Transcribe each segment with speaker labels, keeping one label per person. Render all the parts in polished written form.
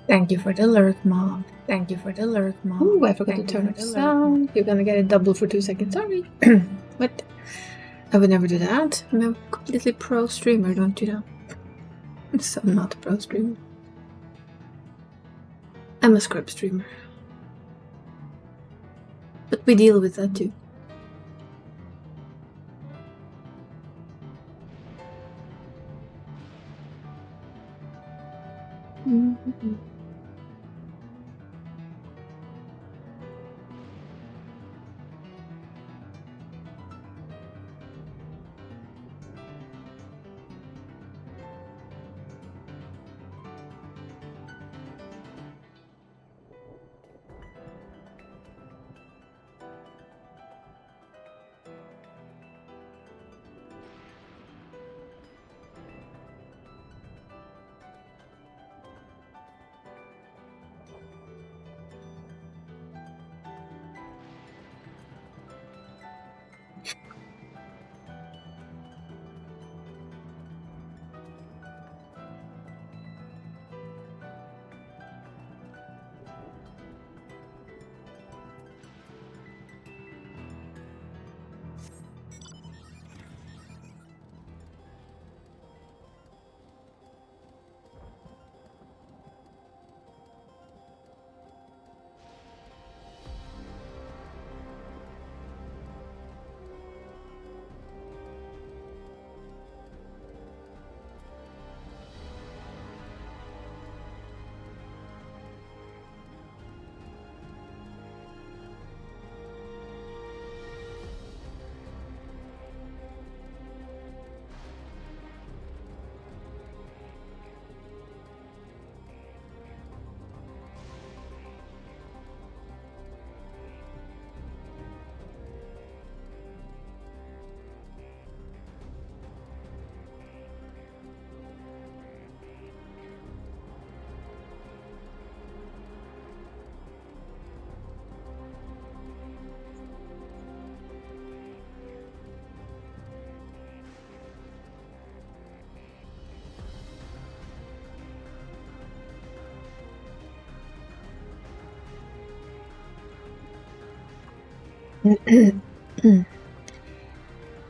Speaker 1: Thank you for the lurk, Mom. Thank you for the lurk, Mom.
Speaker 2: Ooh, I forgot to turn off sound. You're gonna get it double for 2 seconds. Sorry.
Speaker 1: What? I would never do that. I'm a completely pro streamer, don't you know? So I'm not a pro streamer. I'm a scrub streamer. But we deal with that too. Mm-hmm.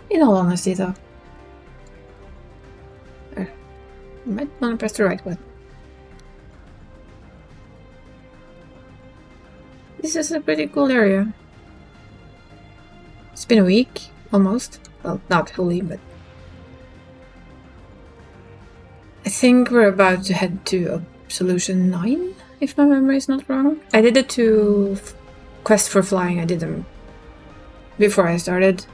Speaker 1: In all honesty, though, I might want to press the right button. This is a pretty cool area. It's been a week, almost. Well, not fully, but I think we're about to head to Solution 9, if my memory is not wrong. I did the 2 quests for flying. I did them before I started,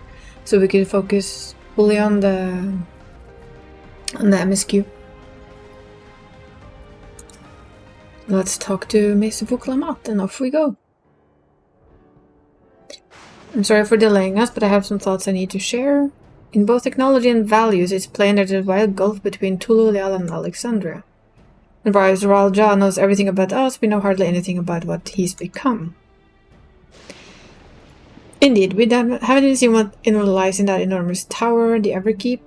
Speaker 1: so we could focus fully on the MSQ. Let's talk to Mr. Vuklamat and off we go. I'm sorry for delaying us, but I have some thoughts I need to share. In both technology and values, it's plain there's a wide gulf between Tululial and Alexandria. And whereas Ral Jah knows everything about us, we know hardly anything about what he's become. Indeed, we haven't even seen what lies in that enormous tower, the Everkeep.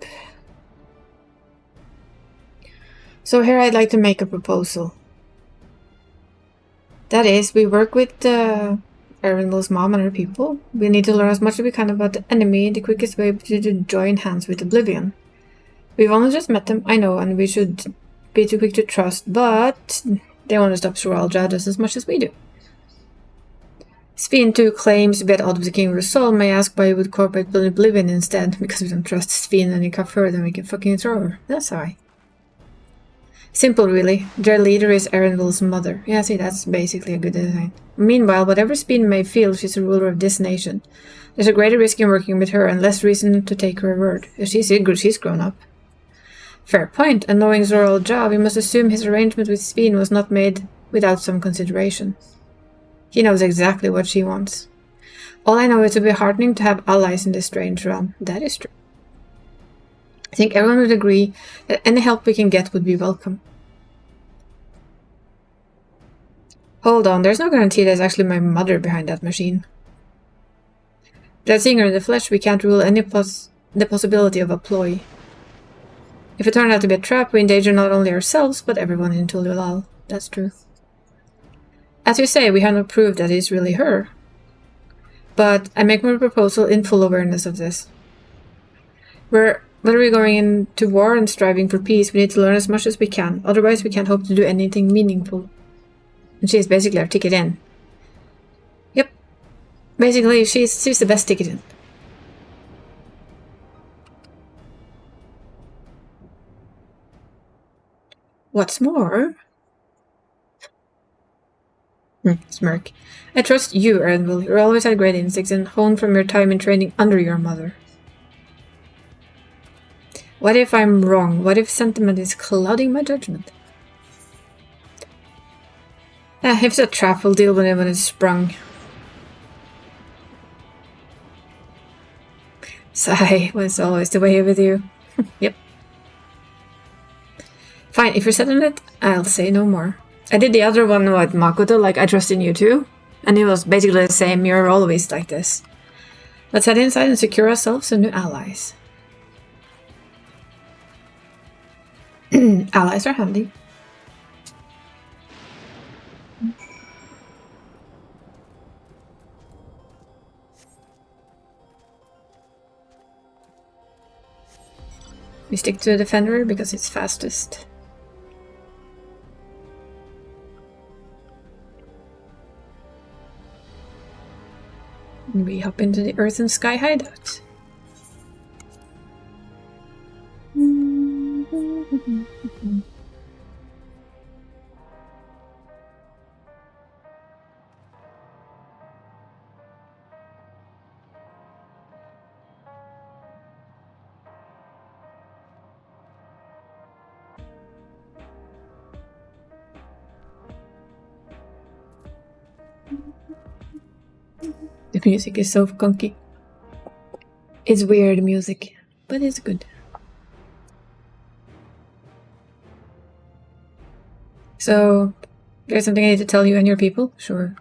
Speaker 1: So here I'd like to make a proposal. That is, we work with Arundel's mom and her people. We need to learn as much as we can about the enemy. The quickest way to join hands with Oblivion. We've only just met them, I know, and we should be too quick to trust, but they want to stop Ral Jah just as much as we do. Sveen too claims to be at odds with the King of the Soul. May I ask why you would cooperate with Oblivion instead? Because we don't trust Sveen any further than we can fucking throw her. That's why. Simple, really. Their leader is Arundel's mother. Yeah, see, that's basically a good design. Meanwhile, whatever Sveen may feel, she's the ruler of this nation. There's a greater risk in working with her and less reason to take her word. If she's grown up. Fair point, and knowing Ral Jah, we must assume his arrangement with Sveen was not made without some consideration. He knows exactly what she wants. All I know is it would be heartening to have allies in this strange realm. That is true. I think everyone would agree that any help we can get would be welcome. Hold on, there's no guarantee there's actually my mother behind that machine. Without seeing her in the flesh, we can't rule the possibility of a ploy. If it turned out to be a trap, we endanger not only ourselves, but everyone in Tululial. That's true. As you say, we have not proved that it's really her. But I make my proposal in full awareness of this. Whether we're going into war and striving for peace, we need to learn as much as we can. Otherwise, we can't hope to do anything meaningful. And she's basically our ticket in. Yep. Basically, she's the best ticket in. What's more... Smirk. I trust you, Erenville. You always had great instincts and honed from your time in training under your mother. What if I'm wrong? What if sentiment is clouding my judgment? If it's a trap, we'll deal with it when it's sprung. Sigh, was always the way with you. Yep. Fine, if you're set on it, I'll say no more. I did the other one with Makoto, like I trust in you too. And it was basically the same, you're always like this. Let's head inside and secure ourselves some new allies. Allies are handy. We stick to the defender because it's fastest. And we hop into the Earth and Sky hideout. The music is so funky. It's weird music, but it's good. So, there's something I need to tell you and your people? Sure.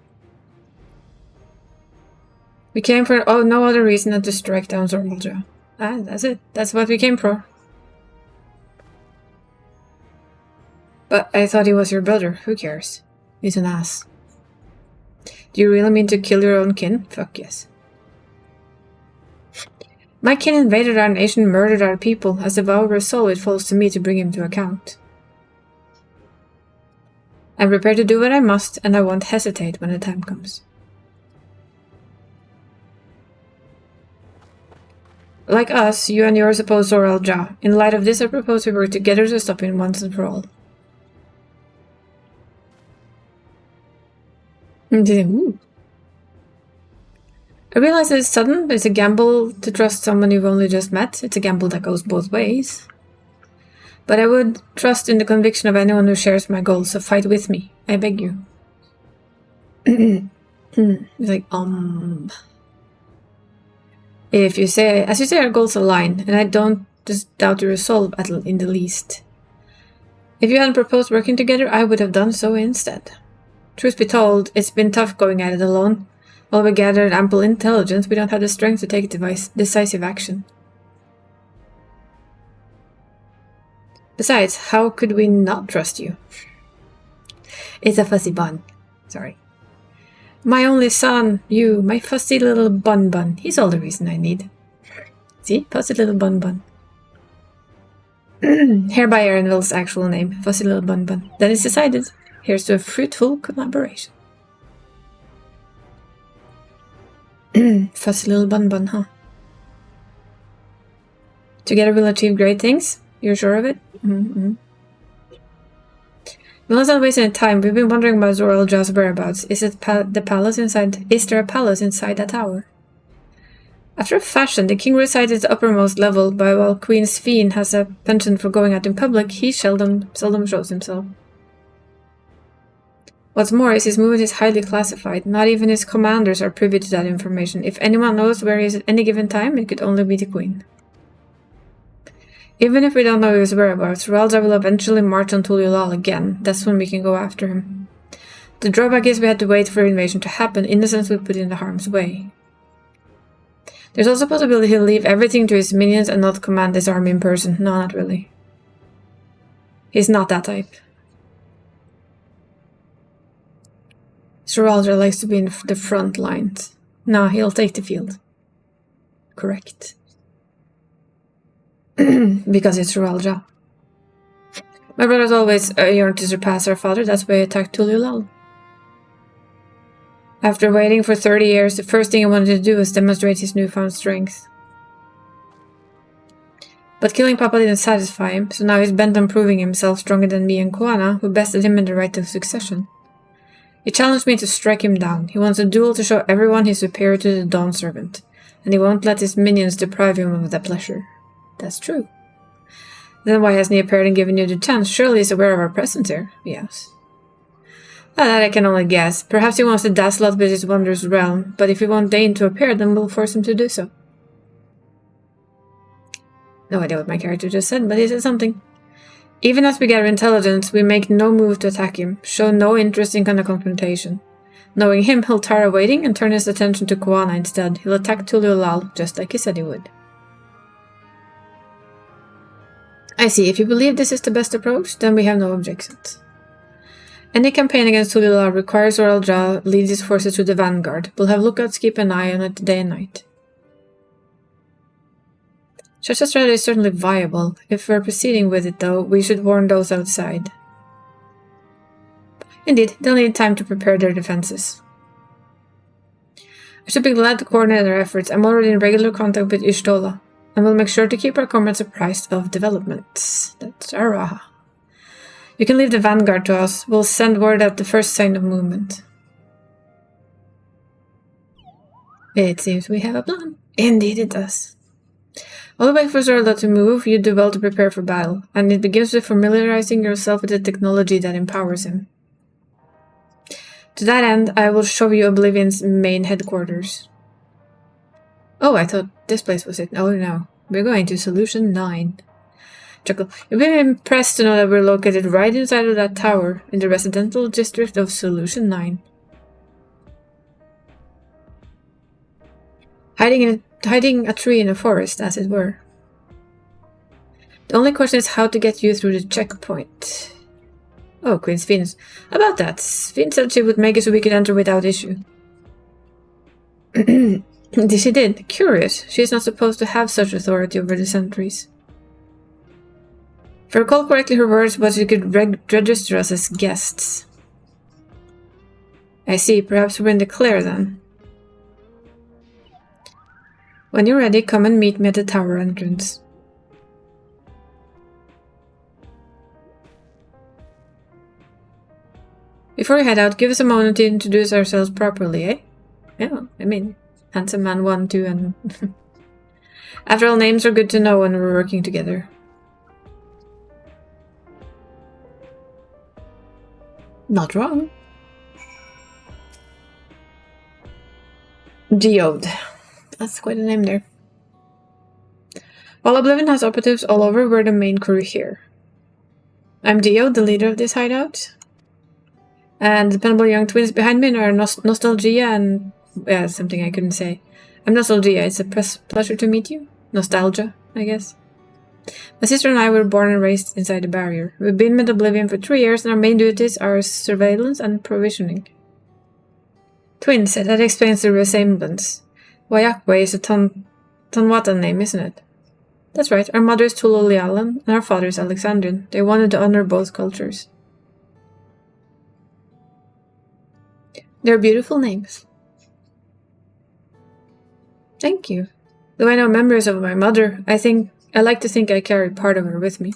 Speaker 1: We came for no other reason than to strike down Zormalja. That's it. That's what we came for. But I thought he was your brother. Who cares? He's an ass. Do you really mean to kill your own kin? Fuck yes. My kin invaded our nation, murdered our people. As a vow of resolve, it falls to me to bring him to account. I'm prepared to do what I must, and I won't hesitate when the time comes. Like us, you and yours oppose Zormalja. In light of this, I propose we work together to stop him once and for all. Ooh. I realize it's sudden, but it's a gamble to trust someone you've only just met. It's a gamble that goes both ways. But I would trust in the conviction of anyone who shares my goals, so fight with me. I beg you. It's like, If you say, as you say, our goals align, and I don't just doubt your resolve in the least. If you hadn't proposed working together, I would have done so instead. Truth be told, it's been tough going at it alone. While we gathered ample intelligence, we don't have the strength to take decisive action. Besides, how could we not trust you? It's a fussy bun. Sorry. My only son, you, my fussy little bun. He's all the reason I need. See? Fussy little bun. Hereby Erenville's actual name, fussy little bun. Then it's decided. Here's to a fruitful collaboration. Fussy little bun, huh? Together we'll achieve great things? You're sure of it? Well, let's not waste any time. We've been wondering about Zormalja's whereabouts. Is it the palace inside? Is there a palace inside that tower? After a fashion, the king resides at the uppermost level, but while Queen Sphene has a penchant for going out in public, he seldom shows himself. What's more is his movement is highly classified. Not even his commanders are privy to that information. If anyone knows where he is at any given time, it could only be the queen. Even if we don't know his whereabouts, Zormalja will eventually march on Tuliolal again. That's when we can go after him. The drawback is we had to wait for invasion to happen. Innocents will put in the harm's way. There's also a possibility he'll leave everything to his minions and not command his army in person. No, not really. He's not that type. Zeraldra likes to be in the front lines. No, he'll take the field. Correct. Because it's Zeraldra. My brothers always yearned to surpass our father, that's why I attacked Tululal. After waiting for 30 years, the first thing he wanted to do was demonstrate his newfound strength. But killing Papa didn't satisfy him, so now he's bent on proving himself stronger than me and Kuana, who bested him in the right of succession. He challenged me to strike him down. He wants a duel to show everyone he's superior to the Dawn Servant, and he won't let his minions deprive him of that pleasure. That's true. Then why hasn't he appeared and given you the chance? Surely he's aware of our presence here, yes. That I can only guess. Perhaps he wants to dazzle us with his wondrous realm, but if he won't deign to appear, then we'll force him to do so. No idea what my character just said, but he said something. Even as we gather intelligence, we make no move to attack him, show no interest in a confrontation. Knowing him, he'll tire of waiting and turn his attention to Kuana instead. He'll attack Tululal, just like he said he would. I see. If you believe this is the best approach, then we have no objections. Any campaign against Tululal requires Zeraldra leads his forces to the vanguard. We'll have lookouts keep an eye on it day and night. Such a strategy is certainly viable. If we're proceeding with it, though, we should warn those outside. Indeed, they'll need time to prepare their defenses. I should be glad to coordinate our efforts. I'm already in regular contact with Ishtola, and we'll make sure to keep our comrades apprised of developments. That's Araha. You can leave the vanguard to us. We'll send word at the first sign of movement. It seems we have a plan. Indeed it does. While we wait for Zeraldra to move, you do well to prepare for battle, and it begins with familiarizing yourself with the technology that empowers him. To that end, I will show you Oblivion's main headquarters. Oh, I thought this place was it. Oh no, we're going to Solution 9. Chuckle. You'll be impressed to know that we're located right inside of that tower, in the residential district of Solution 9. Hiding a tree in a forest, as it were. The only question is how to get you through the checkpoint. Oh, Queen Sphene. About that, Sphene said she would make it so we could enter without issue. She did. Curious. She is not supposed to have such authority over the sentries. If I recall correctly, her words was she could register us as guests. I see. Perhaps we're in the clear then. When you're ready, come and meet me at the tower entrance. Before we head out, give us a moment to introduce ourselves properly, eh? Yeah, I mean, handsome man 1, 2, and... After all, names are good to know when we're working together. Not wrong. Geode. That's quite a name there. While Oblivion has operatives all over, we're the main crew here. I'm Dio, the leader of this hideout. And the dependable young twins behind me are Nostalgia and... yeah, something I couldn't say. I'm Nostalgia, it's a pleasure to meet you. Nostalgia, I guess. My sister and I were born and raised inside the barrier. We've been with Oblivion for 3 years and our main duties are surveillance and provisioning. Twins, that explains the resemblance. Wayakwe is a Tonwatan name, isn't it? That's right, our mother is Tulolialan and our father is Alexandrian. They wanted to honor both cultures. They're beautiful names. Thank you. Though I know memories of my mother, I like to think I carry part of her with me.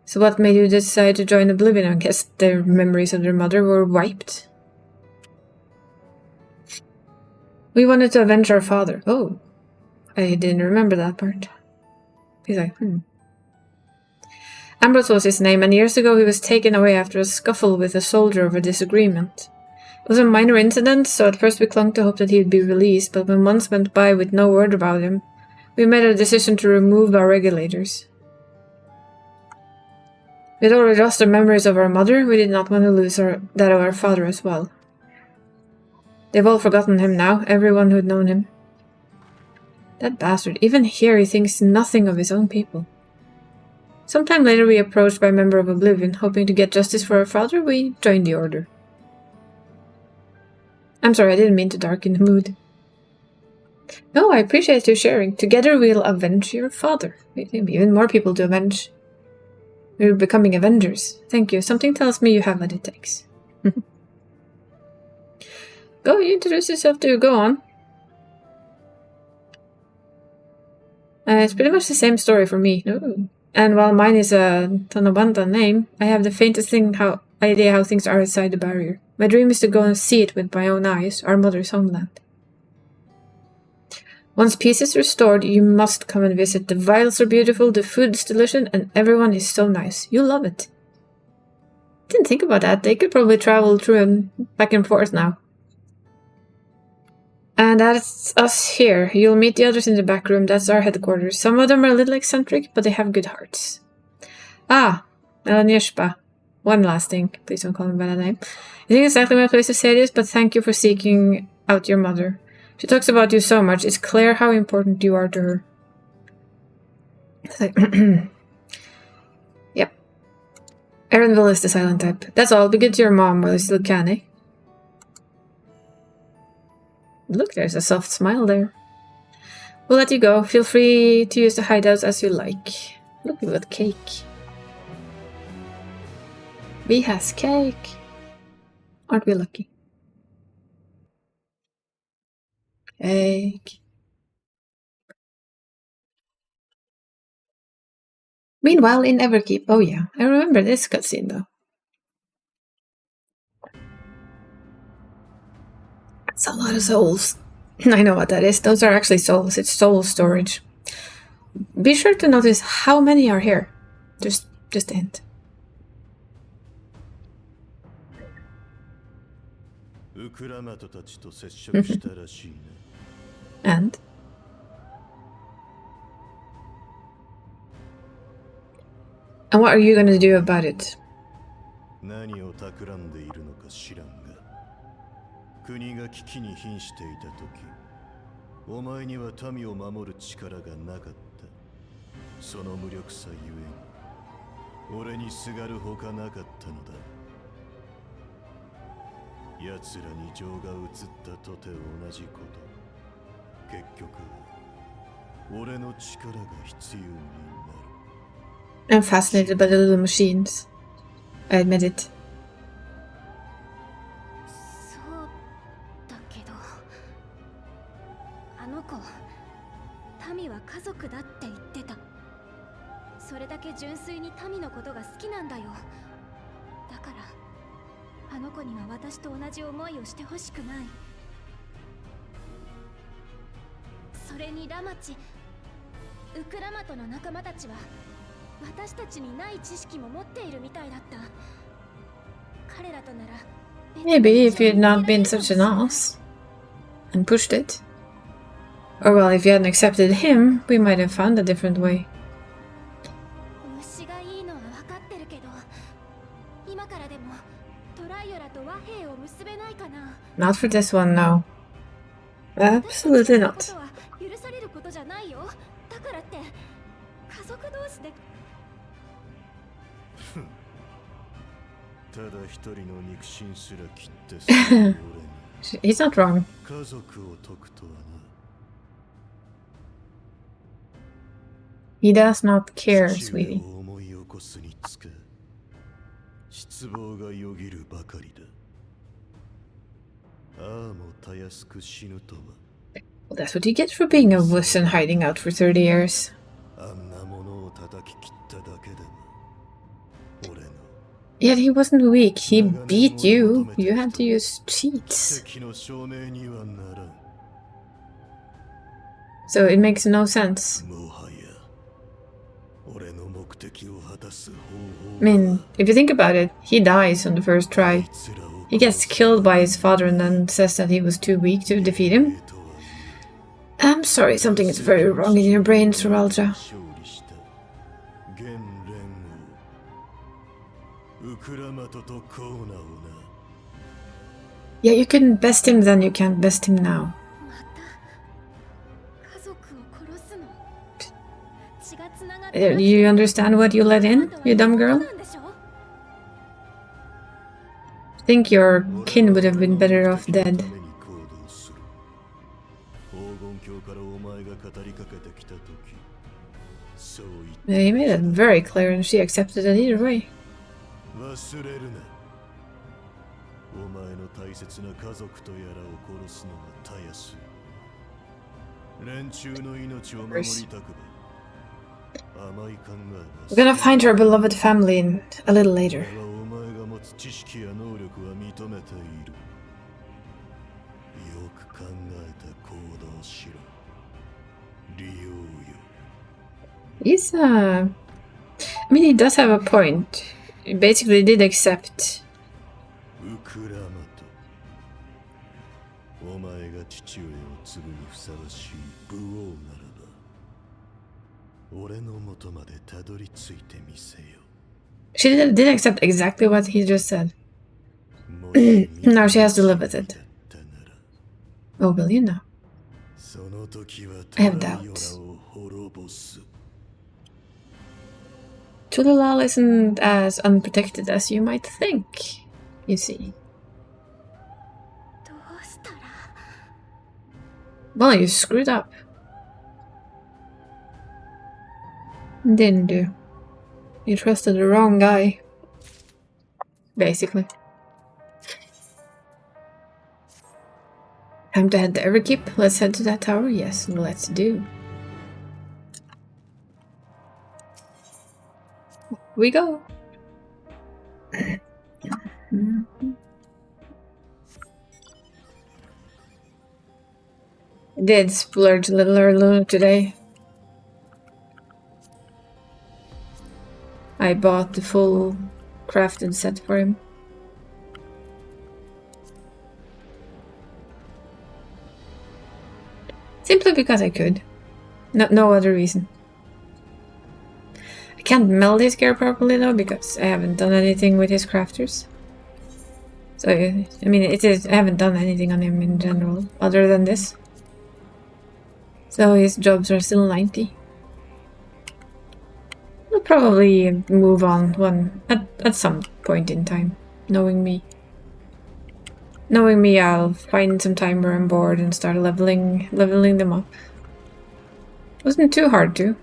Speaker 1: So what made you decide to join Oblivion? I guess their memories of their mother were wiped. We wanted to avenge our father. Oh, I didn't remember that part. He's like, Ambrose was his name, and years ago he was taken away after a scuffle with a soldier over disagreement. It was a minor incident, so at first we clung to hope that he would be released, but when months went by with no word about him, we made a decision to remove our regulators. We had already lost our memories of our mother, we did not want to lose that of our father as well. They've all forgotten him now, everyone who'd known him. That bastard, even here he thinks nothing of his own people. Sometime later we approached by a member of Oblivion, hoping to get justice for our father, we joined the order. I'm sorry, I didn't mean to darken the mood. No, I appreciate you sharing. Together we'll avenge your father. Maybe even more people to avenge. We're becoming Avengers. Thank you. Something tells me you have what it takes. Go, you introduce yourself to go on. It's pretty much the same story for me. Ooh. And while mine is a Tanabanda name, I have the faintest idea how things are outside the barrier. My dream is to go and see it with my own eyes, our mother's homeland. Once peace is restored, you must come and visit. The vials are beautiful, the food's delicious, and everyone is so nice. You'll love it. Didn't think about that. They could probably travel through and back and forth now. And that's us here. You'll meet the others in the back room. That's our headquarters. Some of them are a little eccentric, but they have good hearts. Ah, Agnieszka. One last thing. Please don't call me by that name. I think exactly my place to say this, but thank you for seeking out your mother. She talks about you so much. It's clear how important you are to her. It's like, yep. Erinville is the silent type. That's all. Be good to your mom while you still can, eh? Look, there's a soft smile there. We'll let you go. Feel free to use the hideouts as you like. Look, we've got cake. We has cake. Aren't we lucky? Cake. Meanwhile, in Everkeep. Oh yeah, I remember this cutscene though. That's a lot of souls. I know what that is. Those are actually souls. It's soul storage. Be sure to notice how many are here. Just a hint. And? And what are you going to do about it?
Speaker 3: 何を企んでいるのか知らんが、国が危機に瀕していた時、お前には民を守る力がなかった。その無力さゆえに、俺にすがるほかなかったのだ。奴らに情が移ったとて同じこと。結局、俺の力が必要になる。
Speaker 1: I'm fascinated by the little machines. I admit it.
Speaker 4: そうだけど、あの子、民は家族だって言ってた。それだけ純粋に民のことが好きなんだよ。だから、あの子には私と同じ思いをしてほしくない。それにラマチ、ウクラマトの仲間たちは私たちにない知識も持っているみたいだった。彼らとなら
Speaker 1: Maybe if you had not been such an ass and pushed it. Or well, if you hadn't accepted him, we might have found a different way.
Speaker 4: 虫がいいのは分かってるけど、今からでもトライオラと和平を結べないかな。
Speaker 1: Not for this one, no. Absolutely not.
Speaker 4: 許されることじゃないよ。だからって家族同士で。
Speaker 3: ただ一人の肉親すら切って
Speaker 1: He's not wrong.
Speaker 3: 家族を解くとはな。
Speaker 1: He does not care, sweetie.
Speaker 3: 思い起こすにつけ、失望がよぎるばかりだ。ああもたやすく死ぬとは。
Speaker 1: Well, that's what you get for being a wuss and hiding out for 30 years.
Speaker 3: あんなものを叩き切っただけでも、俺の
Speaker 1: Yet he wasn't weak. He beat you. You had to use cheats.
Speaker 3: 奇跡の証明にはならん。
Speaker 1: So it makes no sense.
Speaker 3: もはや俺の目的を果たす方法
Speaker 1: I mean, if you think about it, he dies on the first try. He gets killed by his father and then says that he was too weak to defeat him. I'm sorry, something is very wrong in your brain, Soralja. Yeah, you couldn't best him then, you can't best him now.
Speaker 4: 家族を殺すの。血がつながっ
Speaker 1: You understand what you let in, you dumb girl? Think your kin would have been better off dead. He made it very clear and she accepted it either way.
Speaker 3: 忘れるな。お前の大切な家族とやらを殺すのはたやすい。連中の命を守りたくば甘い考え
Speaker 1: We're gonna find her beloved family in a little later.
Speaker 3: はお前が持つ知識や能力は認めている。よく考えた行動しろ。利用よ。
Speaker 1: He's I mean, he does have a point. He basically did accept.
Speaker 3: ウクラマとお前が父親を継ぐにふさわしい武王ならば俺の元までたどり着いてみせよ
Speaker 1: She did accept exactly what he just said. Now she has to live with it. Oh, will you know? I have doubts. Tulilal isn't as unprotected as you might think, you see.
Speaker 4: どうしたら
Speaker 1: Well, you screwed up. Didn't you? You trusted the wrong guy. Basically. Time to head to Everkeep. Let's head to that tower. Yes, let's do. We go. I did splurge a little earlier today. I bought the full crafted set for him. Simply because I could. No other reason. I can't meld his gear properly though, because I haven't done anything with his crafters. So, I mean, I haven't done anything on him in general, other than this. So his jobs are still 90. I'll probably move on at some point in time, knowing me. Knowing me, I'll find some time where I'm bored and start leveling them up. Wasn't too hard to.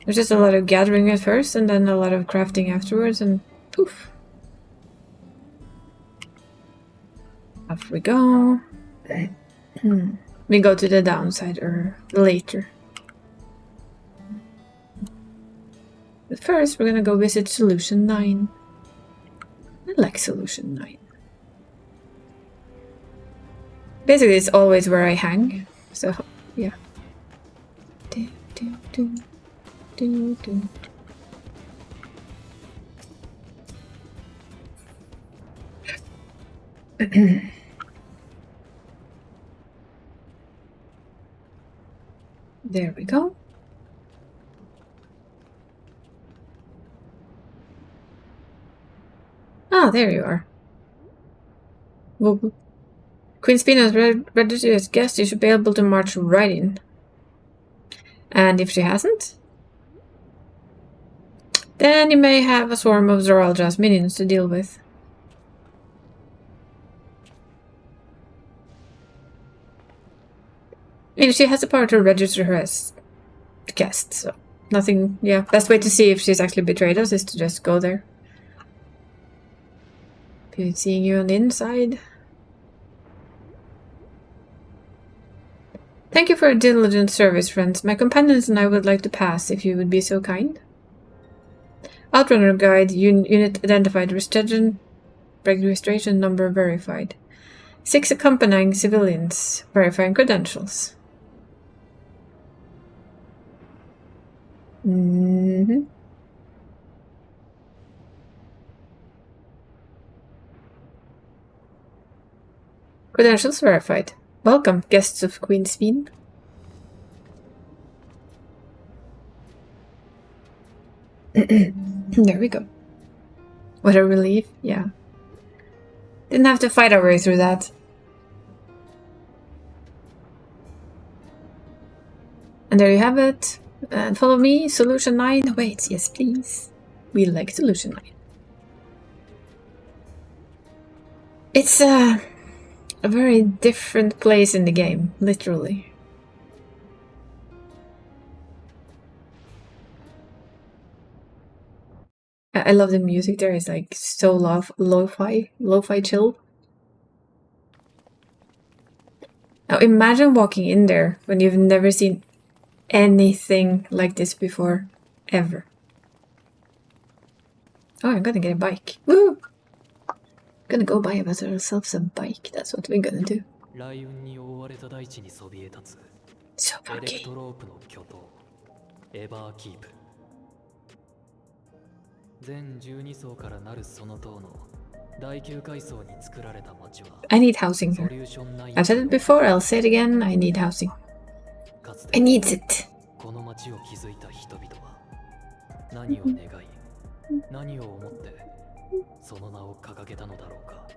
Speaker 1: There's just a lot of gathering at first, and then a lot of crafting afterwards, and poof. Off we go. We go to the downside later. But first, we're gonna go visit Solution 9. I like Solution 9. Basically, it's always where I hang, so yeah. There we go. Ah, there you are. Whoop. Queen Spina has registered as guest. You should be able to march right in. And if she hasn't, then you may have a swarm of Zoralja's minions to deal with. I mean, she has the power to register her as guest, so nothing. Yeah, best way to see if she's actually betrayed us is to just go there. Seeing you on the inside. Thank you for your diligent service, friends. My companions and I would like to pass, if you would be so kind. Outrunner guide, unit identified, registration number verified. 6 accompanying civilians, verifying credentials. Credentials verified. Welcome, guests of Queen Spina. There we go. What a relief, yeah. Didn't have to fight our way through that. And there you have it. And follow me, Solution 9 awaits. Yes, please. We like Solution 9. a very different place in the game, literally. I love the music there. It's like so lo-fi chill. Now imagine walking in there when you've never seen anything like this before, ever. Oh, I'm gonna get a bike. Woo! Gonna go buy ourselves a bike. That's what we're gonna do. So funky. I need housing here. I've said it before, I'll say it again, I need housing. I need it.
Speaker 5: 何を思ってその名を掲げたのだろうか。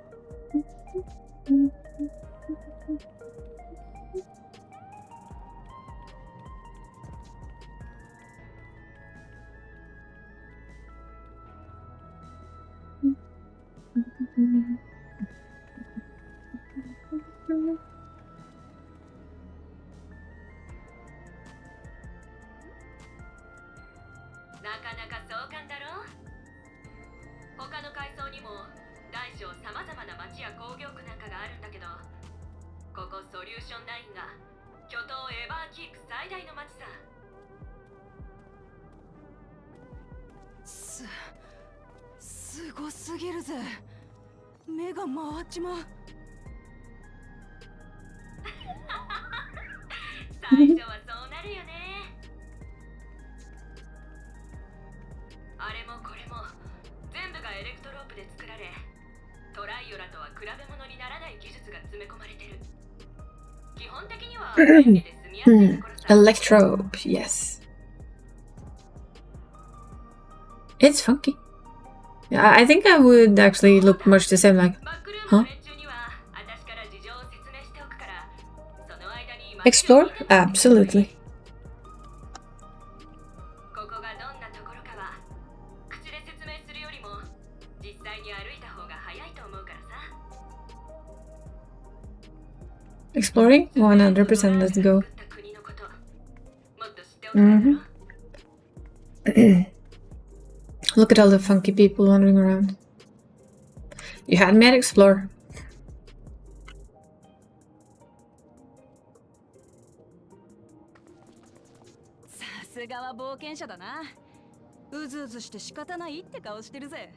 Speaker 4: なかなか壮観だろう。他の階層にも大小さまざまな町や工業区なんかがあるんだけど、ここソリューション9が巨頭エバーキープ最大の町さ。
Speaker 6: すごすぎるぜ。目が回っちまう。
Speaker 4: 最初はそうなるよね。あれもこれも全部がエレクトロープで作られ、トライオラとは比べ物にならない技術が詰め込まれてる。基本的には便利で住みやすいところさ。
Speaker 1: Electrope, yes. It's funky. Yeah, I think I would actually look much the same, like, huh? Explore? Absolutely. Exploring? 100%, let's go. Look at all the funky people wandering around. You had me at explore.
Speaker 6: さすがは冒険者だな。うずうずして仕方ないって顔してるぜ。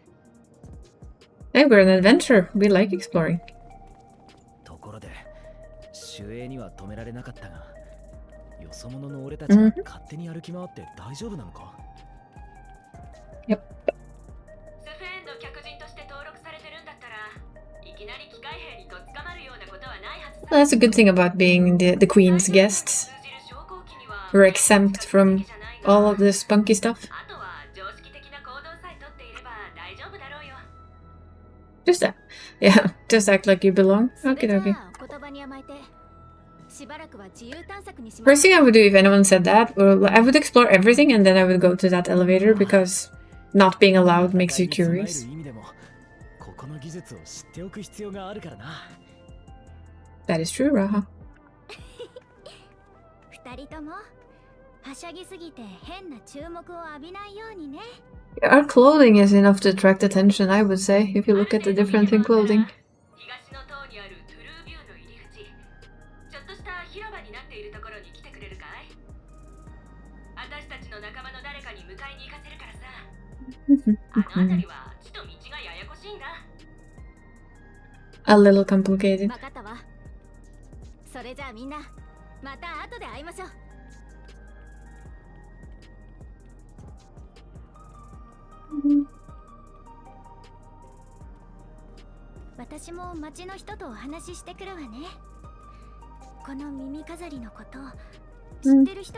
Speaker 1: Hey, we're an adventurer. We like exploring.
Speaker 5: ところで、守衛には止められなかったが、よそ者の俺たちが勝手に歩き回って大丈夫なのか？
Speaker 1: Yep. Well, that's a good thing about being the queen's guests. We're exempt from all of this spunky stuff. Just that. Yeah, just act like you belong. Okay, okay. First thing I would do if anyone said that, well, I would explore everything and then I would go to that elevator because not being allowed makes you curious. That is true, Raha. Our clothing is enough to attract attention, I would say, if you look at the difference in clothing. A little complicated.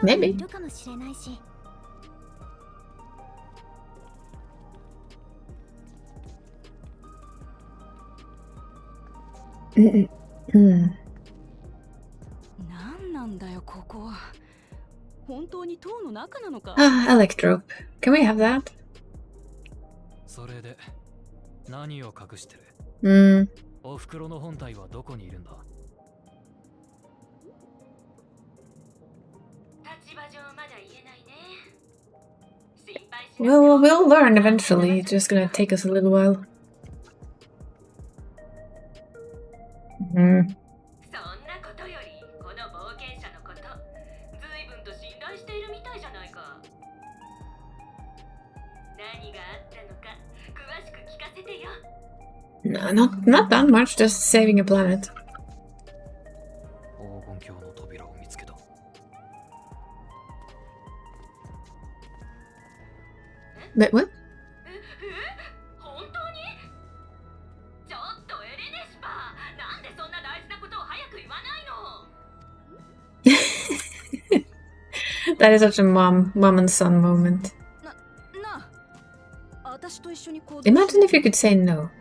Speaker 1: Maybe. Ah, Electrope. Can we have that?
Speaker 5: お袋の本体はどこにいるんだ？
Speaker 4: 立場上まだ言えないね。心配し
Speaker 1: Well, we'll learn eventually. It's just gonna take us a little while.
Speaker 4: そんなことより、この冒険者のこと、随分と信頼しているみたいじゃないか。何があったのか、詳しく聞かせてよ。
Speaker 1: No, not that much, just saving a planet.
Speaker 5: 黄金鏡の扉を見つけた。
Speaker 1: But what?
Speaker 4: 本当に？ちょっとエレネシパー、なんでそんな大事なことを早く言わないの？
Speaker 1: That is such a mom and son moment.
Speaker 6: なあ、私と一緒に行動
Speaker 1: Imagine if you could say no.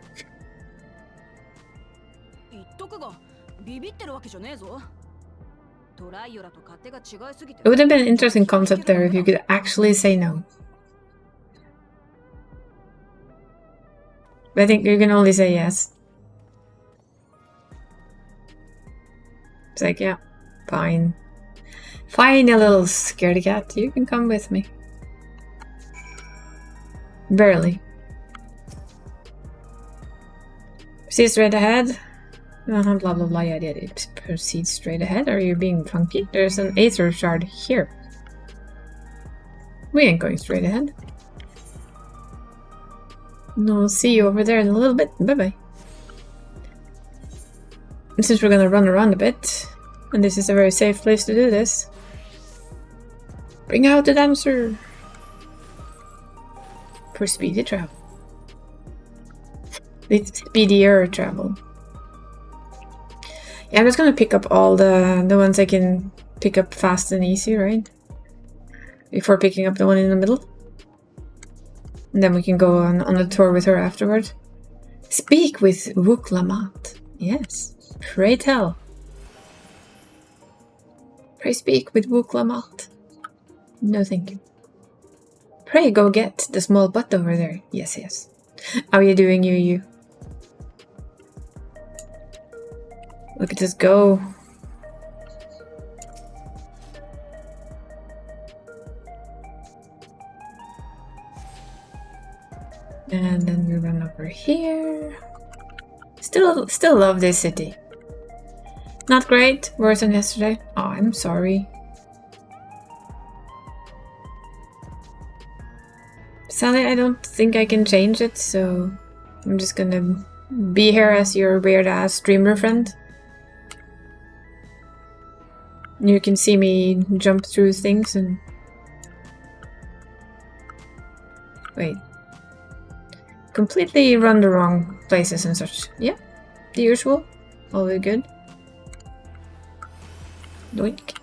Speaker 6: 言っとくが、ビビってるわけじゃねえぞ。トライオラと勝手が違いすぎて。
Speaker 1: It would have been an interesting concept there if you could actually say no. But I think you can only say yes. It's like, yeah, fine. Fine, you little scaredy cat. You can come with me. Barely. See straight ahead. Blah blah blah, yeah. Proceed straight ahead. Are you being funky? There's an aether shard here. We ain't going straight ahead. No, see you over there in a little bit. Bye-bye. Since we're gonna run around a bit, and this is a very safe place to do this, bring out the dancer for speedy travel. It's speedier travel. Yeah, I'm just gonna pick up all the ones I can pick up fast and easy, right? Before picking up the one in the middle. And then we can go on the tour with her afterwards. Speak with Wook Lamat. Yes. Pray tell. Pray speak with Wook Lamat. No thank you. Pray go get the small butt over there. Yes, yes. How are you doing, you? Look at us go. And then we run over here. Still love this city. Not great, worse than yesterday. Oh, I'm sorry. Sadly, I don't think I can change it, so I'm just gonna be here as your weird-ass streamer friend. You can see me jump through things and... Wait. Completely run the wrong places and such. Yeah, the usual. Always good. Doink.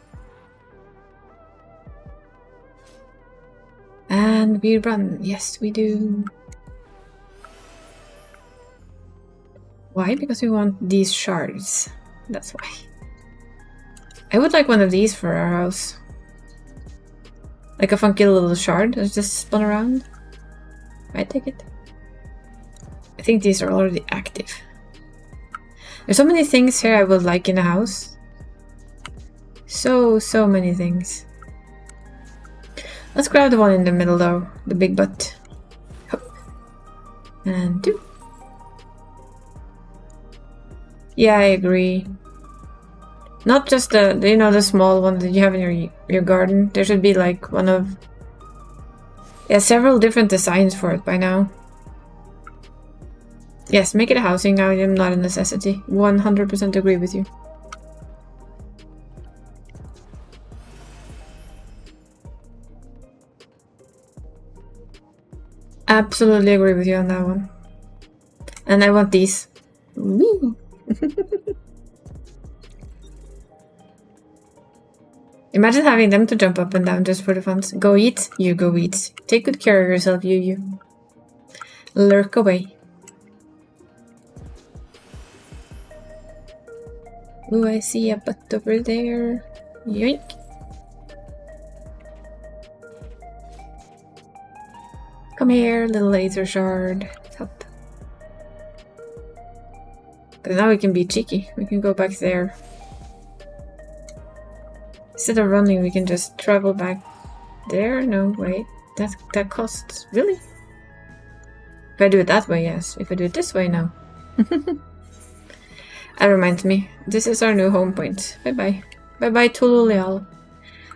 Speaker 1: And we run. Yes, we do. Why? Because we want these shards. That's why. I would like one of these for our house. Like a funky little shard that's just spun around. I'd take it. I think these are already active. There's so many things here I would like in a house. So many things. Let's grab the one in the middle though. The big butt. Hop. And 2. Yeah, I agree. Not just the small one that you have in your garden. There should be like one of... Yeah, several different designs for it by now. Yes, make it a housing item, not a necessity. 100% agree with you. Absolutely agree with you on that one. And I want these. Woo! Imagine having them to jump up and down just for the fun. Go eat, you go eat. Take good care of yourself, you. Lurk away. Ooh, I see a butt over there. Yoink. Come here, little laser shard. Hop. Because now we can be cheeky. We can go back there. Instead of running, we can just travel back there. No, wait. That costs... Really? If I do it that way, yes. If I do it this way, no. That reminds me. This is our new home point. Bye-bye. Bye-bye, Tululeal.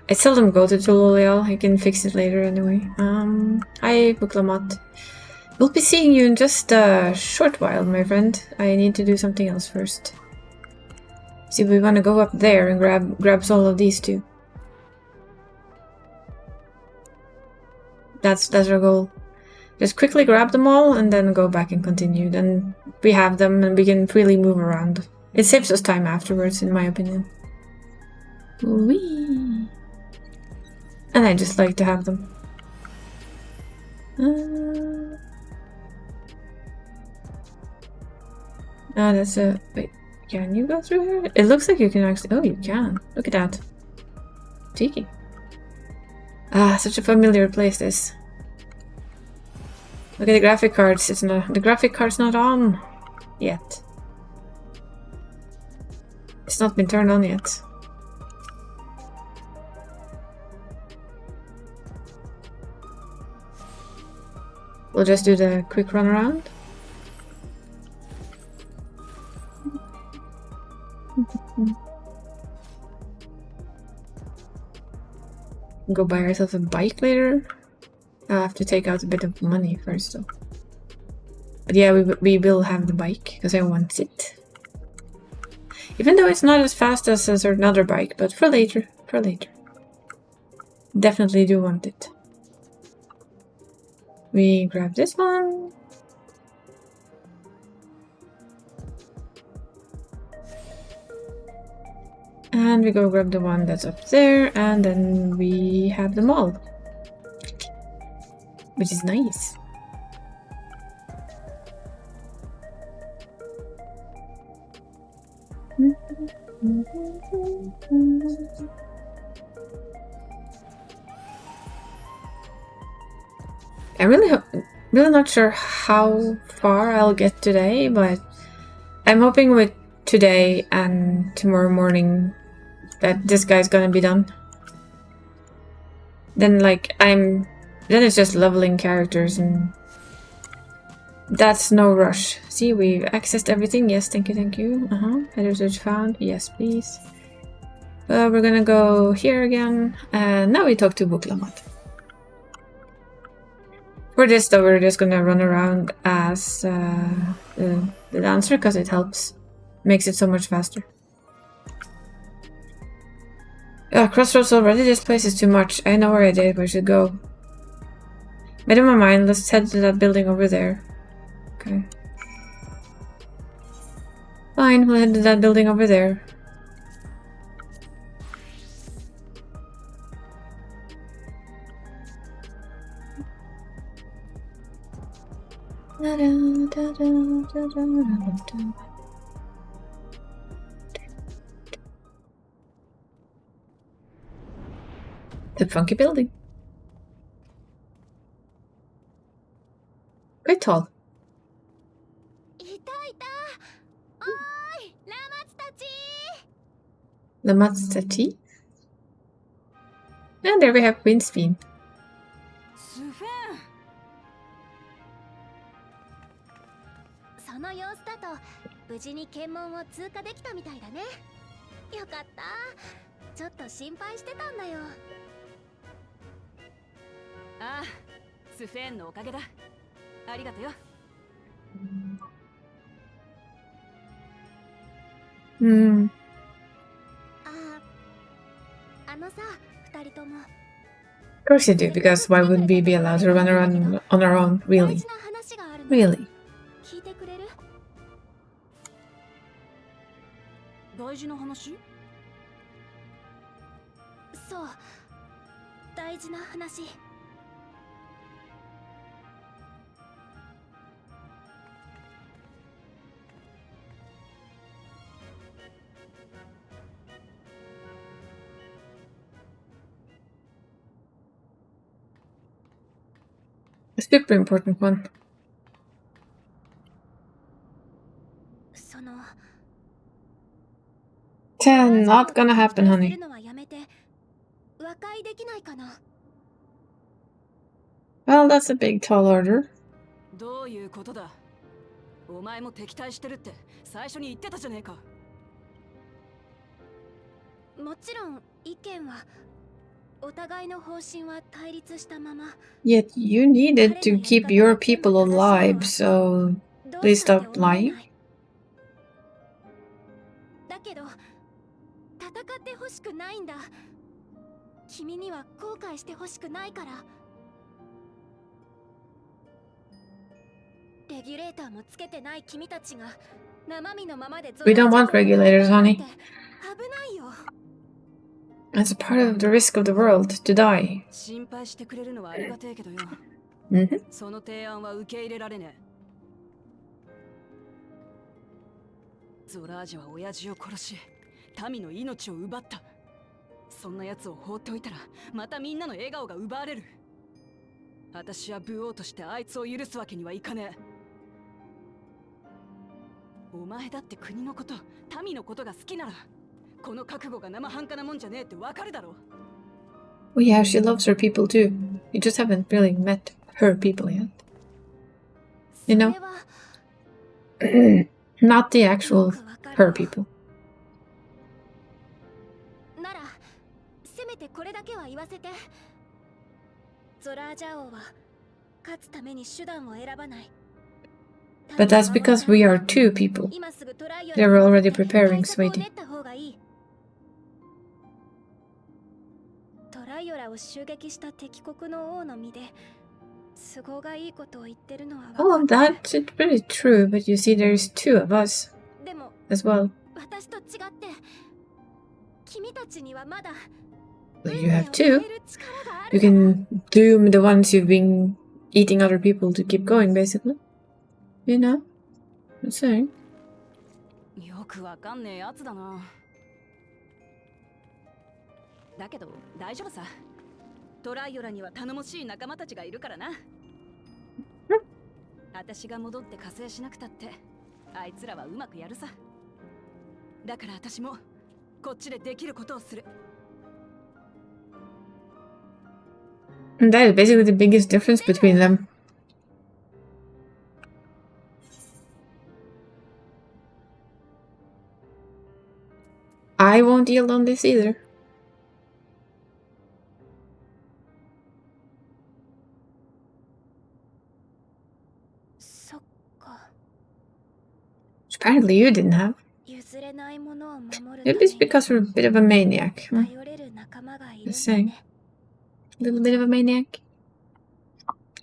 Speaker 1: I seldom go to Tululeal. I can fix it later anyway. Hi, Buklamat. We'll be seeing you in just a short while, my friend. I need to do something else first. See, we want to go up there and grab all of these too. That's our goal. Just quickly grab them all and then go back and continue. Then we have them and we can freely move around. It saves us time afterwards, in my opinion. Whee! And I just like to have them. That's a... Wait, can you go through here? It looks like you can actually... Oh, you can. Look at that. Cheeky. Such a familiar place, this. Look at the graphic cards. It's not... The graphic card's not on yet. It's not been turned on yet. We'll just do the quick run around. Go buy ourselves a bike later. I'll have to take out a bit of money first though. But yeah, we will have the bike because I want it. Even though it's not as fast as another bike, but for later, Definitely do want it. We grab this one. And we go grab the one that's up there, and then we have them all. Which is nice. I'm really not sure how far I'll get today, but I'm hoping with today and tomorrow morning that this guy's gonna be done. Then then it's just leveling characters and that's no rush. See, we've accessed everything. Yes, thank you. Header search found. Yes, please. We're gonna go here again, and now we talk to Buklamat. For this though, we're just gonna run around as the dancer because it helps. Makes it so much faster. Crossroads already? This place is too much. I know where I should go. Made up my mind, let's head to that building over there. Okay. Fine, we'll head to that building over there. The funky building. Quite tall. Lamatstachi. And there we have Queen's Bean.
Speaker 6: スフェン
Speaker 4: その様子だと無事に検問を通過できたみたいだね。よかった。ちょっと心配してたんだよ。
Speaker 6: ああ、スフェンのおかげだ。ありがとよ。
Speaker 4: あのさ、二人とも。
Speaker 1: Of course you do, because why would we be allowed to run around on our own? Really?
Speaker 4: 大事な話があるの。
Speaker 1: Really?
Speaker 4: 聞いてくれる？
Speaker 6: 大事な話？
Speaker 4: そう、大事な話。
Speaker 1: A super important one.
Speaker 4: その
Speaker 1: 10. Not gonna happen, honey.
Speaker 4: のはやめて和解できないかな。
Speaker 1: Well, that's a big tall order.
Speaker 6: どういうことだ。お前も敵対してるって最初に言ってたじゃねえか。
Speaker 4: もちろん意見はお互いの方針は対立したまま。
Speaker 1: Yet you needed to keep your people alive, so please stop lying.
Speaker 4: だけど戦ってほしくないんだ。君には後悔してほしくないから。レギュレーターもつけてない君たちが生身のままで
Speaker 1: We don't want regulators, honey.
Speaker 4: 危ないよ。
Speaker 1: That's a part of the risk of the world, to die.
Speaker 6: 心配してくれるのはありがてえけどよ。
Speaker 1: Mm-hmm.
Speaker 6: その提案は受け入れられねえ。ゾラージュは親父を殺し、民の命を奪った。そんな奴を放っておいたら、またみんなの笑顔が奪われる。私は武王としてあいつを許すわけにはいかねえ。お前だって国のこと、民のことが好きなら、この覚悟が生半可なもんじゃねえってわかるだろ。
Speaker 1: Well, yeah, she loves her people too. You just haven't really met her people yet. You know? Not the actual her people.
Speaker 4: ならせめてこれだけは言わせて。ゾラージャ王は勝つために手段を選ばない。
Speaker 1: But that's because we are two people. They were already preparing, sweetie.
Speaker 4: トライオラを襲撃した敵国の王の身で都合がいいことを言ってるのは。
Speaker 1: Oh, that's really true, but you see there's two of us
Speaker 4: でも
Speaker 1: as well.
Speaker 4: 私と違って君たちにはまだ
Speaker 1: You have two. You can doom the ones you've been eating other people to keep going, basically. You know? I'm saying.
Speaker 6: よくわかんねえやつだな。だけど大丈夫さ。トライオラには頼もしい仲間たちがいるからな。私が戻って加勢しなくたってあいつらはうまくやるさ。だから私もこっちでできることをする。
Speaker 1: And that is basically the biggest difference between them. I won't yield on this either. Which apparently you didn't have. Maybe it's because you're a bit of a maniac. Huh? Just saying. A little bit of a maniac.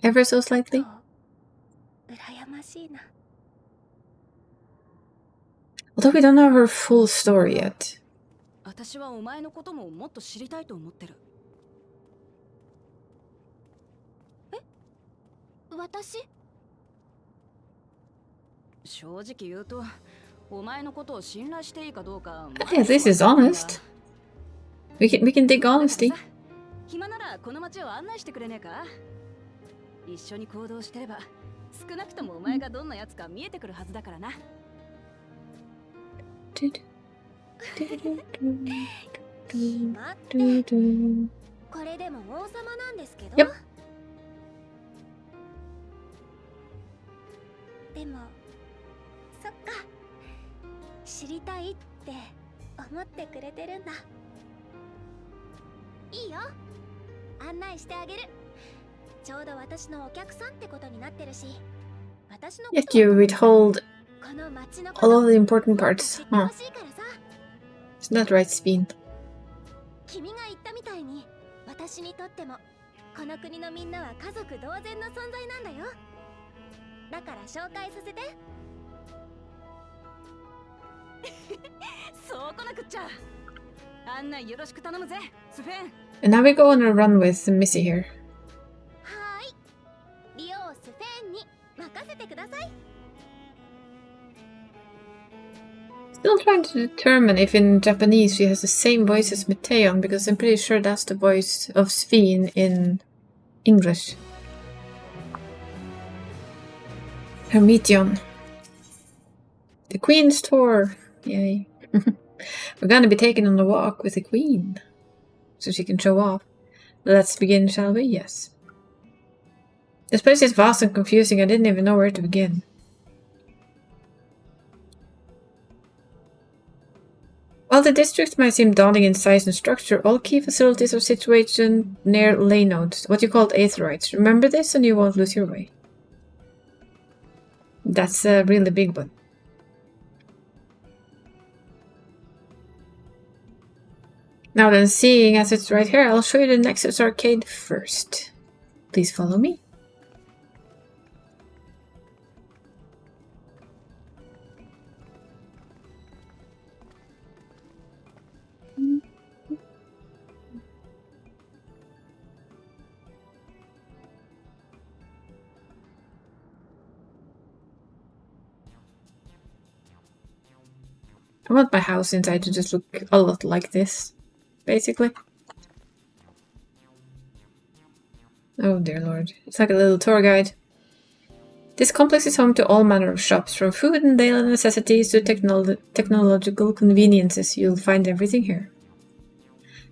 Speaker 1: Ever so slightly. Although we don't know her full story yet.
Speaker 6: 私はお前のことももっと知りたいと思ってる。
Speaker 4: え？私？
Speaker 6: 正直言うと、お前のことを信頼していいかどうか。
Speaker 1: Yeah, this is honest. We can dig honesty.
Speaker 6: 暇ならこの街を案内してくれねえか？一緒に行動してれば、少なくともお前がどんなやつか見えてくるはずだからな。
Speaker 4: これでも王様なんですけど。
Speaker 1: Yep.
Speaker 4: でもそっか、知りたいって思ってくれてるんだ。いいよ、案内してあげる。ちょうど私のお客さんってことになってるし。私の
Speaker 1: Yet you withhold all of the important parts. Huh. Isn't that right, Spin?
Speaker 4: 君が言ったみたいに、私にとってもこの国のみんなは家族同然の存在なんだよ。だから紹介させて。
Speaker 6: そうこなくっちゃ。案内よろしく頼むぜ、スフェン。
Speaker 1: And now we go on a run with Missy here.
Speaker 4: はい、リオスフェンに任せてください。
Speaker 1: Still trying to determine if in Japanese she has the same voice as Meteon, because I'm pretty sure that's the voice of Sveen in English. Hermition. The Queen's Tour. Yay. We're gonna be taking on a walk with the queen. So she can show off. Let's begin, shall we? Yes. This place is vast and confusing. I didn't even know where to begin. While the district might seem daunting in size and structure, all key facilities are situated near ley nodes, what you called aetheroids. Remember this and you won't lose your way. That's a really big one. Now then, seeing as it's right here, I'll show you the Nexus arcade first. Please follow me. I want my house inside to just look a lot like this, basically. Oh dear lord, it's like a little tour guide. This complex is home to all manner of shops, from food and daily necessities to technological conveniences. You'll find everything here.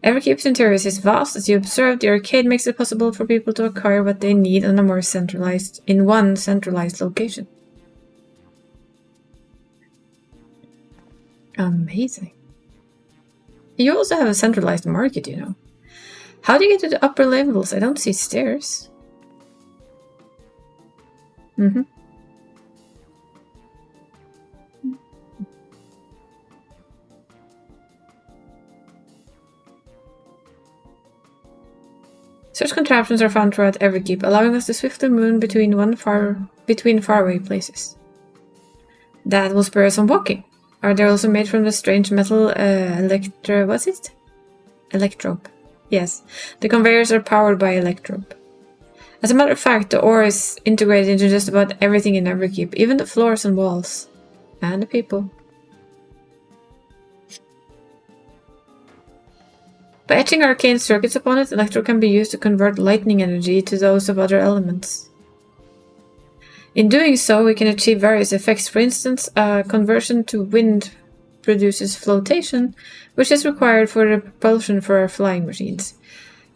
Speaker 1: Everkeep's interior is vast. As you observe, the arcade makes it possible for people to acquire what they need in one centralized location. Amazing. You also have a centralized market, you know. How do you get to the upper levels? I don't see stairs. Such contraptions are found throughout Everkeep, allowing us to swiftly move between faraway places. That will spur us on walking. Are they also made from the strange metal electrope? Yes, the conveyors are powered by electrope. As a matter of fact, the ore is integrated into just about everything in Everkeep, even the floors and walls. And the people. By etching arcane circuits upon it, electro can be used to convert lightning energy to those of other elements. In doing so, we can achieve various effects. For instance, a conversion to wind produces flotation, which is required for the propulsion for our flying machines.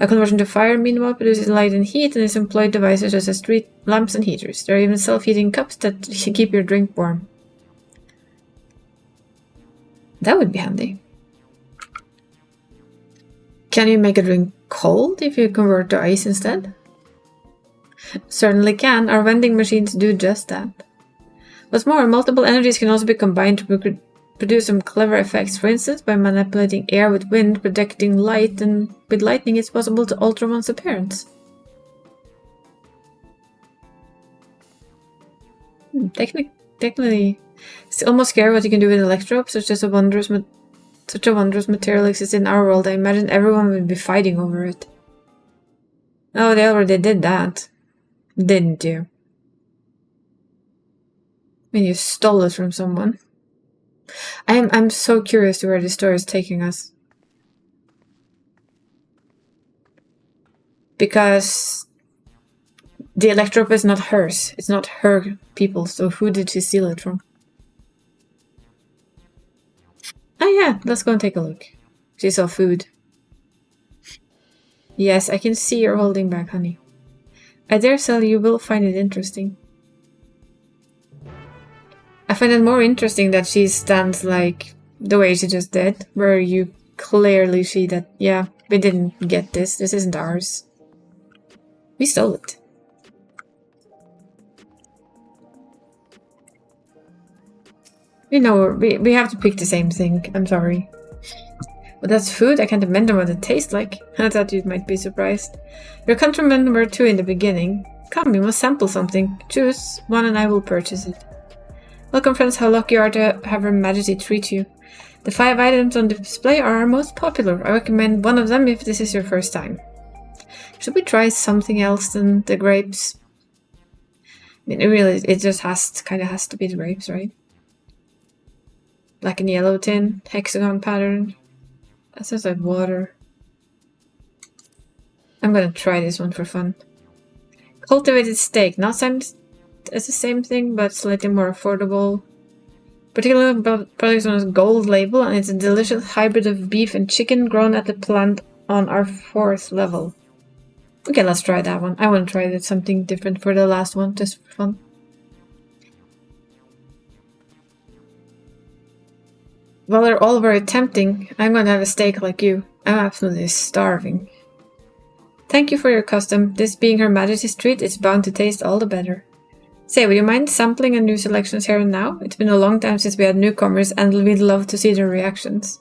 Speaker 1: A conversion to fire, meanwhile, produces light and heat and is employed devices such as street lamps and heaters. There are even self-heating cups that keep your drink warm. That would be handy. Can you make a drink cold if you convert to ice instead? Certainly can. Our vending machines do just that. What's more, multiple energies can also be combined to produce some clever effects. For instance, by manipulating air with wind, projecting light, and with lightning it's possible to alter one's appearance. Technically, it's almost scary what you can do with electrope. Such a wondrous material exists in our world. I imagine everyone would be fighting over it. Oh, they already did that. Didn't you? I mean, you stole it from someone. I'm so curious to where this story is taking us. Because the electrope is not hers. It's not her people, so who did she steal it from? Oh yeah, let's go and take a look. She saw food. Yes, I can see you're holding back, honey. I dare say you will find it interesting. I find it more interesting that she stands like the way she just did, where you clearly see that, yeah, we didn't get this. This isn't ours. We stole it. You know, we have to pick the same thing. I'm sorry. But that's food. I can't imagine what it tastes like. I thought you might be surprised. Your countrymen were too in the beginning. Come, you must sample something. Choose one and I will purchase it. Welcome, friends. How lucky you are to have Her Majesty treat you. The 5 items on display are our most popular. I recommend one of them if this is your first time. Should we try something else than the grapes? I mean, it just kind of has to be the grapes, right? Black and yellow tin, hexagon pattern. That sounds like water. I'm gonna try this one for fun. Cultivated steak, not as the same thing, but slightly more affordable. Particular product on a gold label, and it's a delicious hybrid of beef and chicken grown at the plant on our 4th level. Okay, let's try that one. I want to try something different for the last one, just for fun. Well, they're all very tempting. I'm gonna have a steak like you. I'm absolutely starving. Thank you for your custom. This being Her Majesty's treat, it's bound to taste all the better. Say, would you mind sampling a new selections here and now? It's been a long time since we had newcomers, and we'd love to see their reactions.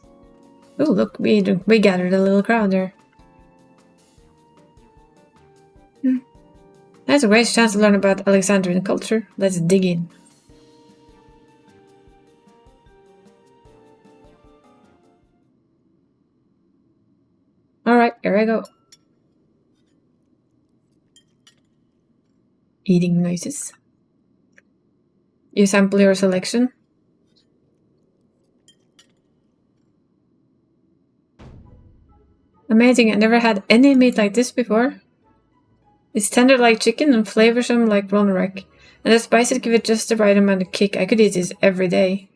Speaker 1: Oh, look, we gathered a little crowd there. That's a great chance to learn about Alexandrian culture. Let's dig in. Alright, here I go. Eating noises. You sample your selection. Amazing, I never had any meat like this before. It's tender like chicken and flavorsome like Ronarek. And the spices give it just the right amount of kick. I could eat this every day.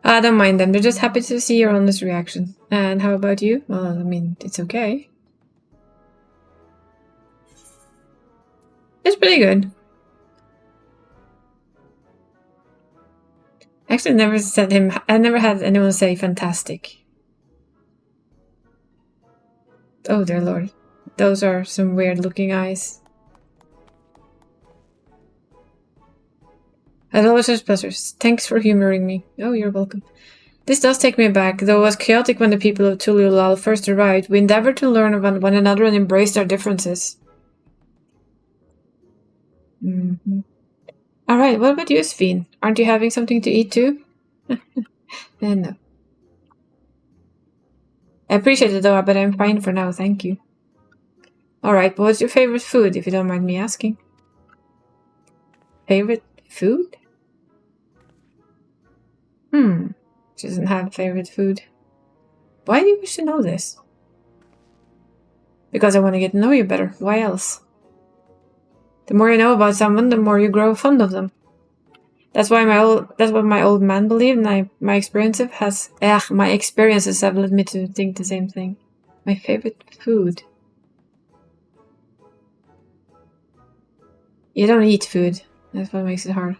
Speaker 1: I don't mind them, they're just happy to see your honest reaction. And how about you? Well, I mean, it's okay. It's pretty good. Actually, I never had anyone say fantastic. Oh dear lord. Those are some weird looking eyes. As always, such pleasures. Thanks for humoring me. Oh, you're welcome. This does take me back. Though it was chaotic when the people of Tuliulal first arrived, we endeavored to learn about one another and embrace our differences. Alright, what about you, Sven? Aren't you having something to eat too? No. I appreciate it though, but I'm fine for now, thank you. Alright, but what's your favorite food, if you don't mind me asking? Favorite food? She doesn't have favorite food. Why do you wish to know this? Because I want to get to know you better. Why else? The more you know about someone, the more you grow fond of them. That's what my old man believed, and my experiences have led me to think the same thing. My favorite food. You don't eat food. That's what makes it hard.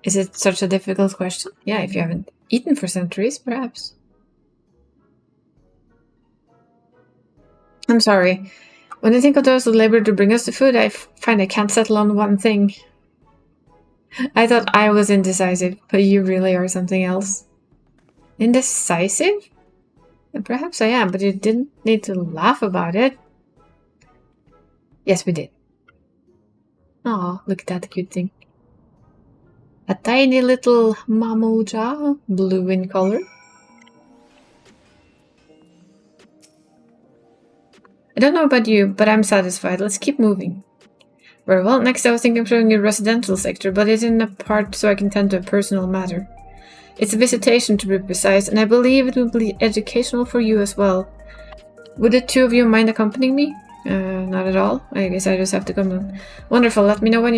Speaker 1: Is it such a difficult question? Yeah, if you haven't eaten for centuries, perhaps. I'm sorry. When I think of those who labored to bring us the food, I find I can't settle on one thing. I thought I was indecisive, but you really are something else. Indecisive? Perhaps I am, but you didn't need to laugh about it. Yes, we did. Aw, look at that cute thing. A tiny little mamuja, blue in color. I don't know about you, but I'm satisfied. Let's keep moving. Very well, next I was thinking of showing you residential sector, but it's in a part so I can tend to a personal matter. It's a visitation to be precise, and I believe it will be educational for you as well. Would the two of you mind accompanying me? Not at all. I guess I just have to come in. Wonderful, let me know when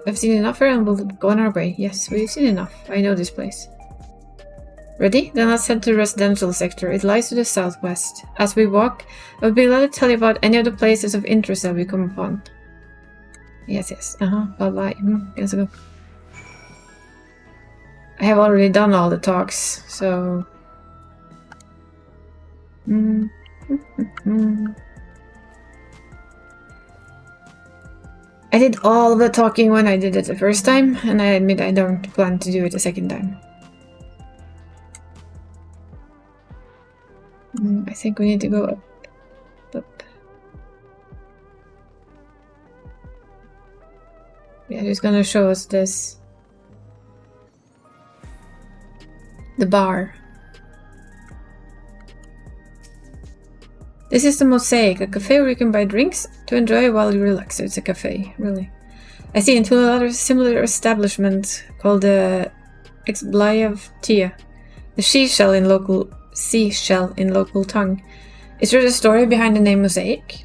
Speaker 1: have seen enough here and we'll go on our way. Yes, we've seen enough. I know this place. Ready? Then let's head to the residential sector. It lies to the southwest. As we walk, I would be glad to tell you about any of the places of interest that we come upon. Yes. Bye bye. Let's go. I have already done all the talks, so... I did all the talking when I did it the first time, and I admit I don't plan to do it a second time. I think we need to go up. Yeah, he's gonna show us this. The bar. This is the Mosaic, a cafe where you can buy drinks to enjoy while you relax. So it's a cafe, really. I see into another similar establishment called the Exbliav Tia, the seashell in local tongue. Is there a story behind the name Mosaic?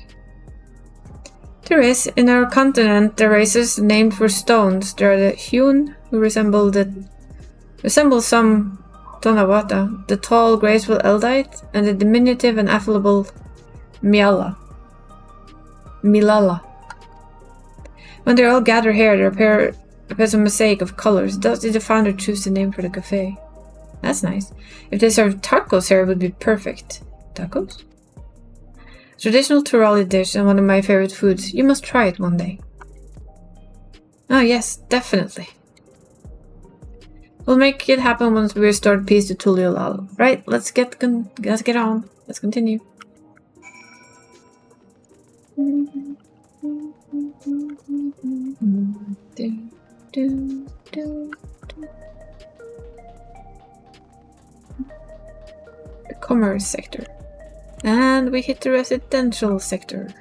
Speaker 1: There is. In our continent, the races named for stones. There are the hewn, who resemble some Tonawata, the tall, graceful Eldite, and the diminutive and affable Milala. When they all gather here, there appears a mosaic of colors. Thus did the founder choose the name for the cafe. That's nice. If they serve tacos here, it would be perfect. Tacos? Traditional Turali dish and one of my favorite foods. You must try it one day. Oh yes, definitely. We'll make it happen once we restore peace to Tuliolal. Right, let's get on. Let's continue. The commerce sector. And we hit the residential sector.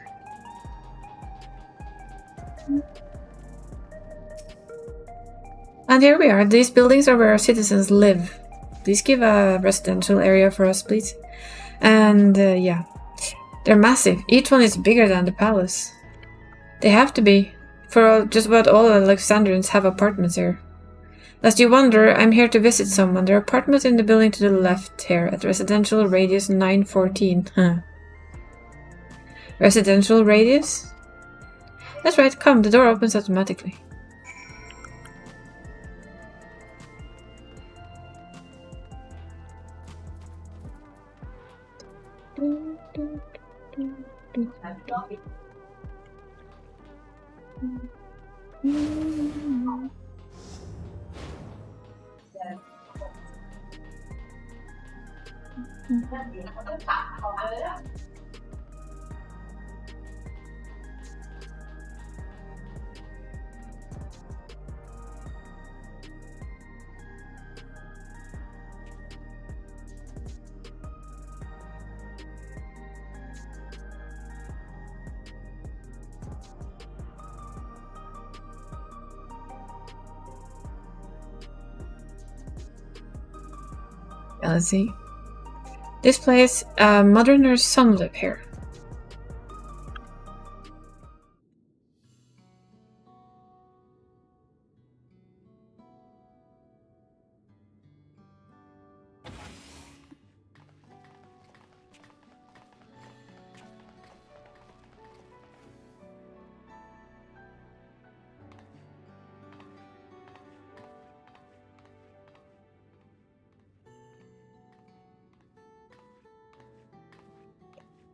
Speaker 1: And here we are. These buildings are where our citizens live. Please give a residential area for us, please. And yeah, they're massive. Each one is bigger than the palace. They have to be, for just about all Alexandrians have apartments here. Lest you wonder, I'm here to visit someone. There are apartments in the building to the left here, at residential radius 914. Residential radius? That's right, come, the door opens automatically. Let's see. This place, Moderner's son live here.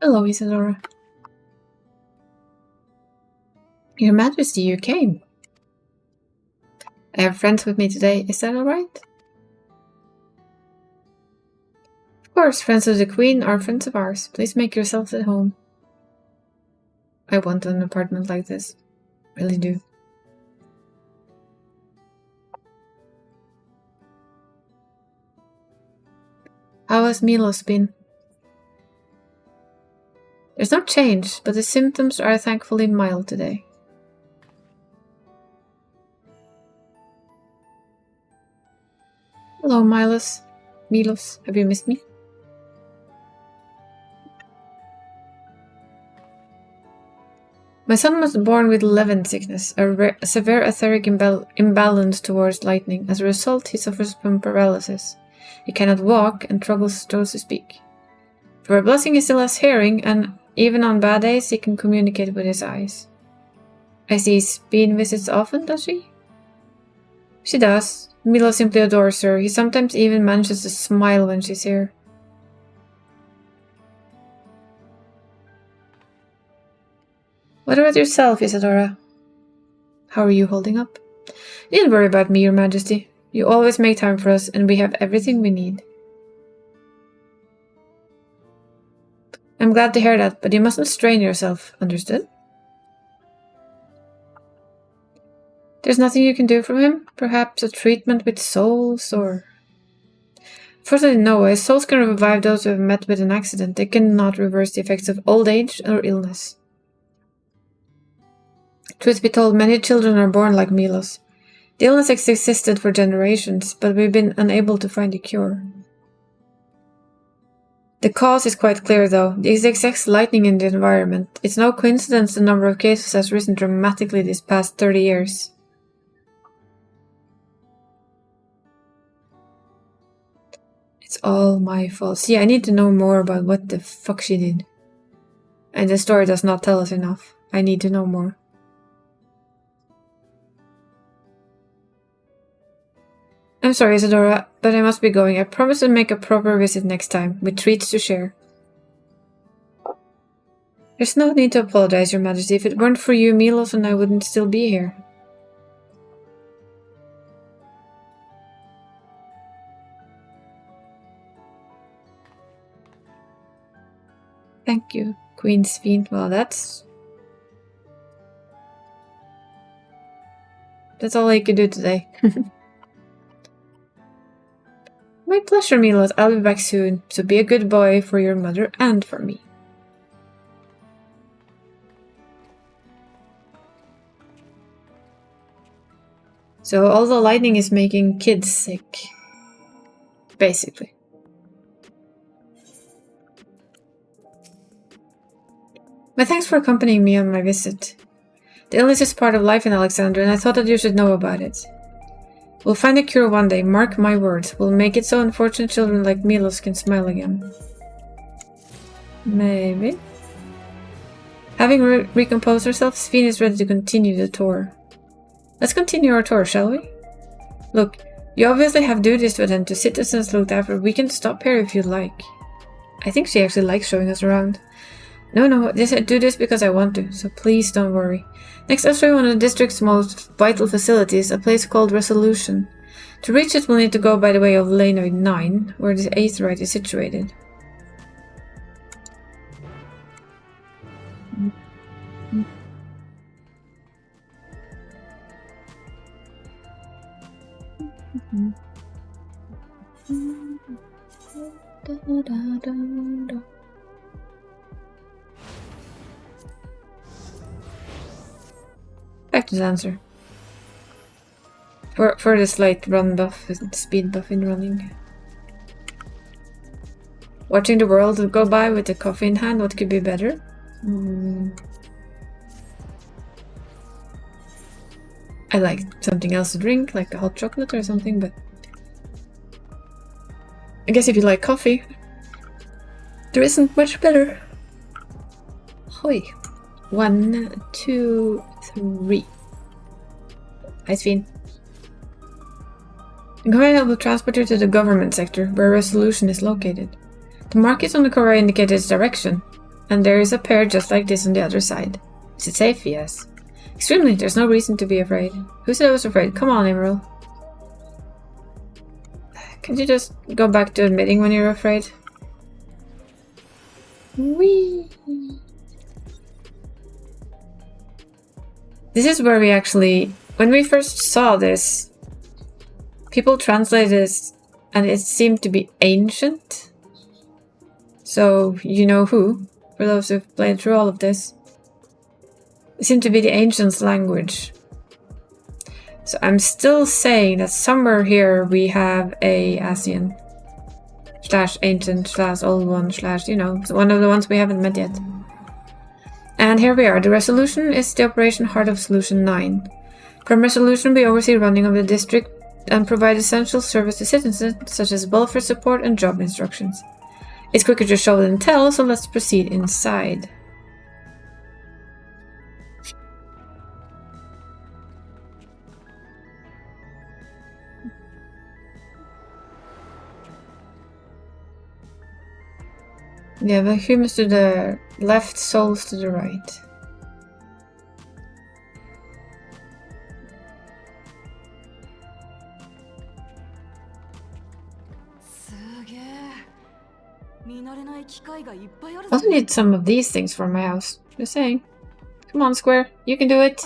Speaker 1: Hello, Isadora. Your Majesty, you came. I have friends with me today. Is that alright? Of course, friends of the Queen are friends of ours. Please make yourselves at home. I want an apartment like this. Really do. How has Milos been? There's no change, but the symptoms are thankfully mild today. Hello, Milos. Have you missed me? My son was born with Levin sickness, a severe etheric imbalance towards lightning. As a result, he suffers from paralysis. He cannot walk and struggles to speak. For a blessing, he still has hearing, and even on bad days, he can communicate with his eyes. I see Speen visits often, does she? She does. Milo simply adores her. He sometimes even manages to smile when she's here. What about yourself, Isadora? How are you holding up? You needn't worry about me, Your Majesty. You always make time for us, and we have everything we need. I'm glad to hear that, but you mustn't strain yourself, understood? There's nothing you can do for him? Perhaps a treatment with souls, or... Fortunately, no. As souls can revive those who have met with an accident, they cannot reverse the effects of old age or illness. Truth be told, many children are born like Milos. The illness has existed for generations, but we've been unable to find a cure. The cause is quite clear though. The exact lightning in the environment. It's no coincidence the number of cases has risen dramatically these past 30 years. It's all my fault. See, I need to know more about what the fuck she did. And the story does not tell us enough. I need to know more. I'm sorry, Isadora, but I must be going. I promise to make a proper visit next time, with treats to share. There's no need to apologize, Your Majesty. If it weren't for you, Milos and I wouldn't still be here. Thank you, Queen's Fiend. Well, that's all I could do today. My pleasure, Milos. I'll be back soon, so be a good boy for your mother and for me. So all the lightning is making kids sick. Basically. But thanks for accompanying me on my visit. The illness is part of life in Alexandria, and I thought that you should know about it. We'll find a cure one day, mark my words. We'll make it so unfortunate children like Milos can smile again. Maybe. Having recomposed ourselves, Sphene is ready to continue the tour. Let's continue our tour, shall we? Look, you obviously have duties to attend to, citizens looked after. We can stop here if you'd like. I think she actually likes showing us around. No, I do this because I want to, so please don't worry. Next, I'll show you one of the district's most vital facilities, a place called Resolution. To reach it, we'll need to go by the way of Lanoid 9, where the Aetheryte is situated. Back to the answer. For the slight run buff, speed buff in running. Watching the world go by with a coffee in hand, what could be better? I like something else to drink, like a hot chocolate or something, but I guess if you like coffee, there isn't much better. Hoi. 1, 2, 3. Hi, Sphene. Go ahead, I will transport you to the government sector, where Resolution is located. The markings on the cover indicate its direction, and there is a pair just like this on the other side. Is it safe? Yes. Extremely, there's no reason to be afraid. Who said I was afraid? Come on, Emerald. Can't you just go back to admitting when you're afraid? Whee! This is where we actually, when we first saw this, people translated this and it seemed to be ancient. So, you know who, for those who've played through all of this. It seemed to be the ancients' language. So I'm still saying that somewhere here we have a Asian / ancient / old one / you know, one of the ones we haven't met yet. And here we are. The Resolution is the operation heart of Solution 9. From Resolution, we oversee running of the district and provide essential service to citizens, such as welfare support and job instructions. It's quicker to show than tell, so let's proceed inside. We have humans to the left, souls to the right. I also need some of these things for my house. Just saying. Come on, Square. You can do it.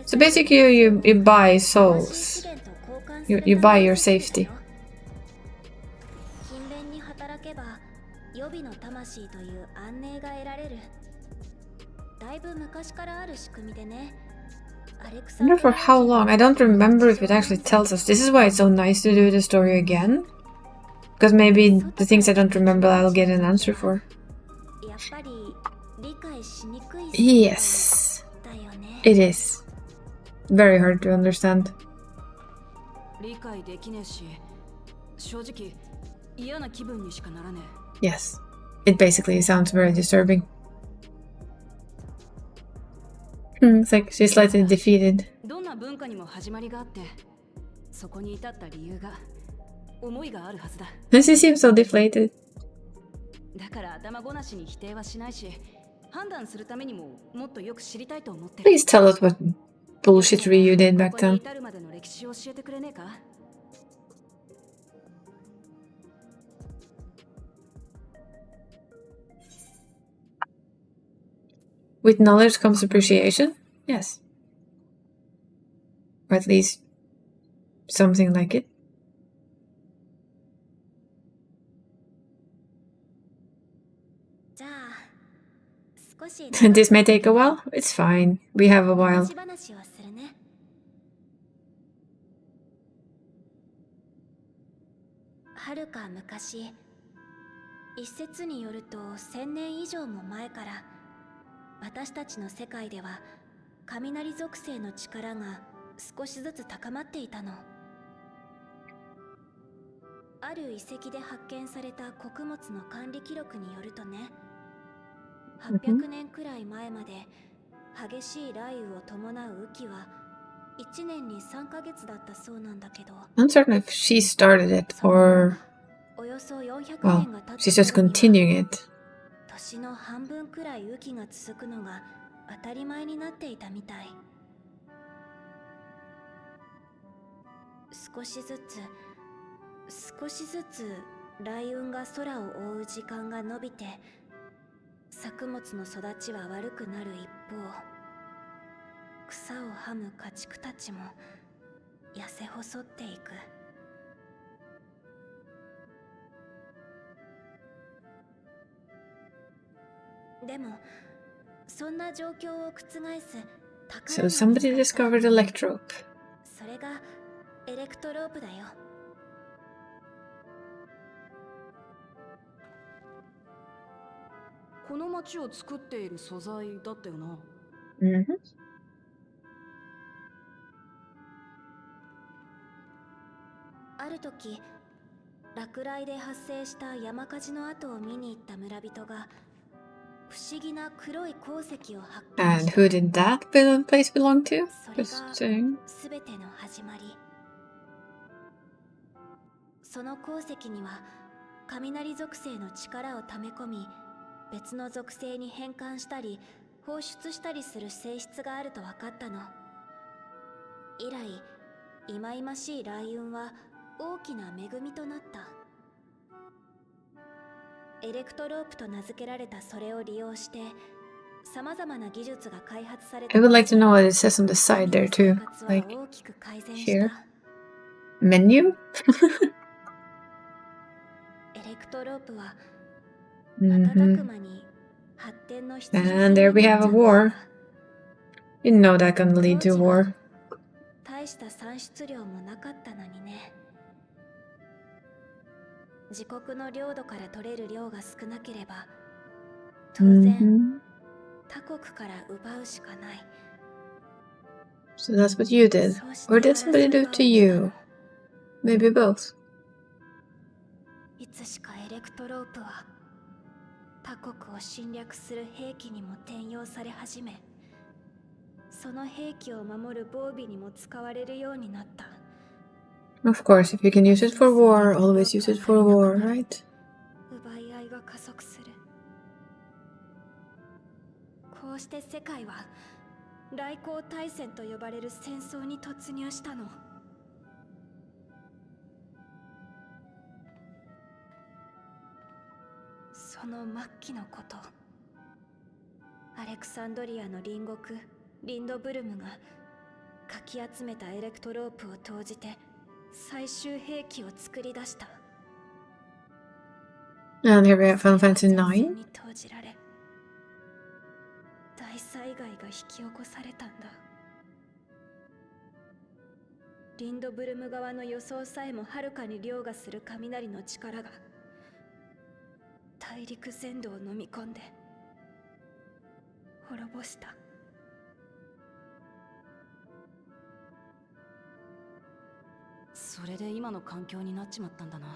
Speaker 1: So basically you buy souls. You buy your safety. I wonder for how long. I don't remember if it actually tells us. This is why it's so nice to do the story again. Because maybe the things I don't remember I'll get an answer for. Yes. It is. Very hard to understand.
Speaker 6: 理解できねえし、正直嫌な気分にしかならねえ。
Speaker 1: Yes. It basically sounds very disturbing. It's like she's slightly defeated.
Speaker 6: どんな文化にも始まりがあって、そこに至った理由が、思いがあるはずだ。
Speaker 1: And she seems so deflated.
Speaker 6: だから頭ごなしに否定はしないし、判断するためにももっとよく知りたいと思ってる。
Speaker 1: Please tell us what bullshit Ryu did back
Speaker 6: ここに
Speaker 1: then.
Speaker 6: 至るまでの歴史を教えてくれねえか?
Speaker 1: With knowledge comes appreciation? Yes. Or at least something like it.
Speaker 4: じゃあ少し
Speaker 1: This may take a while. It's fine. We have a while.
Speaker 4: 昔話をするね。はるか昔、一説によると1000年以上も前から私たちの世界では雷属性の力が少しずつ高まっていたの。ある遺跡で発見された穀物の管理記録によるとね、800年くらい前まで激しい雷雨を伴う雨季は1年に3ヶ月だったそうなんだけど、
Speaker 1: Uncertain if she started it or,
Speaker 4: およそ400
Speaker 1: well,
Speaker 4: 年が経った
Speaker 1: she's just
Speaker 4: 頃には
Speaker 1: continuing it.
Speaker 4: 年の半分くらい雨季が続くのが当たり前になっていたみたい。少しずつ雷雲が空を覆う時間が延びて、作物の育ちは悪くなる一方、草をはむ家畜たちも痩せ細っていく。でもそんな状況を覆す宝
Speaker 1: So
Speaker 4: の
Speaker 1: somebody
Speaker 4: 見つかった
Speaker 1: discovered electrope.
Speaker 4: それがエレクトロープだよ。
Speaker 6: この街を作っている素材だったよな。
Speaker 1: Mm-hmm.
Speaker 4: ある時、落雷で発生した山火事の跡を見に行った村人が不思議な黒い鉱石を発見
Speaker 1: And
Speaker 4: した。
Speaker 1: who did that place belong to?
Speaker 4: それ
Speaker 1: Just
Speaker 4: が
Speaker 1: saying.
Speaker 4: すべての始まり。その鉱石には雷属性の力を溜め込み、別の属性に変換したり放出したりする性質があると分かったの。以来、忌々しい雷雲は大きな恵みとなった。エレクトロープと名付けられたそれを利用して、様々な技術が開発された。
Speaker 1: I would like to know what it says on the side there too. Like
Speaker 4: 大きく改善した。
Speaker 1: here. Menu?
Speaker 4: エレクトロープは
Speaker 1: Mm-hmm.
Speaker 4: 瞬く間に発展の必需
Speaker 1: And there we have a war. You know that's gonna lead to war.
Speaker 4: 大した産出量もなかったのにね。自国の領土から取れる量が少なければ当然
Speaker 1: Mm-hmm.
Speaker 4: 他国から奪うしかない。
Speaker 1: So that's what you did. Or did somebody do it to you? Maybe both.
Speaker 4: いつしかエレクトロープは他国を侵略する兵器にも転用され始め、その兵器を守る防備にも使われるようになった。
Speaker 1: Of course, if you can use it for war, always use it for war, right?
Speaker 4: 奪い合いが加速する。こうして世界は来航大戦と呼ばれる戦争に突入したの。その末期のこと、アレクサンドリアの隣国リンドブルムがかき集めたエレクトロープを投じて最終兵器を作り出した。
Speaker 1: And here we have Final Fantasy
Speaker 4: 戦
Speaker 1: IX.
Speaker 4: 争に投じられ大災害が引き起こされたんだ。リンドブルム側の予想さえもはるかに凌駕する雷の力が大陸全土を飲み込んで滅ぼした。それで今の環境になっちまったんだな。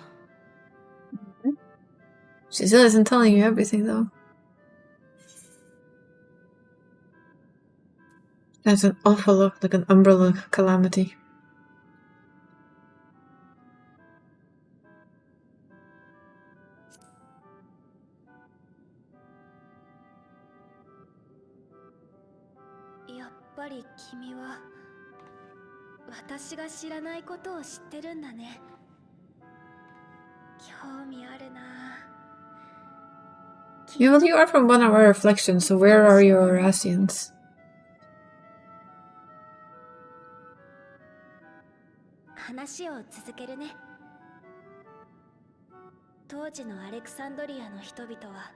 Speaker 1: She still isn't telling you everything, though. That's an awful look, like an umbrella calamity.
Speaker 4: やっぱり君は私が知らないことを知ってるんだね。興味あるな。
Speaker 1: Yeah, well, you are from one of our reflections, so where are your Asians?
Speaker 4: 話を続けるね。当時のアレクサンドリアの人々は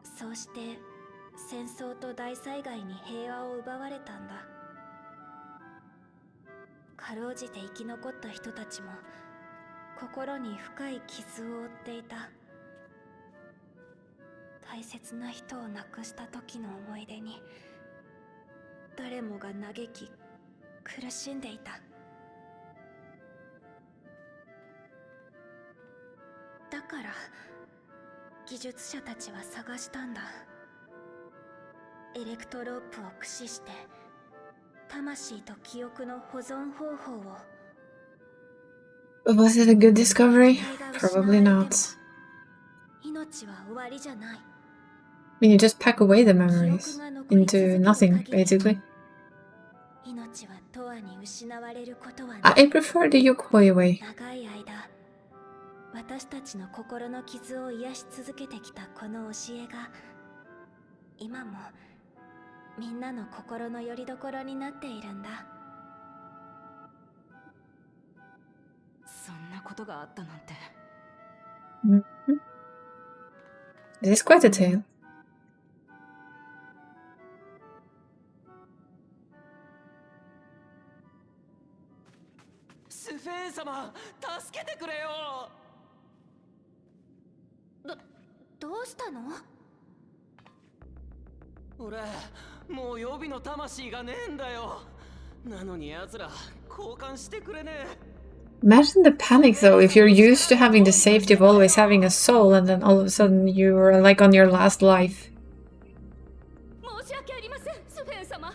Speaker 4: そうして戦争と大災害に平和を奪われたんだ。かろうじて生き残った人たちも心に深い傷を負っていた。大切な人を亡くした時の思い出に誰もが嘆き苦しんでいた。だから技術者たちは探したんだ。エレクトロープを駆使して魂と記憶の保存方法を。
Speaker 1: But was it a good discovery? Probably not.
Speaker 4: 命は終わりじゃない。
Speaker 1: I mean, you just pack away the memories into nothing, basically.
Speaker 4: 命は永遠に失われることはない。
Speaker 1: I prefer the Yokoi way.
Speaker 4: 長い間私たちの心の傷を癒し続けてきたこの教えが今もみんなの心の拠り所になっているんだ。
Speaker 6: そんなことがあったなんて。
Speaker 1: It is quite a tale.
Speaker 5: スフェーン様、助けてくれよ。
Speaker 4: どうしたの？
Speaker 5: 俺、もう予備の魂がねえんだよ。なのに奴ら交換してくれねえ。
Speaker 1: Imagine the panic though, if you're used to having the safety of always having a soul and then all of a sudden you are like on your last life.
Speaker 4: 申し訳ありません、スフェン様。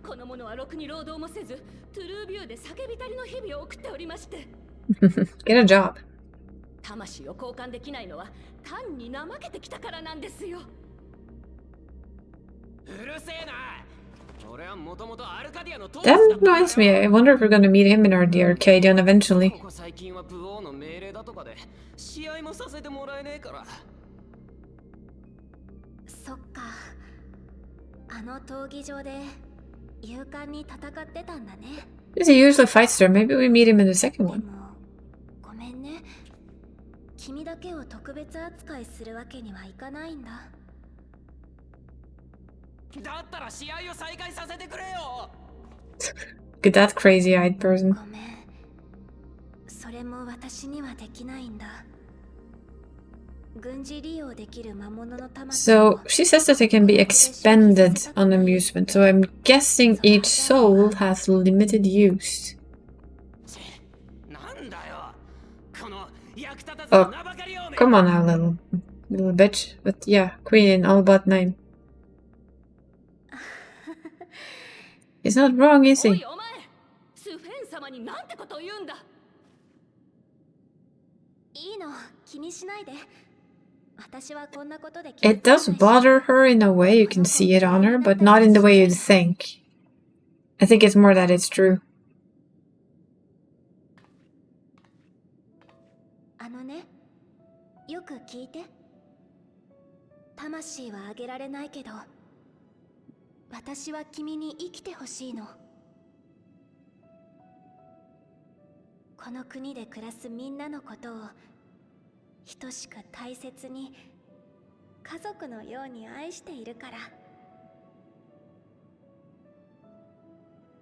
Speaker 4: この者はろくに労働もせず、トゥルービューで叫びたりの日々を送っておりまして。
Speaker 1: Get a job.
Speaker 4: 魂を交換できないのは単に怠けてきたからなんですよ。
Speaker 5: うるせえな。俺はもともとアルカディアの当
Speaker 1: That reminds me, I wonder if we're gonna meet him in our the Arcadian eventually.
Speaker 5: ここ最近は武王の命令だとかで試合もさせてもらえねえから。
Speaker 4: そっか。あの闘技場で勇敢に戦ってたんだね。
Speaker 1: He usually fights there. Maybe we meet him in the second
Speaker 4: で
Speaker 1: one.
Speaker 4: もごめんね。君だけを特別扱いするわけにはいかないんだ。
Speaker 5: だったら試合を再開させてくれよ。
Speaker 1: Look at that crazy-eyed person.
Speaker 4: ごめん。それも私にはできないんだ。軍事利用できる魔物の魂
Speaker 1: So, she says that they can be expended on amusement, so I'm guessing each soul has limited use.
Speaker 5: なんだよ。この役立たず
Speaker 1: Oh,
Speaker 5: な名ばかりを。
Speaker 1: come on now, little bitch. But yeah, Queen in all but name. He's not wrong, is
Speaker 4: お
Speaker 1: he?
Speaker 4: いお前、スフェン様になんてことを言うんだ。いいの、気にしないで。私はこんなことで
Speaker 1: It does bother her in a way, you can see it on her, but not in the way you'd think. I think it's more that it's true.
Speaker 4: あのね、よく聞いて。魂はあげられないけど、私は君に生きてほしいの。この国で暮らすみんなのことを等しく大切に家族のように愛しているから。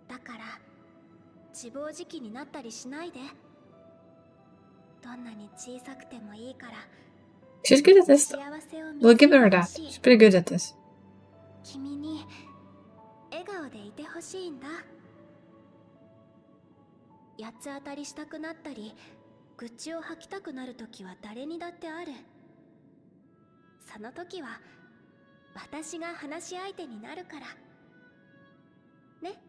Speaker 4: だから自暴自棄になったりしないで。どんなに小さくてもいいから
Speaker 1: She's good at this.
Speaker 4: 幸せを見
Speaker 1: We'll
Speaker 4: つけ
Speaker 1: give
Speaker 4: て
Speaker 1: her
Speaker 4: ほ
Speaker 1: that.
Speaker 4: しい。
Speaker 1: She's pretty good at this.
Speaker 4: 君に笑顔でいてほしいんだ。八つ当たりしたくなったり愚痴を吐きたくなるときは誰にだってある。その時は私が話し相手になるからね。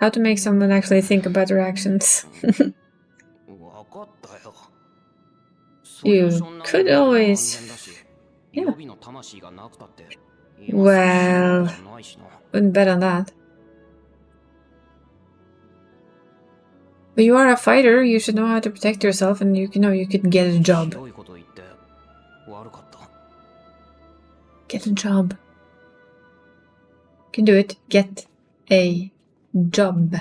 Speaker 1: How to make someone actually think about their actions.
Speaker 7: わかったよ。
Speaker 1: You could always... Yeah. Well, wouldn't bet on that. But you are a fighter, you should know how to protect yourself, and you know you could get a job. Get a job. You can do it. Get a job.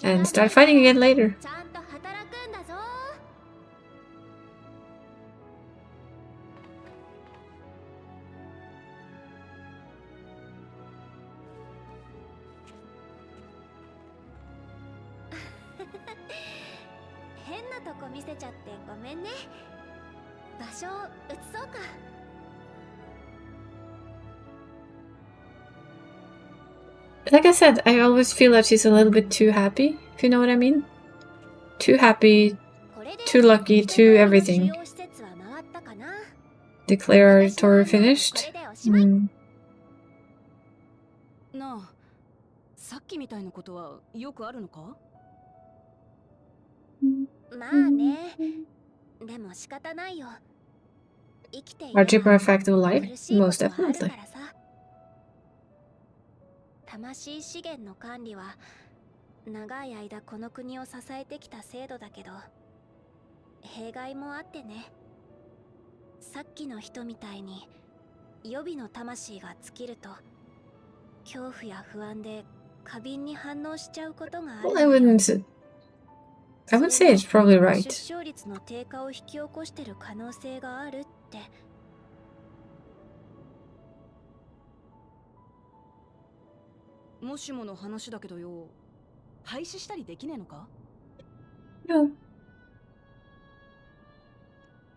Speaker 1: And start fighting again later.
Speaker 4: ちゃんと働くんだぞ。変なとこ見せちゃってごめんね。場所を移そうか。
Speaker 1: Like I said, I always feel that she's a little bit too happy, if you know what I mean. Too happy, too lucky, too everything. Declaratory finished.
Speaker 6: なあ、さっきみたいなことはよくあるのか？
Speaker 4: まあね。でも仕方ないよ。生きていれば
Speaker 1: Hardship or effect of life?
Speaker 4: 苦しいこ
Speaker 1: Most
Speaker 4: とはある
Speaker 1: definitely.
Speaker 4: からさ。魂資源の管理は長い間この国を支えてきた制度だけど弊害もあってね。さっきの人みたいに予備の魂が尽きると恐怖や不安で過敏に反応しちゃうことがある
Speaker 1: Well, I would say it's probably right.
Speaker 4: 出生率の低下を引き起こしてる可能性があるって。
Speaker 6: もしもの話だけどよ、廃止したりできねえのか？
Speaker 1: No.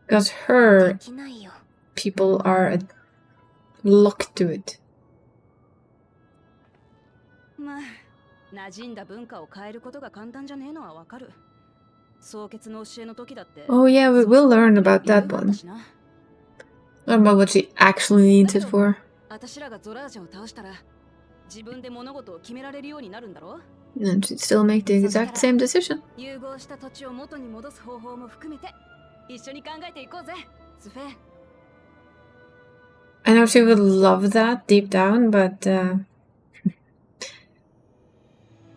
Speaker 1: Because her
Speaker 4: できないよ。
Speaker 1: people are locked to it.
Speaker 6: まあ、馴染んだ文化を変えることが簡単じゃねえのはわかる。創決の教えの時だって。
Speaker 1: Oh yeah, we will learn about that one. Learn about what she actually needs it for.
Speaker 6: 私らがゾラージャを倒したら自分で物事を決められるようになるんだろ？
Speaker 1: And she'd still make the exact same decision.
Speaker 6: 融合した土地を元に戻す方法も含めて一緒に考えていこうぜ、スフェ。
Speaker 1: I know she would love that deep down, but there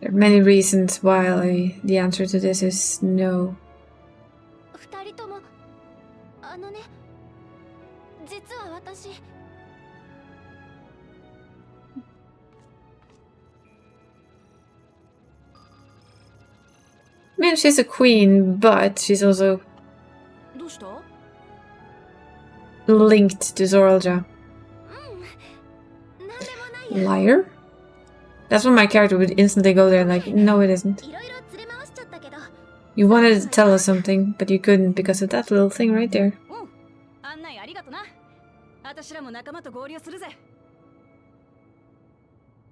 Speaker 1: are many reasons why the answer to this is no.
Speaker 4: 二人ともあのね、実は私
Speaker 1: I mean, she's a queen, but she's also
Speaker 6: どうした？
Speaker 1: linked to Zoralja.
Speaker 4: なんでもないや。
Speaker 1: Liar? That's when my character would instantly go there like, no it isn't.
Speaker 4: いろいろ連れ回しちゃったけど。
Speaker 1: You wanted to tell us something, but you couldn't because of that little thing right there.
Speaker 6: うん、案内ありがとな。私らも仲間と合流するぜ。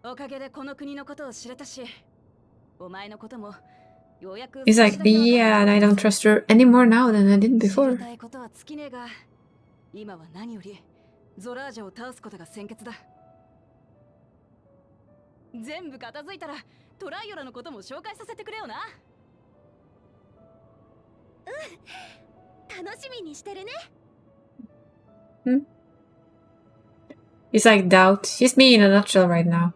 Speaker 6: おかげでこの国のことを知れたし、お前のこともようやく。
Speaker 1: He's like, yeah, and I don't trust her any more now than I did
Speaker 6: 知り
Speaker 1: before.
Speaker 6: たいことは尽きねえが、今は何よりゾラージャを倒すことが先決だ。全部片付いたらトライオラのことも紹介させてくれよな。
Speaker 4: 楽しみにしてるね。
Speaker 1: He's like, doubt. He's me in a nutshell right now.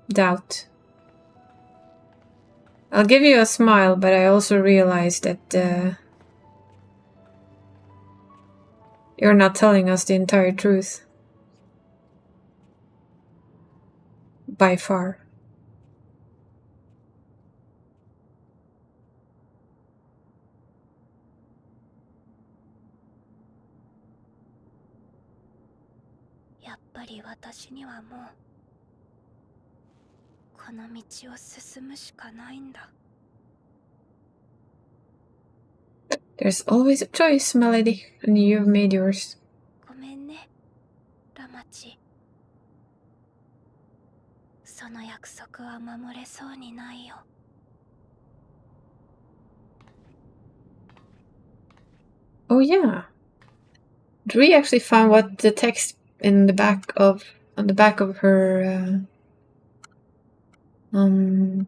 Speaker 1: Doubt. I'll give you a smile, but I also realize that you're not telling us the entire truth. By far.
Speaker 4: やっぱり私にはもうこの道を進むしかないんだ。
Speaker 1: There's always a choice, Melody, and you've made yours.
Speaker 4: ごめんね、ラマチ。その約束は守れそうにないよ。
Speaker 1: Oh yeah. Did we actually find what the text in the back of on the back of her let's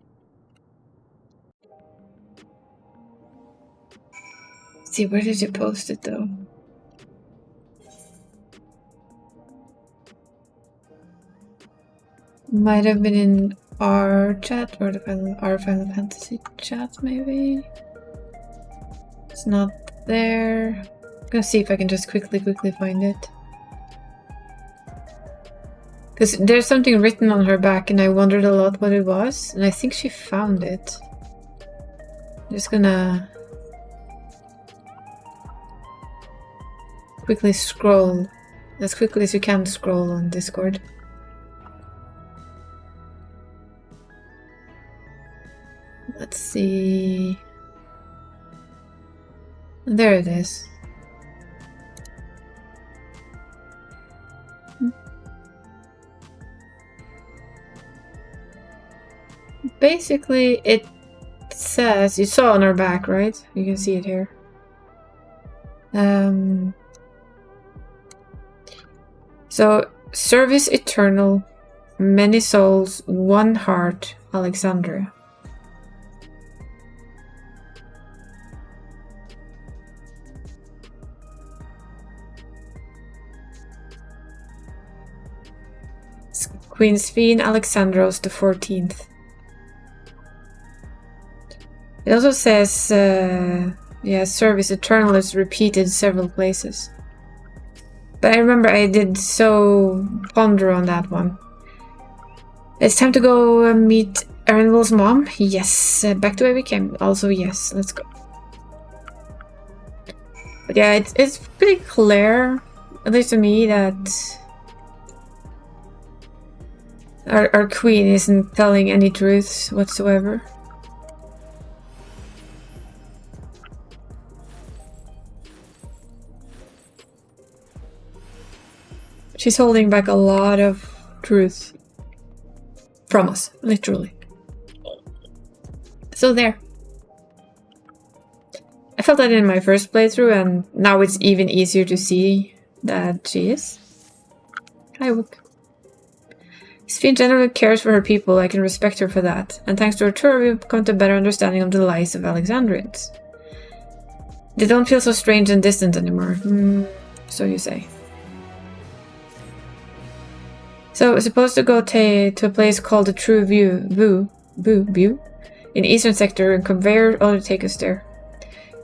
Speaker 1: see, where did you post it though? Might have been in our chat or our Final Fantasy chat maybe. It's not there. I'm gonna see if I can just quickly find it. Because there's something written on her back and I wondered a lot what it was, and I think she found it. I'm just gonna quickly scroll as quickly as you can scroll on Discord. Let's see. There it is. Basically, it says, you saw on our back, right? You can see it here. So, service eternal, many souls, one heart, Alexandria. Queen Sveen Alexandros the 14th. It also says, yeah, service eternal is repeated several places. But I remember I did so ponder on that one. It's time to go meet Erinwell's mom. Yes, back to where we came. Also, yes, let's go. But yeah, it's pretty clear, at least to me, that our queen isn't telling any truths whatsoever. She's holding back a lot of truth from us, literally. So there. I felt that in my first playthrough, and now it's even easier to see that she is. Hi, Wook. Sveen generally cares for her people. I can respect her for that. And thanks to her tour, we've come to a better understanding of the lives of Alexandrians. They don't feel so strange and distant anymore. So you say. So we're supposed to go to a place called the True View in Eastern Sector, and conveyor ought to take us there.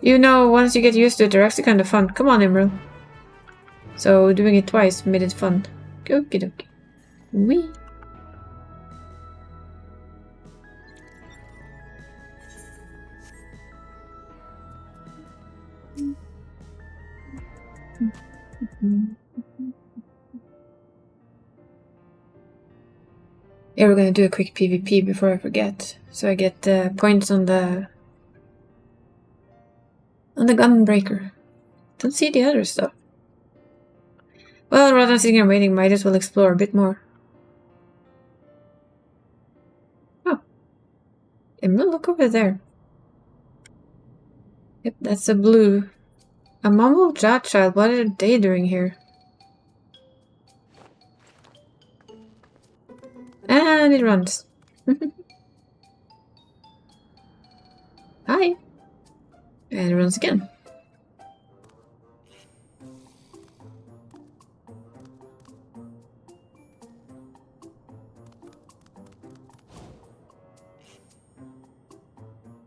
Speaker 1: You know, once you get used to it, they're actually kind of fun. Come on, Emerald. So doing it twice made it fun. Okie dokie. Wee. Yeah, we're gonna do a quick PvP before I forget, so I get points on the gunbreaker. Don't see the other stuff. Well, rather than sitting here waiting, might as well explore a bit more. Oh, Emerald, look over there. Yep, that's a blue. A mumble jat child. What are they doing here? And it runs. Hi. And it runs again.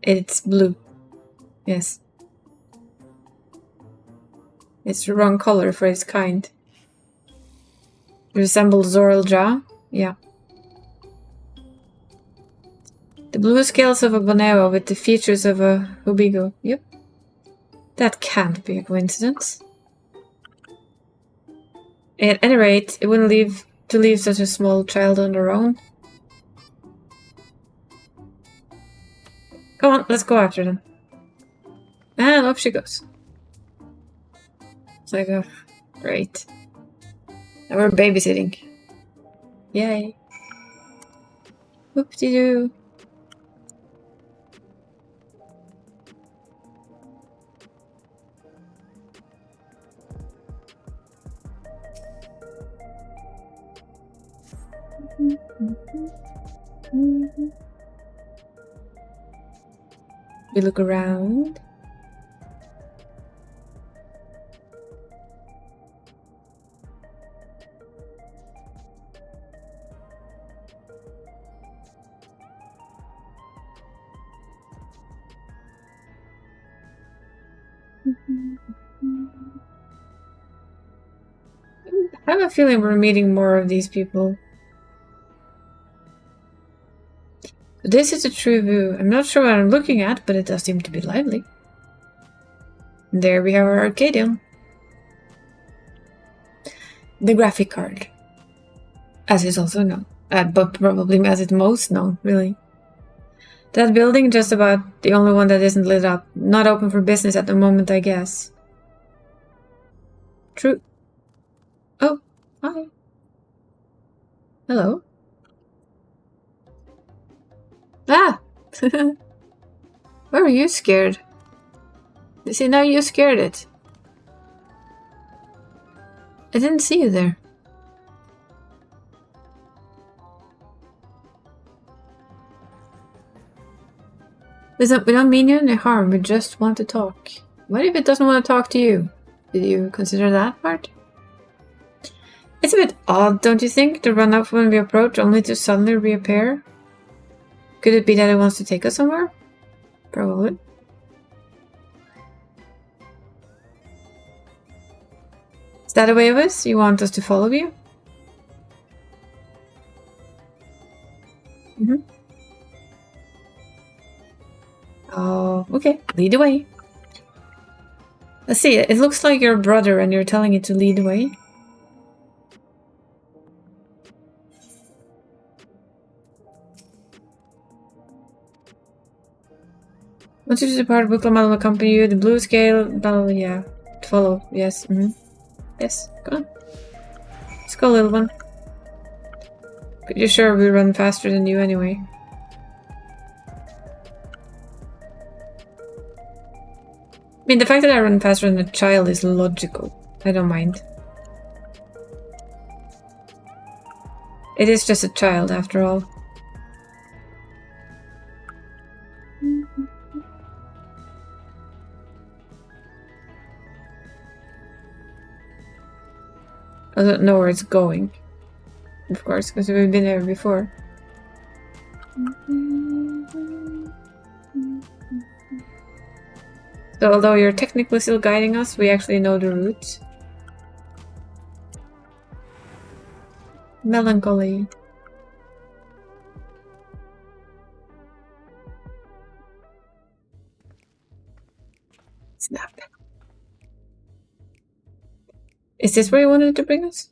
Speaker 1: It's blue. Yes. It's the wrong color for its kind. It resembles Zoral jaw? Yeah. The blue scales of a boneo with the features of a hubigo. Yep. That can't be a coincidence. At any rate, it wouldn't leave such a small child on their own. Come on, let's go after them. And off she goes. It's like, oh, great. Now we're babysitting. Yay. Whoop-de-doo. We look around. I have a feeling we're meeting more of these people. This is a true view. I'm not sure what I'm looking at, but it does seem to be lively. And there we have our Arcadium. The graphic card. As is also known. But probably as it's most known, really. That building just about the only one that isn't lit up. Not open for business at the moment, I guess. True. Oh, hi. Hello. Ah! Why were you scared? You see, now you scared it. I didn't see you there. Listen, we don't mean you any harm, we just want to talk. What if it doesn't want to talk to you? Did you consider that part? It's a bit odd, don't you think, to run off when we approach only to suddenly reappear? Could it be that it wants to take us somewhere? Probably. Is that a way of us? You want us to follow you? Oh, okay. Lead the way. Let's see, it looks like your brother and you're telling it to lead the way. Once you depart, Booklamel will accompany you. The blue scale, blah, yeah. Follow, yes. Yes, go on. Let's go, little one. Pretty sure we run faster than you anyway. I mean, the fact that I run faster than a child is logical. I don't mind. It is just a child, after all. I don't know where it's going. Of course, because we've been there before. So although you're technically still guiding us, we actually know the route. Melancholy. Snap. Is this where you wanted to bring us?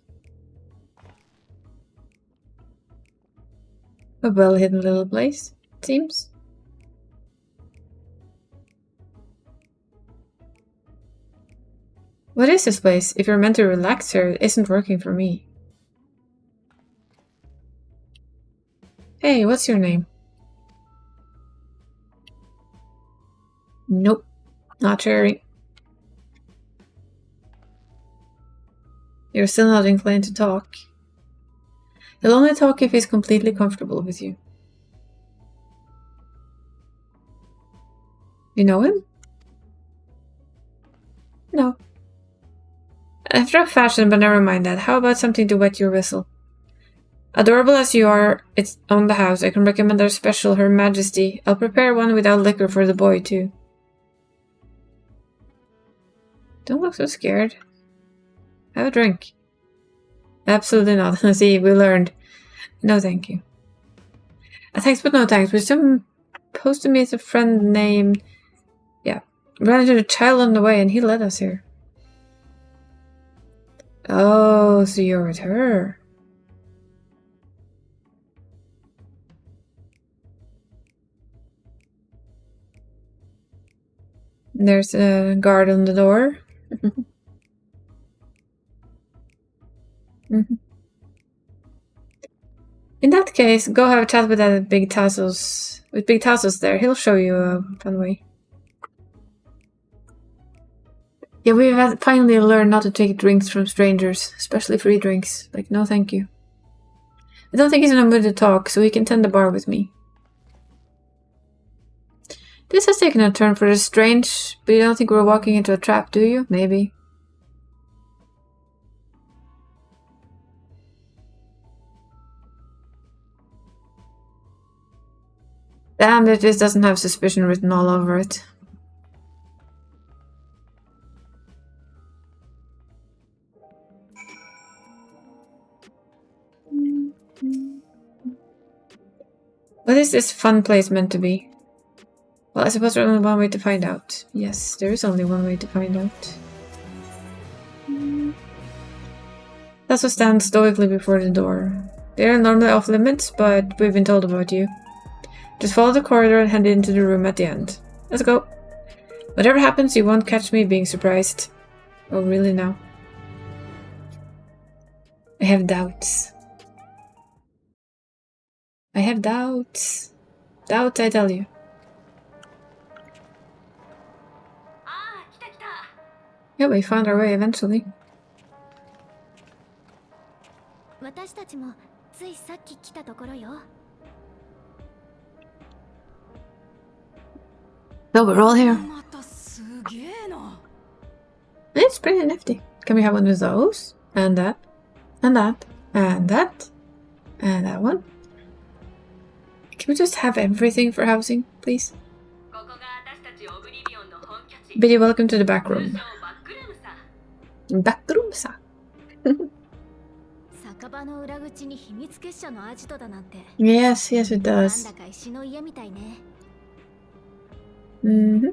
Speaker 1: A well-hidden little place, it seems. What is this place? If you're meant to relax here, it isn't working for me. Hey, what's your name? Nope, not Cherry. You're still not inclined to talk. He'll only talk if he's completely comfortable with you. You know him? No. After a fashion, but never mind that. How about something to wet your whistle? Adorable as you are, it's on the house. I can recommend our special, Her Majesty. I'll prepare one without liquor for the boy, too. Don't look so scared. Have a drink. Absolutely not. See, we learned. No, thank you. Thanks, but no thanks. We're supposed to meet a friend named... Yeah. We ran into a child on the way and he led us here. Oh, so you're with her. There's a guard on the door. In that case, go have a chat with that Big Tassels. With Big Tassels there, he'll show you a fun way. Yeah, we've finally learned not to take drinks from strangers, especially free drinks. Like, no thank you. I don't think he's in a mood to talk, so he can tend the bar with me. This has taken a turn for the strange, but you don't think we're walking into a trap, do you? Maybe. Damn it, this doesn't have suspicion written all over it. What is this fun place meant to be? Well, I suppose there's only one way to find out. Yes, there is only one way to find out. That's what stands stoically before the door. They are normally off limits, but we've been told about you. Just follow the corridor and head into the room at the end. Let's go. Whatever happens, you won't catch me being surprised. Oh, really now? I have doubts. I have doubts. Doubts, I tell you. Yeah, we found our way eventually.
Speaker 4: 私たちもついさっき来たところよ。
Speaker 1: No, we're all here.
Speaker 6: またすげえな。
Speaker 1: It's pretty nifty. Can we have one of those? And that. And that. And that. And that one. Can we just have everything for housing, please? Biddy, welcome to the back room. Back room, sir.
Speaker 4: 酒場の裏口に秘密結社のアジトだなんて。
Speaker 1: Yes, yes, it
Speaker 4: なん
Speaker 1: does.
Speaker 4: だか石の家みたいね。
Speaker 1: Mm-hmm.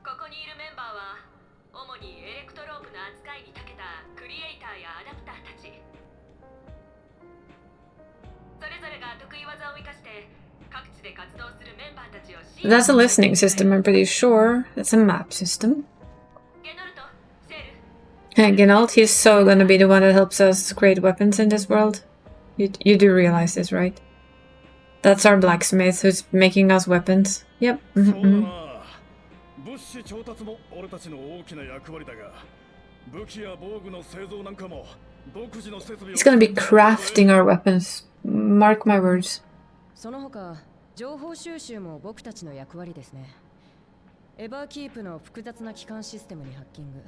Speaker 6: ここにいるメンバーは主にエレクトロープの扱いに長けたクリエイターやアダプターたち。それぞれが得意技を生かして各地で活動するメンバーたちを支援。
Speaker 1: That's a listening system, I'm pretty sure. That's a map system.
Speaker 6: ゲノルト、セール。
Speaker 1: Genalt, he's so gonna be the one that helps us create weapons in this world. You do realize this, right? That's our blacksmith who's making us weapons. Yep. Mm-hmm. He's gonna be crafting our weapons. Mark my words.
Speaker 8: その他、情報収集も僕たちの役割ですね。エバーキープの複雑な機関システムにハッキング。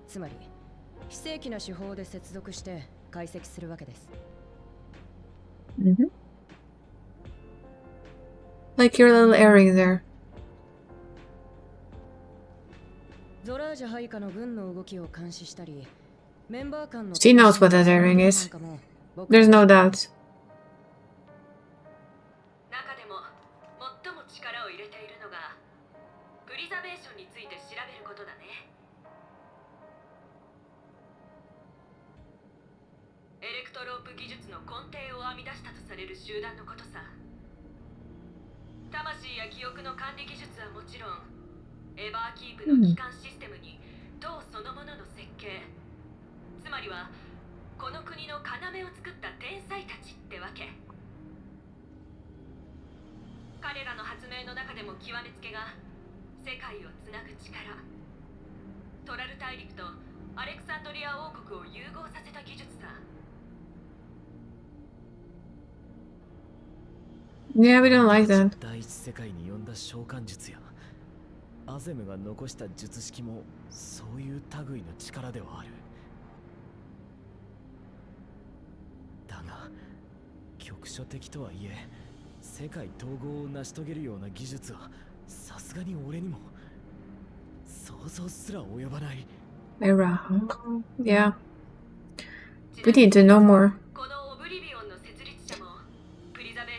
Speaker 8: つまり、非正規な手法で接続して解析するわけです。
Speaker 1: Mm-hmm. Like your little airing there.
Speaker 8: ゾラージャ配下の軍の動きを監視したり、メンバー間の
Speaker 1: She knows what that airing is. There's no doubt.
Speaker 6: 中でも最も力を入れているのがプリザベーションについて調べることだね。エレクトロープ技術の根底を編み出したとされる集団のことさ。魂や記憶の管理技術はもちろん、エバーキープの機関システムに塔そのものの設計、つまりはこの国の要を作った天才たちってわけ。彼らの発明の中でも極めつけが世界をつなぐ力、トラル大陸とアレクサンドリア王国を融合させた技術さ。
Speaker 1: Yeah, we don't like that.
Speaker 5: 第一世界に呼んだ召喚術やアゼムが残した術式もそういう類の力ではある。だが局所的とはいえ世界統合を成し遂げるような技術はさすがに俺にも想像すら及ばない。
Speaker 1: Era. Yeah. We need to know more.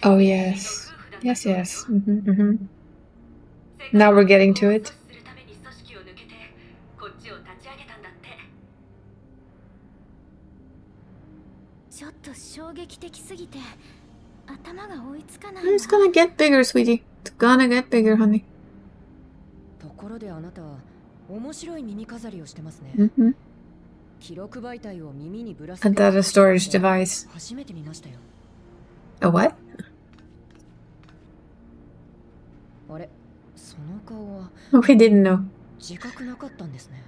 Speaker 1: Oh yes. Yes, yes. Mm-hmm, mm-hmm. Now we're getting to it.
Speaker 4: 衝撃的すぎて頭が追いつかない。
Speaker 1: It's gonna get bigger, sweetie. It's gonna get bigger, honey.
Speaker 8: ところであなた面白い耳飾りをしてますね。
Speaker 1: Mm-hmm.
Speaker 8: 記録媒体を耳にぶら
Speaker 1: A
Speaker 8: 下げ
Speaker 1: data storage device.
Speaker 8: 初めて見ましたよ。
Speaker 1: A what?
Speaker 8: あれ、その顔は
Speaker 1: We didn't know.
Speaker 8: 自覚なかったんですね。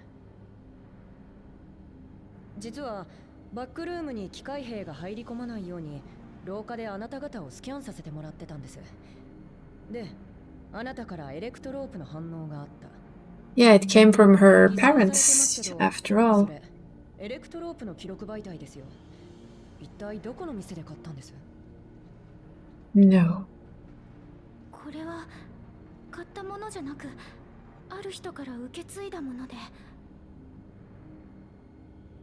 Speaker 8: 実はバックルームに機械兵が入り込まないように廊下であなた方をスキャンさせてもらってたんです。で、あなたからエレクトロープの反応があった。
Speaker 1: Yeah, it came from her parents, after all.
Speaker 8: それエレクトロープの記録媒体ですよ。一体どこの店で買ったんです？
Speaker 1: No.
Speaker 4: これは買ったものじゃなく、ある人から受け継いだもので。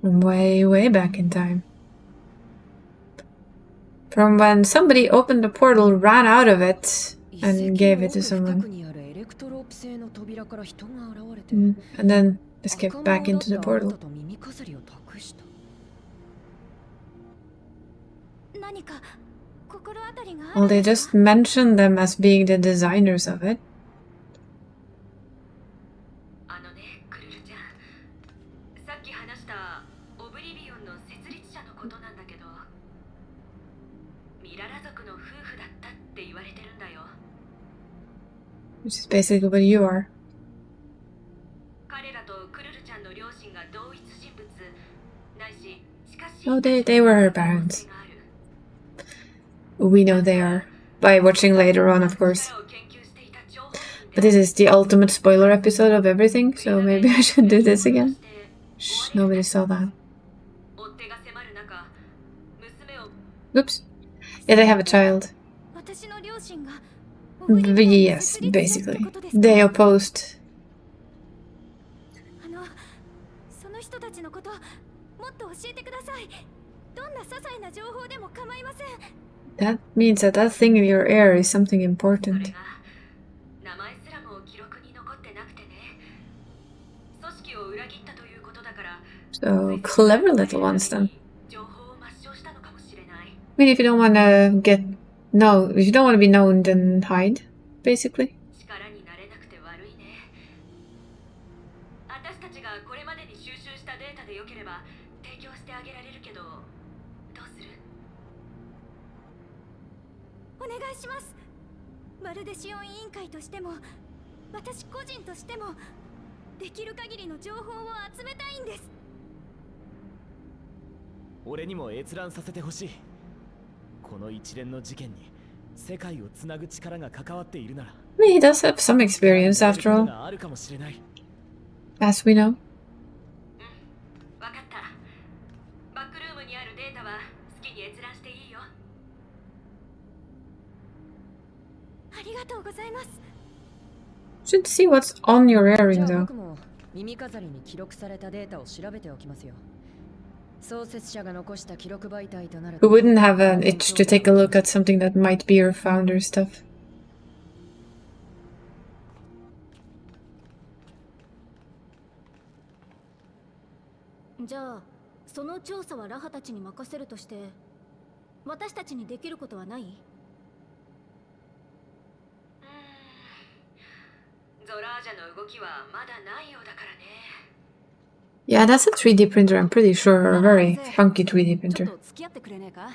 Speaker 1: From way, way back in time. From when somebody opened the portal, ran out of it, and gave it to someone. And then escaped back into the portal.
Speaker 4: 何か心当たりがあ
Speaker 1: Well,
Speaker 4: る
Speaker 1: they
Speaker 4: んですか？
Speaker 1: just mentioned them as being the designers of it.
Speaker 6: あのね、クルルちゃん。さっき話したオブリビオンの設立者のことなんだけど、ミララ族の夫婦だったって言われてるんだよ。
Speaker 1: Which is basically what you are.
Speaker 6: 彼らとクルルちゃんの両親が同一人物ないし、近しい
Speaker 1: Oh, they were her parents. We know they are. By watching later on, of course. But this is the ultimate spoiler episode of everything, so maybe I should do this again. Shh, nobody saw that. Oops. Yeah, they have a child.
Speaker 4: 私の両親がオブリビオンの
Speaker 1: Yes,
Speaker 4: 設立者って
Speaker 1: basically.
Speaker 4: ことですか？
Speaker 1: They opposed.
Speaker 4: その人たちのこともっと教えてください。どんな些細な情報でも構いません。
Speaker 1: That means that that thing in your ear is something important. So clever little ones then. I mean, if you don't want to get if you don't want to be known, then hide, basically.
Speaker 6: 私たちがこれまでに収集したデータでよければ提供してあげられるけど、どうする？
Speaker 4: お願いします。まるでシオン委員会としても私個人としてもできる限りの情報を集めたいんです。
Speaker 5: 俺にも閲覧させてほしい。この一連の事件に世界をつなぐ力が関わっているなら。
Speaker 1: I mean, he does have some experience after all,
Speaker 5: あるかもしれない。
Speaker 1: as we know.
Speaker 6: わかった。バックルームにあるデータは好きに閲覧していいよ。
Speaker 4: ありがとうございます。
Speaker 1: Should see what's on your earring
Speaker 8: じゃあ
Speaker 1: though.
Speaker 8: 僕も耳飾りに記録されたデータを調べておきますよ。創設者が残した記録媒体となる
Speaker 1: Who wouldn't have an itch to take a look at something that might be your founder's stuff?
Speaker 4: じゃあその調査はラハたちに任せるとして私たちにできることはない？
Speaker 6: ゾラージャの動きはまだないようだからね。
Speaker 1: Yeah, that's a 3D printer, I'm pretty sure. A very funky 3D
Speaker 6: ちょ
Speaker 1: printer.
Speaker 6: っと付き合ってくれねえか？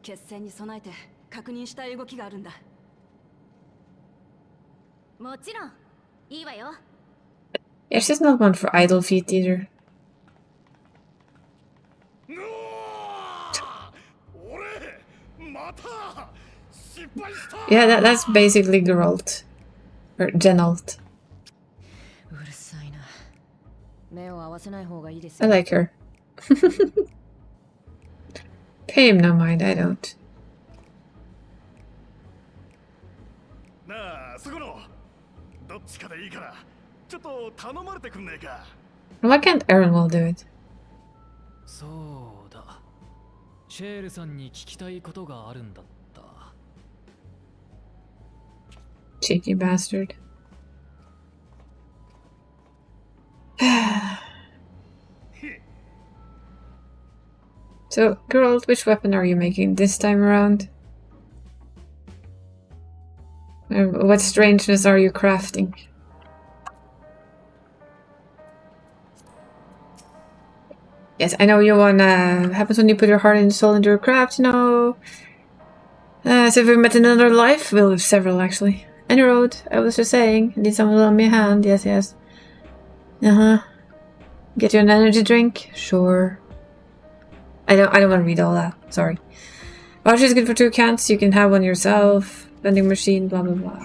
Speaker 6: 決戦に備えて確認したい動きがあるんだ。
Speaker 4: もちろんいいわよ。
Speaker 1: Yeah, she's not one for idle feet either. Yeah, that's basically Geralt. Or Geralt.
Speaker 8: うるさいな。目を合わせない方がいいです
Speaker 1: I
Speaker 8: よ。
Speaker 1: like her. Pay him no mind, I don't.
Speaker 3: なあ、そこのどっちかでいいからちょっと頼まれてくんねえか。
Speaker 1: Why can't Aaronwell do it?
Speaker 9: そうだ。シェールさんに聞きたいことがあるんだった。
Speaker 1: Cheeky bastard. So, Geralt, which weapon are you making this time around? What strangeness are you crafting? Yes, I know you wanna... happens when you put your heart and soul into your craft, you know. So if we met in another life, we'll have several actually. Any road, I was just saying. Need someone to lend me a hand, yes, yes. Get you an energy drink? Sure. I don't want to read all that, sorry. Voucher is good for 2 cans, you can have one yourself. Vending machine, blah blah blah.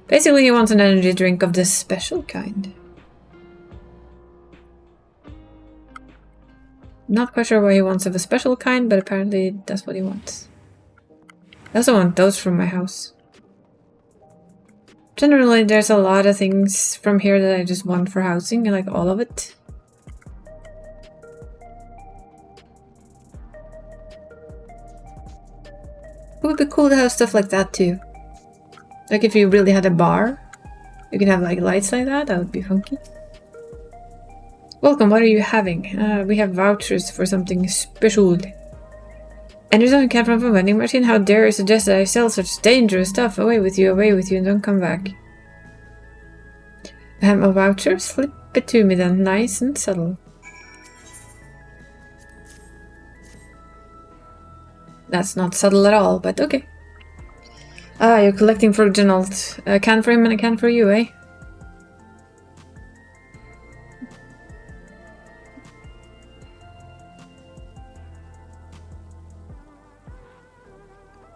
Speaker 1: Basically he wants an energy drink of the special kind. Not quite sure why he wants of a special kind, but apparently that's what he wants. I also want those from my house. Generally, there's a lot of things from here that I just want for housing, and like all of it. It would be cool to have stuff like that too. Like if you really had a bar, you could have like lights like that, that would be funky. Welcome, what are you having? We have vouchers for something special. Anytime you can from a vending machine, how dare you suggest that I sell such dangerous stuff? Away with you, and don't come back. A voucher? Slip it to me then, nice and subtle. That's not subtle at all, but okay. Ah, you're collecting for Reginald. A can for him and a can for you, eh?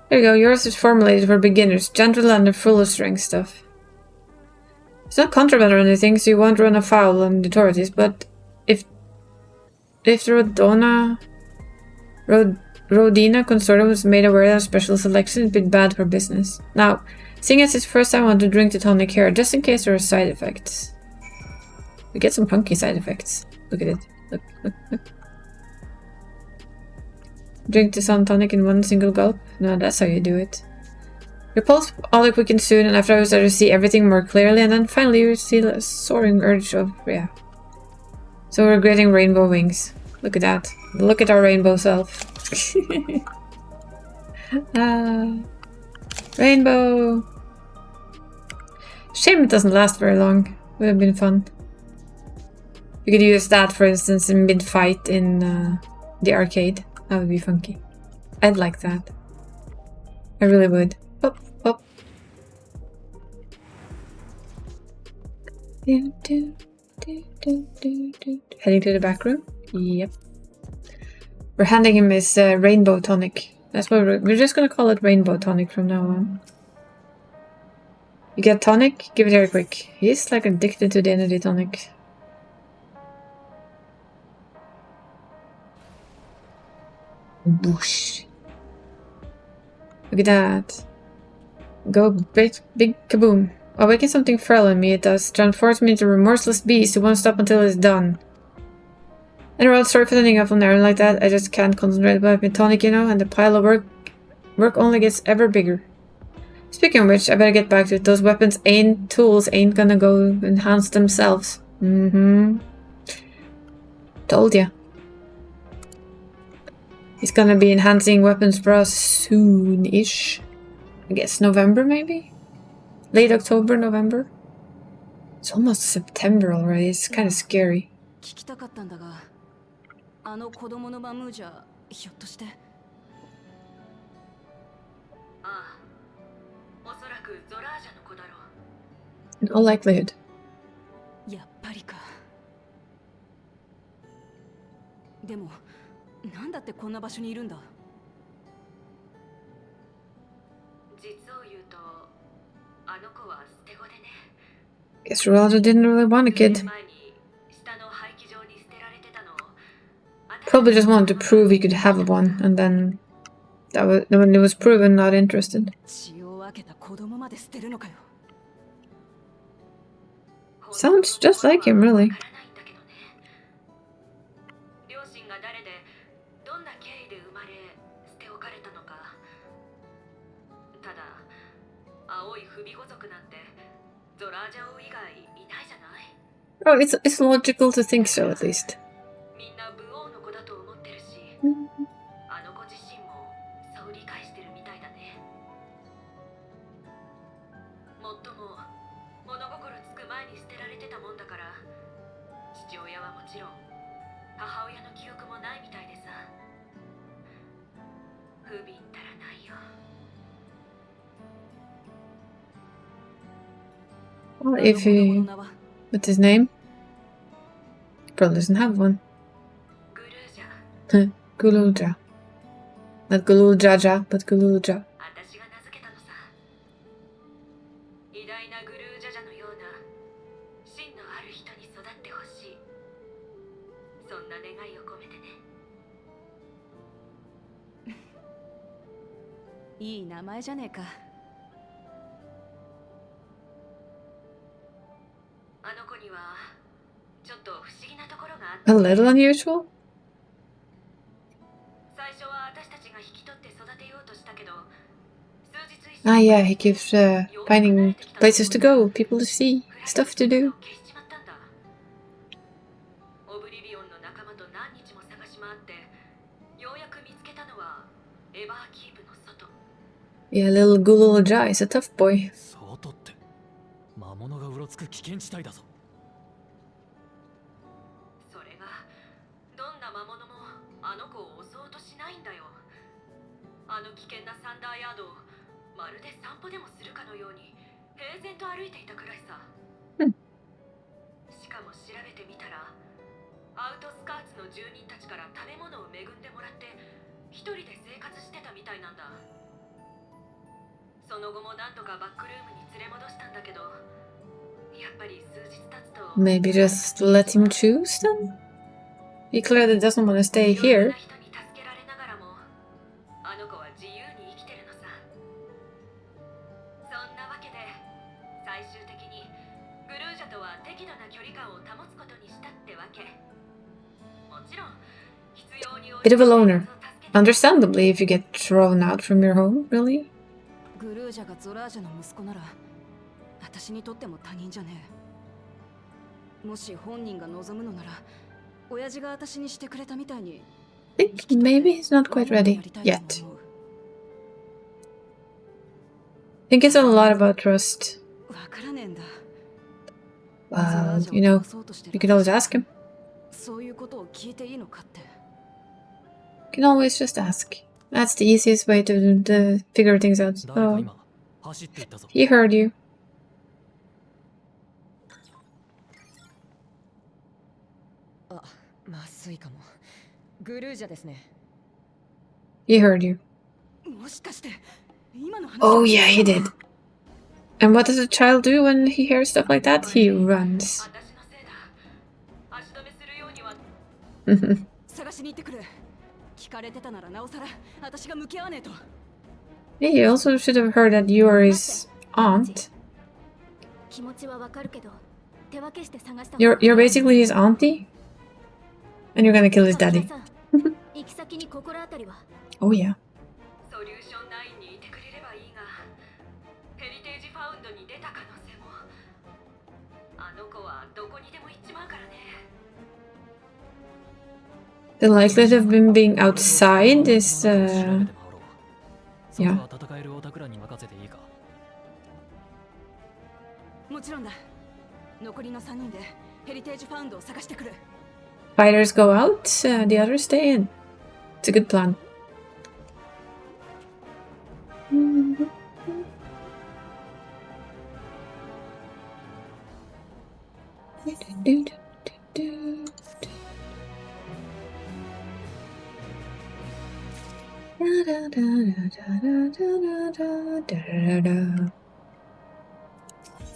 Speaker 1: There you go, yours is formulated for beginners, gentle and full of strength stuff. It's not contraband or anything, so you won't run afoul on the authorities, but if the Rodina Consortium was made aware of special selection, it'd be bad for business. Now, seeing as it's first time I want to drink the tonic here, just in case there are side effects. We get some punky side effects. Look at it. Look, look, look. Drink the sun tonic in one single gulp? No, that's how you do it. Repulse all the quick and soon, and after I start to see everything more clearly, and then finally you feel a soaring urge of, yeah. So we're getting rainbow wings. Look at that. Look at our rainbow self. Rainbow! Shame it doesn't last very long. Would have been fun. We could use that, for instance, in mid-fight in the arcade. That would be funky. I'd like that. I really would. Oh, oh. Heading to the back room? Yep. We're handing him his rainbow tonic. That's what we're just gonna call it rainbow tonic from now on. You get tonic? Give it here quick. He's like addicted to the energy tonic. Whoosh. Look at that. Go big kaboom. Awaken something feral in me, it does. Transforms me into a remorseless beast who won't stop until it's done. And around sorry for ending up on Aaron like that, I just can't concentrate about my tonic, you know, and the pile of work only gets ever bigger. Speaking of which, I better get back to it. Those tools ain't gonna go enhance themselves. Told ya. He's gonna be enhancing weapons for us soon-ish. I guess November, maybe? Late October, November? It's almost September already. It's kind of scary. In all likelihood.
Speaker 6: なんだってこんな場所にいるんだ。
Speaker 4: 実を言うと、あの子は捨て子でね。
Speaker 1: Guess Roger didn't really want a kid. Probably just wanted to prove he could have one, and then when it was proven, not interested. Sounds just like him, really. Oh, it's logical to think so, at least.
Speaker 6: もっとも物心つく前に捨てられてたもんだから、父親はもちろん母親の記憶もないみたいでさ。不憫たらないよ。
Speaker 1: Well, if he... What's his name? Probably doesn't have one.
Speaker 6: グルージャ。
Speaker 1: Gululja. Not Gululjaja, but Gululja.
Speaker 6: 私が名付けたのさ。偉大なグルージャジャのような芯のある人に育ってほしい。そんな願いを込めてね。いい名前じゃねえか。あの子にはちょっと不思議なところがあって。
Speaker 1: A little unusual?
Speaker 6: 最初は私たちが引き取って育てようとしたけど、数日以
Speaker 1: Ah, yeah, he keeps finding places to go, people to see, stuff to do.
Speaker 6: 消しちまったんだ。オブリビオンの仲間と何日も探し回って、ようやく見つけたのはエバーキープの外。
Speaker 1: Yeah, little Gululja is a tough boy.
Speaker 5: 外って魔物がうろつく危険地帯だぞ。
Speaker 6: それがどんな魔物もあの子を襲おうとしないんだよ。あの危険なサンダーヤードをまるで散歩でもするかのように平然と歩いていたくらいさ。しかも調べてみたら、アウトスカーツの住人たちから食べ物を恵んでもらって一人で生活してたみたいなんだ。その後も何とかバックルームに連れ戻したんだけど、やっぱり数日経つと
Speaker 1: Maybe just let him choose then? He clearly doesn't want to stay
Speaker 6: いろん
Speaker 1: here.
Speaker 6: な人に助けられながらも、あの子は自由に生きてるのさ。そんなわけで最終的にグルージャとは適度な距離感を保つことにしたってわけ。もちろん必要に応
Speaker 1: Bit
Speaker 6: じ
Speaker 1: of a
Speaker 6: て
Speaker 1: loner.
Speaker 6: 生活を助けて
Speaker 1: Understandably, if you get thrown out from your home, really?
Speaker 6: グルージャがゾラージャの息子なら私にとっても他人じゃねえ。もし本人が望むのなら、親父が私にしてくれたみたいに
Speaker 1: I think maybe he's not quite ready yet. I think it's a lot about trust.
Speaker 6: わからねえんだ。
Speaker 1: Well, you know, you can always ask him.
Speaker 6: そういうことを聞いていいのかって。
Speaker 1: You can always just ask. That's the easiest way to figure things out.
Speaker 5: 誰か
Speaker 1: Oh,
Speaker 5: 今走っていったぞ。
Speaker 1: he heard you.
Speaker 8: あ、まずいかも。グルージャですね。
Speaker 1: He heard you.
Speaker 6: もしかして今の話。
Speaker 1: Oh yeah, he did. And what does a child do when he hears stuff like that? He runs.
Speaker 6: 私のせいだ。足止めするようには
Speaker 1: Yeah,
Speaker 6: 探しに行ってくる。聞かれてたならなおさら私が向き合わねえと。
Speaker 1: he also should have heard that you are his aunt.
Speaker 4: 気持ちはわかるけど、手分けして探した。
Speaker 1: You're basically his auntie? And you're gonna kill his daddy.
Speaker 4: 行き先に心当たりは。
Speaker 1: Oh yeah.
Speaker 6: ソリューション9にいてくれればいいが、ヘリテージファウンドに出た可能性も。あの子はどこにでも行っちまうからね。
Speaker 1: The likelihood of him being outside is
Speaker 5: 調べて回ろう。そこ
Speaker 1: yeah.
Speaker 5: は戦えるおたくらに任せていいか。
Speaker 6: もちろんだ。残りの3人でヘリテージファウンドを探してくる。
Speaker 1: Fighters go out, the others stay in. It's a good plan.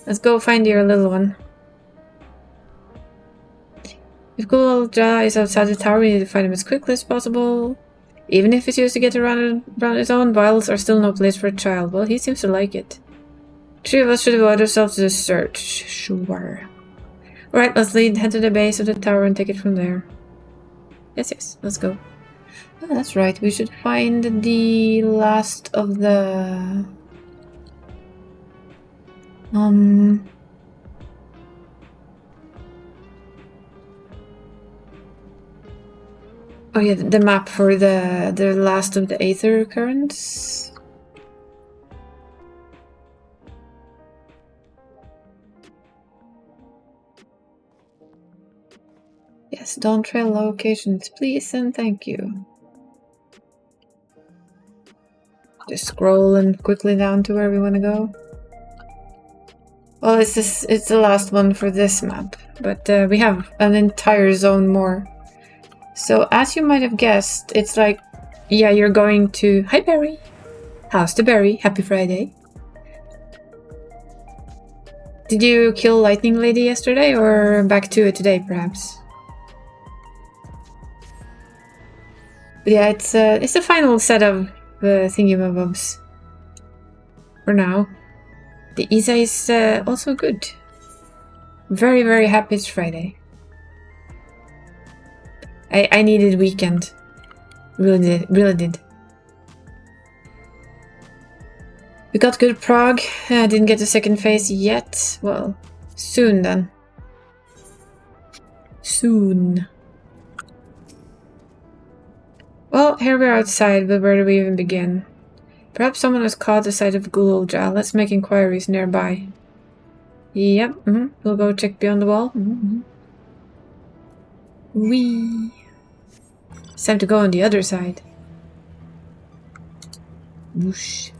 Speaker 1: Let's go find your little one. If Gululja is outside the tower, we need to find him as quickly as possible. Even if it's used to get around his own, vials are still no place for a child. Well, he seems to like it. 3 of us should devote ourselves to the search. Sure. Alright, let's head to the base of the tower and take it from there. Yes, let's go. Oh, that's right, we should find the last of the... Oh yeah, the map for the last of the Aether currents. Yes, don't trail locations, please and thank you. Just scrolling quickly down to where we want to go. Well, it's the last one for this map, but we have an entire zone more. So as you might have guessed, it's like, yeah, you're going to... Hi, Barry! How's the Barry? Happy Friday. Did you kill Lightning Lady yesterday, or back to it today, perhaps? But yeah, it's the final set of thingy-mabobs. For now. The Isa is also good. Very, very happy it's Friday. I needed weekend. Really did. We got good prog. I didn't get the second phase yet. Well, soon then. Soon. Well, here we're outside, but where do we even begin? Perhaps someone has caught the sight of Gululja. Let's make inquiries nearby. Yep, we'll go check beyond the wall. Whee! It's time to go on the other side. Whoosh.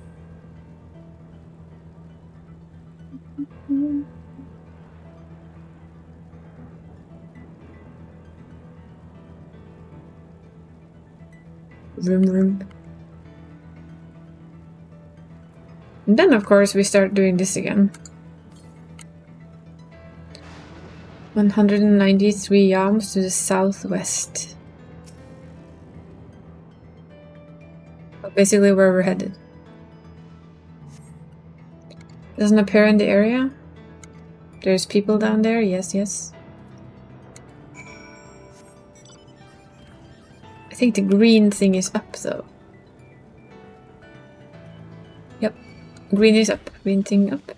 Speaker 1: Vroom. And then, of course, we start doing this again. 193 yams to the southwest. Basically where we're headed. Doesn't appear in the area. There's people down there. Yes. I think the green thing is up though. Yep. Green is up. Green thing up.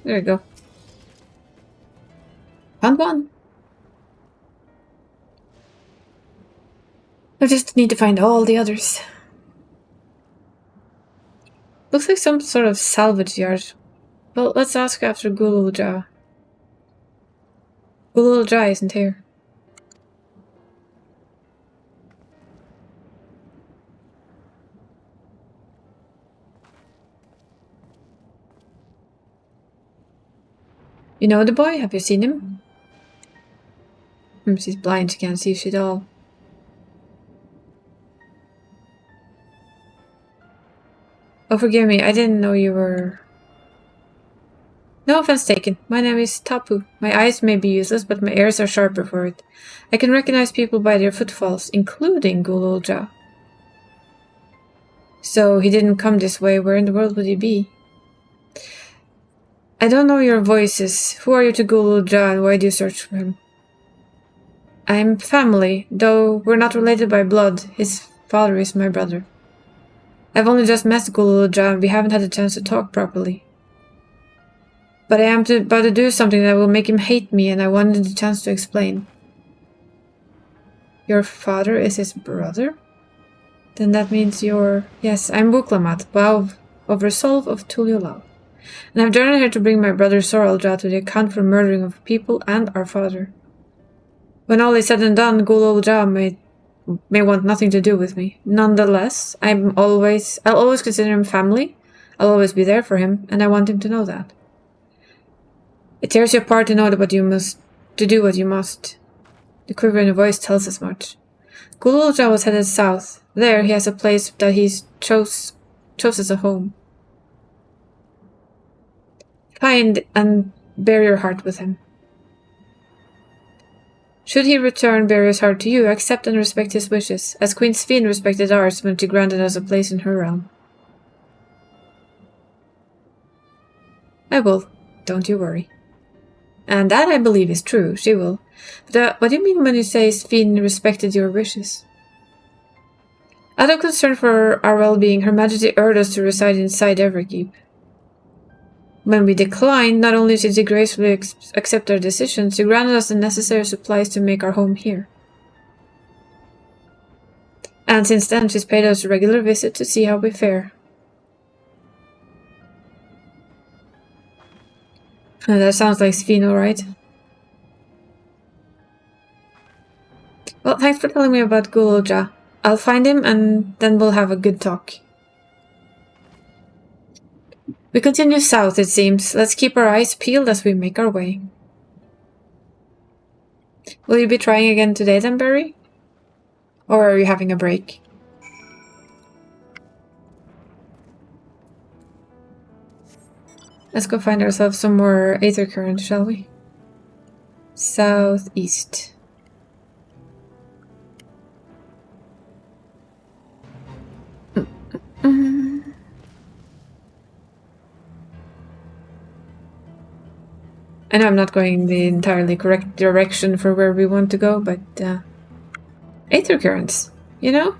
Speaker 1: There we go. Found one. I just need to find all the others. Looks like some sort of salvage yard. Well, let's ask after Gululja. Gululja isn't here. You know the boy? Have you seen him? She's blind, she can't see shit at all. Oh, forgive me, I didn't know you were... No offense taken. My name is Tapu. My eyes may be useless, but my ears are sharper for it. I can recognize people by their footfalls, including Gululja. So, he didn't come this way. Where in the world would he be? I don't know your voices. Who are you to Gululja and why do you search for him? I'm family, though we're not related by blood. His father is my brother. I've only just met Gululja and we haven't had a chance to talk properly. But I am about to do something that will make him hate me and I wanted the chance to explain. Your father is his brother? Then that means you're... Yes, I'm Buklamat, Wow of Resolve of Tuliolal. And I've journeyed here to bring my brother Soralja to the account for murdering of people and our father. When all is said and done, Gululja may want nothing to do with me. Nonetheless, I'll always consider him family. I'll always be there for him, and I want him to know that. It tears you apart to know that to do what you must. The quiver in the voice tells as much. Gululja was headed south. There he has a place that he chose as a home. Find and bear your heart with him. Should he return, bear his heart to you, accept and respect his wishes, as Queen Sphene respected ours when she granted us a place in her realm. I will, don't you worry. And that I believe is true, she will. But what do you mean when you say Sphene respected your wishes? Out of concern for our well-being, Her Majesty urged us to reside inside Everkeep. When we declined, not only did she gracefully accept our decision, she granted us the necessary supplies to make our home here. And since then, she's paid us a regular visit to see how we fare. That sounds like Svino, right? Well, thanks for telling me about Gulja. I'll find him and then we'll have a good talk. We continue south, it seems. Let's keep our eyes peeled as we make our way. Will you be trying again today then, Barry? Or are you having a break? Let's go find ourselves some more aether current, shall we? Southeast. I know I'm not going the entirely correct direction for where we want to go, but aether currents, you know?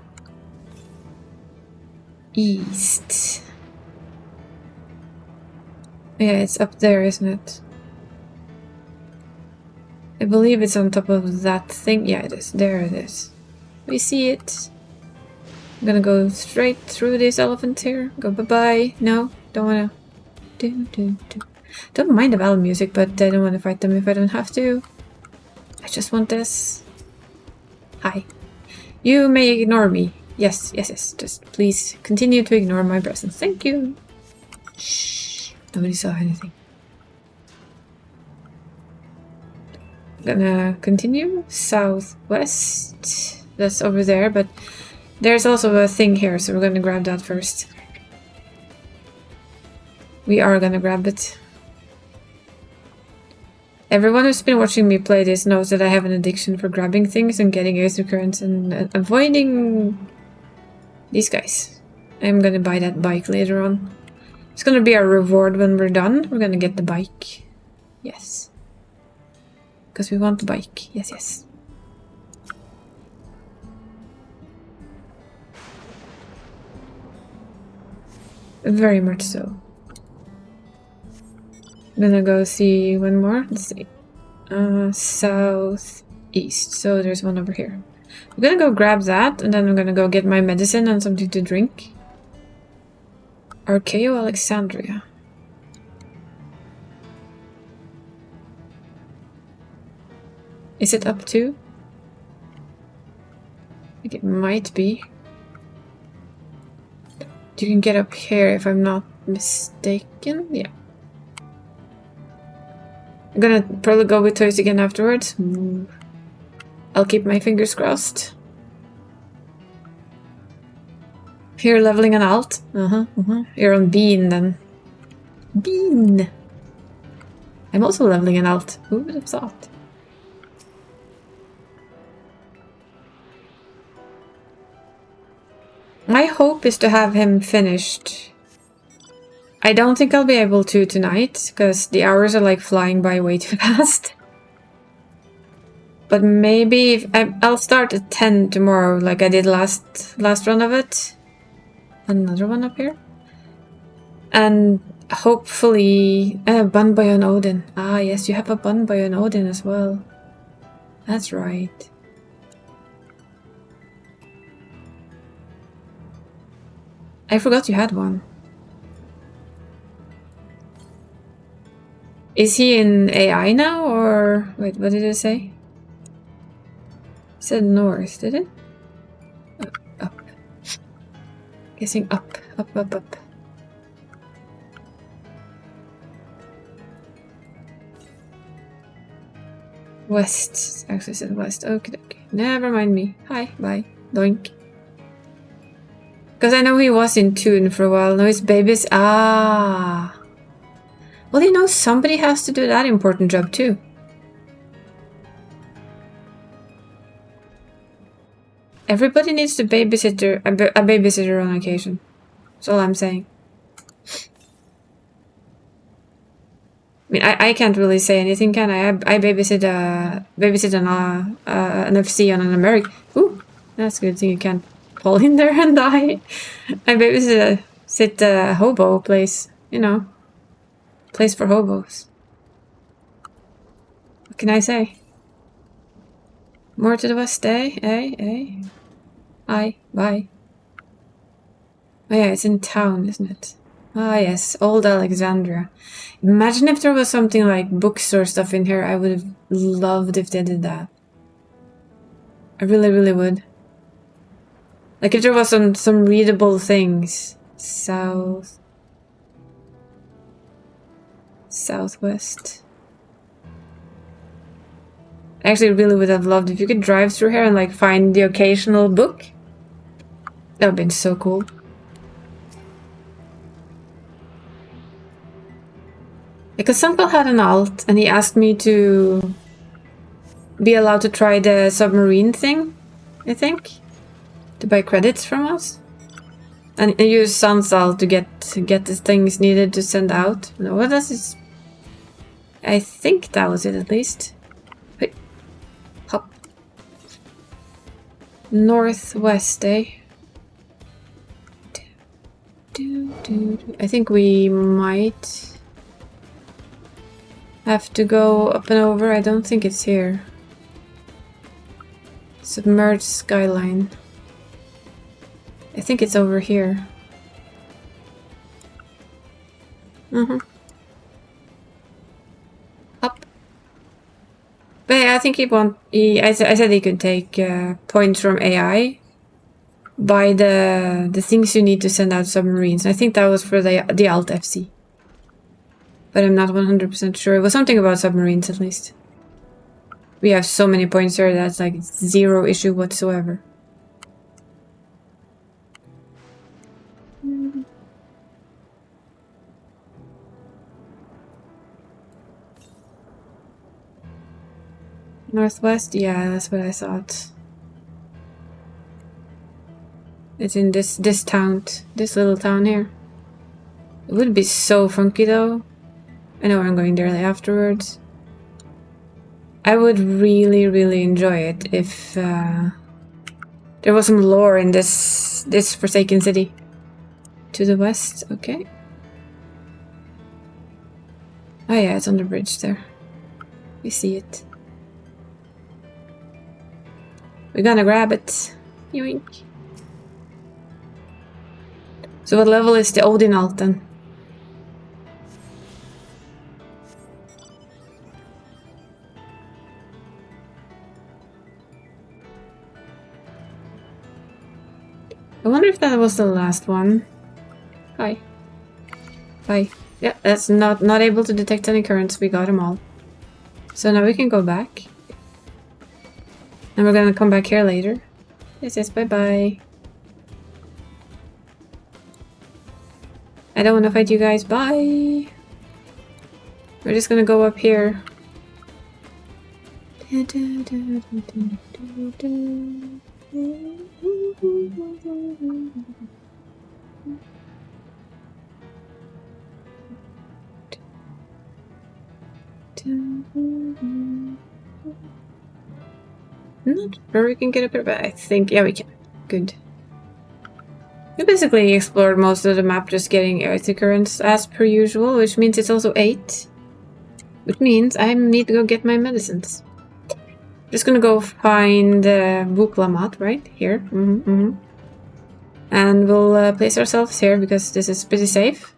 Speaker 1: East. Yeah, it's up there, isn't it? I believe it's on top of that thing. Yeah, it is. There it is. We see it. I'm gonna go straight through this elephant here. Go bye-bye. No, don't wanna. Don't mind the battle music, but I don't want to fight them if I don't have to. I just want this. Hi. You may ignore me. Yes, yes, yes. Just please continue to ignore my presence. Thank you. Shh. Nobody saw anything. Gonna continue southwest. That's over there, but there's also a thing here, so we're gonna grab that first. We are gonna grab it. Everyone who's been watching me play this knows that I have an addiction for grabbing things and getting aether currents and avoiding these guys. I'm gonna buy that bike later on. It's gonna be our reward when we're done. We're gonna get the bike. Yes. Because we want the bike. Yes, yes. Very much so. I'm gonna go see one more. Let's see. Southeast. So there's one over here. I'm gonna go grab that, and then I'm gonna go get my medicine and something to drink. Archeo Alexandria. Is it up too? I think it might be. You can get up here if I'm not mistaken. Yeah. I'm gonna probably go with toys again afterwards. I'll keep my fingers crossed. You're leveling an alt? You're on Bean then. Bean! I'm also leveling an alt. Who would have thought? My hope is to have him finished. I don't think I'll be able to tonight, because the hours are like flying by way too fast. But maybe if I'll start at 10 tomorrow, like I did last run of it. Another one up here. And hopefully... bun by an Odin. Ah, yes, you have a bun by an Odin as well. That's right. I forgot you had one. Is he in AI now, or... Wait, what did it say? It said north, did it? Up. Guessing up. Up. West. Actually said west. Okay. Never mind me. Hi, bye. Doink. Because I know he was in tune for a while. Now his babies... Ah. Well, you know, somebody has to do that important job too. Everybody needs a babysitter on occasion. That's all I'm saying. I mean, I can't really say anything, can I? I babysit an FC on an American. Ooh, that's a good thing you can't fall in there and die. I babysit a hobo place, you know. Place for hobos. What can I say? More to the west, eh? Aye, bye. Oh yeah, it's in town, isn't it? Ah yes, Old Alexandria. Imagine if there was something like bookstore stuff in here. I would have loved if they did that. I really, really would. Like if there was some readable things. Southwest. I actually really would have loved if you could drive through here and like find the occasional book. That would have been so cool. Because Sunkel had an alt and he asked me to be allowed to try the submarine thing, I think. To buy credits from us. And use Sun's alt to get the things needed to send out. What does this? I think that was it at least. Wait. Hop. Northwest, eh? I think we might have to go up and over. I don't think it's here. Submerged skyline. I think it's over here. Up. But yeah, I think I said he could take points from AI by the things you need to send out submarines. I think that was for the Alt FC. But I'm not 100% sure. It was something about submarines at least. We have so many points here that's like zero issue whatsoever. Northwest? Yeah, that's what I thought. It's in this town, this little town here. It would be so funky though. I know I'm going there afterwards. I would really, really enjoy it if there was some lore in this Forsaken City. To the west, okay. Oh yeah, it's on the bridge there. We see it. We're gonna grab it. Yoink. So what level is the Odin alt then? I wonder if that was the last one. Hi. Hi. Yeah, that's not able to detect any currents. We got them all. So now we can go back. And we're gonna come back here later. Yes, bye-bye. I don't want to fight you guys. Bye! We're just gonna go up here. Not sure we can get up here, but I think, yeah, we can. Good. We basically explored most of the map just getting earth currents as per usual, which means it's also 8. Which means I need to go get my medicines. Just gonna go find Buklamat right here. And we'll place ourselves here because this is pretty safe.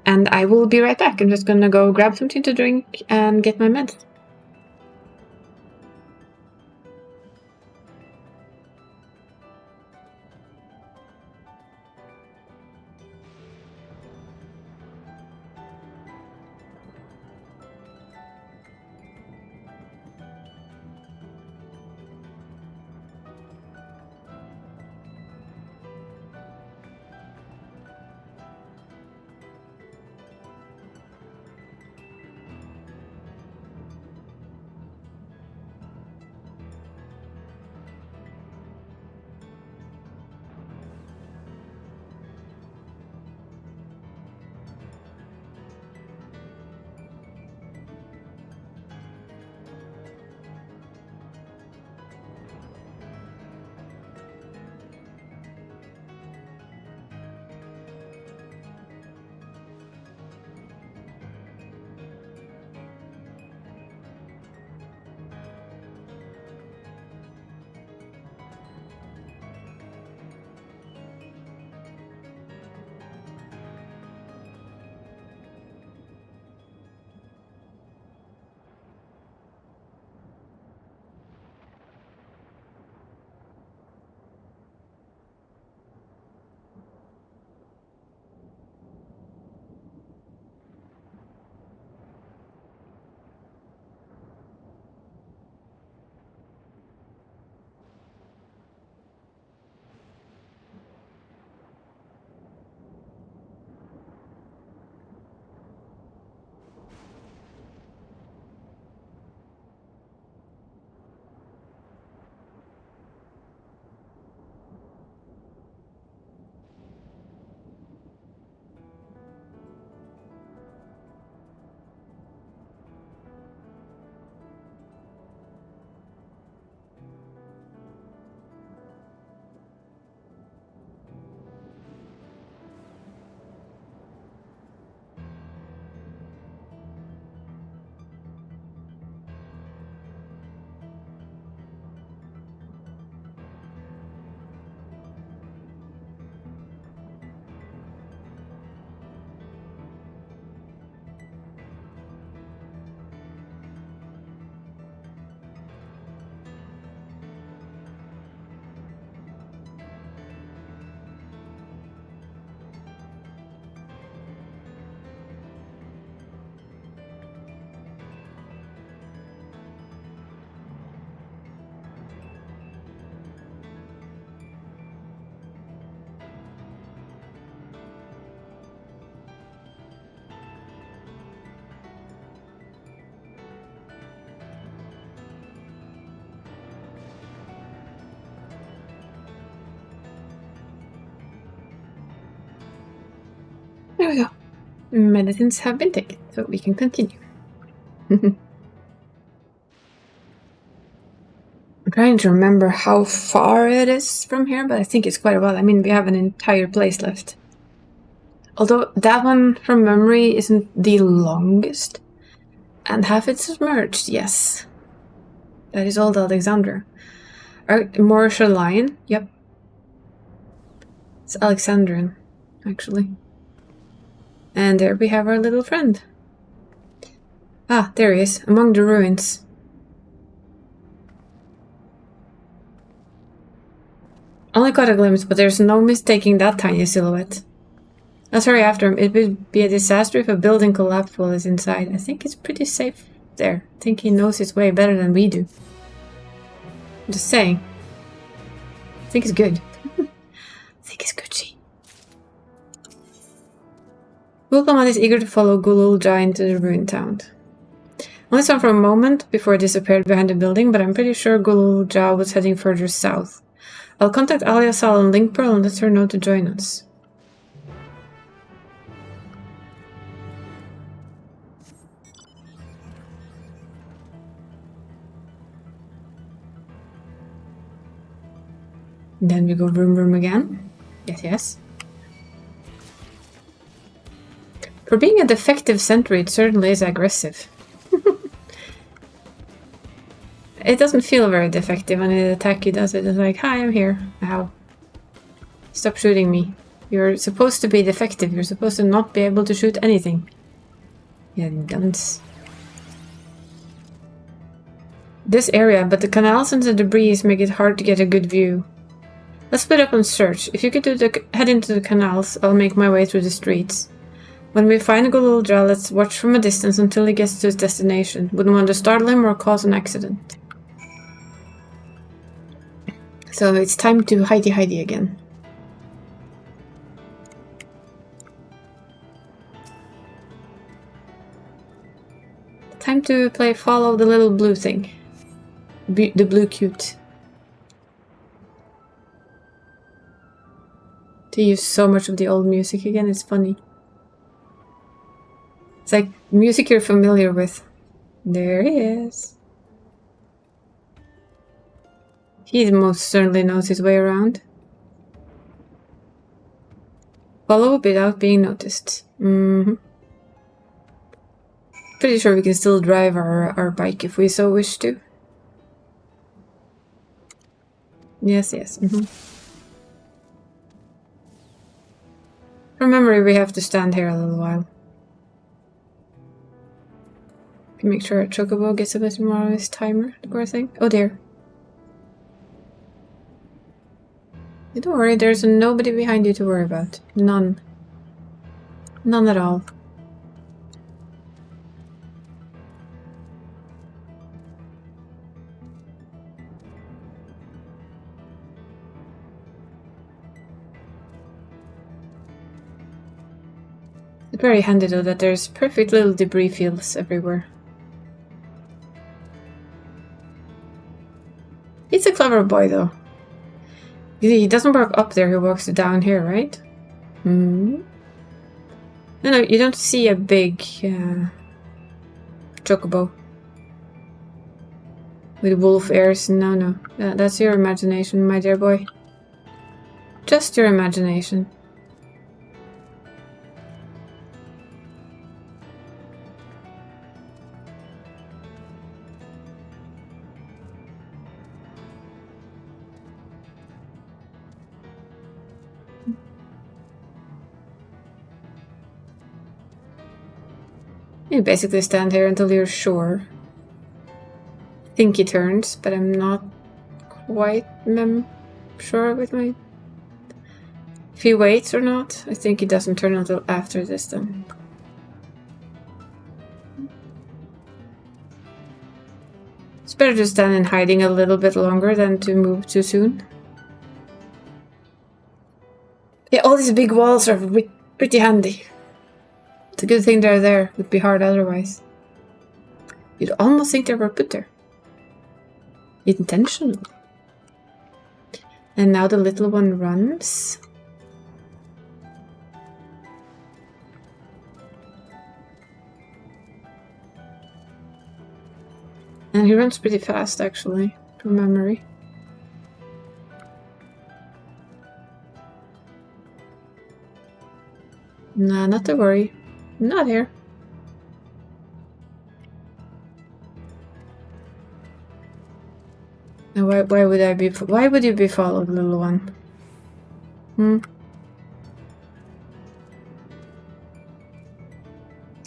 Speaker 1: And I will be right back. I'm just gonna go grab something to drink and get my meds. There we go. Medicines have been taken, so we can continue. I'm trying to remember how far it is from here, but I think it's quite a while. I mean, we have an entire place left. Although that one from memory isn't the longest. And half it's submerged, yes. That is old Alexandra. Martial Lion, yep. It's Alexandrian, actually. And there we have our little friend. Ah, there he is, among the ruins. Only caught a glimpse, but there's no mistaking that tiny silhouette. Let's hurry after him. It would be a disaster if a building collapsed while he's inside. I think it's pretty safe there. I think he knows his way better than we do. I'm just saying. I think it's good. I think it's Gucci. Gul'Kamad is eager to follow Gulul Jah into the ruined town. Only saw him for a moment before he disappeared behind the building, but I'm pretty sure Gulul Jah was heading further south. I'll contact Alia Sal and Link Pearl and let her know to join us. Then we go room again. Yes. For being a defective sentry, it certainly is aggressive. It doesn't feel very defective when it attacks you, does it? It's like, hi, I'm here. Ow. Stop shooting me. You're supposed to be defective. You're supposed to not be able to shoot anything. Yeah, dunce. This area, but the canals and the debris make it hard to get a good view. Let's split up and search. If you could head into the canals, I'll make my way through the streets. When we find Gulul Jah, let's watch from a distance until he gets to his destination. Wouldn't want to startle him or cause an accident. So it's time to hidey again. Time to play follow the little blue thing. The blue cute. To use so much of the old music again, it's funny. It's like music you're familiar with. There he is. He most certainly knows his way around. Follow without being noticed. Pretty sure we can still drive our bike if we so wish to. Yes. From memory, we have to stand here a little while. Can make sure Chocobo gets a bit more of his timer, the poor thing. Oh dear. Don't worry, there's nobody behind you to worry about. None. None at all. It's very handy though that there's perfect little debris fields everywhere. He's a clever boy though. He doesn't walk up there, he walks down here, right? No, you don't see a big chocobo with wolf ears. No. That's your imagination, my dear boy. Just your imagination. You basically stand here until you're sure. I think he turns, but I'm not quite sure with my... If he waits or not, I think he doesn't turn until after this then. It's better to stand in hiding a little bit longer than to move too soon. Yeah, all these big walls are pretty handy. It's a good thing they're there. It would be hard otherwise. You'd almost think they were put there. Intentional. And now the little one runs. And he runs pretty fast, actually, from memory. Nah, not to worry. I'm not here. And why would I be? Why would you be followed, little one? Of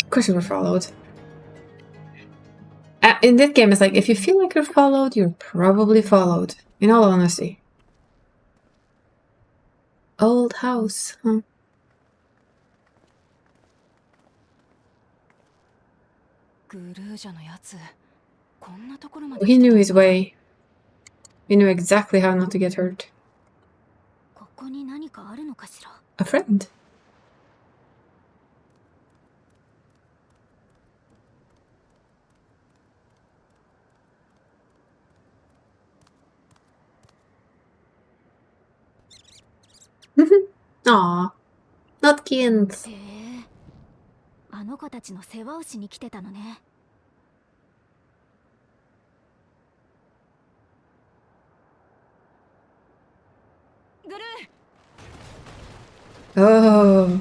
Speaker 1: course you were followed. In that game, it's like, if you feel like you're followed, you're probably followed. In all honesty. Old house, huh? He knew his way. He knew exactly how not to get hurt. A friend. Aw, not kids.
Speaker 4: あの子たちの世話をしに来てたのね。グルー。
Speaker 1: Oh.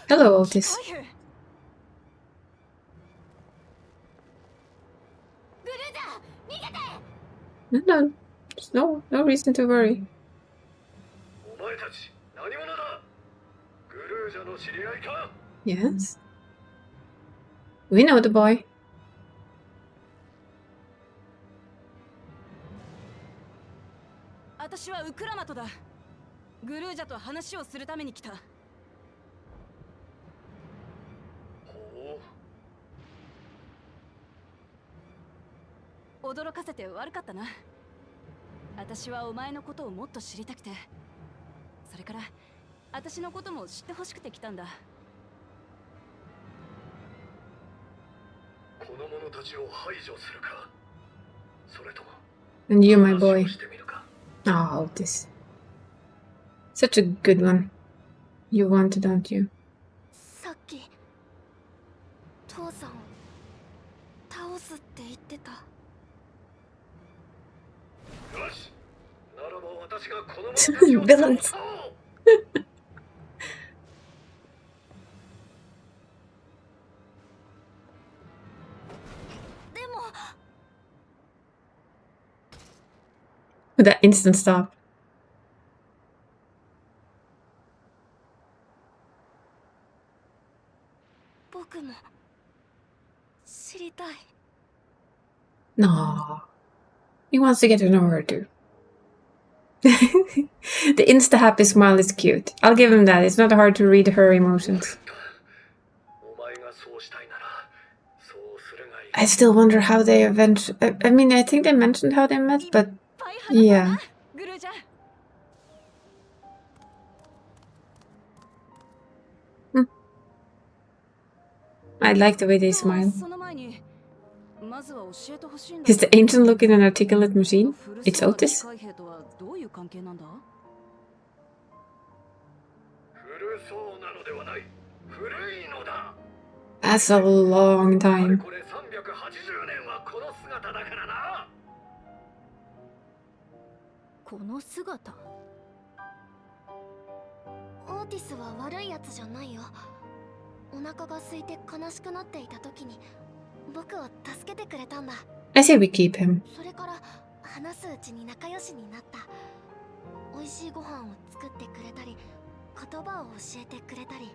Speaker 1: Hello, Otis. No, there's no reason to worry. Yes. We know the boy.
Speaker 6: 私はウクラマトだ。グルージャと話をするために来た。驚かせて悪かったな。私はお前のことをもっと知りたくて、それから私のことも知ってほしくて来たんだ。
Speaker 3: この者たちを排除するか、それとも
Speaker 1: And you, my boy. Ah, Otis. Such a good one. You want to, don't you?
Speaker 4: さっき父さんを倒すって言ってた。
Speaker 3: よし、ならば私がこの者たちを
Speaker 1: Villains.
Speaker 4: でも
Speaker 1: With that instant stop.
Speaker 4: 僕も知りたい。
Speaker 1: No. He wants to get to know her too. The insta-happy smile is cute. I'll give him that. It's not hard to read her emotions. I still wonder how they eventually... I mean, I think they mentioned how they met, but... Yeah. I like the way they smile. Is the ancient looking an articulate machine? It's Otis? That's a long time.
Speaker 4: この姿。オーティスは悪いやつじゃないよ。お腹が空いて悲しくなっていた時に僕を助けてくれたんだ。
Speaker 1: I say we keep him.
Speaker 4: それから話すうちに仲良しになった。美味しいご飯を作ってくれたり、言葉を教えてくれたり。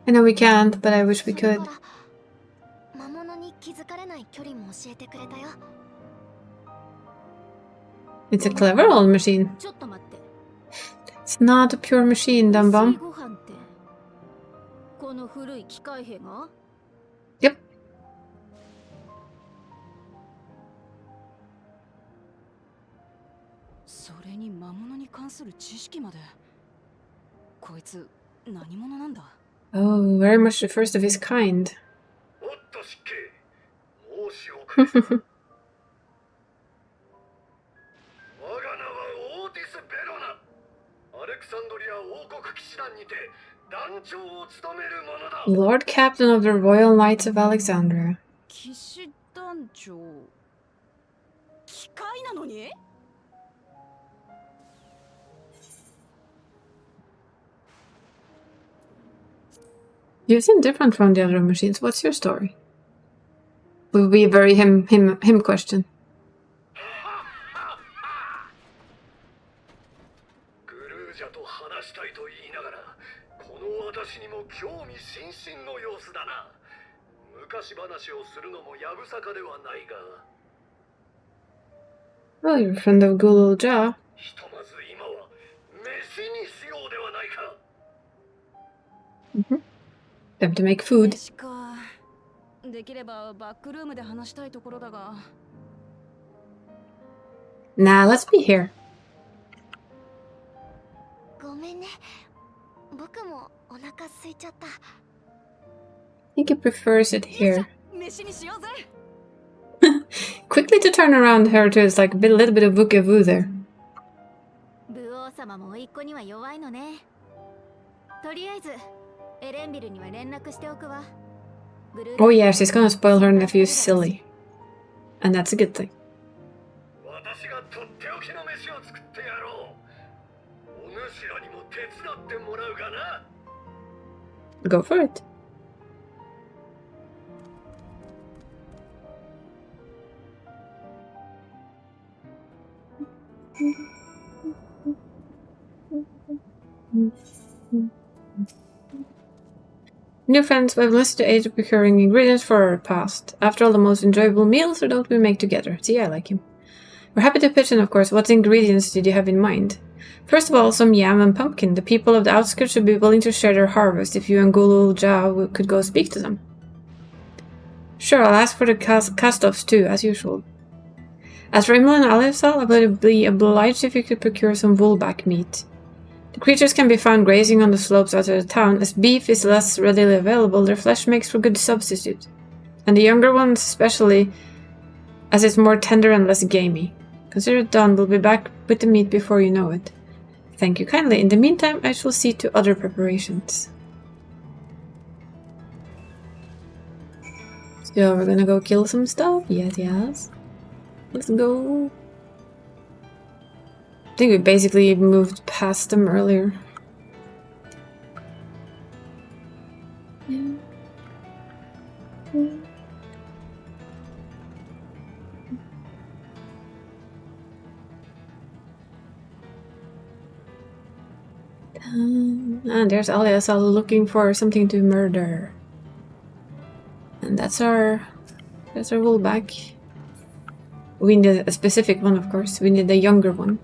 Speaker 1: I know we can't, but I wish we could.
Speaker 4: 魔物に気づかれない距離も教えてくれたよ。
Speaker 1: It's a clever old machine.
Speaker 4: ちょっと待って。
Speaker 1: It's not a pure machine, dumb bomb.
Speaker 4: ご飯ってこの古い機械兵が？
Speaker 1: Yep.
Speaker 6: それに魔物に関する知識まで。こいつ何者なんだ？
Speaker 1: Oh, very much the first of his kind.
Speaker 3: おっと失敬。申し遅れた。我が名はオーティス・ベロナ。アレクサンドリア王国騎士団にて
Speaker 1: Lord Captain of the Royal Knights of Alexandria.
Speaker 6: 騎士団長機械なのに
Speaker 1: You seem different from the other machines. What's your story? Would be a very him question.
Speaker 10: グルージャと話したいと言いながら、この私にも興味津々の様子だな。昔話をするのもやぶさかではないが。
Speaker 1: Well, you're a friend of Gulul Ja.
Speaker 10: ひとまず今は飯にしようではないか。
Speaker 1: Time to make food.
Speaker 6: 飯か。できればバックルームで話したいところだが。
Speaker 1: Nah, let's be here.
Speaker 4: ごめんね。僕もお腹空いちゃった。
Speaker 1: I think he prefers it here.
Speaker 6: 飯にしようぜ。
Speaker 1: Quickly to turn around her to it's like a little bit of bookavoo there.
Speaker 4: 武王様も甥っ子には弱いのね。とりあえずエレンビルには連絡しておくわ。
Speaker 1: Oh yeah, she's gonna spoil her nephew silly. And that's a good thing.
Speaker 10: 私がとっておきの飯を作ってやろう。お主らにも手伝ってもらうがな。
Speaker 1: Go for it. New friends, we've listed to aid in procuring ingredients for our repast. After all, the most enjoyable meals, or don't we make together? See, I like him. We're happy to pitch in, of course. What ingredients did you have in mind? First of all, some yam and pumpkin. The people of the outskirts should be willing to share their harvest if you and Gulul Ja could go speak to them. Sure, I'll ask for the cast-offs too, as usual. As for Imla and Alifsal, I would be obliged if you could procure some woolback meat. The creatures can be found grazing on the slopes outside the town. As beef is less readily available, their flesh makes for a good substitute. And the younger ones especially, as it's more tender and less gamey. Consider it done, we'll be back with the meat before you know it. Thank you kindly. In the meantime, I shall see to other preparations. So we're gonna go kill some stuff? Yes. Let's go. I think we basically moved past them earlier. And there's Aliasal looking for something to murder. And that's our woolback. We need a specific one, of course. We need a younger one.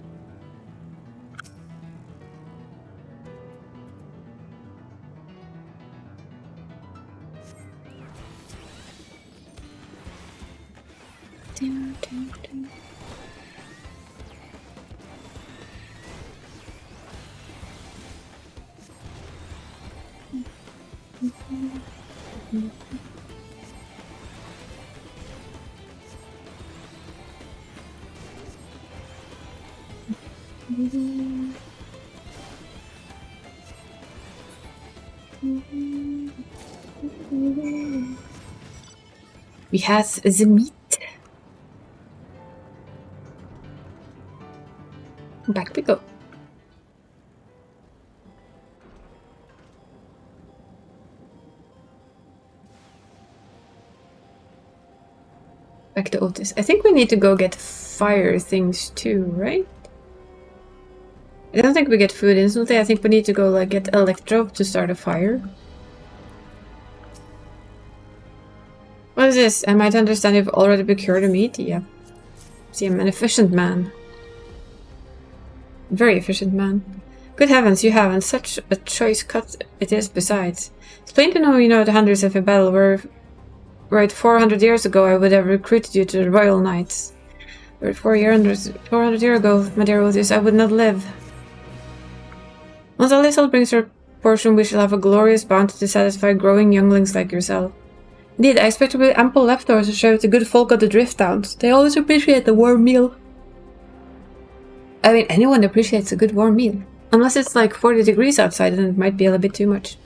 Speaker 1: We have the meat. Back we go. Back to Otis. I think we need to go get fire things too, right? I don't think we get food instantly. I think we need to go like get electro to start a fire. What is this? I might understand you've already procured the meat. Yeah. See, I'm an efficient man. Very efficient man. Good heavens, you have, and such a choice cut it is besides. It's plain to know you know the hundreds of a battle where, right 400 years ago I would have recruited you to the Royal Knights. Where 400 years ago, my dear Otis, I would not live. Once Alisal brings her portion, we shall have a glorious bounty to satisfy growing younglings like yourself. Indeed, I expect there will be ample leftovers to share with the good folk of the Drift Towns. They always appreciate a warm meal. I mean, anyone appreciates a good warm meal. Unless it's like 40 degrees outside, then it might be a little bit too much.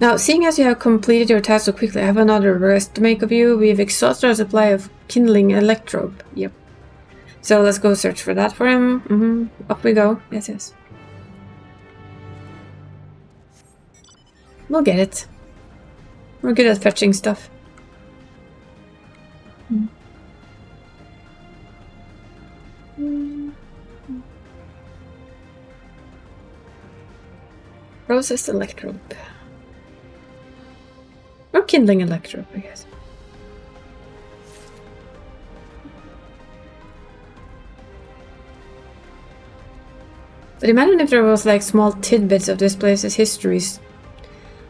Speaker 1: Now, seeing as you have completed your task so quickly, I have another request to make of you. We've exhausted our supply of kindling electrode. Yep. So let's go search for that for him. Up we go. Yes, yes. We'll get it. We're good at fetching stuff. Processed electrode. Or kindling electrode, I guess. But imagine if there was like small tidbits of this place's histories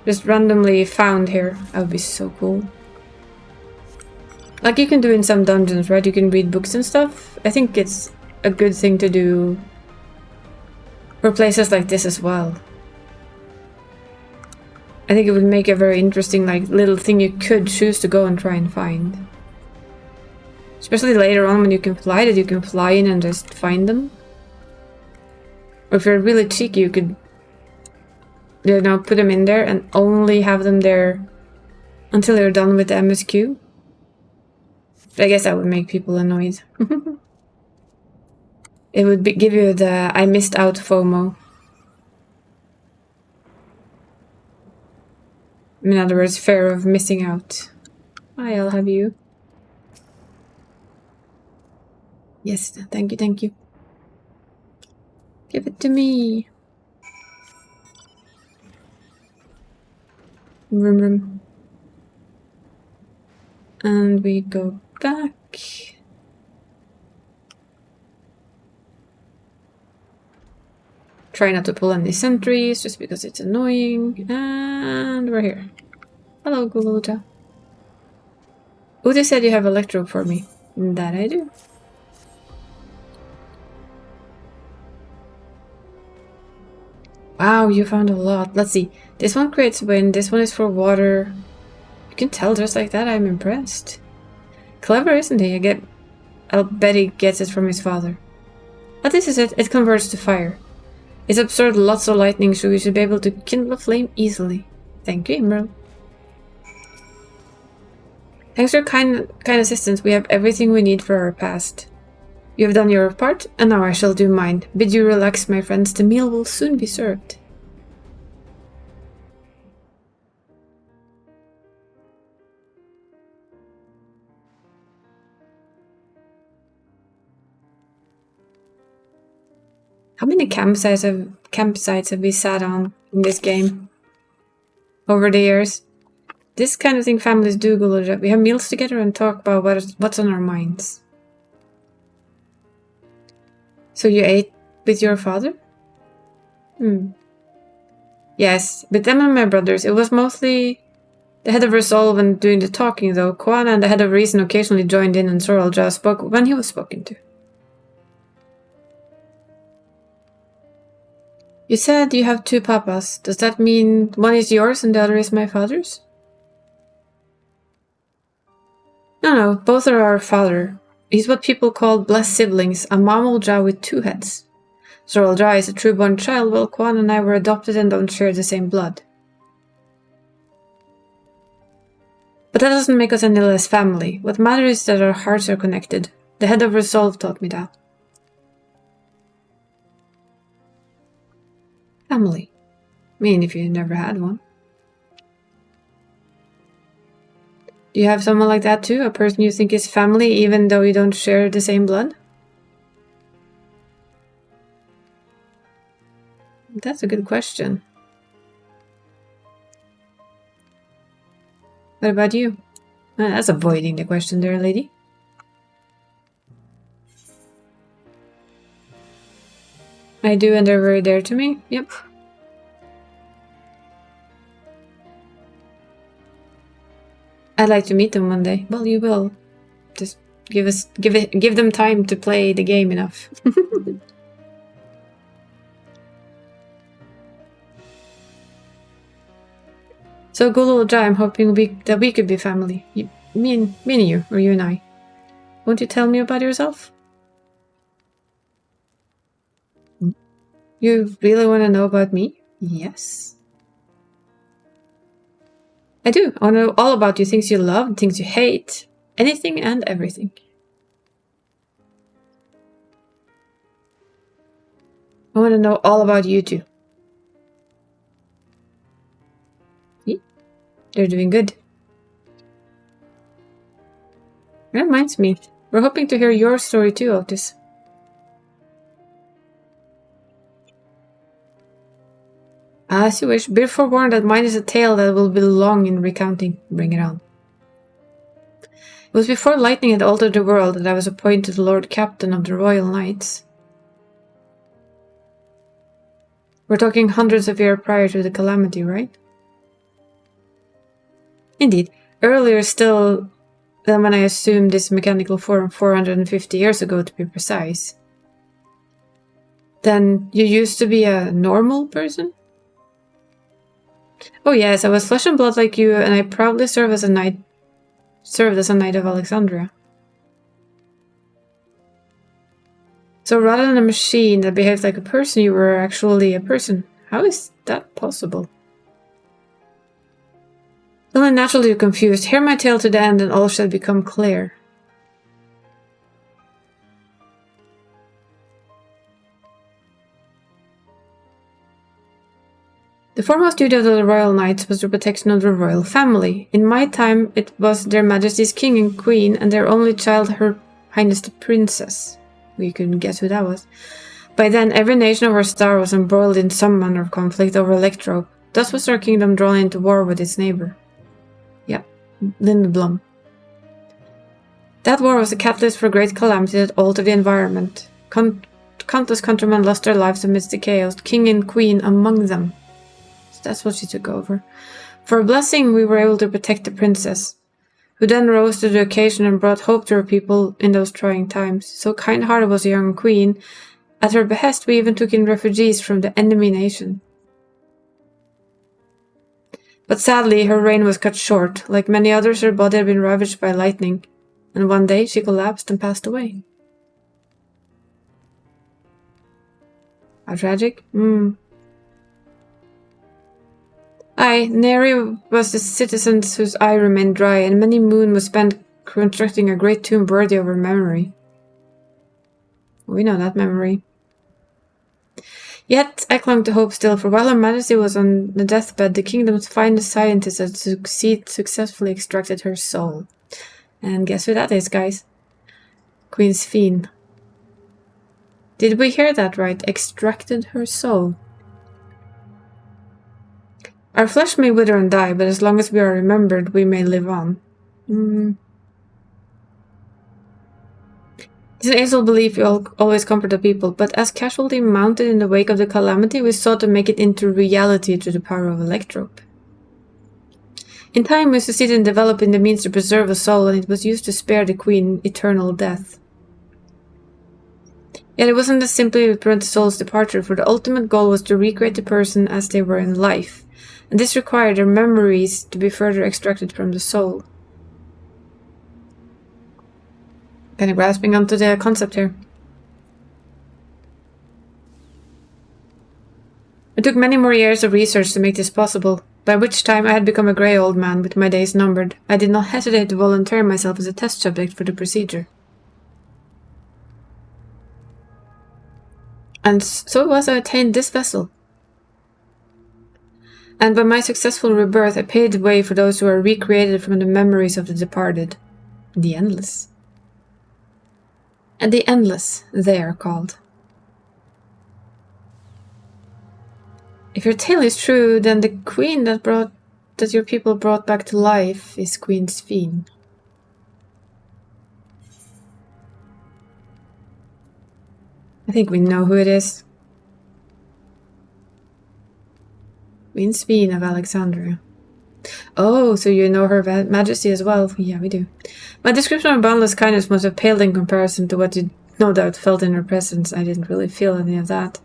Speaker 1: just randomly found here. That would be so cool. Like you can do in some dungeons, right? You can read books and stuff. I think it's a good thing to do for places like this as well. I think it would make a very interesting like little thing you could choose to go and try and find. Especially later on when you can fly, that you can fly in and just find them. Or if you're really cheeky, you could, you know, put them in there and only have them there until you're done with the MSQ. But I guess that would make people annoyed. It would give you the I missed out FOMO. In other words, fear of missing out. I'll have you. Yes, thank you, thank you. Give it to me. Vroom. And we go back. Try not to pull any sentries just because it's annoying. And we're here. Hello, Guluta. Udi said you have electrode for me. That I do. Wow, you found a lot. Let's see. This one creates wind. This one is for water. You can tell just like that. I'm impressed. Clever, isn't he? I'll bet he gets it from his father. But this is it. It converts to fire. It's absorbed lots of lightning, so we should be able to kindle a flame easily. Thank you, Imro. Thanks for your kind assistance. We have everything we need for our past. You have done your part, and now I shall do mine. Bid you relax, my friends. The meal will soon be served. How many campsites have we sat on in this game over the years? This kind of thing families do, Guluja. We have meals together and talk about what's on our minds. So you ate with your father? Yes, with them and my brothers. It was mostly the head of Resolve and doing the talking, though. Koana and the head of Reason occasionally joined in, and Soralja spoke when he was spoken to. You said you have two papas. Does that mean one is yours and the other is my father's? No, both are our father. He's what people call blessed siblings, a Mamulja with two heads. Soralja is a true-born child, while Kwan and I were adopted and don't share the same blood. But that doesn't make us any less family. What matters is that our hearts are connected. The head of Resolve taught me that. Family. I mean, if you never had one. Do you have someone like that too? A person you think is family even though you don't share the same blood? That's a good question. What about you? That's avoiding the question there, lady. I do, and they're very dear to me. Yep. I'd like to meet them one day. Well, you will. Just give them time to play the game enough. So, Gululja, I'm hoping that we could be family. Me and you, or you and I. Won't you tell me about yourself? You really want to know about me? Yes. I do. I want to know all about you, things you love, things you hate. Anything and everything. I want to know all about you too. See? They're doing good. That reminds me. We're hoping to hear your story too, Otis. As you wish. Be forewarned that mine is a tale that will be long in recounting. Bring it on. It was before lightning had altered the world that I was appointed Lord Captain of the Royal Knights. We're talking hundreds of years prior to the calamity, right? Indeed. Earlier still than when I assumed this mechanical form 450 years ago, to be precise. Then you used to be a normal person? Oh yes, I was flesh and blood like you, and I proudly served as a knight of Alexandria. So rather than a machine that behaved like a person, you were actually a person. How is that possible? Feeling naturally confused, hear my tale to the end and all shall become clear. The foremost duty of the Royal Knights was the protection of the royal family. In my time, it was their Majesty's King and Queen and their only child, Her Highness the Princess. We couldn't guess who that was. By then, every nation of our star was embroiled in some manner of conflict over Electro. Thus was our kingdom drawn into war with its neighbor. Yeah, Lindblom. That war was a catalyst for a great calamity that altered the environment. Countless countrymen lost their lives amidst the chaos, king and queen among them. So that's what she took over. For a blessing, we were able to protect the princess, who then rose to the occasion and brought hope to her people in those trying times. So kind-hearted was the young queen. At her behest, we even took in refugees from the enemy nation. But sadly, her reign was cut short. Like many others, her body had been ravaged by lightning, and one day she collapsed and passed away. How tragic? Aye, Neri was the citizens whose eye remained dry, and many moon was spent constructing a great tomb worthy of her memory. We know that memory. Yet I clung to hope still, for while Her Majesty was on the deathbed, the kingdom's finest scientists had successfully extracted her soul. And guess who that is, guys? Queen Sphene. Did we hear that right? Extracted her soul. Our flesh may wither and die, but as long as we are remembered, we may live on. It's an ancient belief we always comfort the people, but as casualty mounted in the wake of the calamity, we sought to make it into reality through the power of Electrope. In time, we succeeded in developing the means to preserve a soul, and it was used to spare the queen eternal death. Yet it wasn't as simply to prevent the soul's departure, for the ultimate goal was to recreate the person as they were in life, and this required their memories to be further extracted from the soul. Kind of grasping onto the concept here. It took many more years of research to make this possible, by which time I had become a grey old man with my days numbered. I did not hesitate to volunteer myself as a test subject for the procedure. And so it was I attained this vessel. And by my successful rebirth, I paved the way for those who are recreated from the memories of the departed. The Endless. And the Endless, they are called. If your tale is true, then the queen that your people brought back to life is Queen Sphene. I think we know who it is. Queen Sphene of Alexandria. Oh, so you know Her Majesty as well. Yeah, we do. My description of boundless kindness must have paled in comparison to what you no doubt felt in her presence. I didn't really feel any of that.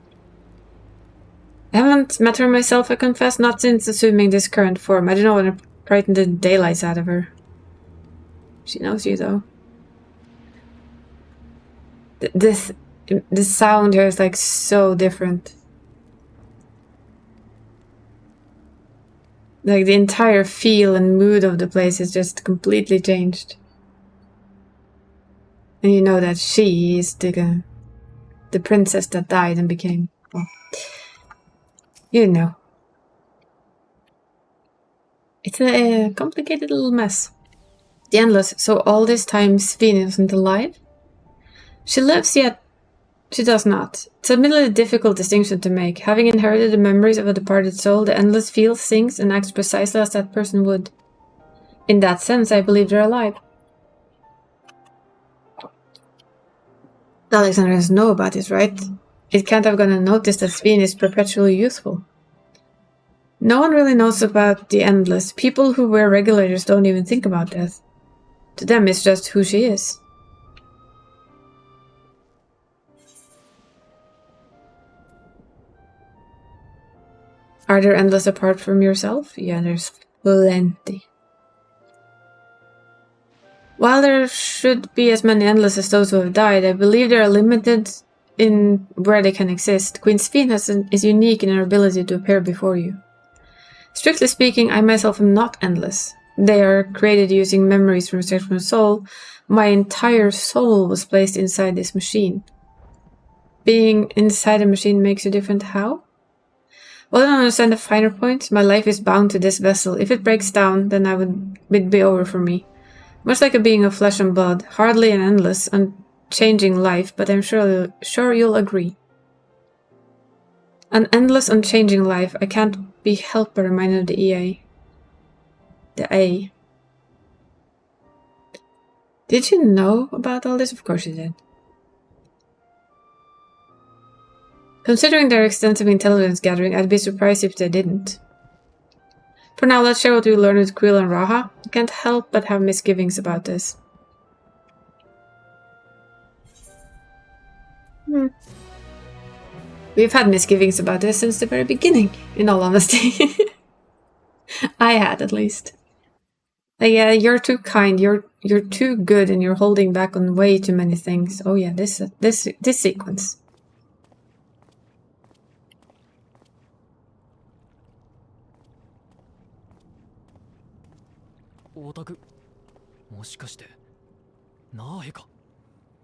Speaker 1: I haven't met her myself, I confess, not since assuming this current form. I don't want to frighten the daylights out of her. She knows you, though. This sound here is like so different. Like the entire feel and mood of the place is just completely changed. And you know that she is the princess that died and became, well, you know. It's a complicated little mess. The Endless, so all this time Sveen isn't alive? She lives, yet she does not. It's admittedly a difficult distinction to make. Having inherited the memories of a departed soul, the Endless feels, thinks, and acts precisely as that person would. In that sense, I believe they're alive. Alexander doesn't know about this, right? It can't have gone unnoticed that Sveen is perpetually youthful. No one really knows about the Endless. People who wear regulators don't even think about death. To them, it's just who she is. Are there Endless apart from yourself? Yeah, there's plenty. While there should be as many Endless as those who have died, I believe they are limited in where they can exist. Queen Sveen is unique in her ability to appear before you. Strictly speaking, I myself am not Endless. They are created using memories from a soul. My entire soul was placed inside this machine. Being inside a machine makes you different how? Well, I don't understand the finer points. My life is bound to this vessel. If it breaks down, then it'd be over for me. Much like a being of flesh and blood, hardly an endless, unchanging life, but I'm sure you'll agree. An endless, unchanging life, I can't be helped but reminded of the EA. The A. Did you know about all this? Of course you did. Considering their extensive intelligence gathering, I'd be surprised if they didn't. For now, let's share what we learned with Krill and Raha. I can't help but have misgivings about this. We've had misgivings about this since the very beginning, in all honesty. I had, at least. Yeah, you're too kind, you're too good, and you're holding back on way too many things. Oh yeah, this sequence.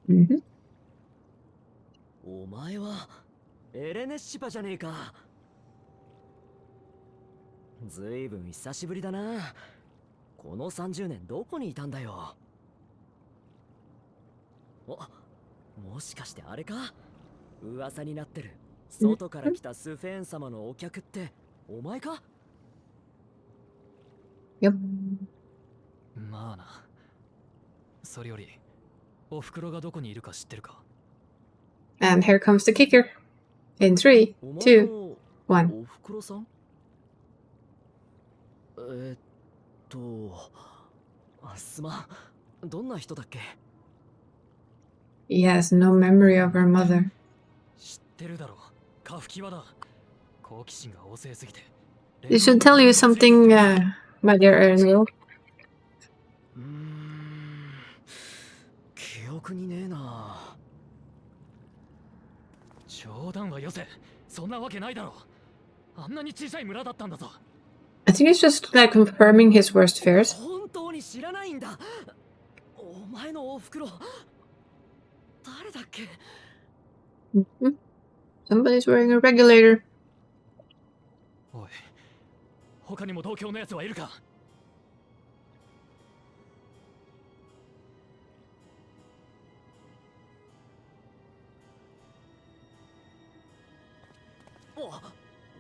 Speaker 1: Mm-hmm.
Speaker 5: お前はエレネッシパじゃねえか。ずいぶん久しぶりだな。この30年どこにいたんだよ。お、もしかしてあれか？噂になってる外から来たスフェーン様のお客ってお前か？
Speaker 1: Yep.
Speaker 9: まあな。それよりお袋がどこにいるか知ってるか？
Speaker 1: And here comes the kicker. In 3, 2, 1.
Speaker 5: お袋さん？すまん。どんな人だっけ？
Speaker 1: He has no memory of her mother.
Speaker 9: 知ってるだろう。カフキワだ。好奇心が旺盛すぎて。
Speaker 1: This should tell you something, my dear Aaron.
Speaker 5: 記憶にねえな。
Speaker 9: 冗談はよせ。そんなわけないだろう。あんなに小さい村だったんだぞ。
Speaker 1: I think it's just like confirming his worst fears.
Speaker 5: 本当に知らないんだ。お前のお袋誰だっけ？
Speaker 1: Somebody's wearing a regulator.
Speaker 9: おい、他にも同郷のやつはいるか？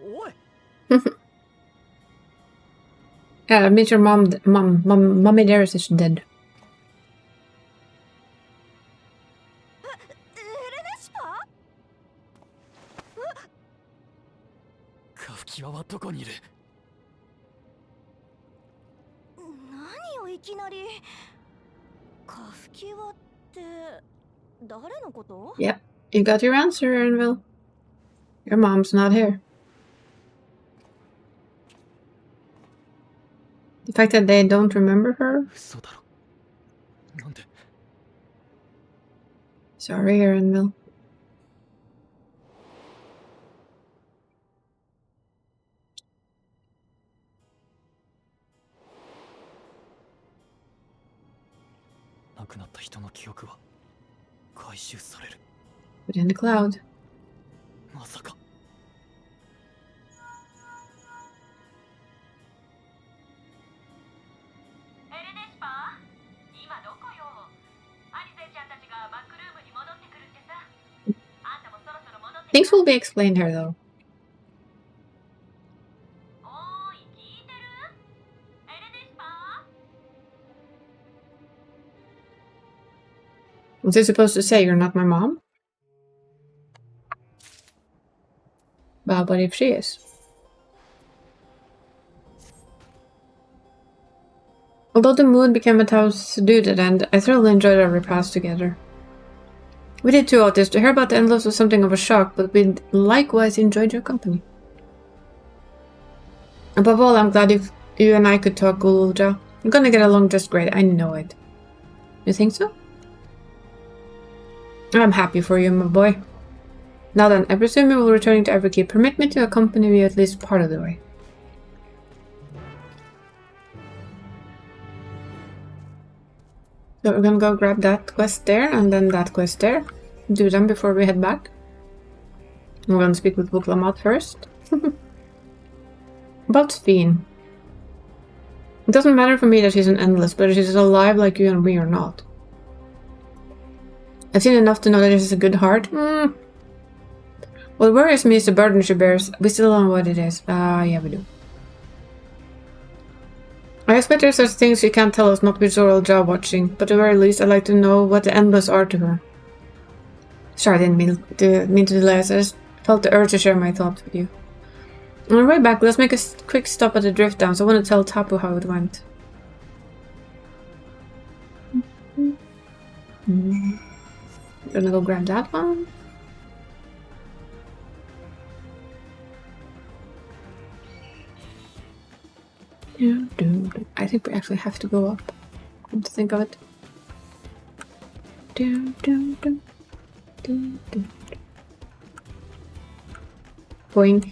Speaker 5: おい。
Speaker 1: Yeah, that means your mommy Darius is dead.
Speaker 9: カフキワはどこにいる？
Speaker 4: 何をいきなりカフキワって誰のこと？
Speaker 1: Yep, you got your answer, Aaronville. Your mom's not here. The fact that they don't remember her?
Speaker 9: 嘘だろ。なんで？
Speaker 1: Sorry, Aaronville.
Speaker 9: 憶は回収される。
Speaker 1: But in the cloud.
Speaker 9: まさか。
Speaker 4: エレネシパー、今どこよ。アリゼちゃんたちがバックルームに戻ってくるってさ。あんたもそろそろ戻って。
Speaker 1: Things will be explained here though.
Speaker 4: おーい、聞いてる？エレネシパー？
Speaker 1: What's it supposed to say? You're not my mom? Well, but if she is. Although the mood became a house to do that end, I thoroughly enjoyed our repast together. We did too, Otis. To hear about the endless was something of a shock, but we likewise enjoyed your company. Above all, I'm glad you and I could talk, Gulja. We're gonna get along just great, I know it. You think so? I'm happy for you, my boy. Now then, I presume you will return to Everkeep. Permit me to accompany you at least part of the way. So we're gonna go grab that quest there, and then that quest there. Do them before we head back. We're gonna speak with Buklamat first. About Sphene. It doesn't matter for me that she's an endless, whether she's alive like you and me or not. I've seen enough to know that she has a good heart. What worries me is the burden she bears. We still don't know what it is. Yeah, we do. I expect there's such things she can't tell us, not with Zoral job watching, but at the very least I'd like to know what the endless are to her. Sorry, I didn't mean to delay us. I just felt the urge to share my thoughts with you. On our way back, let's make a quick stop at the drift down, so I want to tell Tapu how it went. Gonna go grab that one. I think we actually have to go up. Come to think of it. Boing.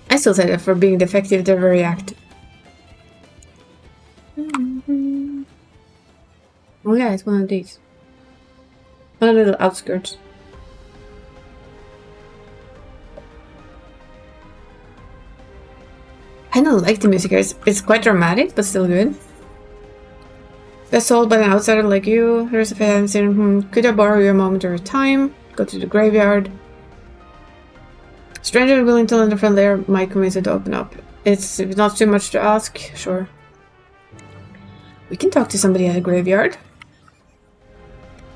Speaker 1: I still say that for being defective, they're very active. Oh yeah, it's one of these. On a little outskirts. I don't like the music here. It's quite dramatic, but still good. Best sold by an outsider like you. Here's a fancy. Could I borrow you a moment of your time? Go to the graveyard. Stranger willing to lend a friend there might convince you to open up. If it's not too much to ask, sure. We can talk to somebody at a graveyard.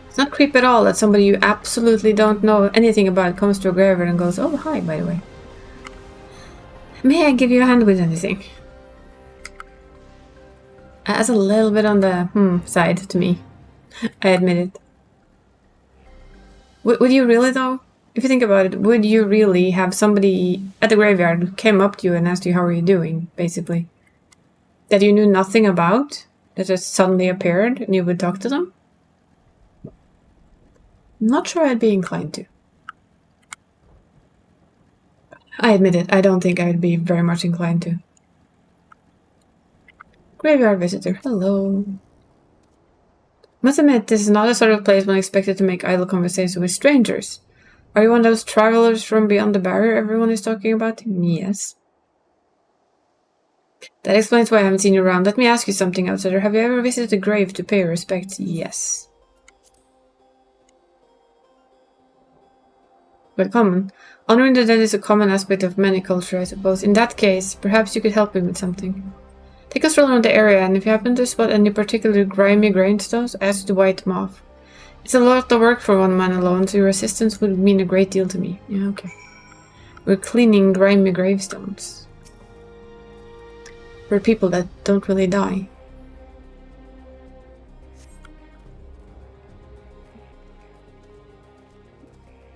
Speaker 1: It's not creep at all that somebody you absolutely don't know anything about comes to a graveyard and goes, oh, hi, by the way. May I give you a hand with anything? That's a little bit on the side to me. I admit it. Would you really, though? If you think about it, would you really have somebody at the graveyard who came up to you and asked you how are you doing, basically? That you knew nothing about? That just suddenly appeared and you would talk to them? I'm not sure I'd be inclined to. I admit it, I don't think I'd be very much inclined to. Graveyard visitor, hello. Must admit, this is not a sort of place one expected to make idle conversation with strangers. Are you one of those travelers from beyond the barrier everyone is talking about? Yes. That explains why I haven't seen you around. Let me ask you something, outsider. Have you ever visited a grave to pay your respects? Yes. But common. Honoring the dead is a common aspect of many cultures, I suppose. In that case, perhaps you could help me with something. Take a stroll around the area, and if you happen to spot any particularly grimy gravestones, ask to wipe them off. It's a lot of work for one man alone, so your assistance would mean a great deal to me. Yeah, okay. We're cleaning grimy gravestones. For people that don't really die.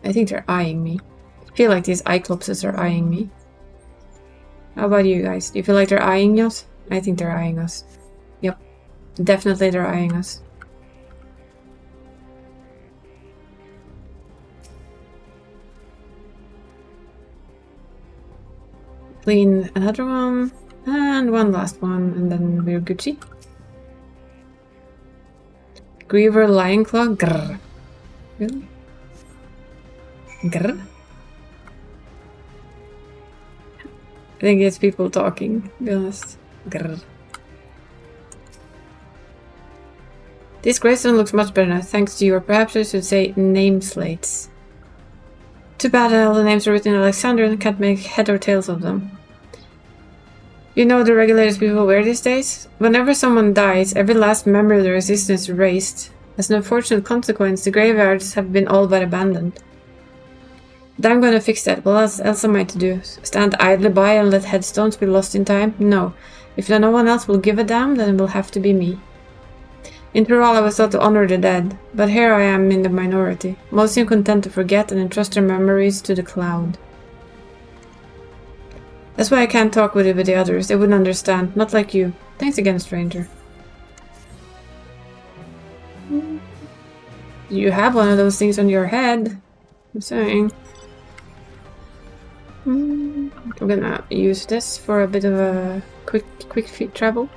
Speaker 1: I think they're eyeing me. I feel like these Cyclopses are eyeing me. How about you guys? Do you feel like they're eyeing us? I think they're eyeing us. Yep. Definitely they're eyeing us. Clean another one. And one last one, and then we're Gucci. Griever Lion Claw. Grrr. Really? Grrr? I think it's people talking, to be honest. Grrr. This gravestone looks much better now, thanks to you, or perhaps I should say name slates. Too bad all the names are written in Alexandrian and can't make head or tails of them. You know the regulators people wear these days? Whenever someone dies, every last member of the resistance is erased. As an unfortunate consequence, the graveyards have been all but abandoned. But I'm gonna fix that. What else am I to do? Stand idly by and let headstones be lost in time? No. If no one else will give a damn, then it will have to be me. In Tural, I was taught to honor the dead, but here I am in the minority. Most seem content to forget and entrust their memories to the cloud. That's why I can't talk with it with the others. They wouldn't understand. Not like you. Thanks again, stranger. You have one of those things on your head. I'm saying. We're gonna use this for a bit of a quick feet travel.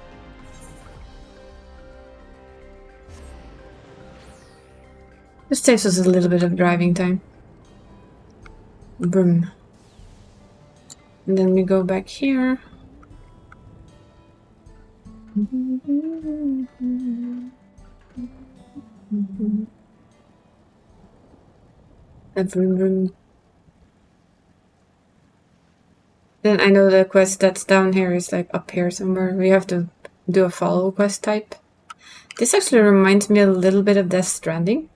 Speaker 1: This saves us a little bit of driving time. Boom. And then we go back here. Vroom, vroom. Then I know the quest that's down here is like up here somewhere. We have to do a follow quest type. This actually reminds me a little bit of Death Stranding.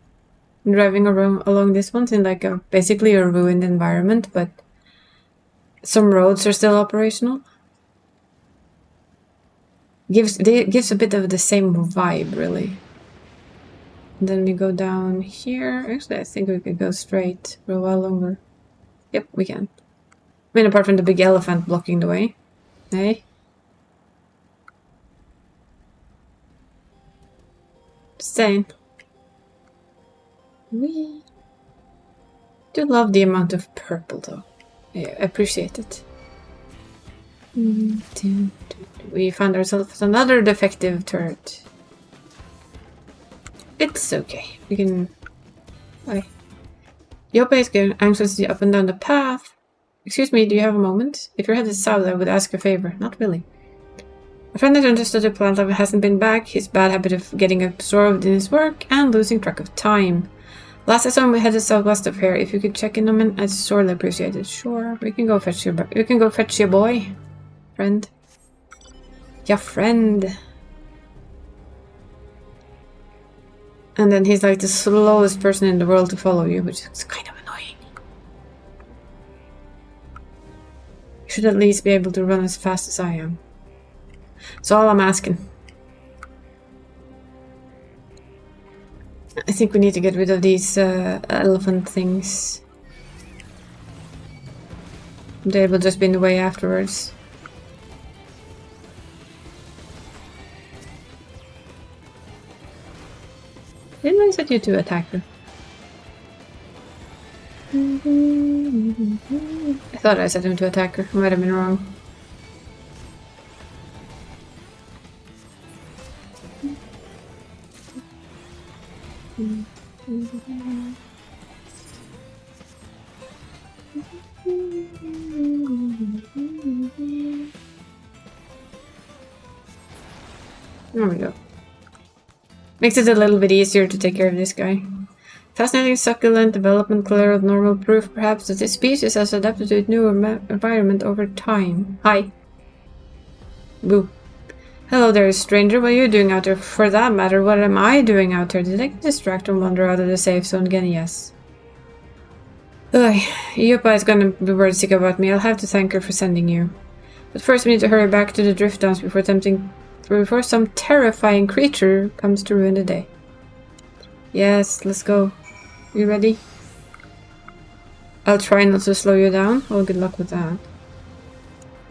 Speaker 1: Driving around along this one in like basically a ruined environment, but some roads are still operational. Gives a bit of the same vibe, really. And then we go down here. Actually, I think we could go straight for a while longer. Yep, we can. I mean, apart from the big elephant blocking the way. Hey? Just saying. We do love the amount of purple, though. Yeah, I appreciate it. We found ourselves another defective turret. It's okay. We can... Bye. Yopa is getting anxiously up and down the path. Excuse me, do you have a moment? If you're headed south, I would ask a favor. Not really. A friend that understood the plant life hasn't been back. His bad habit of getting absorbed in his work and losing track of time. Last I saw him, we headed southwest of here. If you could check in on him, I'd sorely appreciate it. Sure, we can go fetch your boy, friend. Yeah, friend. And then he's like the slowest person in the world to follow you, which is kind of annoying. You should at least be able to run as fast as I am. That's all I'm asking. I think we need to get rid of these elephant things. They will just be in the way afterwards. Didn't I set you to attack her? I thought I set him to attack her. I might have been wrong. There we go. Makes it a little bit easier to take care of this guy. Fascinating succulent development clear of normal proof perhaps that this species has adapted to its new environment over time. Hi. Boo. Hello there, stranger. What are you doing out there? For that matter, what am I doing out here? Did I get distracted and wander out of the safe zone again? Yes. Ugh, Yupa is gonna be worried sick about me. I'll have to thank her for sending you. But first we need to hurry back to the drift downs before some terrifying creature comes to ruin the day. Yes, let's go. You ready? I'll try not to slow you down. Well, good luck with that.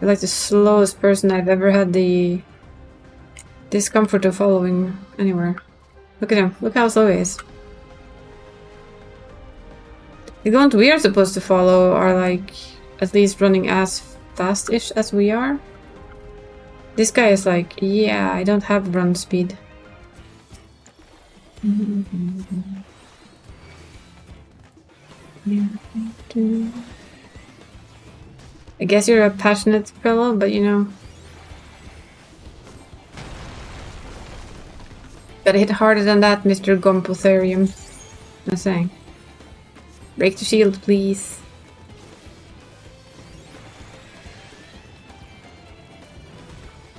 Speaker 1: You're like the slowest person I've ever had the discomfort of following anywhere. Look at him. Look how slow he is. The ones we are supposed to follow are like at least running as fast-ish as we are. This guy is like, yeah, I don't have run speed. I guess you're a passionate fellow, but you know. Gotta hit harder than that, Mr. Gompotherium. I'm saying. Break the shield, please.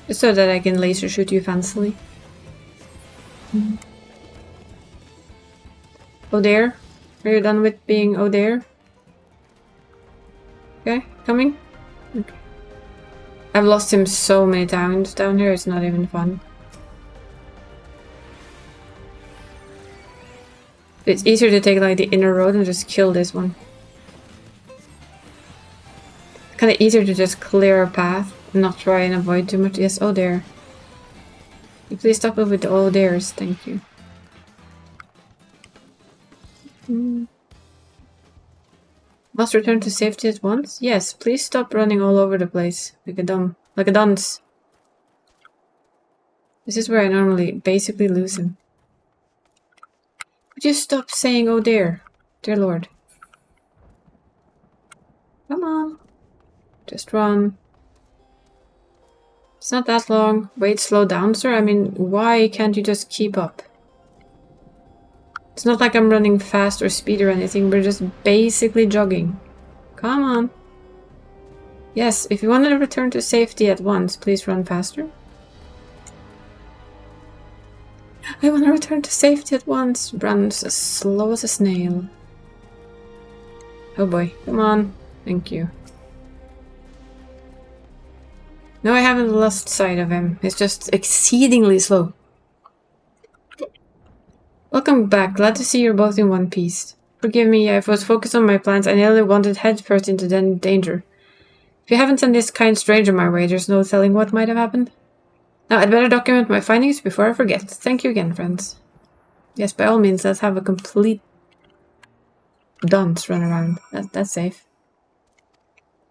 Speaker 1: Just so that I can laser shoot you fancily. Oh there? Are you done with being oh there? Okay, coming? Okay. I've lost him so many times down here, it's not even fun. It's easier to take like the inner road and just kill this one. Kinda easier to just clear a path and not try and avoid too much. Yes, oh there. Can you please stop it with the oh there's, thank you. Must return to safety at once? Yes, please stop running all over the place. Like a dunce. This is where I normally basically lose him. Would you stop saying oh dear lord. Come on. Just run. It's not that long. Wait, slow down, sir. I mean, why can't you just keep up? It's not like I'm running fast or speed or anything. We're just basically jogging. Come on. Yes, if you want to return to safety at once, please run faster. I want to return to safety at once. Runs as slow as a snail. Oh boy, come on. Thank you. No, I haven't lost sight of him. He's just exceedingly slow. Welcome back. Glad to see you're both in one piece. Forgive me, I was focused on my plans. I nearly wandered headfirst into danger. If you haven't sent this kind stranger my way, there's no telling what might have happened. Now, I'd better document my findings before I forget. Thank you again, friends. Yes, by all means, let's have a complete dunce run around. That's safe.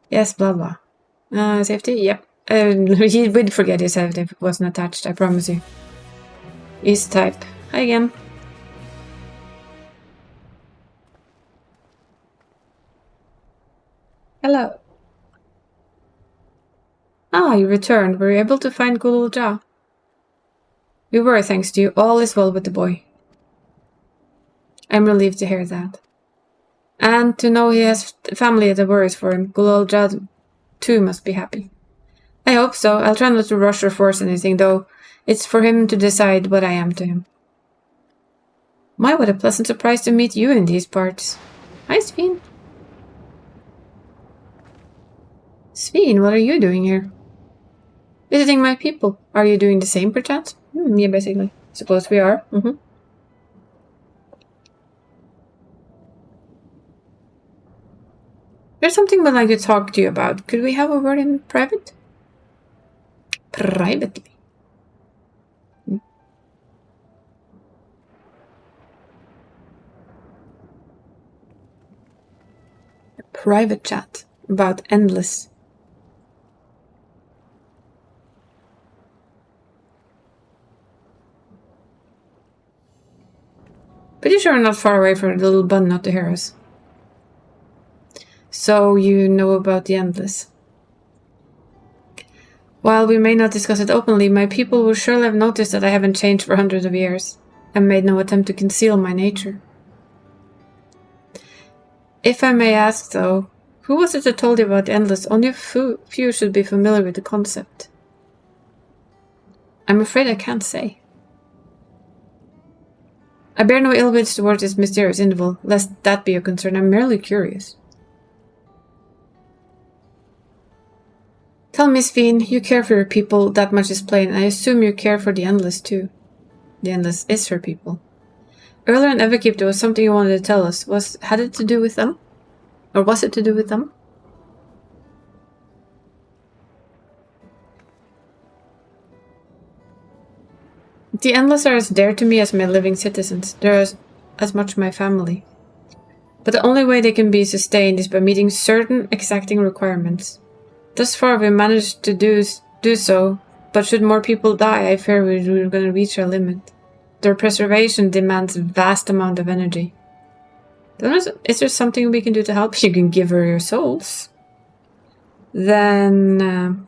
Speaker 1: Yes, blah blah. Safety? Yep. He would forget his safety if it wasn't attached, I promise you. East type. Hi again. Hello. Ah, you returned. Were you able to find Gululja? We were, thanks to you. All is well with the boy. I'm relieved to hear that. And to know he has family that worries for him. Gululja too must be happy. I hope so. I'll try not to rush or force anything, though. It's for him to decide what I am to him. My, what a pleasant surprise to meet you in these parts. Hi, Sveen. Sveen, what are you doing here? Visiting my people. Are you doing the same, perchance? Yeah, basically. Suppose we are. There's something I'd like to talk to you about. Could we have a word in private? Privately. A private chat about Endless. Pretty sure we're not far away for the little bun not to hear us. So you know about the Endless. While we may not discuss it openly, my people will surely have noticed that I haven't changed for hundreds of years, and made no attempt to conceal my nature. If I may ask, though, who was it that told you about the Endless? Only a few should be familiar with the concept. I'm afraid I can't say. I bear no ill will towards this mysterious interval, lest that be a concern. I'm merely curious. Tell Miss Sveen, you care for your people, that much is plain, and I assume you care for the Endless too. The Endless is her people. Earlier in Everkeep there was something you wanted to tell us. Had it to do with them? Or was it to do with them? The Endless are as dear to me as my living citizens. They're as much my family. But the only way they can be sustained is by meeting certain exacting requirements. Thus far we managed to do so, but should more people die, I fear we're going to reach our limit. Their preservation demands a vast amount of energy. Is there something we can do to help? You can give her your souls. Then...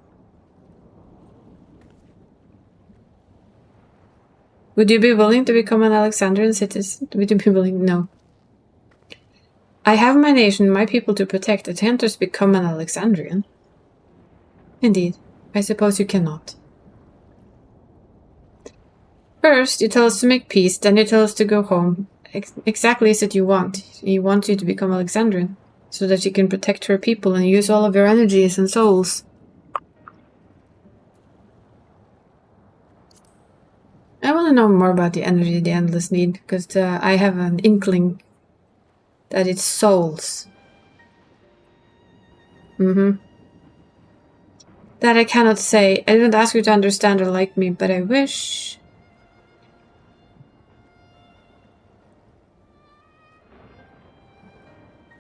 Speaker 1: would you be willing to become an Alexandrian citizen? Would you be willing? No. I have my nation, my people to protect. Attempt to become an Alexandrian. Indeed. I suppose you cannot. First, you tell us to make peace, then you tell us to go home. Exactly as it you want. He wants you to become Alexandrian, so that you can protect her people and use all of your energies and souls. I want to know more about the energy the Endless need, because I have an inkling that it's souls. That I cannot say. I didn't ask you to understand or like me, but I wish...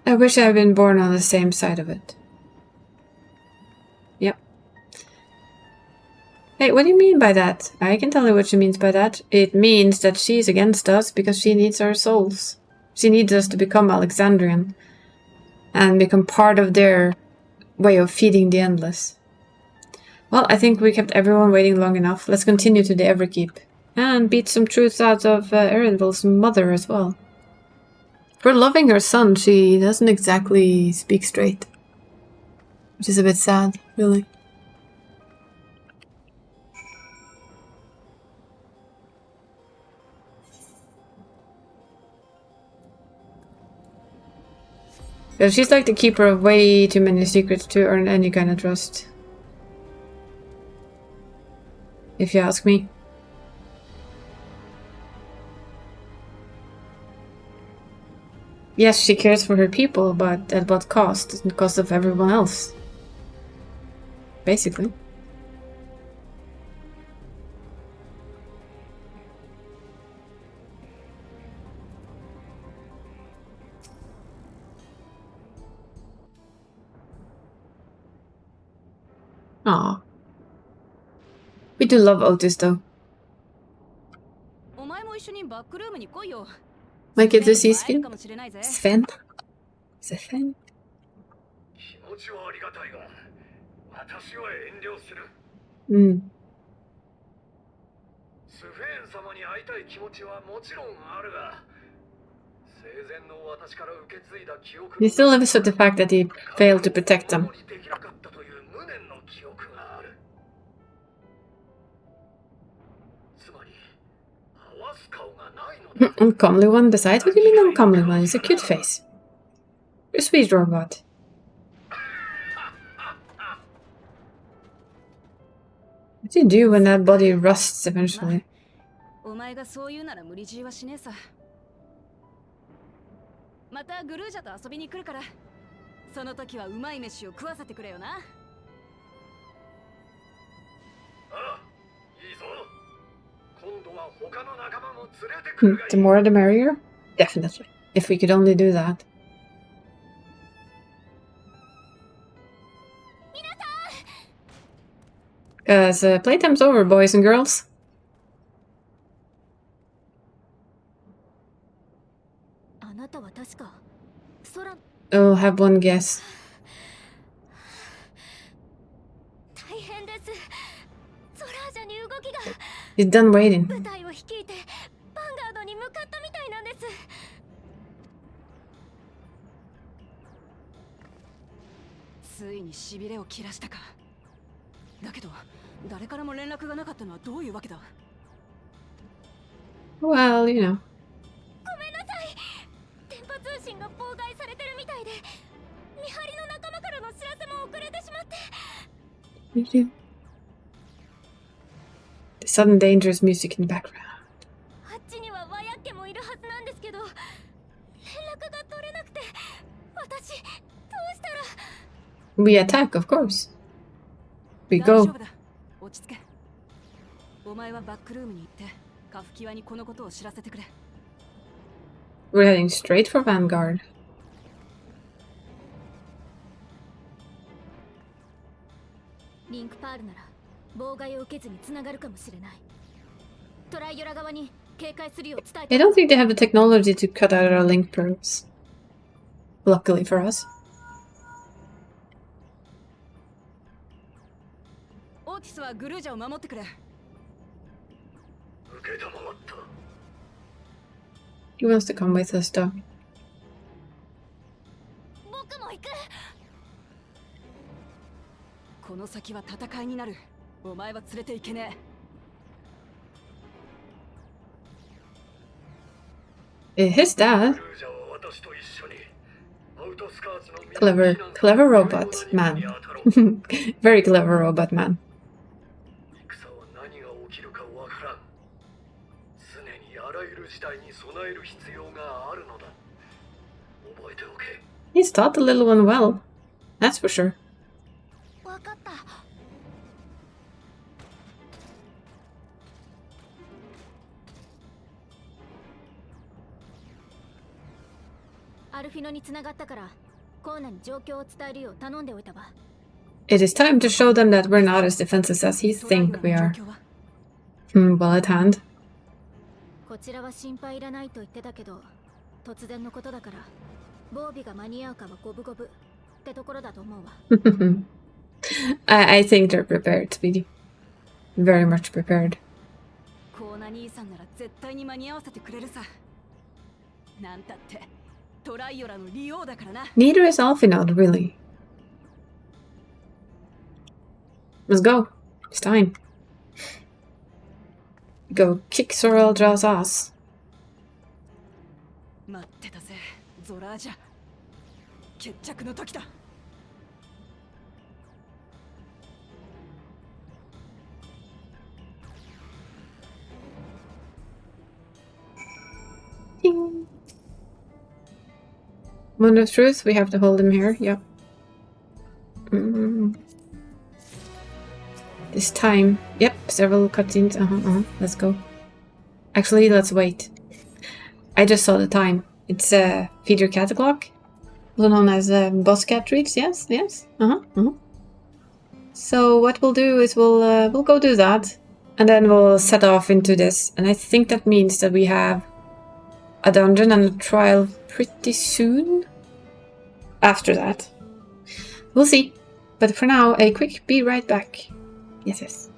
Speaker 1: I wish I had been born on the same side of it. Yep. Hey, what do you mean by that? I can tell you what she means by that. It means that she's against us because she needs our souls. She needs us to become Alexandrian and become part of their way of feeding the Endless. Well, I think we kept everyone waiting long enough. Let's continue to the Everkeep and beat some truths out of Erenvil's mother as well. For loving her son, she doesn't exactly speak straight. Which is a bit sad, really. But she's like the keeper of way too many secrets to earn any kind of trust. If you ask me. Yes, she cares for her people, but at what cost? At the cost of everyone else. Basically. Aww. We do love Otis, though. Might get to see Sven? Sven? Is it Sven? He still lives with the fact that he failed to protect them. Uncomely one besides? What do you mean uncomely one? It's a cute face. You're a sweet robot. What do you do when that body rusts eventually? The more the merrier? Definitely. If we could only do that. Because playtime's over, boys and girls. I'll have one guess. He's done waiting. Well, you know. You do. The sudden dangerous music in the background. We attack, of course. We go. We're heading straight for Vanguard.
Speaker 4: リンクパールなら妨害を受けずに繋がるかもしれない。トライオラ側に警戒するよう伝えて。
Speaker 1: I don't think they have the technology to cut out our link pearls. Luckily for us.
Speaker 6: オーティスはグルージャを守ってくれ。
Speaker 10: 受けたまわった。
Speaker 1: He wants to come with us though.
Speaker 4: 僕も行く。
Speaker 6: この先は戦いになる。お前は連れて行けねえ。
Speaker 1: His dad?
Speaker 10: ルージャは私と一緒にアウトスカーツの
Speaker 1: Clever robot man. Very clever robot man.
Speaker 10: 戦は何が起きるかわからん。常にあらゆる事態に備える必要があるのだ。覚えておけ。
Speaker 1: He's taught the little one well. That's for sure.
Speaker 4: わかった。アルフィノに繋がったからコーナに状況を伝えるよう頼んでおいたわ。
Speaker 1: It is time to show them that we're not as defenseless as he think we are. Well at hand.
Speaker 4: こちらは心配いらないと言ってたけど、突然のことだから防備が間に合うかは五分五分ってところだと思うわ。
Speaker 1: I think they're prepared, Speedy. Very much prepared.
Speaker 6: コーナ兄さんなら絶対に間に合わせてくれるさ。なんたってトライオラの利用だからな。
Speaker 1: Neither is Alfinod, really. Let's go. It's time. Go kick Soreldra's ass.
Speaker 6: 待ってたぜ、ゾラージャ。決着の時だ。
Speaker 1: Ding. Moon of Truth, we have to hold him here. Yep. This time. Yep, several cutscenes. Let's go. Actually, let's wait. I just saw the time. It's feed your cat o'clock. Also known as boss cat treats. Yes, yes. So what we'll do is we'll go do that, and then we'll set off into this. And I think that means that we have a dungeon and a trial pretty soon after that. We'll see. But for now, a quick be right back. Yes, yes.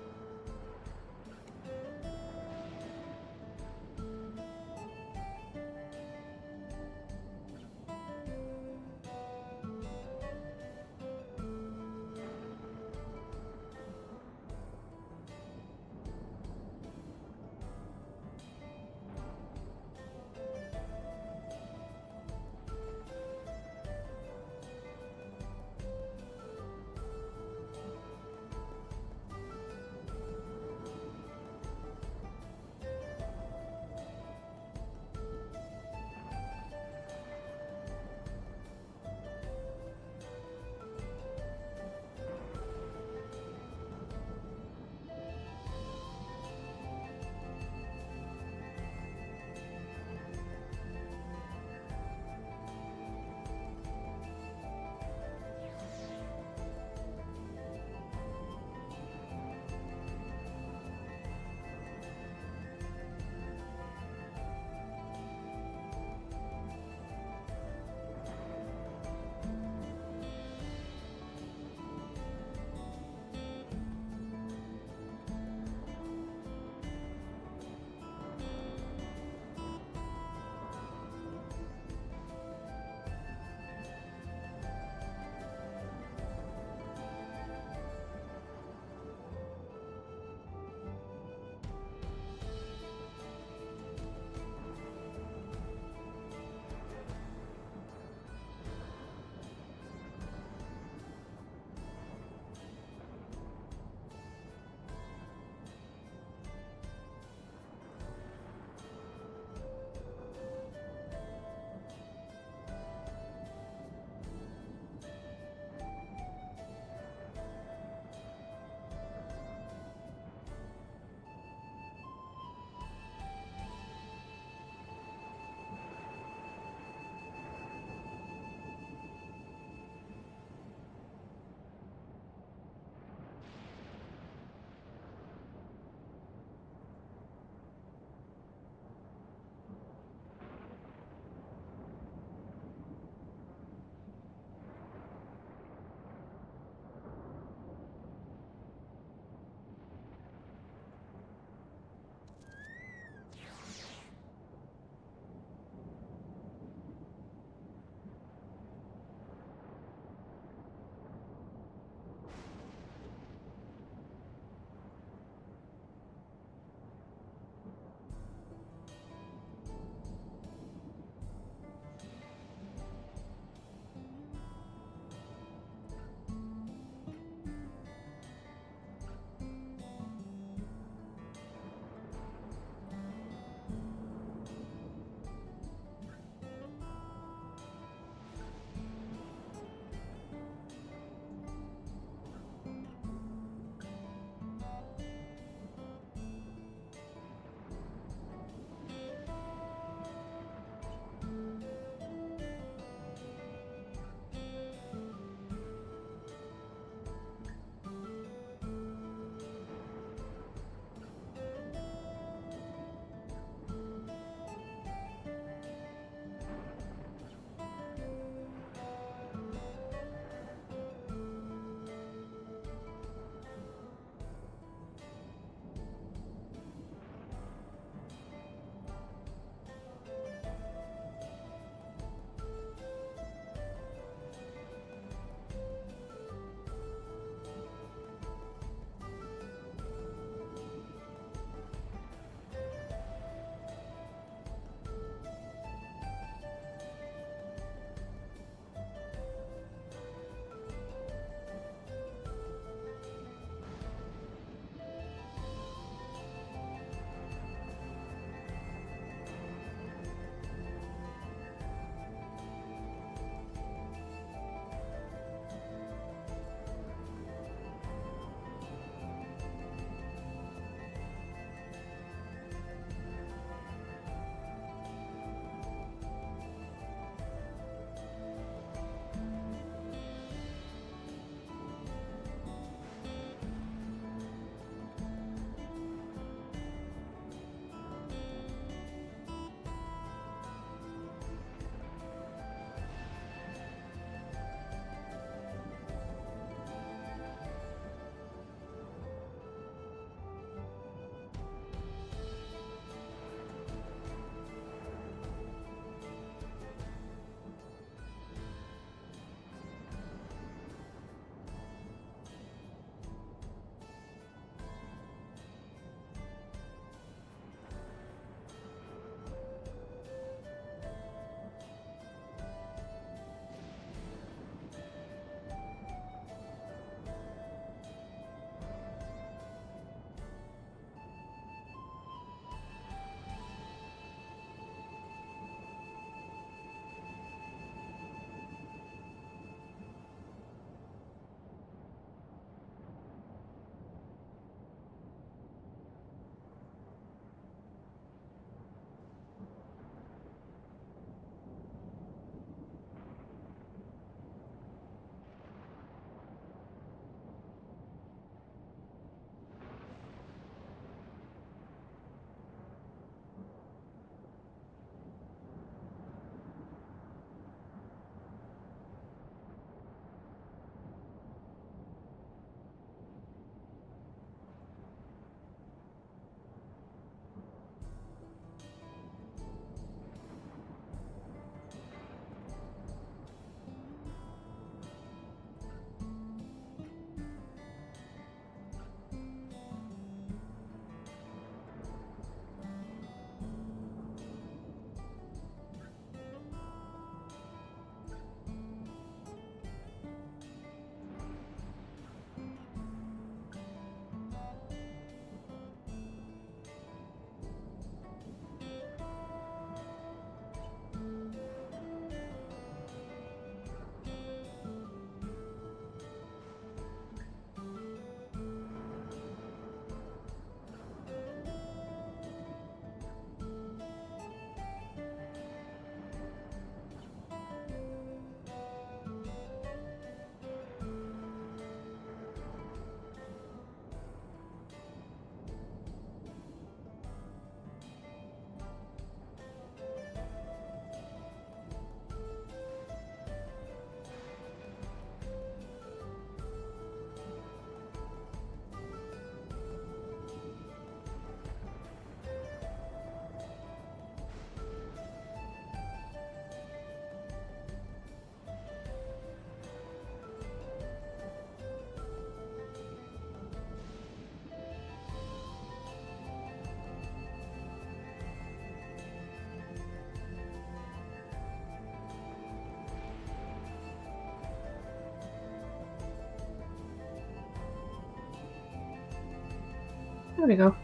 Speaker 1: There we go.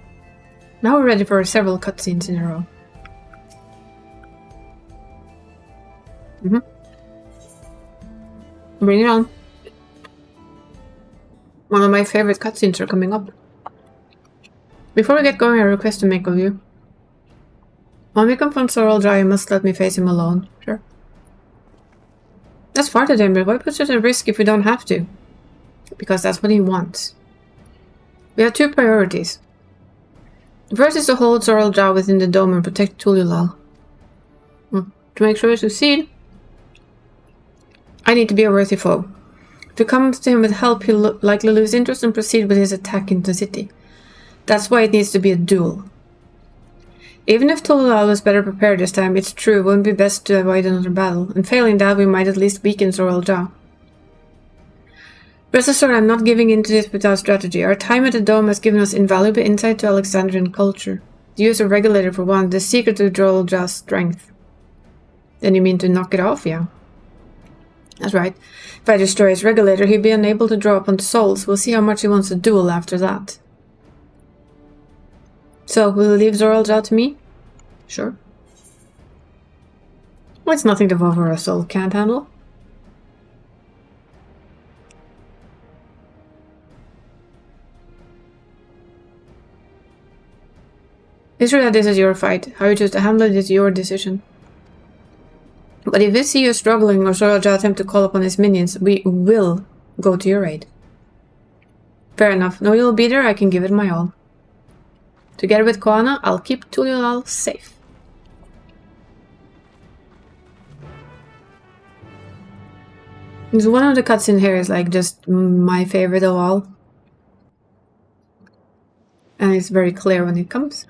Speaker 1: Now we're ready for several cutscenes in a row. Bring it on. One of my favorite cutscenes are coming up. Before we get going, I request to make of you. When we confront Zoraldra, you must let me face him alone. Sure. That's far to him, but why put such a risk if we don't have to? Because that's what he wants. We have two priorities. The first is to hold Zoraldra within the dome and protect Tululal. To make sure we succeed, I need to be a worthy foe. If we come to him with help, he'll likely lose interest and proceed with his attack into the city. That's why it needs to be a duel. Even if Tululal is better prepared this time, it's true it wouldn't be best to avoid another battle, and failing that we might at least weaken Zoraldra. Rest assured, I'm not giving in to this without strategy. Our time at the Dome has given us invaluable insight to Alexandrian culture. The use of Regulator for one, the secret to Zoraldra's strength. Then you mean to knock it off, yeah? That's right. If I destroy his Regulator, he'll be unable to draw upon souls. We'll see how much he wants to duel after that. So, will you leave Zoraldra to me? Sure. Well, it's nothing to over a soul can't handle. It's true that this is your fight. How you choose to handle it is your decision. But if we see you struggling or Zoraldra attempt to call upon his minions, we will go to your aid. Fair enough. No, you'll be there, I can give it my all. Together with Koana, I'll keep Tululal safe. One of the cutscenes here is like just my favorite of all. And it's very clear when it comes.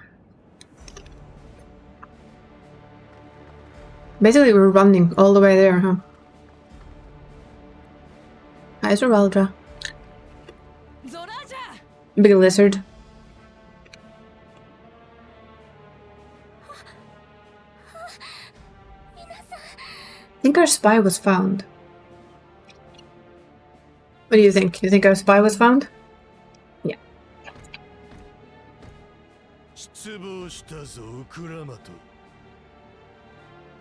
Speaker 1: Basically, we're running all the way there, huh? Hi, Zoraldra. Big lizard. I think our spy was found. What do you think? You think our spy was found? Yeah.
Speaker 3: 失望したぞウクラマト。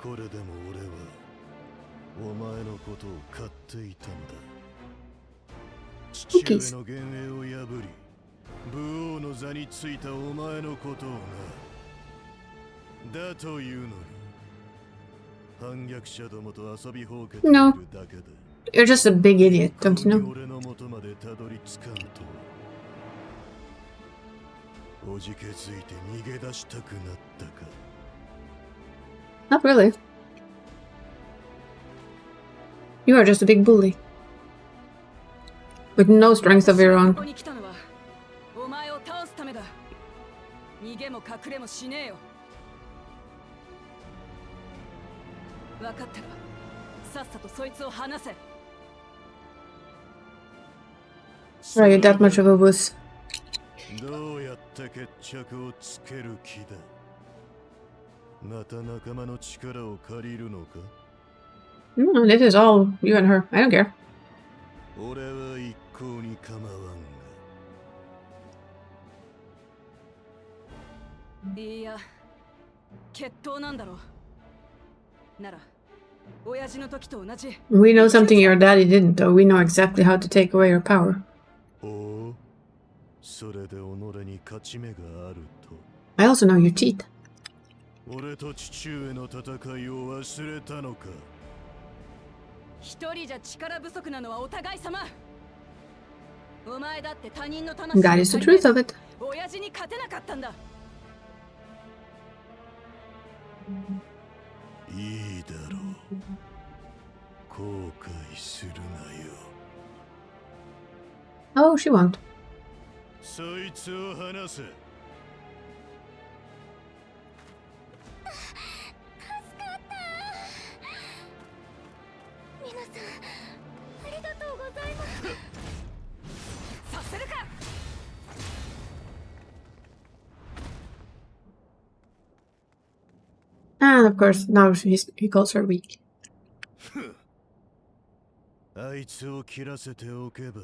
Speaker 3: これでも俺はお前のことを買っていたんだ。父上の幻影を破り、武王の座についたお前のことをな。だというのに、反逆者どもと遊びほうけているだけで。
Speaker 1: You're just a big idiot, don't you know?
Speaker 3: 俺の元までたどり着かんと。おじけづいて逃げ出したくなったか。
Speaker 1: Not really. You are just a big bully. With no strength of your own.
Speaker 6: お前を倒すためだ。逃げも隠れもしねえよ。分かったらさっさとそいつを離せ。
Speaker 1: Are you that much of a wuss?
Speaker 3: どうやって決着をつける気だ。また仲間の力を借りるのか。
Speaker 1: This is all you and her. I don't care.
Speaker 3: 俺は一向に構わんが。いや、決闘なんだろう。なら、親父の時と同じ。
Speaker 1: We know something your daddy didn't, though. We know exactly how to take away your power.
Speaker 3: おお、それで己に勝ち目があると。
Speaker 1: I also know you cheat.
Speaker 3: 俺と父上の戦いを忘れたのか。
Speaker 6: 一人じゃ力不足なのはお互い様。お前だって他人の魂
Speaker 1: That is the truth of it.
Speaker 6: 親父に勝てなかったんだ。
Speaker 3: いいだろう。後悔するなよ。
Speaker 1: Oh, she won't.
Speaker 3: そいつを離せ。
Speaker 1: And of course, now he calls her weak.
Speaker 3: あいつを切らせておけば、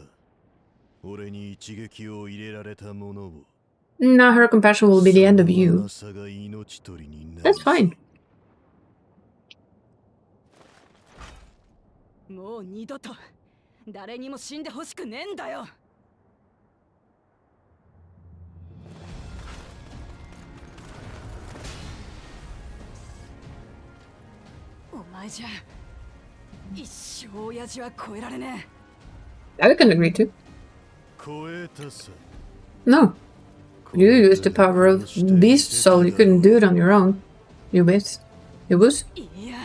Speaker 3: 俺に一撃を入れられたものを
Speaker 1: Now her compassion will be the end of you. That's fine.
Speaker 6: もう二度と誰にも死んでほしくねえんだよ。お前じゃ一生親父は超えられねえ。
Speaker 1: That we can agree to.
Speaker 3: 超えたさ。
Speaker 1: No. You used the power of Beast Soul. You couldn't do it on your own. You was. You was?
Speaker 6: いや、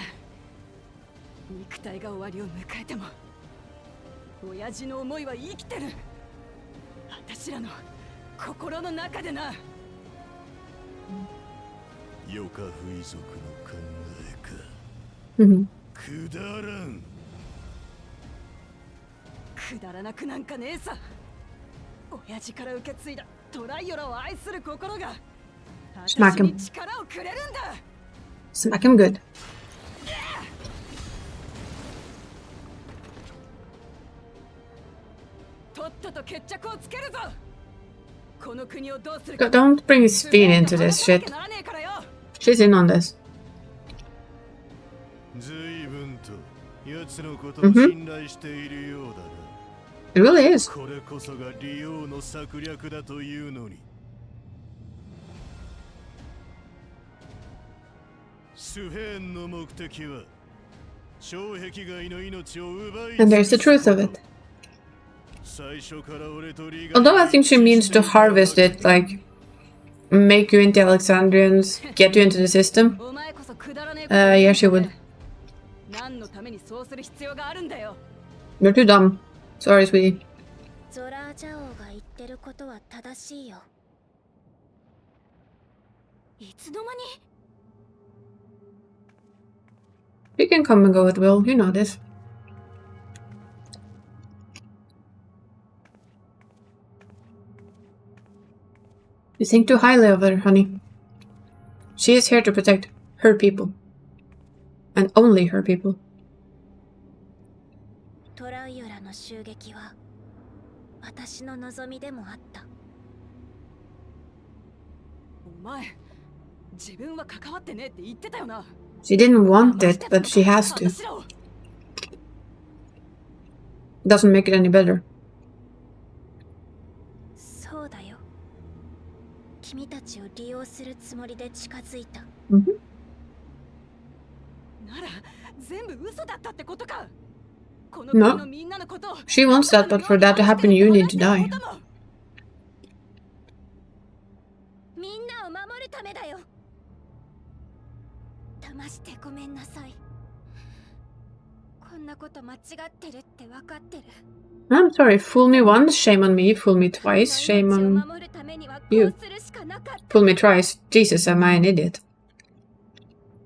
Speaker 6: 肉体が終わりを迎えても親父の思いは生きてる。私らの心の中でな。
Speaker 3: ヨカフイ族の考えか。
Speaker 1: Mm-hmm.
Speaker 3: くだらん。
Speaker 6: くだらなくなんかねえさ。親父から受け継いだトライオラを愛する心が
Speaker 1: Smack
Speaker 6: 私
Speaker 1: him.
Speaker 6: に力をくれるんだ。
Speaker 1: Smack him good.
Speaker 6: とっとと決着をつけるぞ。この国をどうする
Speaker 1: Don't bring Sphene into this shit.
Speaker 6: ならねえからよ。
Speaker 1: She's in on this.
Speaker 3: 随分と奴のことを信頼しているようだな。
Speaker 1: It really is.
Speaker 3: これこそが利王の策略だというのに。スフェーンの目的は障壁外の命を奪い
Speaker 1: And there's the truth of it.
Speaker 3: 最初から俺とリガ
Speaker 1: Although I think she means to harvest it, like make you into Alexandrians, get you into the system.
Speaker 6: お前こそくだらねえ
Speaker 1: Yeah, she would.
Speaker 6: 何のためにそうする必要があるんだよ。
Speaker 1: You're too dumb. Sorry, sweetie.
Speaker 4: ゾラージャ王が言ってることは正しいよ。いつの間に
Speaker 1: You can come and go at will. You know this. You think too highly of her, honey. She is here to protect her people. And only her people.
Speaker 4: トライオラの襲撃は私の望みでもあった。
Speaker 6: お前自分は関わってねえって言ってたよな。
Speaker 1: She didn't want it, but she has to.
Speaker 6: 私らを
Speaker 1: Doesn't make it any better.
Speaker 4: そうだよ。君たちを利用するつもりで近づいた。
Speaker 1: Mm-hmm.
Speaker 6: なら全部嘘だったってことか。この
Speaker 1: No.
Speaker 6: 国のみんなのことを
Speaker 1: She wants that, but for that to happen, you need to die.
Speaker 4: みんなを守るためだよ。騙してごめんなさい。こんなこと間違ってるって分かってる。
Speaker 1: I'm sorry, fool me once, shame on me. Fool me twice, shame on you. Fool me twice. Jesus, am I an idiot?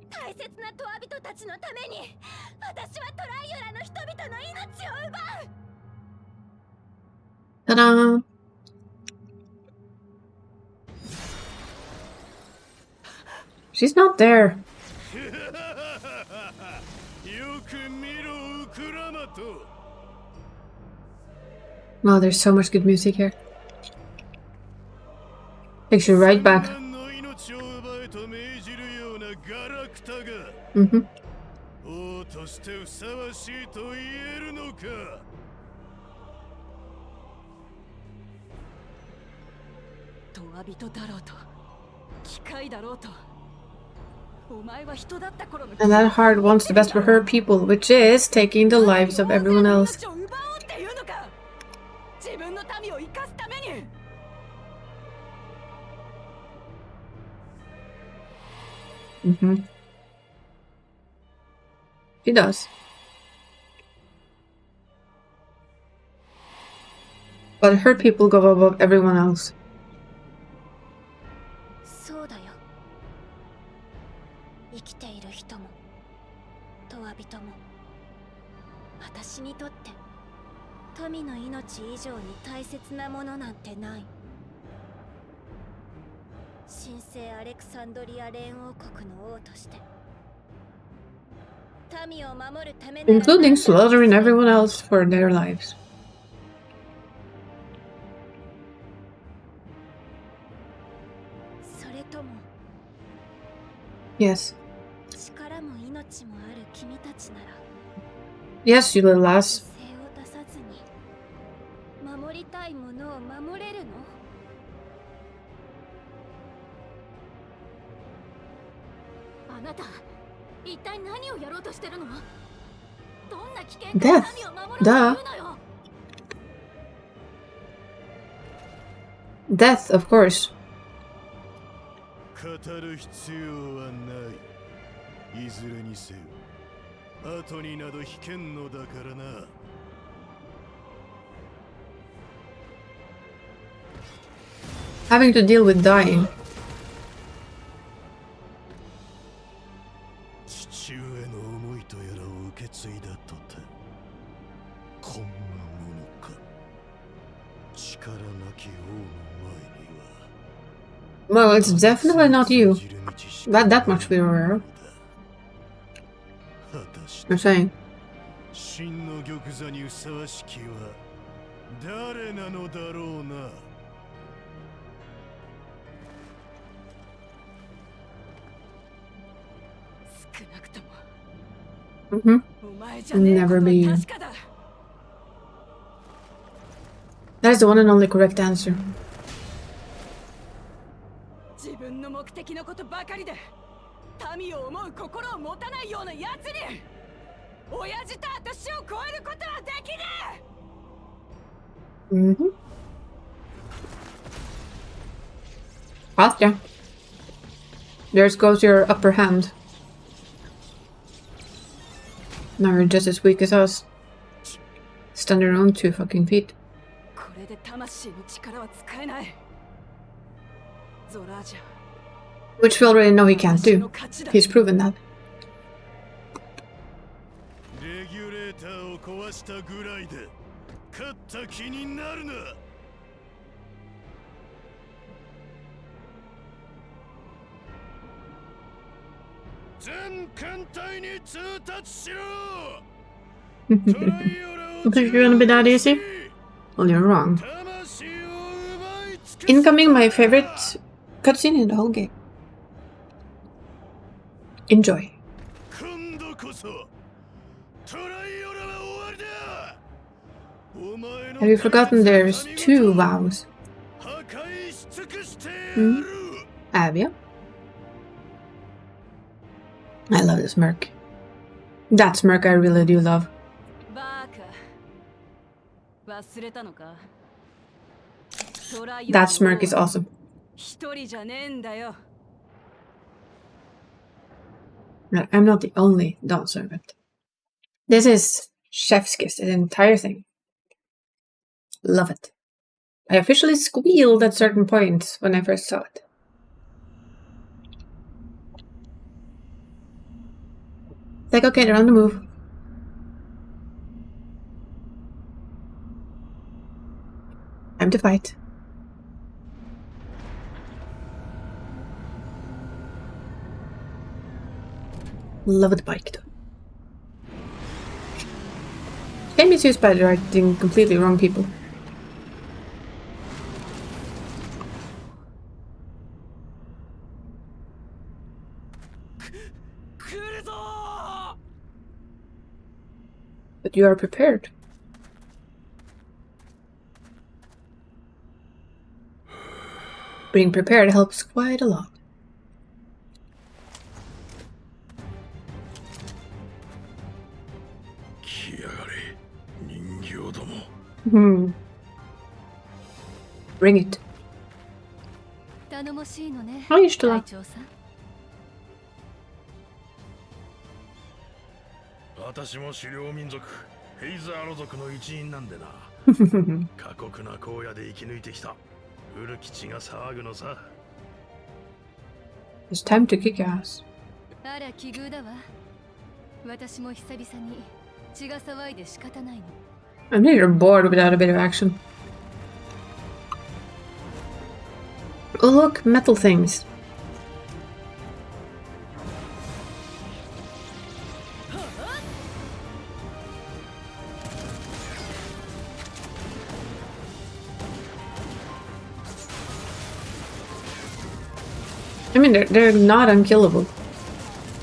Speaker 4: 大切なトア人たちのために私はトライオラの人々の命を奪う。
Speaker 1: Ta-da! She's not there.
Speaker 3: よく見ろ、ウクラマト。
Speaker 1: Wow, there's so much good music here. Takes you right back.
Speaker 3: 人の命を奪えと命じるようなガラクタが
Speaker 1: Mm-hmm.
Speaker 3: 王としてふさわしいと言えるのか。
Speaker 6: トア人だろうと機械だろうとお前は人だった頃の
Speaker 1: And that heart wants the best for her people, which is taking the lives of everyone else.
Speaker 6: 命を奪おうっていうのか。自分の民を生かすために。
Speaker 1: Mm-hmm. She does. But her people go above everyone else.
Speaker 4: そうだよ。生きている人もトア人も私にとって民の命以上に大切なものなんてない。神聖アレクサンドリア連王国の王として民を守るためなら
Speaker 1: Including slaughtering everyone else for their lives.
Speaker 4: とも
Speaker 1: Yes.
Speaker 4: 力も命もある君たちなら
Speaker 1: Yes, you little ass.
Speaker 4: 犠牲を出さずに守りたいものを守れるの？あなた一体何をやろうとしてるの？どんな危険から民を守ろうというのよ。
Speaker 1: Death, of course.
Speaker 3: 語る必要はない。いずれにせよ後になど引けんのだからな。
Speaker 1: Having to deal with dying.
Speaker 3: 父上の思いとやらを受け継いだとてこんなものか。力なき王の前には
Speaker 1: Well, it's definitely not you. That much we're aware of. I'm saying.
Speaker 3: 真の玉座にふさわしきは誰なのだろうな。
Speaker 1: Never be you. That is the one and only correct answer.
Speaker 6: 自分の目的のことばかりで民を思う心を持たないような奴に親父と私を超えることはできねえ。
Speaker 1: Gotcha. There goes your upper hand. Now you're just as weak as us. Stand on your own 2 fucking feet.
Speaker 6: これで魂の力は使えない。ゾラージャ
Speaker 1: Which we already know he can't do. He's proven that.
Speaker 3: レギュレーターを壊したぐらいで勝った気になるな。全艦隊に通達しろ。
Speaker 1: You think you're gonna be that easy? Well, you're wrong. Incoming, my favorite cutscene in the whole game. Enjoy. Have you forgotten there's 2 vows? Have you? I love this smirk. That smirk I really do love.
Speaker 6: バカ忘れたのか。
Speaker 1: That smirk is awesome.
Speaker 6: 一人じゃねえんだよ。
Speaker 1: No, I'm not the only dawn servant. This is chef's kiss, the entire thing. Love it. I officially squealed at certain points when I first saw it. Like, okay, they're on the move. Time to fight. Love the bike though. Game is used by directing completely wrong people. But you are prepared. Being prepared helps quite a lot. Bring it. Oh, you're still up.
Speaker 10: 私も狩猟民族ヘイザーロ族の一員なんでな。過酷な荒野で生き抜いてきた古き血が騒ぐのさ。
Speaker 1: It's time to kick ass.
Speaker 4: あら奇遇だわ。私も久々に血が騒いで仕方ないの。
Speaker 1: I'm neither bored without a bit of action. Oh look, metal things. I mean, they're not unkillable.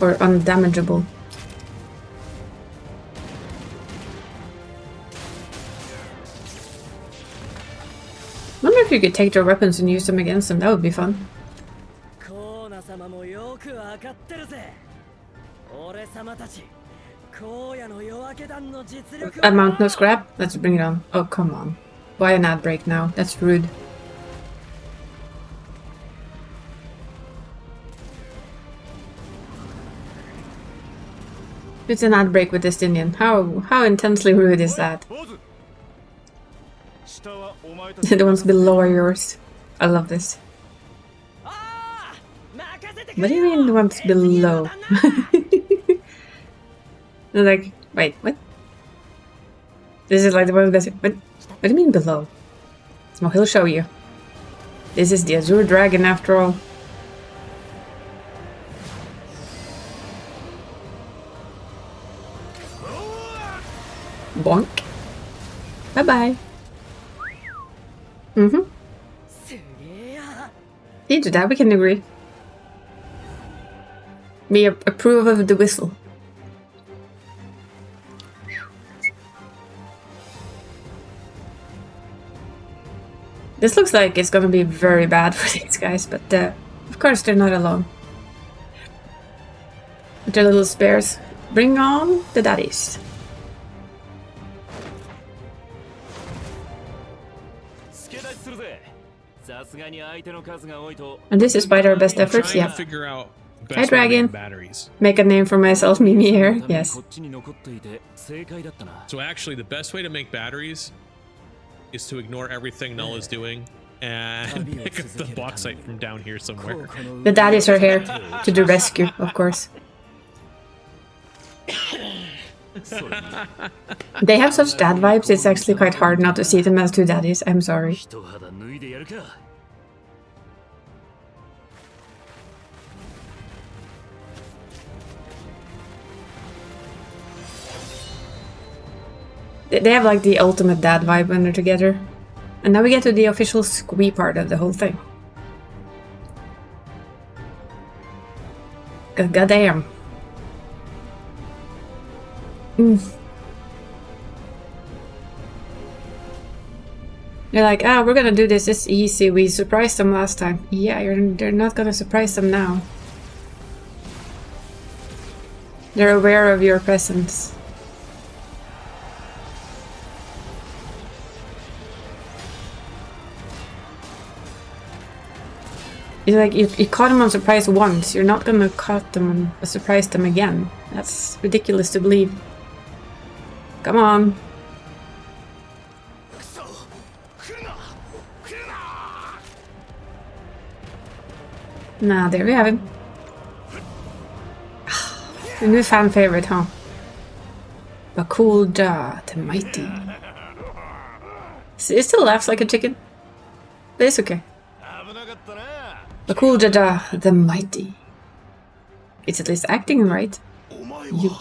Speaker 1: Or undamageable. Wonder if you could take their weapons and use them against them. That would be fun. Amount no scrap? Let's bring it on. Oh, come on. Why an ad break now? That's rude. It's an ad break with this Indian. How intensely rude is that? The ones below are yours. I love this. What do you mean the ones below? They're like, wait, what? This is like the ones best. What do you mean below? Well, he'll show you. This is the Azure Dragon after all. Bonk. Bye-bye. Mm-hmm. See, to that we can agree. We approve of the whistle. This looks like it's gonna be very bad for these guys, but of course they're not alone. With their little spares. Bring on the daddies. And this is despite our best efforts, yeah. Hi Dragon. Make a name for myself, Mimi here. Yes.
Speaker 11: So actually the best way to make batteries is to ignore everything Null is doing and pick up the bauxite from down here somewhere.
Speaker 1: The daddies are here to the rescue, of course. They have such dad vibes, it's actually quite hard not to see them as two daddies. I'm sorry. They have like the ultimate dad vibe when they're together. And now we get to the official squee part of the whole thing. Goddamn. They're like, we're gonna do this, it's easy, we surprised them last time. Yeah, they're not gonna surprise them now. They're aware of your presence. It's like, you caught them on surprise once, you're not gonna surprise them again. That's ridiculous to believe. Come on. Nah, there we have him. A new fan favorite, huh? Bakulja the Mighty. It still laughs like a chicken, but it's okay. Bakulja the Mighty. It's at least acting right. You.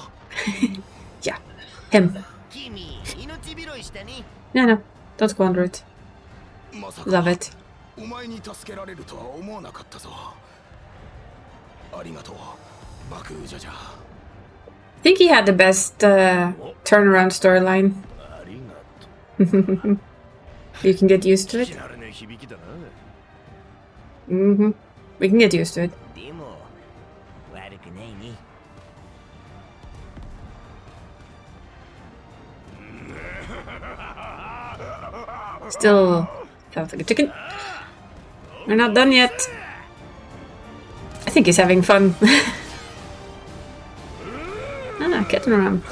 Speaker 1: Yeah, him. No, don't squander it. Love it. I think he had the best turnaround storyline. You can get used to it. We can get used to it. Still sounds like a chicken. We're not done yet. I think he's having fun. No, getting around.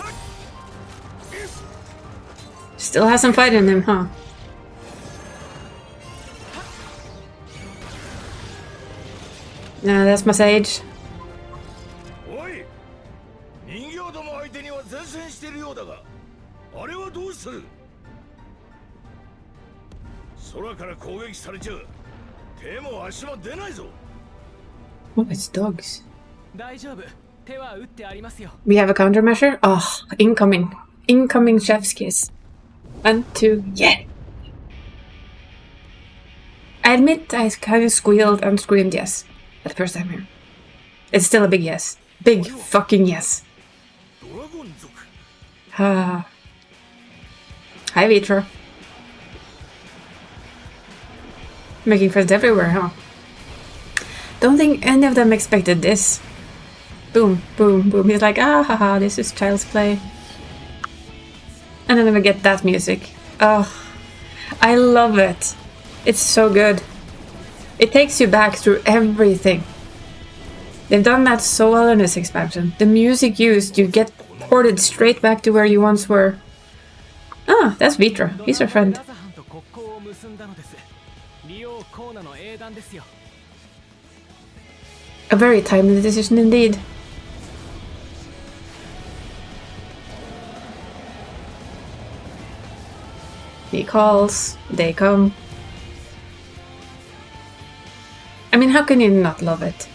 Speaker 1: Still has some fight in him, huh? Nah, that's my sage. Oh, it's dogs. We have a countermeasure? Oh, incoming. Incoming chef's kiss. 1, 2, yeah! I admit I kind of squealed and screamed yes. the first time here. It's still a big yes. Big fucking yes. Hi, Vitra. Making friends everywhere, huh? Don't think any of them expected this. Boom, boom, boom. He's like, ah, haha, this is child's play. And then we get that music. Oh, I love it. It's so good. It takes you back through everything. They've done that so well in this expansion. The music used, you get ported straight back to where you once were. Ah, that's Vitra. He's our friend. A very timely decision indeed. He calls, they come. I mean, how can you not love it?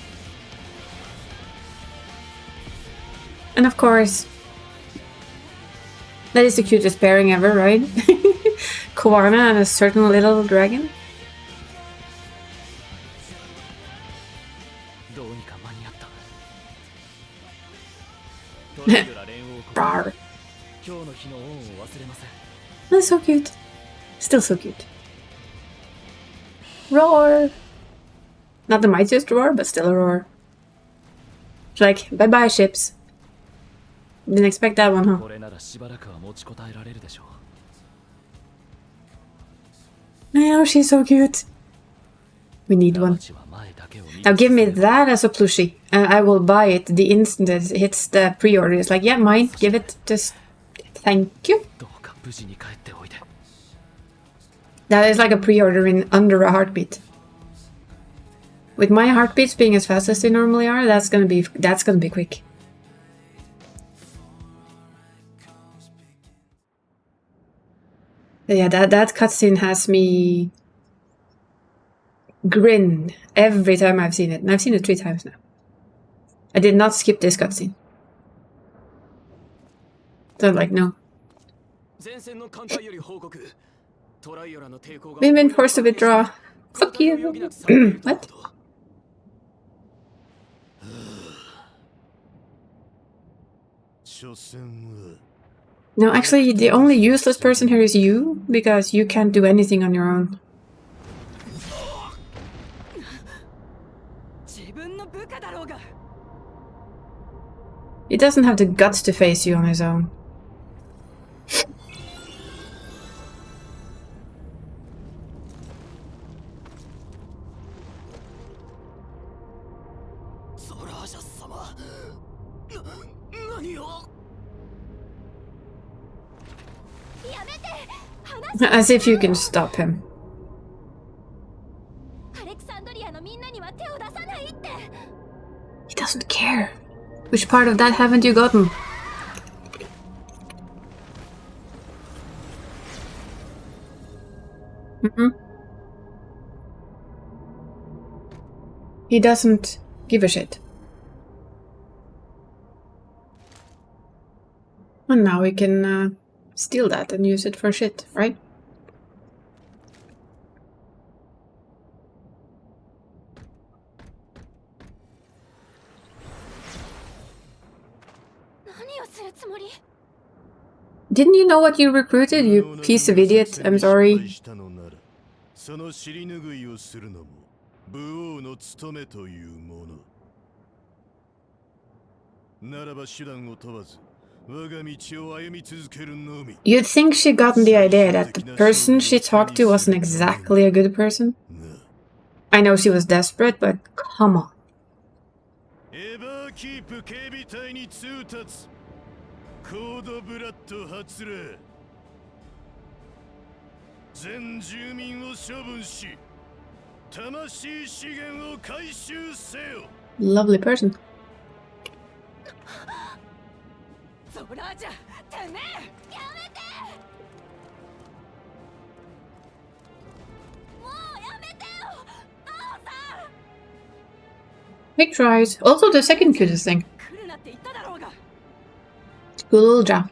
Speaker 1: And of course, that is the cutest pairing ever, right? Koana and a certain little dragon. Rawr. That's so cute. Still so cute. Roar! Not the mightiest roar, but still a roar. It's like, bye-bye ships. Didn't expect that one, huh? I know, she's so cute. We need one. Now give me that as a plushie, and I will buy it the instant it hits the pre-order. It's like, yeah, mine. Give it. Just thank you. That is like a pre-order in under a heartbeat. With my heartbeats being as fast as they normally are, that's gonna be quick. But yeah, that cutscene has me grin every time I've seen it, and I've seen it 3 times now. I did not skip this cutscene. So like, no. We've been forced to withdraw. Fuck you. What? No, actually, the only useless person here is you, because you can't do anything on your own. He doesn't have the guts to face you on his own. As if you can stop him. He doesn't care. Which part of that haven't you gotten? He doesn't give a shit. And now we can steal that and use it for shit, right? Didn't you know what you recruited, you piece of idiot? I'm sorry. You'd think she'd gotten the idea that the person she talked to wasn't exactly a good person. I know she was desperate, but come on. Lovely person. Big tries. Also the second cutest thing. Gulja.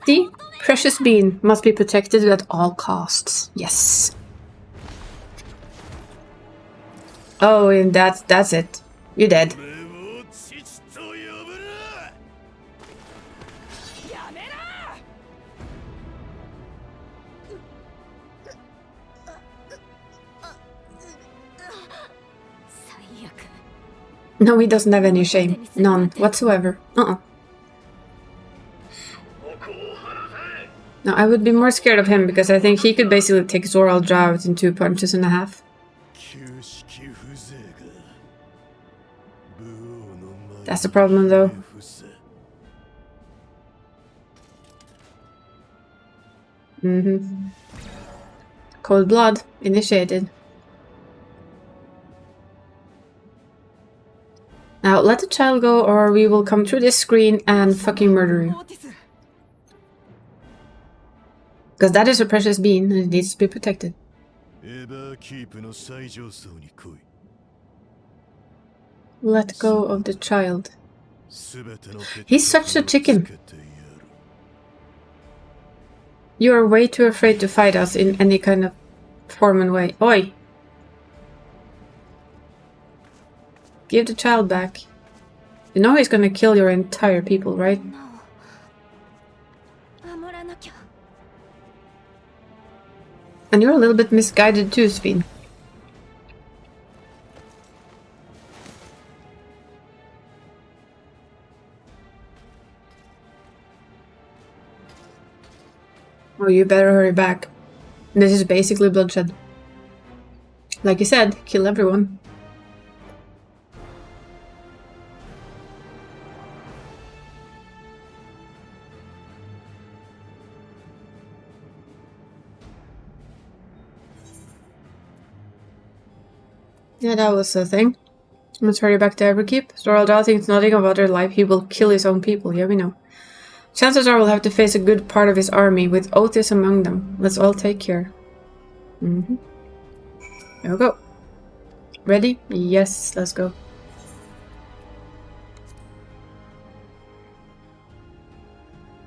Speaker 1: The precious bean must be protected at all costs. Yes. Oh, and that's it. You're dead. No, he doesn't have any shame. None whatsoever. No, I would be more scared of him because I think he could basically take Zoral out in 2 punches and a half. That's the problem though. Cold blood initiated. Now let the child go or we will come through this screen and fucking murder you. Because that is a precious bean and it needs to be protected. Let go of the child. He's such a chicken. You are way too afraid to fight us in any kind of form and way. Oi! Give the child back. You know he's gonna kill your entire people, right? And you're a little bit misguided too, Sveen. Oh, you better hurry back. This is basically bloodshed. Like you said, kill everyone. Yeah, that was the thing. Let's hurry back to Everkeep. Zoral thinks nothing about their life. He will kill his own people. Yeah, we know. Chances are we'll have to face a good part of his army, with Otis among them. Let's all take care. Here we go. Ready? Yes, let's go.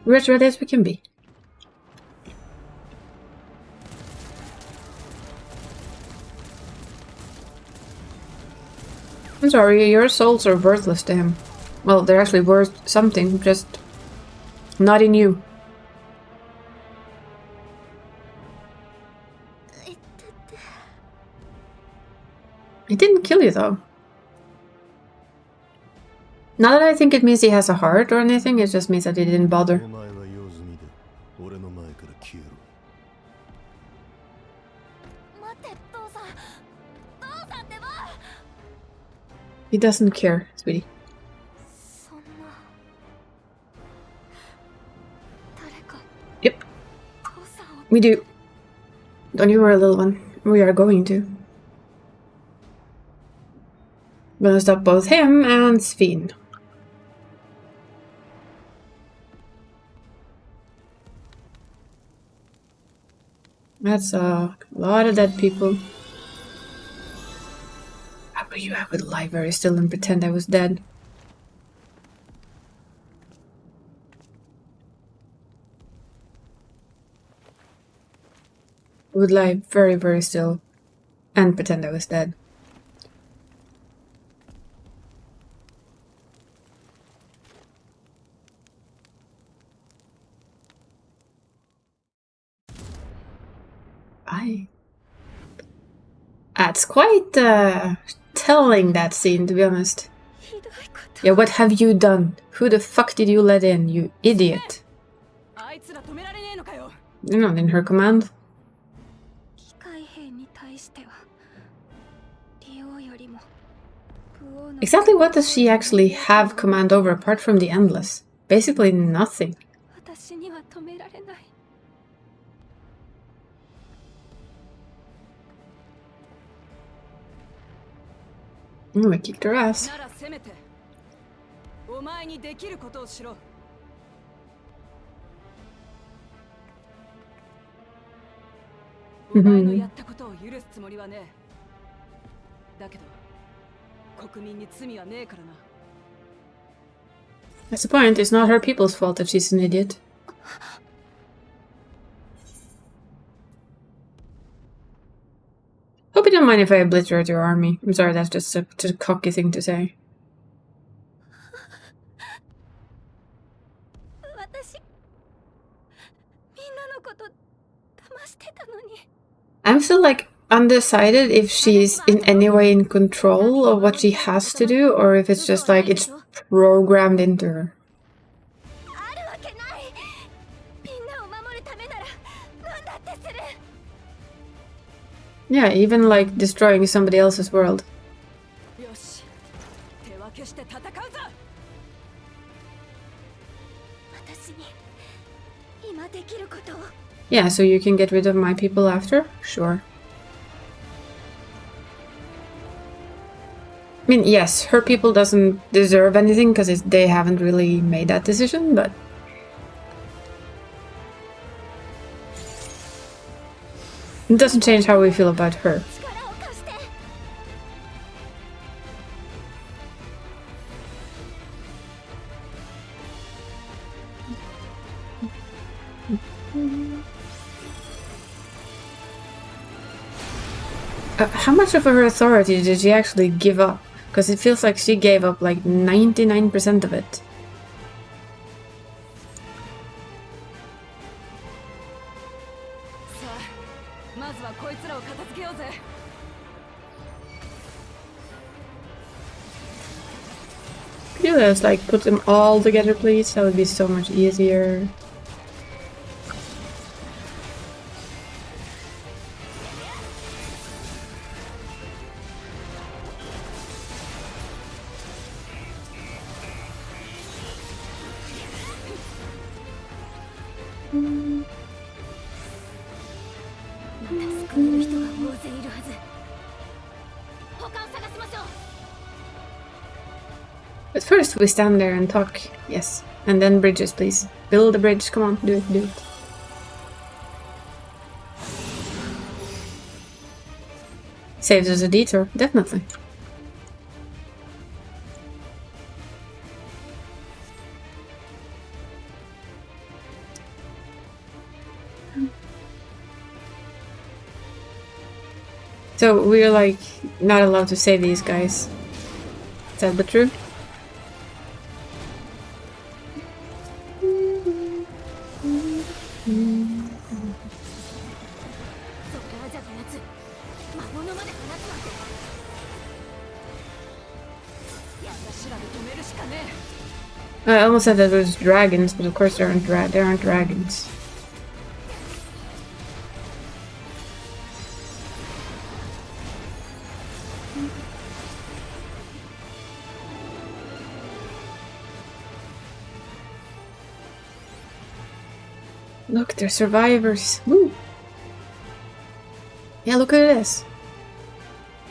Speaker 1: We're as ready as we can be. I'm sorry, your souls are worthless to him. Well, they're actually worth something, just not in you. It didn't kill you, though. Not that I think it means he has a heart or anything, it just means that he didn't bother. He doesn't care, sweetie. Yep. We do. Don't you worry, little one. We are going to. I'm gonna stop both him and Sveen. That's a lot of dead people. I would lie very still and pretend I was dead. I would lie very, very still and pretend I was dead. That's quite telling, that scene, to be honest. Yeah, what have you done? Who the fuck did you let in, you idiot? You're not in her command. Exactly what does she actually have command over apart from the Endless? Basically nothing. Oh, I kicked her ass.
Speaker 6: 国民に罪はねえからな。
Speaker 1: That's the point. It's not her people's fault that she's an idiot. Hope you don't mind if I obliterate your army. I'm sorry, that's just such a cocky thing to say.
Speaker 4: 私みんなのこと騙してたのに。
Speaker 1: I'm still like undecided if she's in any way in control of what she has to do or if it's just like it's programmed into her.
Speaker 4: あるわけない。みんなを守るためなら何だってする。
Speaker 1: Yeah, even like destroying somebody else's world.
Speaker 6: よし、手分けして戦うぞ。
Speaker 4: 私に今できることを。
Speaker 1: Yeah, so you can get rid of my people after? Sure. I mean, yes, her people doesn't deserve anything because they haven't really made that decision, but... It doesn't change how we feel about her.
Speaker 4: 力を貸して。
Speaker 1: How much of her authority did she actually give up? Because it feels like she gave up like 99% of it.
Speaker 6: さあ、まずはこいつらを片付けようぜ。
Speaker 1: Could you just like put them all together, please? That would be so much easier. But first we stand there and talk. Yes. And then bridges, please. Build a bridge. Come on, do it, do it. Saves us a detour, definitely. So we're like not allowed to save these guys. Is that but true? I almost said that it was dragons, but of course there aren't dragons. Look, they're survivors. Woo! Yeah, look at this.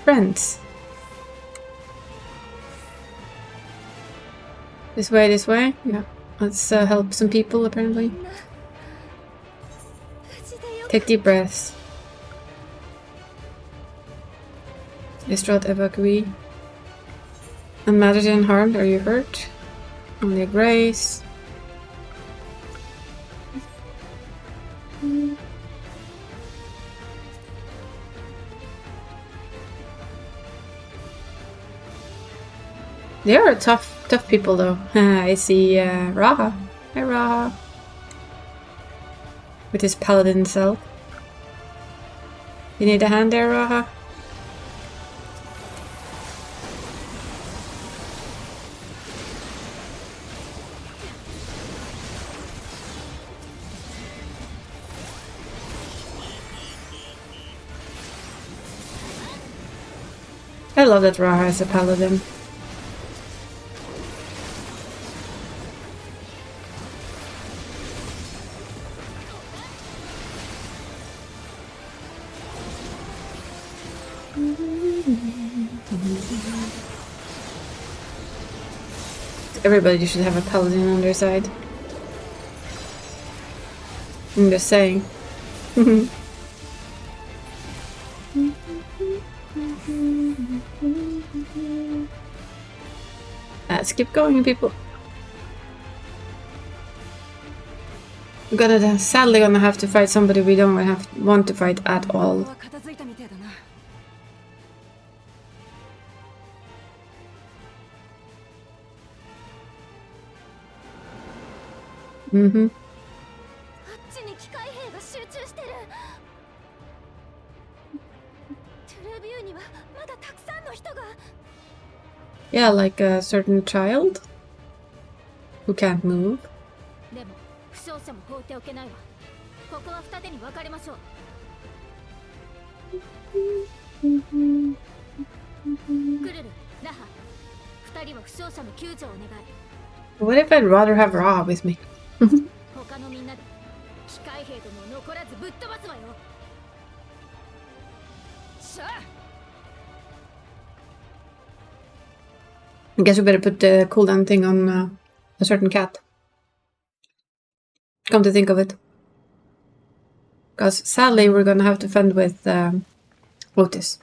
Speaker 1: Friends. This way, this way. Yeah. Let's help some people, apparently. Take deep breaths. Distraught evacuee. Unmattered and unharmed. Are you hurt? Only a grace. They are tough people though. I see Raha. Hi Raha. With his paladin self. You need a hand there, Raha? I love that Raha is a paladin. Everybody should have a paladin on their side. I'm just saying. Let's keep going, people. We're gonna sadly have to fight somebody we don't want to fight at all. Mm-hmm. Yeah, like a certain child who can't move. What if I'd rather have Ra with me? I guess we better put the cooldown thing on a certain cat. Come to think of it. Because sadly we're gonna have to fend with Otis.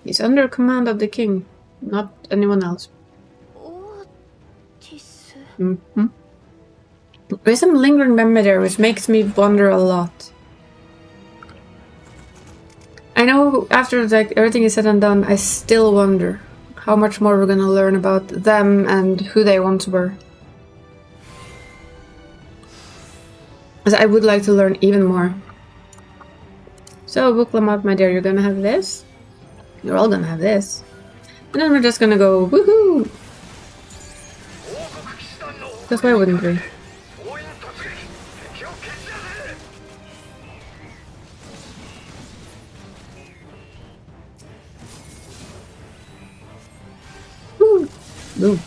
Speaker 1: He's under command of the king, not anyone else. Mm-hmm. There's some lingering memory there which makes me wonder a lot. I know after like everything is said and done, I still wonder how much more we're gonna learn about them and who they once were. As I would like to learn even more. So, Book Lamont, my dear, you're gonna have this. You're all gonna have this. And then we're just gonna go woohoo! Because why wouldn't we? Woo! Boom.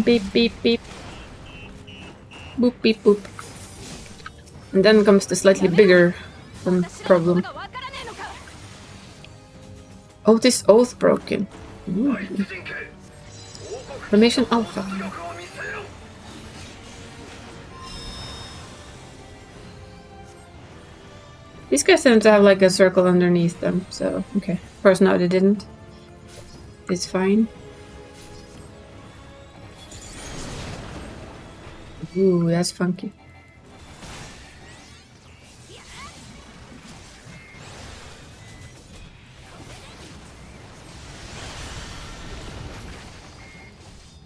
Speaker 1: Beep, beep, beep. Boop, beep, boop. And then comes the slightly bigger problem. Otis Oath broken. Ooh. Formation Alpha. These guys tend to have like a circle underneath them, so okay. Of course now they didn't. It's fine. Ooh, that's funky.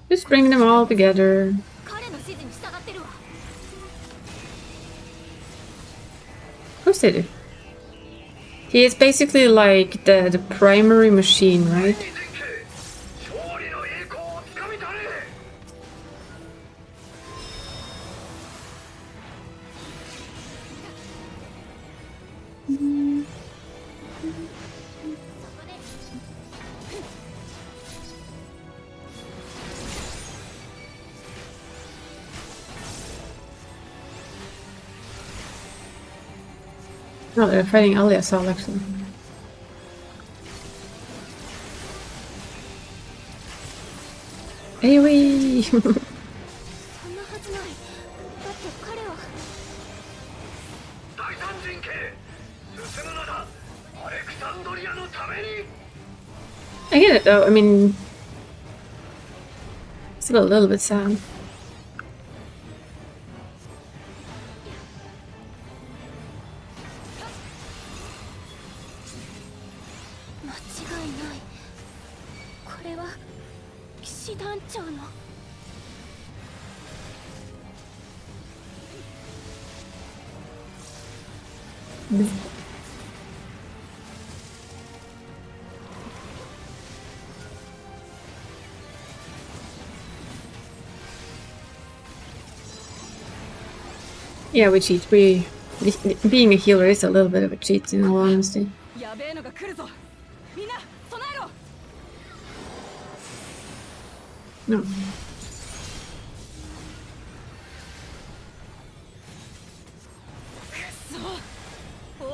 Speaker 1: Just bring them all together. Of course they do. He is basically like the primary machine, right? No, they're fighting Aliasal actually. AoE! I get it though, I mean... Still a little bit sad. Yeah, we cheat. Being a healer is a little bit of a cheat, in all honesty. No.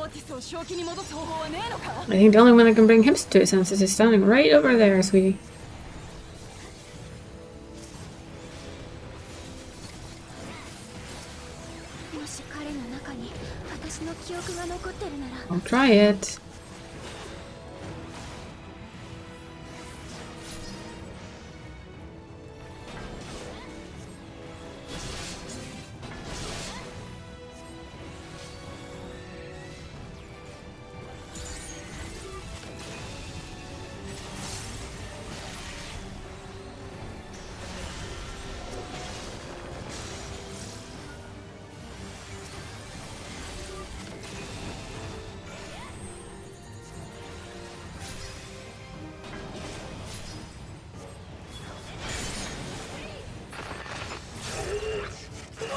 Speaker 1: I think the only one that can bring him to his senses is standing right over there, sweetie.
Speaker 4: もし彼の中に私の記憶が残ってるなら
Speaker 1: I'll try it.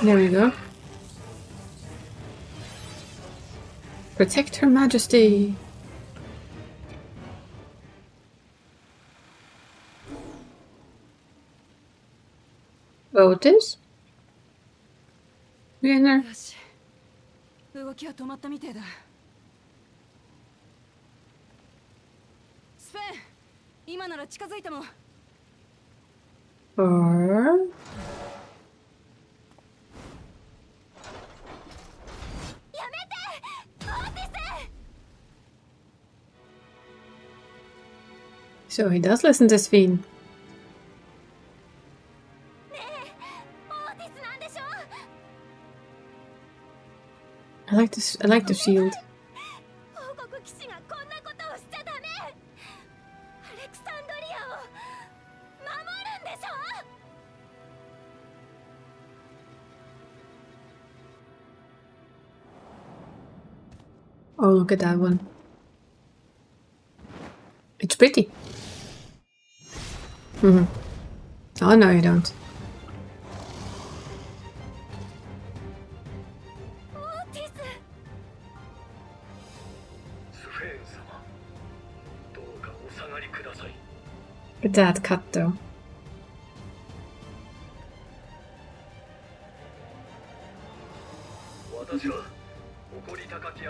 Speaker 1: There we go. Protect Her Majesty. Vods? You in there?
Speaker 6: よし動きは止まったみてえだスペン今なら近づいても
Speaker 1: Or... So he does listen to Sven. I like this. I like the shield. Oh, look at that one. It's pretty. Oh, no, you don't. Look at that cut, though.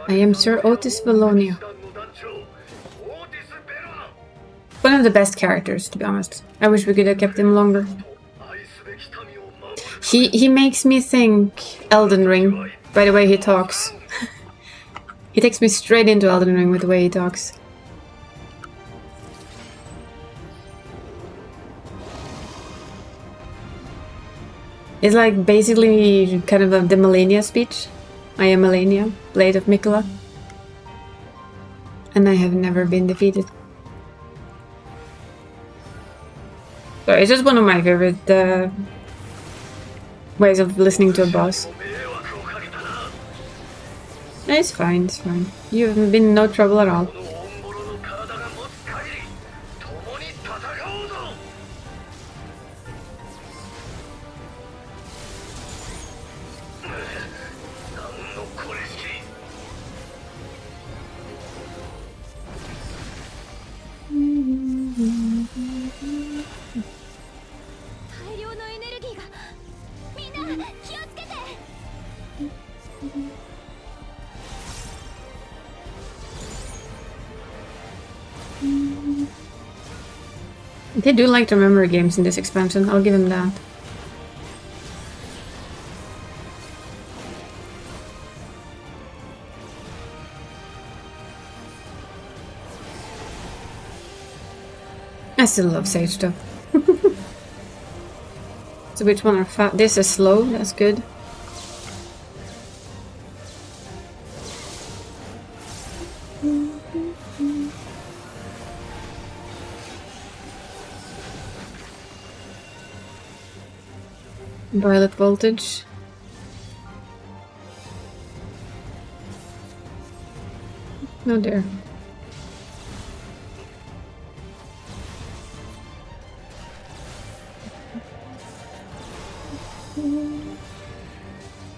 Speaker 1: I am Sir Otis Valonia. One of the best characters, to be honest. I wish we could have kept him longer. He makes me think Elden Ring by the way he talks. He takes me straight into Elden Ring with the way he talks. It's like basically kind of the Malenia speech. I am Malenia, Blade of Mikola. And I have never been defeated. So it's just one of my favorite ways of listening to a boss. It's fine, it's fine. You haven't been in no trouble at all. They do like the memory games in this expansion, I'll give them that. I still love Sage though. So which one are fast? This is slow, that's good. Violet voltage. No dear.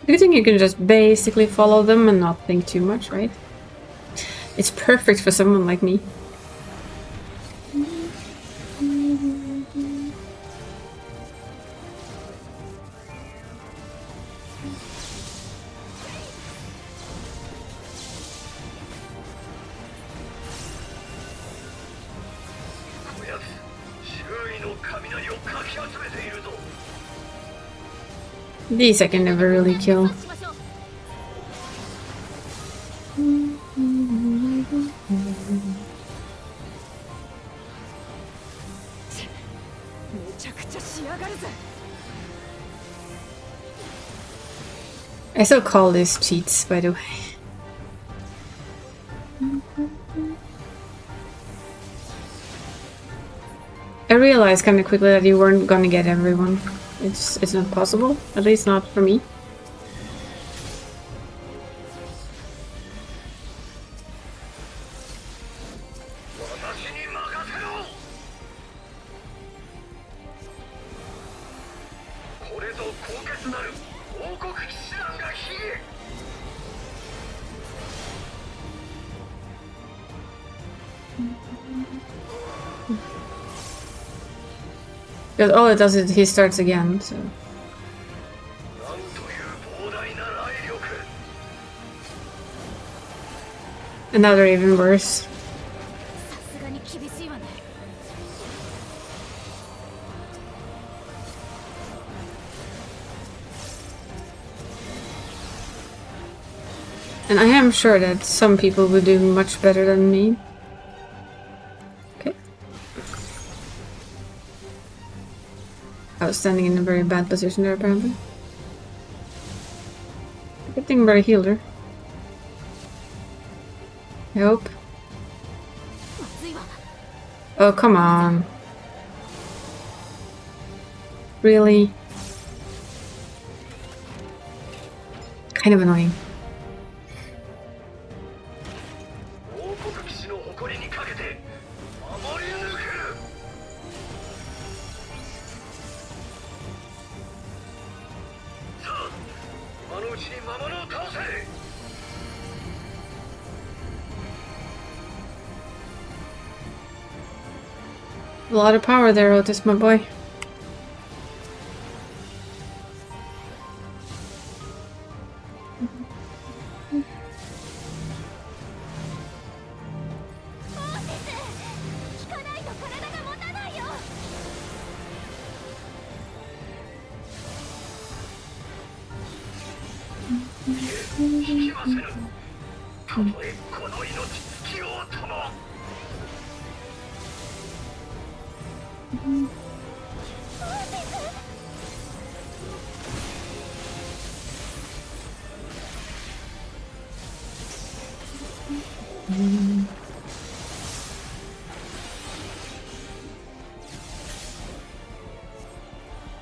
Speaker 1: You think you can just basically follow them and not think too much, right? It's perfect for someone like me. These I can never really kill.
Speaker 6: めちゃくちゃ仕上がるぜ。
Speaker 1: I still call these cheats, by the way. I realized kind of quickly that you weren't gonna get everyone. It's not possible, at least not for me. Because all it does is he starts again, so... And now they're even worse. And I am sure that some people will do much better than me. Okay. I was standing in a very bad position there, apparently. Good thing about a healer. I hope. Oh, come on. Really? Kind of annoying. A lot of power there, Otis, my boy.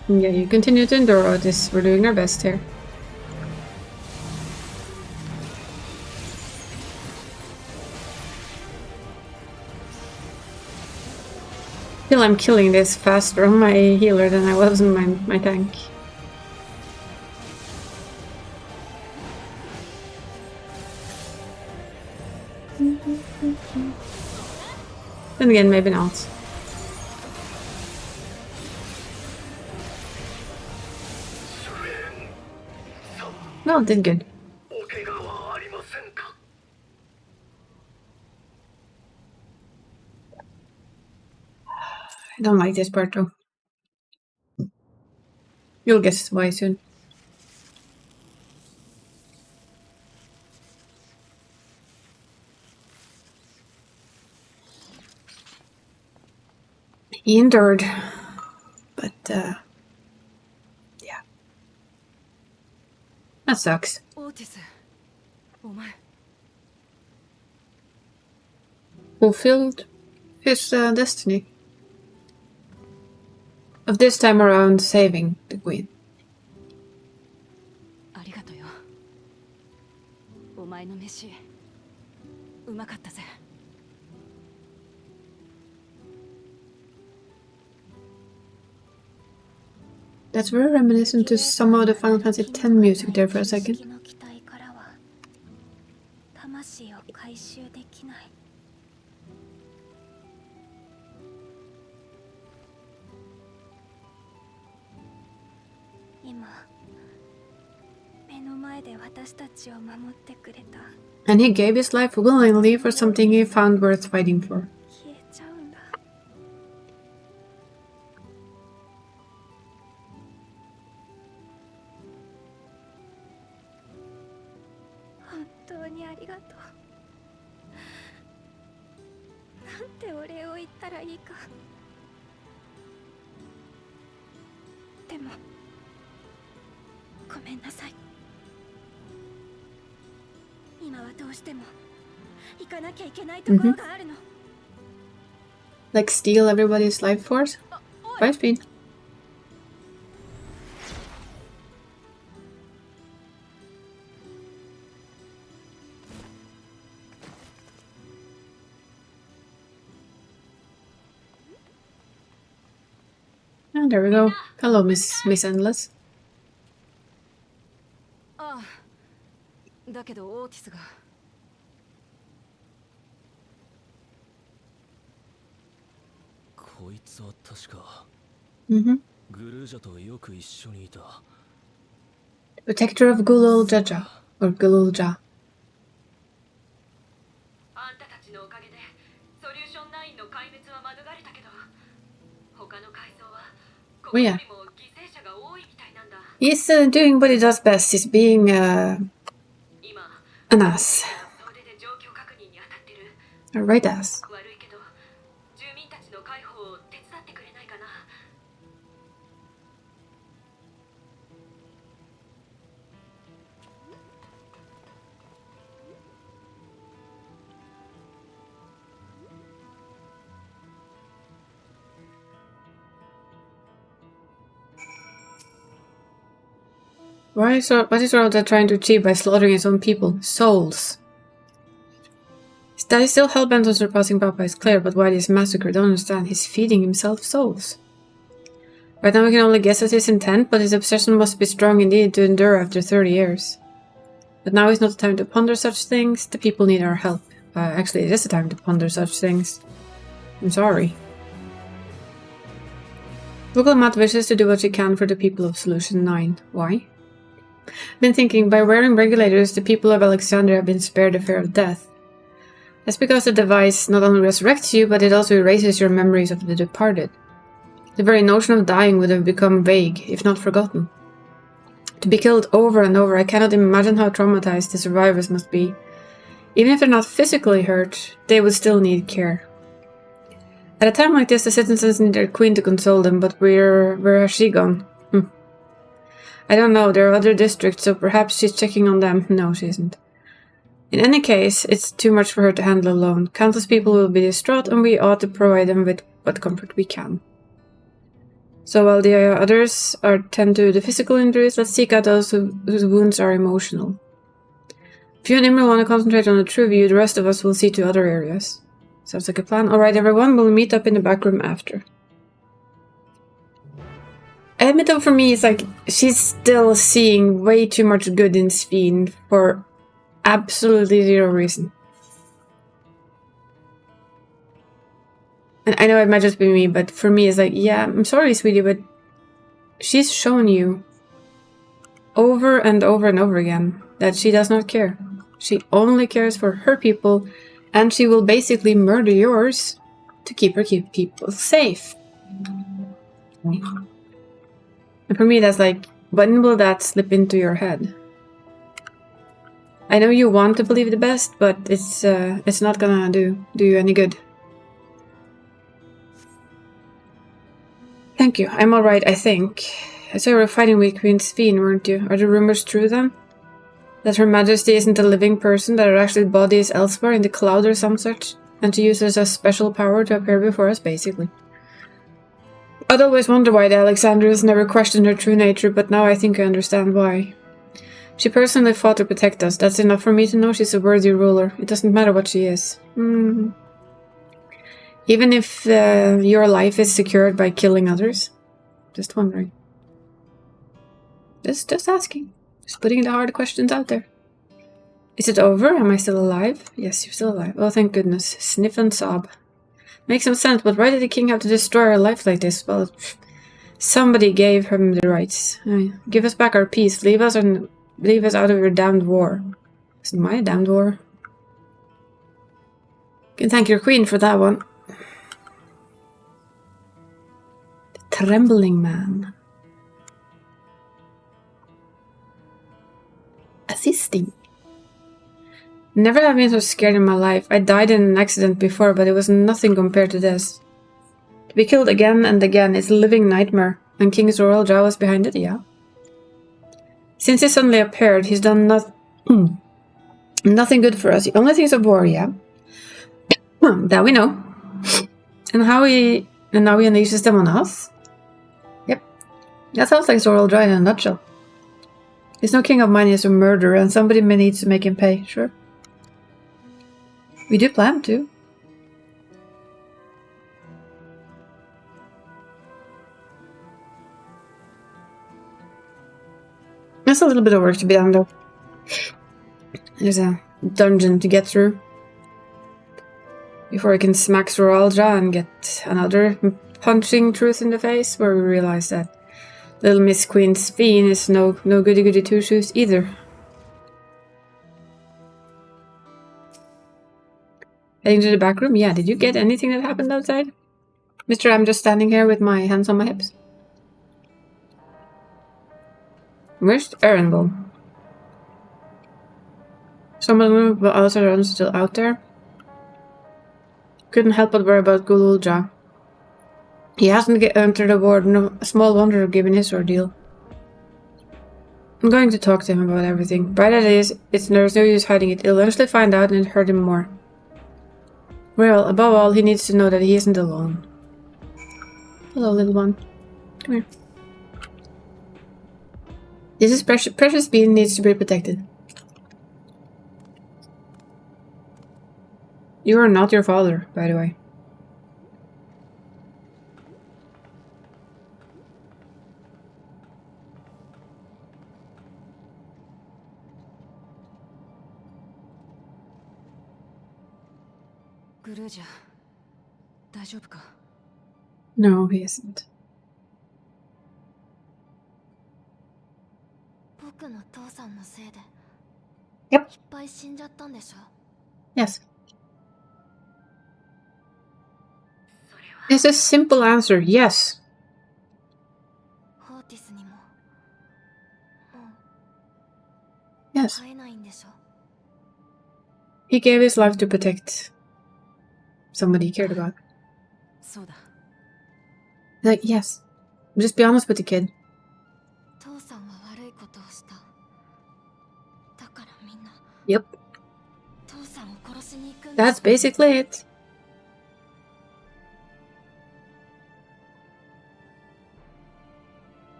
Speaker 1: Yeah, you continue to endure all this. We're doing our best here. I feel I'm killing this faster on my healer than I was on my tank. Then again, maybe not. No, it did good. I don't like this part though. You'll guess why soon. He endured, but yeah, that sucks. Fulfilled his destiny of this time around saving the queen. That's very reminiscent to some of the Final Fantasy X music there for a second. And he gave his life willingly for something he found worth fighting for.
Speaker 4: てお礼を言ったらいいか。でもごめんなさい。今はどうしても行かなきゃいけないところがあるの。
Speaker 1: Like steal everybody's life force? Bye, Speed. Oh, there we go. Hello, Miss Endless.
Speaker 6: ああ、だけどオーティスが。
Speaker 5: こいつは確か
Speaker 1: Mm-hmm.
Speaker 5: グルージャとよく一緒にいた
Speaker 1: Protector of Gulul Jaja. Or Gulul Ja.
Speaker 6: あんたたちのおかげでソリューション9の壊滅は免れたけど、他の階層はここよりも犠牲者が多いみたいなんだ。
Speaker 1: He's doing what he does best. He's being an ass.
Speaker 6: 総出で状況確認に当たってる。
Speaker 1: A right ass.
Speaker 6: 悪いけど住民たちの解放を手伝ってくれないかな。
Speaker 1: What is Rhoda trying to achieve by slaughtering his own people? Souls. That he's still hellbent on surpassing Papa is clear, but why this massacre? Don't understand. He's feeding himself souls. Right now we can only guess at his intent, but his obsession must be strong indeed to endure after 30 years. But now is not the time to ponder such things. The people need our help. Actually, it is the time to ponder such things. I'm sorry. Local Matt wishes to do what she can for the people of Solution 9. Why? Been thinking, by wearing regulators, the people of Alexandria have been spared the fear of death. That's because the device not only resurrects you, but it also erases your memories of the departed. The very notion of dying would have become vague, if not forgotten. To be killed over and over, I cannot imagine how traumatized the survivors must be. Even if they're not physically hurt, they would still need care. At a time like this, the citizens need their queen to console them, but where has she gone? I don't know, there are other districts, so perhaps she's checking on them. No, she isn't. In any case, it's too much for her to handle alone. Countless people will be distraught, and we ought to provide them with what comfort we can. So while the others tend to the physical injuries, let's seek out those whose wounds are emotional. If you and Imra want to concentrate on the true view, the rest of us will see to other areas. Sounds like a plan. Alright everyone, we'll meet up in the back room after. I admit though, for me, it's like, she's still seeing way too much good in Sveen for absolutely zero reason. And I know it might just be me, but for me it's like, yeah, I'm sorry, sweetie, but she's shown you over and over and over again that she does not care. She only cares for her people, and she will basically murder yours to keep people safe. And for me, that's like, when will that slip into your head? I know you want to believe the best, but it's not gonna do you any good. Thank you. I'm alright, I think. I saw you were fighting with Queen Sveen, weren't you? Are the rumors true then? That Her Majesty isn't a living person, that her actual body is elsewhere in the cloud or some such, and she uses a special power to appear before us, basically. I'd always wonder why the Alexandrians never questioned her true nature, but now I think I understand why. She personally fought to protect us. That's enough for me to know she's a worthy ruler. It doesn't matter what she is. Even if your life is secured by killing others? Just wondering. Just asking. Just putting the hard questions out there. Is it over? Am I still alive? Yes, you're still alive. Oh, thank goodness. Sniff and sob. Makes some sense, but why did the king have to destroy our life like this? Well, somebody gave him the rights. Give us back our peace. Leave us out of your damned war. It's my damned war. You can thank your queen for that one. The Trembling Man. Assisting. Never have been so scared in my life. I died in an accident before, but it was nothing compared to this. To be killed again and again is a living nightmare, and King Zoraal was behind it, yeah. Since he suddenly appeared, he's done nothing good for us. He only thinks of war, yeah. That we know. And now he unleashes them on us? Yep. That sounds like Zoraal in a nutshell. He's no king of mine, he's a murderer, and somebody may need to make him pay, sure. We do plan to. There's a little bit of work to be done, though. There's a dungeon to get through before we can smack Zoraal and get another punching truth in the face, where we realize that little Miss Queen Sphene is no goody-goody two-shoes either. Heading to the back room? Yeah, did you get anything that happened outside? Mister, I'm just standing here with my hands on my hips. Where's Erendel? Some of them but also are still out there. Couldn't help but worry about good old Ja. He hasn't entered the ward, no small wonder given his ordeal. I'm going to talk to him about everything. Bright as it is, there's no use hiding it. He'll eventually find out and it hurt him more. Well, above all, he needs to know that he isn't alone. Hello, little one. Come here. This is precious being needs to be protected. You are not your father, by the way. No, he isn't. Yep. Yes. It's a simple answer, yes. Yes. He gave his life to protect somebody he cared about. Like, yes. Just be honest with the kid. Yep. That's basically it.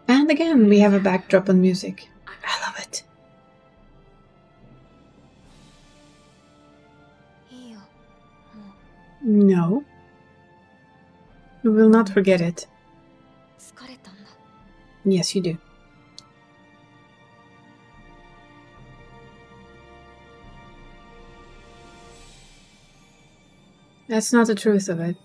Speaker 1: And again, we have a backdrop on music. I love it. No. We will not forget it. Yes, you do. That's not the truth of it.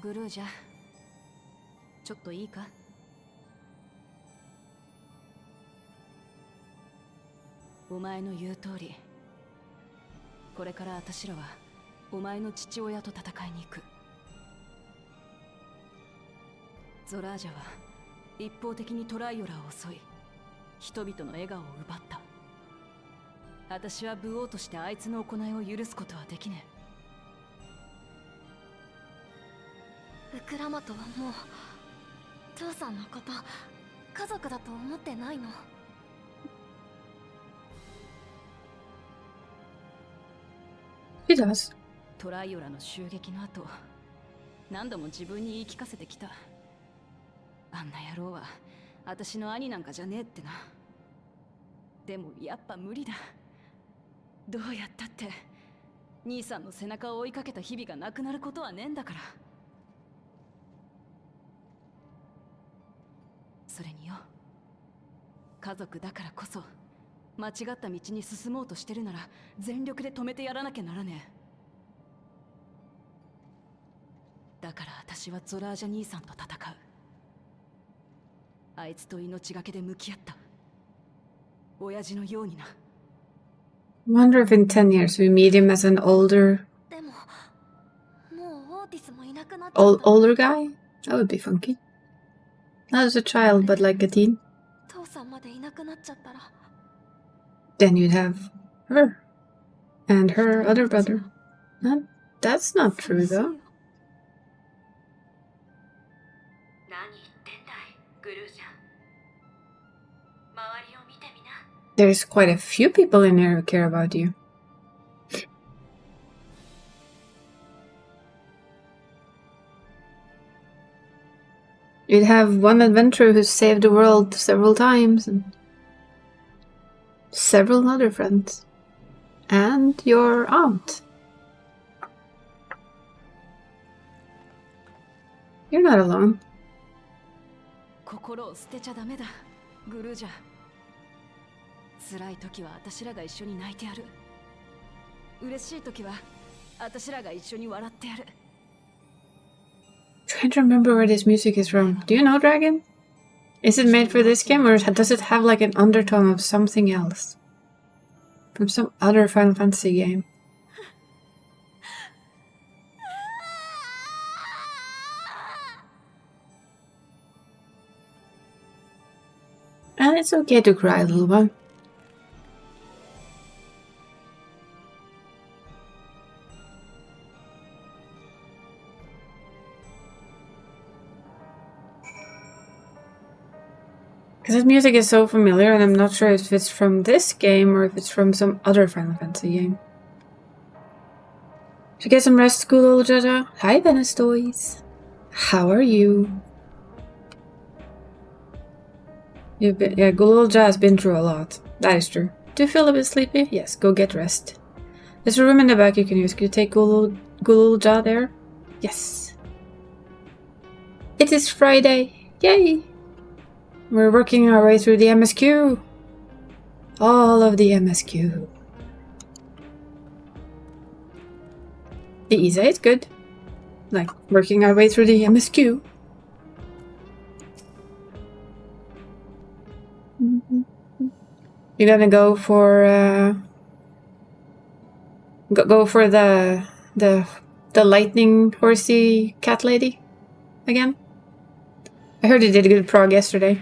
Speaker 6: Guruja, ちょっといいか? お前の言う通り、これから私らはお前の父親と戦いに行く。ゾラージャは一方的にトライオラを襲い、人々の笑顔を奪った。私は武王としてあいつの行いを許すことはできね
Speaker 4: え。ウクラマトはもう父さんのこと家族だと思ってないの。
Speaker 1: He does.
Speaker 6: トライオラの襲撃の後、何度も自分に言い聞かせてきた。あんな野郎は私の兄なんかじゃねえってな。でもやっぱ無理だ。どうやったって兄さんの背中を追いかけた日々がなくなることはねえんだから。それによ、家族だからこそ間違った道に進もうとしてるなら全力で止めてやらなきゃならねえ。だから私はゾラージャ兄さんと戦う。あいつと命がけで向き合った。親父のようにな。
Speaker 1: Wonder if in 10 years we meet him as an older
Speaker 4: なくなっちゃった。
Speaker 1: older guy? That would be funky. Not as a child, but like a teen.
Speaker 4: 父さんまでいなくなっちゃったら
Speaker 1: Then you'd have her. And her other brother. That's not true, though.
Speaker 4: 何言ってんだい、グルージャ。周りを見てみな。
Speaker 1: There's quite a few people in here who care about you. You'd have one adventurer who saved the world several times, and several other friends. And your aunt. You're not alone.
Speaker 6: 心を捨てちゃダメだ、グルージャ。辛い時は私らが一緒に泣いてやる。嬉しい時は私らが一緒に笑ってやる。
Speaker 1: Trying to remember where this music is from. Do you know, Dragon? Is it made for this game, or does it have like an undertone of something else? From some other Final Fantasy game? And it's okay to cry, little one. Because this music is so familiar, and I'm not sure if it's from this game or if it's from some other Final Fantasy game. Should get some rest, school, old Jaja. Hi, Venice Toys. How are you? You've been, yeah, good old Jaja has been through a lot. That is true. Do you feel a bit sleepy? Yes, go get rest. There's a room in the back you can use. Can you take good old Jaja there? Yes. It is Friday. Yay! We're working our way through the MSQ. All of the MSQ. The Isa is good. Like, working our way through the MSQ. You're gonna go for go for the lightning horsey cat lady again. I heard you did a good prog yesterday.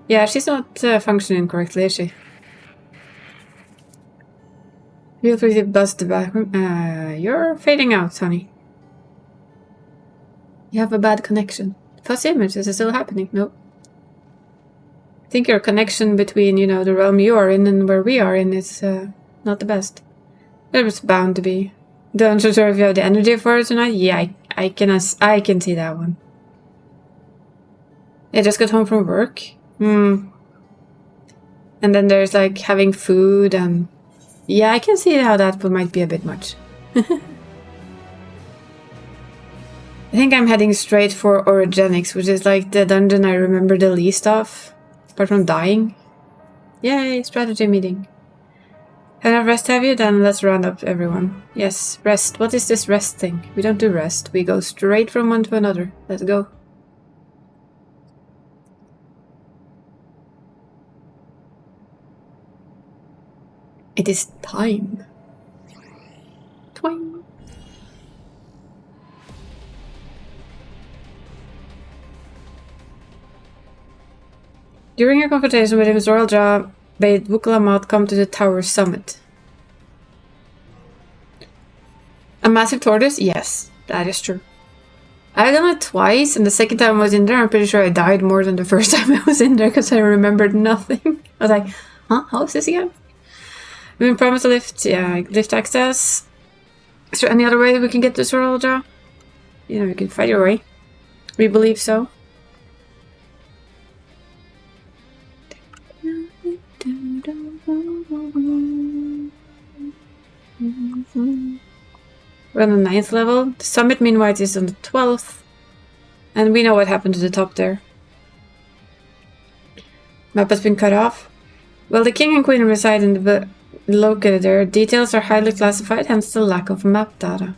Speaker 1: Yeah, she's not functioning correctly, is she? Feel free to buzz the backroom. You're fading out, honey. You have a bad connection. Fuzzy image, is it still happening? Nope. I think your connection between, you know, the realm you are in and where we are in is not the best. It was bound to be. Don't you sure if you have the energy for it tonight? Yeah, I can see that one. I just got home from work. And then there's like having food and... Yeah, I can see how that might be a bit much. I think I'm heading straight for Orogenics, which is like the dungeon I remember the least of. Apart from dying. Yay, strategy meeting. Enough rest have you? Then let's round up everyone. Yes, rest. What is this rest thing? We don't do rest. We go straight from one to another. Let's go. It is time. Twing. During your confrontation with him, Royal Jaw bade Wukalamat come to the tower summit. A massive tortoise? Yes, that is true. I've done it twice, and the second time I was in there, I'm pretty sure I died more than the first time I was in there because I remembered nothing. I was like, huh? How is this again? We've been promised a lift. Yeah, lift access. Is there any other way we can get to Royal Jaw? You know, you can fight your way. We believe so. We're on the 9th level. The summit, meanwhile, is on the 12th. And we know what happened to the top there. Map has been cut off. Well, the king and queen reside in the located there. Details are highly classified, hence the lack of map data.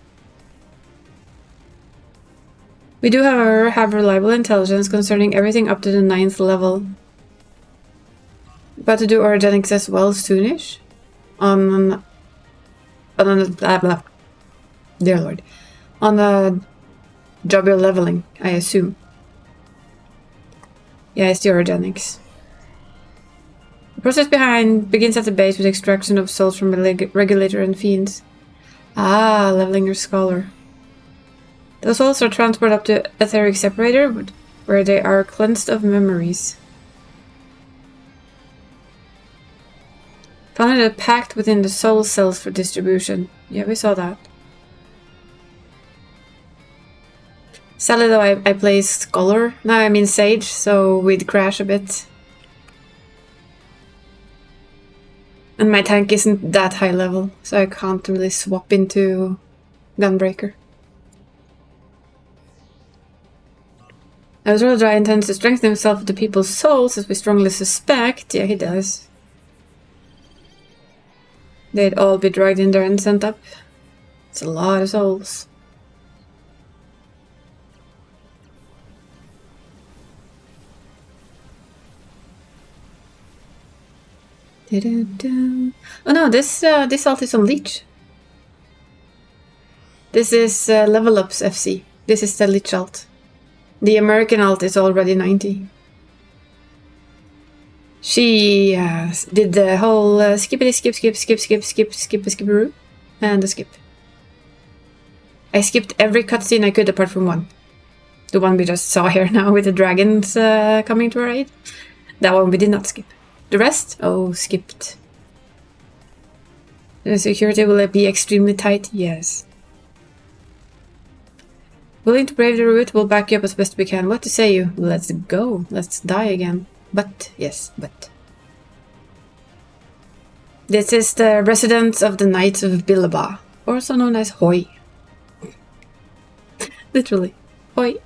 Speaker 1: We do, however, have reliable intelligence concerning everything up to the 9th level. About to do orogenics as well soonish. On on a blah blah. Dear Lord. On a job you're leveling, I assume. Yeah, it's the organics. The process behind begins at the base with extraction of souls from regulator and fiends. Ah, leveling your scholar. Those souls are transported up to etheric separator, where they are cleansed of memories. Found it packed within the soul cells for distribution. Yeah, we saw that. Sadly though, I play Scholar. No, I mean Sage, so we'd crash a bit. And my tank isn't that high level, so I can't really swap into Gunbreaker. Azrael intends to strengthen himself with the people's souls, as we strongly suspect. Yeah, he does. They'd all be dragged in there and sent up. It's a lot of souls. Oh no, this alt is on Leech. This is Level Up's FC. This is the Leech alt. The American alt is already 90. She did the whole skippity skip and a skip. I skipped every cutscene I could apart from one. The one we just saw here now with the dragons coming to our aid. That one we did not skip. The rest? Oh, skipped. The security will be extremely tight? Yes. Willing to brave the route, we'll back you up as best we can. What to say you? Let's go. Let's die again. But, yes, but. This is the residence of the Knights of Billaba, also known as Hoi. Literally. Hoi.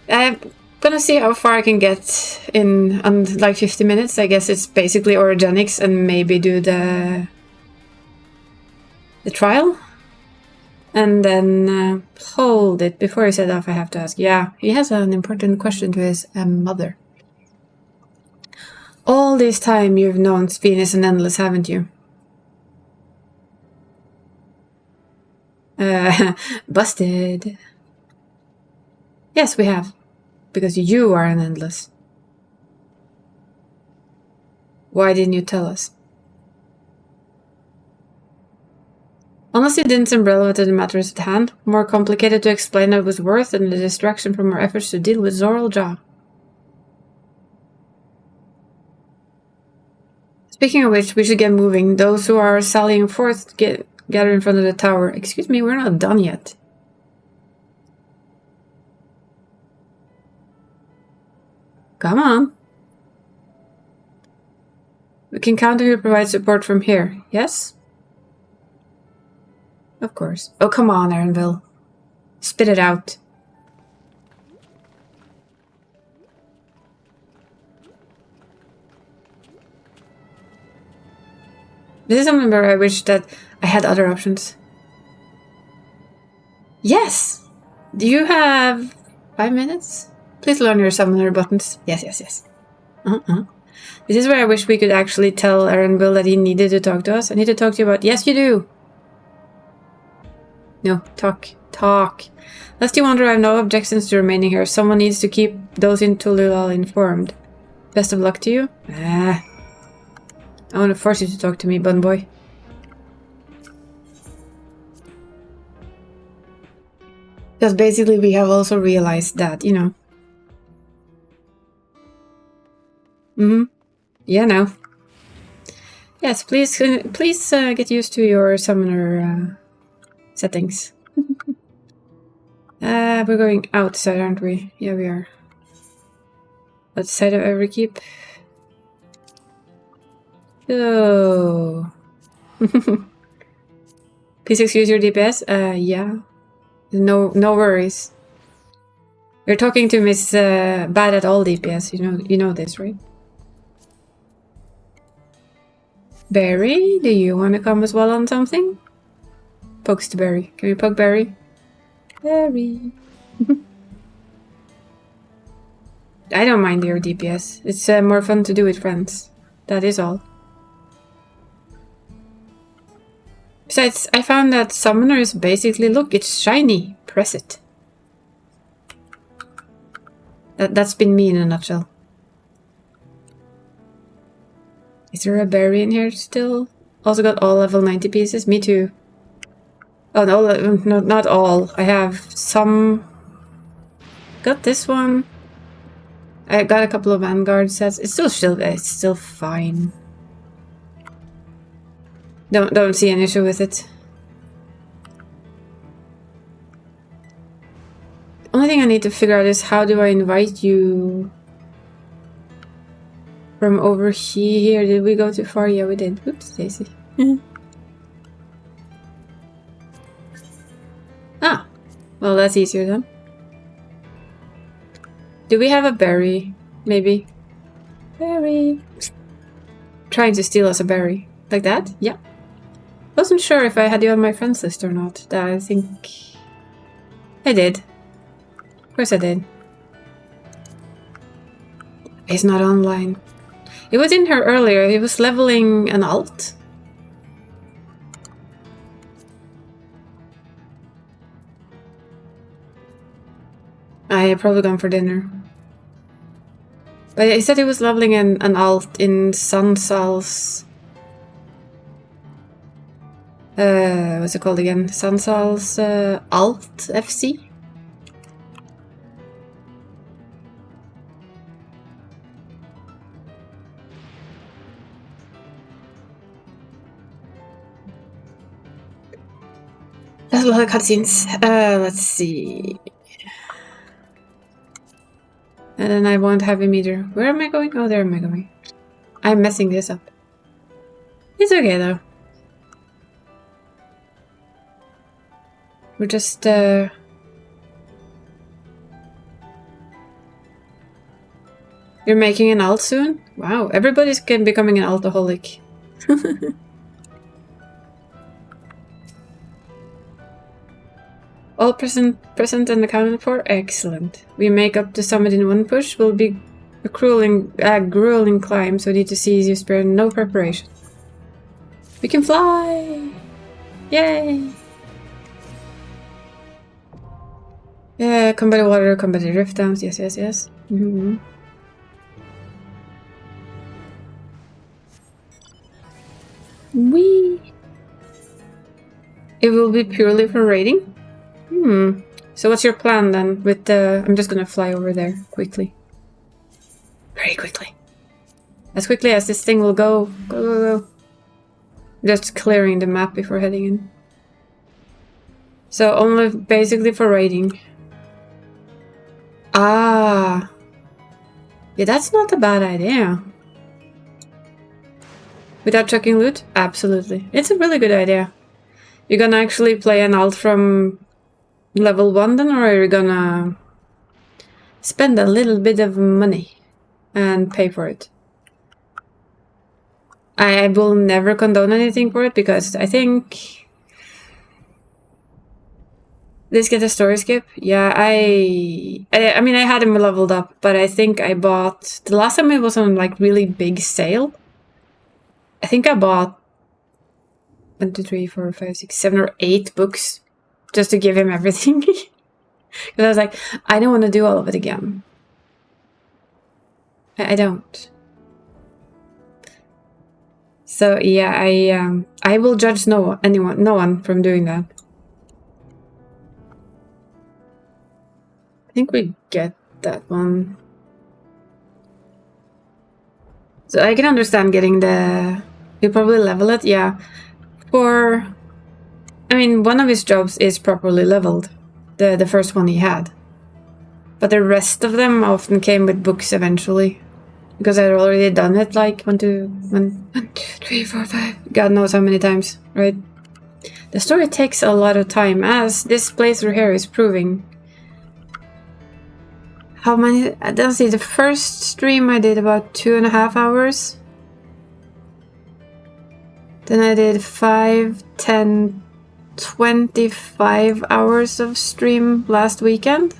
Speaker 1: I'm gonna see how far I can get in like 50 minutes. I guess it's basically orogenics and maybe do the trial. And then hold it. Before I set off, I have to ask. Yeah, he has an important question to his mother. All this time you've known Venus and Endless, haven't you? Busted. Yes, we have. Because you are an Endless. Why didn't you tell us? Honestly, it didn't seem relevant to the matters at hand. More complicated to explain than it was worth, and the distraction from our efforts to deal with Zoral Jaw. Speaking of which, we should get moving. Those who are sallying forth gather in front of the tower. Excuse me, we're not done yet. Come on. We can count on you to provide support from here, yes? Of course. Oh, come on, Aaronville. Spit it out. This is something where I wish that I had other options. Yes! Do you have 5 minutes? Please learn your summoner buttons. Yes, yes, yes. This is where I wish we could actually tell Aaronville that he needed to talk to us. I need to talk to you about... Yes, you do! No, talk. Talk. Lest you wonder, I have no objections to remaining here. Someone needs to keep those in Tululal informed. Best of luck to you. I want to force you to talk to me, bun boy. Because basically we have also realized that, you know. Yeah, no. Yes, please get used to your summoner settings. We're going outside, aren't we? Yeah, we are. Outside of every keep. Oh. Please excuse your DPS. Yeah. No worries. You're talking to Miss Bad at all DPS. You know this, right? Barry, do you want to come as well on something? Pokes to Barry. Can we poke Barry? Barry. I don't mind your DPS. It's more fun to do with friends. That is all. Besides, I found that summoner is basically, look, it's shiny. Press it. That's been me in a nutshell. Is there a berry in here still? Also got all level 90 pieces. Me too. Oh no, not all. I have some. Got this one. I got a couple of Vanguard sets. It's still fine. Don't see an issue with it. Only thing I need to figure out is how do I invite you from over here? Did we go too far? Yeah, we did. Oops, Daisy. Ah, well, that's easier then. Do we have a berry? Maybe. Berry. Trying to steal us a berry. Like that? Yeah. Wasn't sure if I had you on my friends list or not. I think I did. Of course I did. He's not online. He was in here earlier. He was leveling an alt. I had probably gone for dinner. But he said he was leveling an alt in Sunsal's... what's it called again? Sunsal's alt FC? There's a lot of cutscenes. Let's see. And then I won't have him either. Where am I going? Oh, there am I going. I'm messing this up. It's okay though. We're just You're making an alt soon? Wow, everybody's becoming an alcoholic. All present and accounted for? Excellent. We make up the summit in one push. Will be a grueling climb, so need to seize you spare no preparation. We can fly! Yay! Yeah, combat water, combat rift downs. Yes. Mm-hmm. Whee! It will be purely for raiding? So what's your plan then with the... I'm just gonna fly over there quickly. Very quickly. As quickly as this thing will go. Go. Just clearing the map before heading in. So only basically for raiding. Ah. Yeah, that's not a bad idea. Without chucking loot? Absolutely. It's a really good idea. You're gonna actually play an alt from level 1 then, or are you gonna spend a little bit of money and pay for it? I will never condone anything for it because I think this get a story skip. Yeah, I mean I had him leveled up, but I think I bought the last time it was on like really big sale. I think I bought 1, 2, 3, 4, 5, 6, 7 or 8 books. Just to give him everything. Because I was like, I don't want to do all of it again. I don't. So yeah, I will judge no one from doing that. I think we get that one. So I can understand getting the... You probably level it, yeah. I mean, one of his jobs is properly leveled. The first one he had. But the rest of them often came with books eventually. Because I'd already done it like 1, 2, 3, 4, 5. God knows how many times, right? The story takes a lot of time, as this playthrough here is proving. How many? I don't see. The first stream I did about 2.5 hours. Then I did 5, 10, 25 hours of stream last weekend.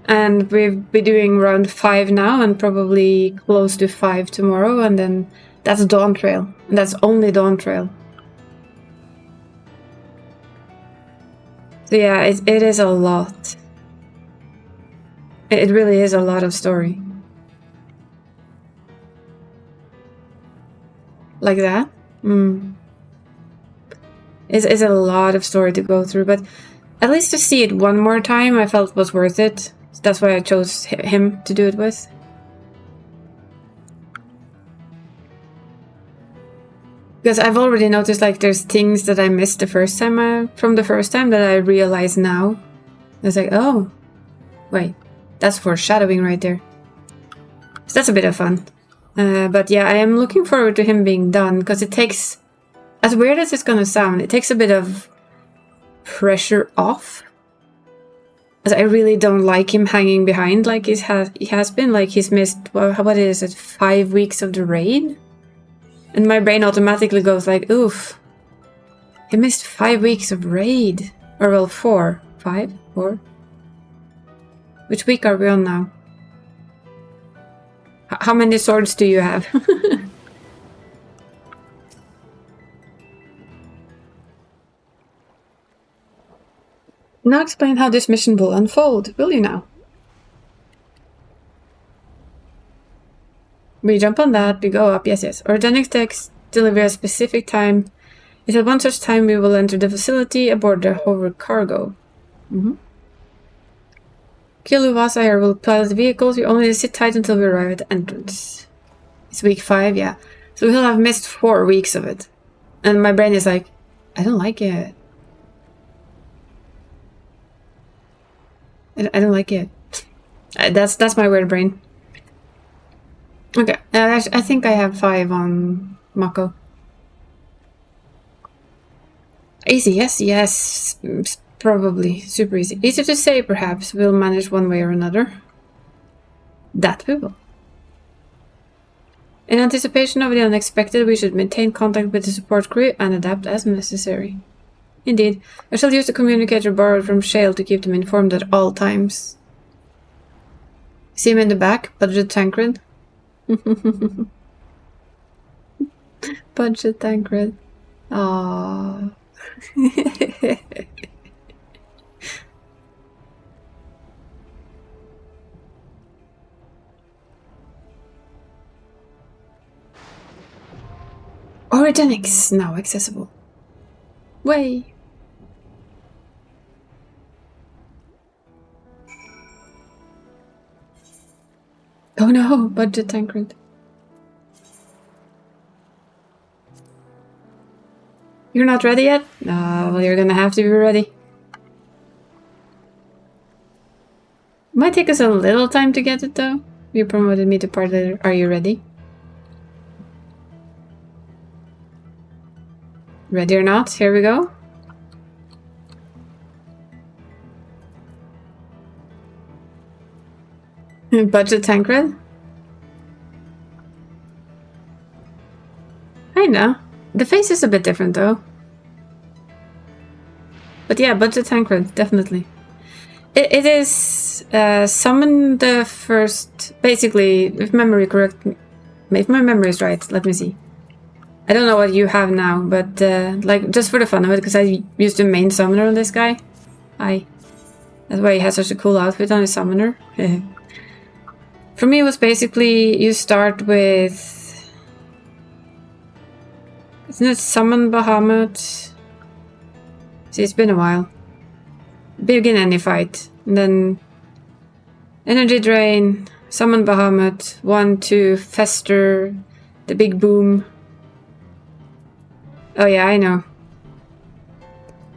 Speaker 1: And we've been doing around 5 now and probably close to 5 tomorrow. And then that's Dawn Trail. And that's only Dawn Trail. So yeah, it is a lot. It really is a lot of story. Like that? It's a lot of story to go through, but at least to see it one more time I felt was worth it. That's why I chose him to do it with. Because I've already noticed like there's things that I missed the first time from the first time that I realize now. It's like, oh, wait, that's foreshadowing right there. So that's a bit of fun. But yeah, I am looking forward to him being done because it takes, as weird as it's gonna sound, it takes a bit of pressure off. As I really don't like him hanging behind like he has been. Like he's missed, well, what is it, 5 weeks of the raid? And my brain automatically goes like, oof. He missed 5 weeks of raid. Or well, 4. 5? 4? Which week are we on now? How many swords do you have? Now explain how this mission will unfold, will you now? We jump on that, we go up, yes. Organic text deliver a specific time. It's at one such time we will enter the facility aboard the hover cargo. Kiluvasa here will pilot the vehicles. We only sit tight until we arrive at the entrance. It's week 5, yeah. So we'll have missed 4 weeks of it. And my brain is like, I don't like it. I don't like it. That's my weird brain. Okay, I think I have 5 on Mako. Easy, yes. Probably. Super easy. Easy to say, perhaps. We'll manage one way or another. That we will. In anticipation of the unexpected, we should maintain contact with the support crew and adapt as necessary. Indeed. I shall use the communicator borrowed from Shale to keep them informed at all times. See him in the back? Budget Tancred? Budget Tancred. Aww. Origenics now accessible. Way. Oh no, Budget Tancred. You're not ready yet? Well, you're gonna have to be ready. Might take us a little time to get it though. You promoted me to part leader. Are you ready? Ready or not? Here we go. Budget Tancred? I know. The face is a bit different though. But yeah, Budget Tancred, definitely. It is summon the first, basically, if my memory is right, let me see. I don't know what you have now, but like just for the fun of it, because I used the main summoner on this guy. That's why he has such a cool outfit on his summoner. For me, it was basically you start with, isn't it summon Bahamut? See, it's been a while. Begin any fight, and then energy drain, summon Bahamut, 1, 2, fester, the big boom. Oh yeah, I know.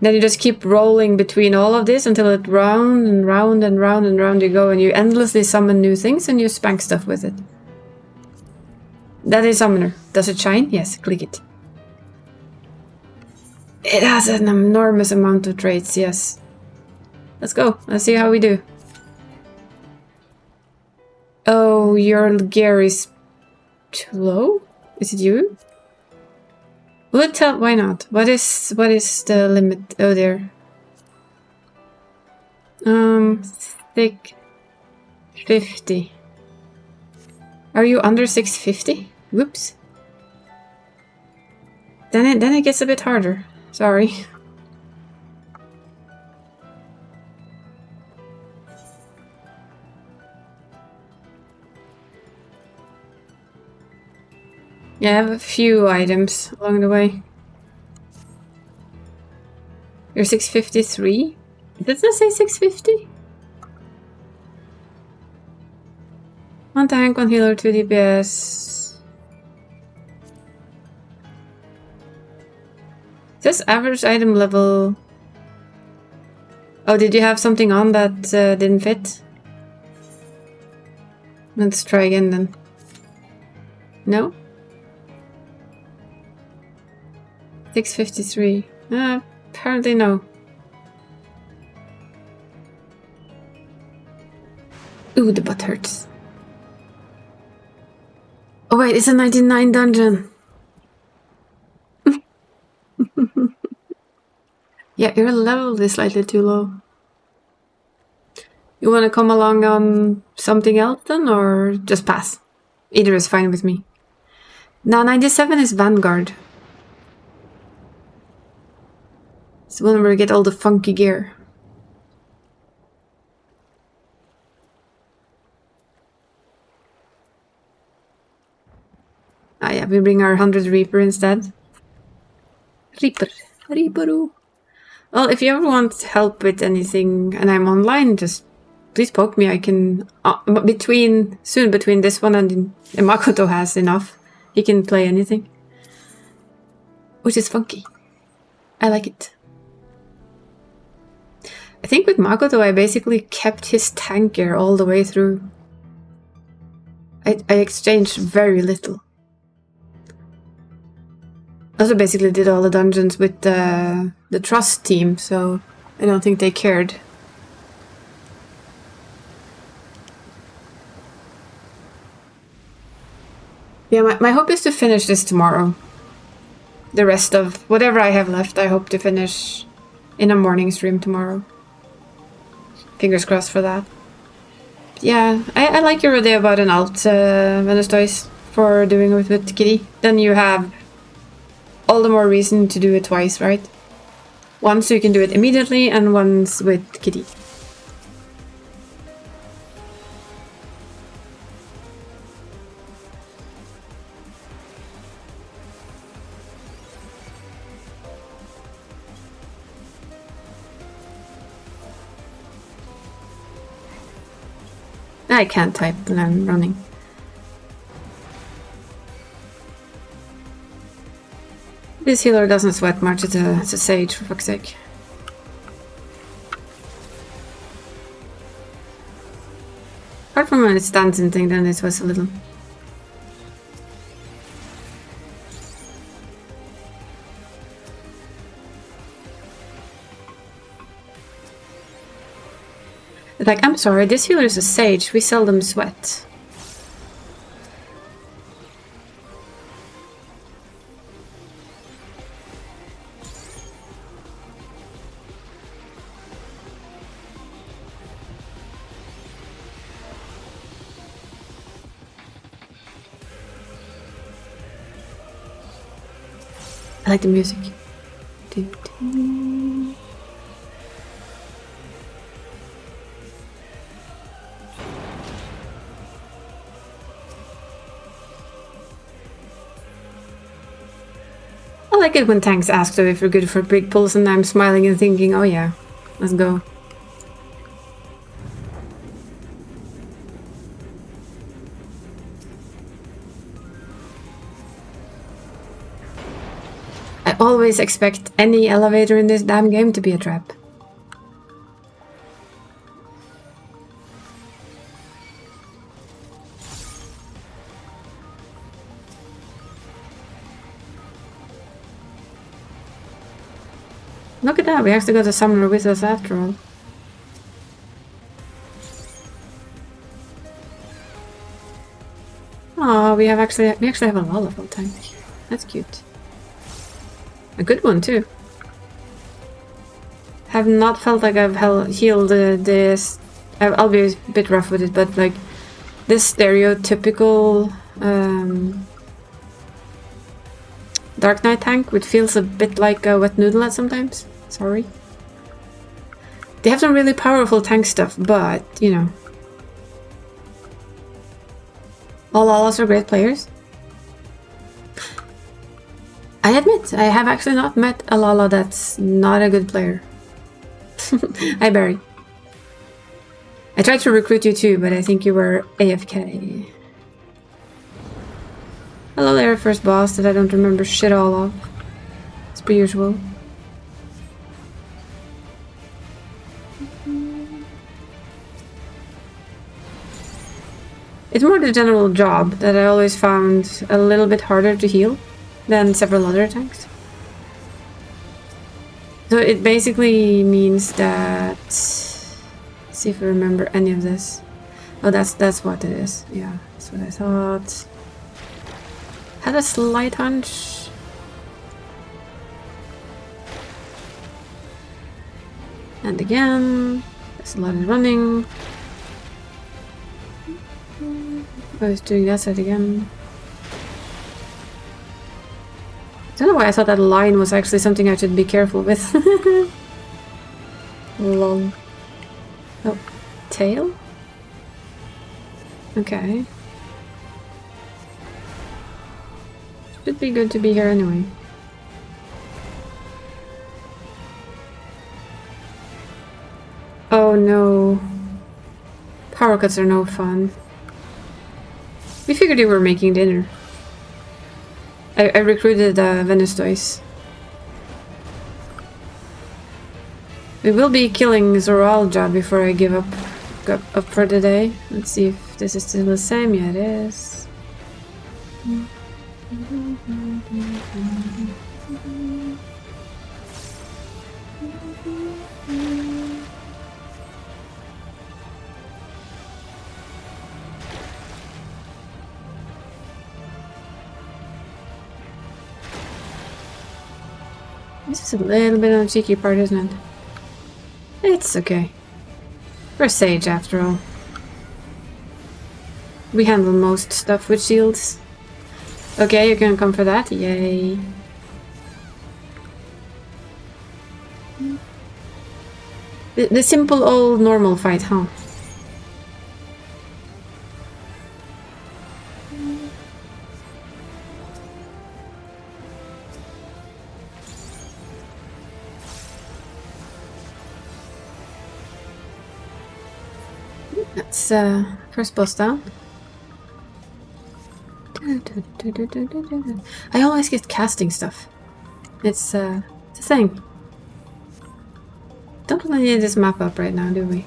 Speaker 1: Then you just keep rolling between all of this until it round and round and round and round you go, and you endlessly summon new things and you spank stuff with it. That is summoner. Does it shine? Yes, click it. It has an enormous amount of traits, yes. Let's go. Let's see how we do. Oh, your gear is too low? Is it you? Will it tell? Why not? What is the limit? Oh, there. Thick 50. Are you under 650? Whoops. Then it gets a bit harder. Sorry. Yeah, I have a few items along the way. You're 653? Doesn't it say 650? 1 tank, 1 healer, 2 DPS. This average item level. Oh, did you have something on that didn't fit? Let's try again then. No? 653. Apparently no. Ooh, the butt hurts. Oh wait, it's a 99 dungeon. Yeah, your level is slightly too low. You want to come along on something else then, or just pass? Either is fine with me. Now 97 is Vanguard. It's the one where you get all the funky gear. Ah yeah, we bring our 100 Reaper instead. Reaper. Well, if you ever want help with anything and I'm online, just please poke me. I can between this one and Makoto has enough. He can play anything, which is funky. I like it. I think with Makoto, I basically kept his tank gear all the way through. I exchanged very little. I also basically did all the dungeons with the Trust team, so I don't think they cared. Yeah, my hope is to finish this tomorrow. The rest of whatever I have left, I hope to finish in a morning stream tomorrow. Fingers crossed for that. Yeah, I like your idea about an alt, Venustois, for doing it with Kitty. Then you have all the more reason to do it twice, right? Once you can do it immediately, and once with Kitty. I can't type when I'm running. This healer doesn't sweat much, it's a sage, for fuck's sake. Apart from when it stands and thing, then it sweats a little. Like, I'm sorry, this healer is a sage, we seldom sweat. I like the music. I like it when tanks ask though if we're good for big pulls and I'm smiling and thinking, oh yeah, let's go. I always expect any elevator in this damn game to be a trap. Look at that, we actually got a summoner with us after all. Oh, we actually have a Lullaby tank. That's cute. A good one too. Have not felt like I've healed this. I'll be a bit rough with it, but like this stereotypical Dark Knight tank, which feels a bit like a wet noodle at sometimes. Sorry. They have some really powerful tank stuff, but you know, all Allahs are great players. I admit, I have actually not met a Lala that's not a good player. Hi, Barry. I tried to recruit you too, but I think you were AFK. Hello there, first boss that I don't remember shit all of. As per usual. It's more the general job that I always found a little bit harder to heal than several other tanks. So it basically means that... Let's see if I remember any of this. Oh, that's what it is. Yeah, that's what I thought. Had a slight hunch. And again, there's a lot of running. I was doing that side again. I don't know why I thought that line was actually something I should be careful with. Long. Oh, tail? Okay. Should be good to be here anyway. Oh no. Power cuts are no fun. We figured you were making dinner. I recruited Venice Toys. We will be killing Zoralja before I give up for the day. Let's see if this is still the same. Yeah, it is. This is a little bit on the cheeky part, isn't it? It's okay. We're sage after all. We handle most stuff with shields. Okay, you're gonna come for that? Yay. The simple old normal fight, huh? That's first boss down. I always get casting stuff. It's a thing. Don't really need this map up right now, do we?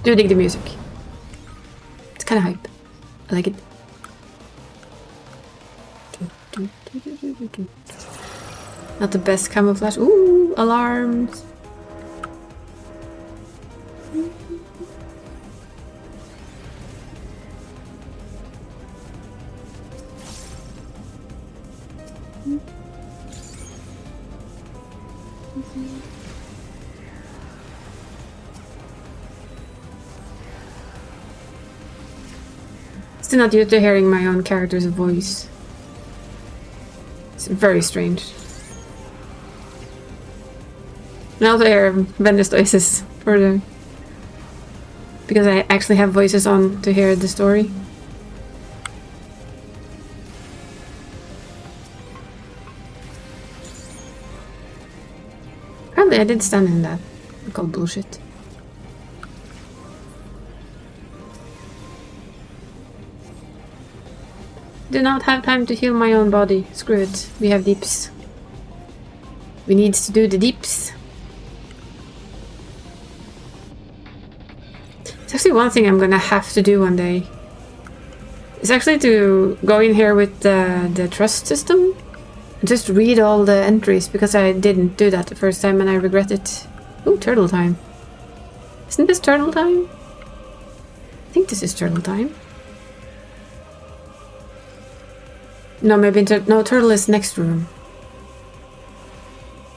Speaker 1: Do dig the music. It's kind of hype. I like it. Not the best camouflage. Ooh, alarms. Still not used to hearing my own character's voice. It's very strange. And I also hear Vender's voices for the... because I actually have voices on to hear the story. Apparently I did stand in that. I call bullshit. Do not have time to heal my own body. Screw it. We have deeps. We need to do the deeps. It's actually one thing I'm gonna have to do one day. It's actually to go in here with the trust system and just read all the entries, because I didn't do that the first time and I regret it. Ooh, turtle time. Isn't this turtle time? I think this is turtle time. No, maybe no, turtle is next room.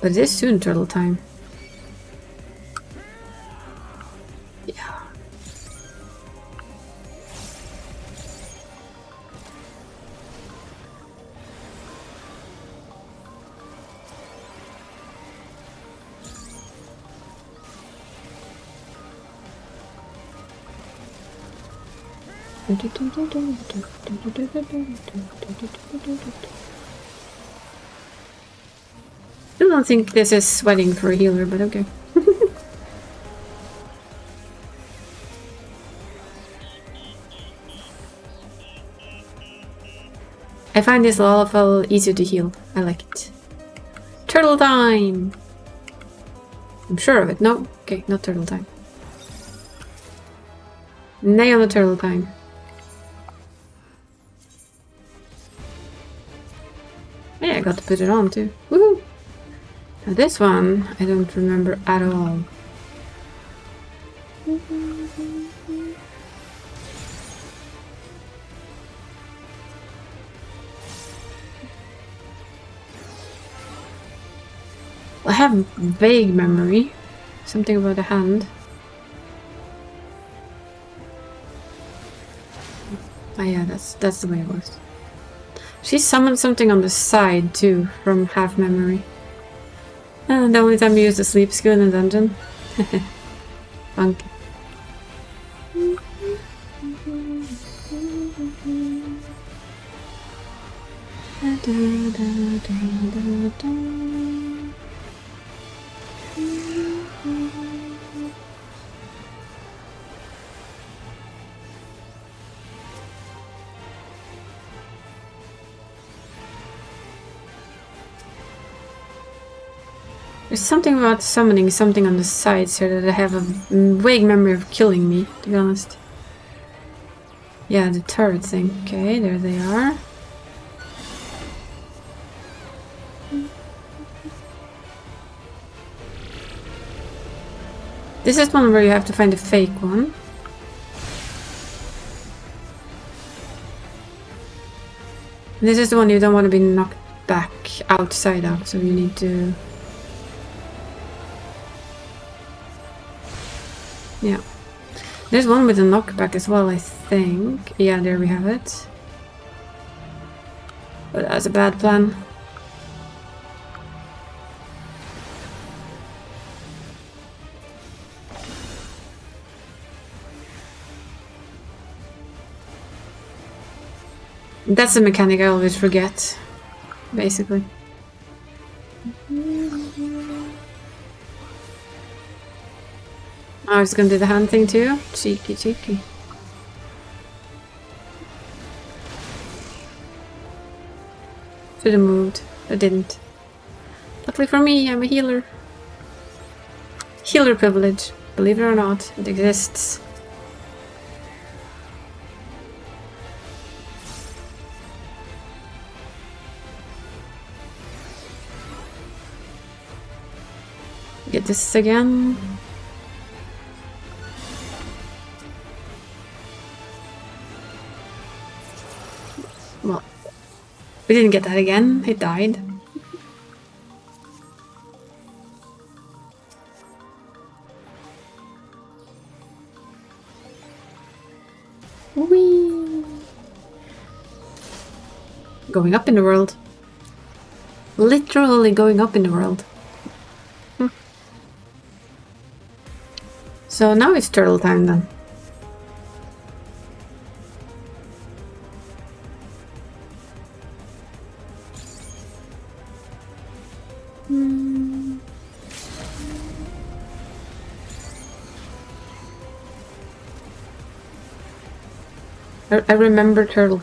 Speaker 1: But it is soon turtle time. Yeah. Still don't think this is sweating for a healer, but okay. I find this Lalafell easier to heal. I like it. Turtle time! I'm sure of it. No? Okay, not turtle time. Nay on the turtle time. Yeah, I got to put it on too. Woohoo! Now this one, I don't remember at all. I have vague memory. Something about a hand. Oh yeah, that's the way it was. She summoned something on the side too, from half memory. The only time you use the sleep skill in a dungeon. Funky. There's something about summoning something on the sides here that I have a vague memory of killing me, to be honest. Yeah, the turret thing. Okay, there they are. This is one where you have to find a fake one. And this is the one you don't want to be knocked back outside of, so you need to... Yeah. There's one with a knockback as well, I think. Yeah, there we have it. But that's a bad plan. That's the mechanic I always forget, basically. I was gonna do the hand thing too. Cheeky, cheeky. Should have moved. I didn't. Luckily for me, I'm a healer. Healer privilege. Believe it or not, it exists. Get this again. Well, we didn't get that again. It died. Whee! Going up in the world. Literally going up in the world. So now it's turtle time then. I remember turtle.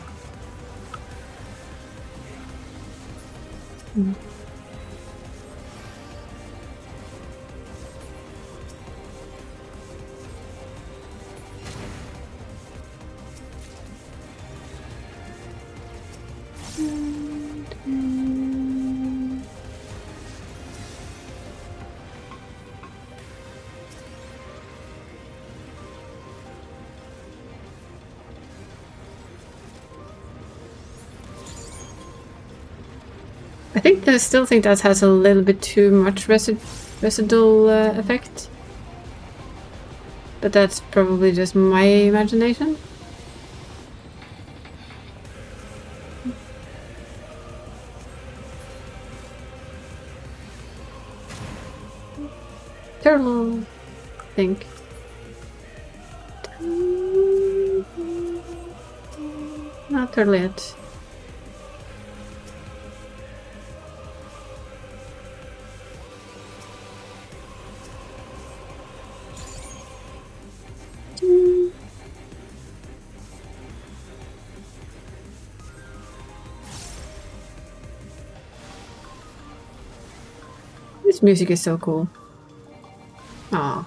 Speaker 1: I still think that has a little bit too much residual effect. But that's probably just my imagination. Turtle, I think. Not turtle yet. This music is so cool. Aww.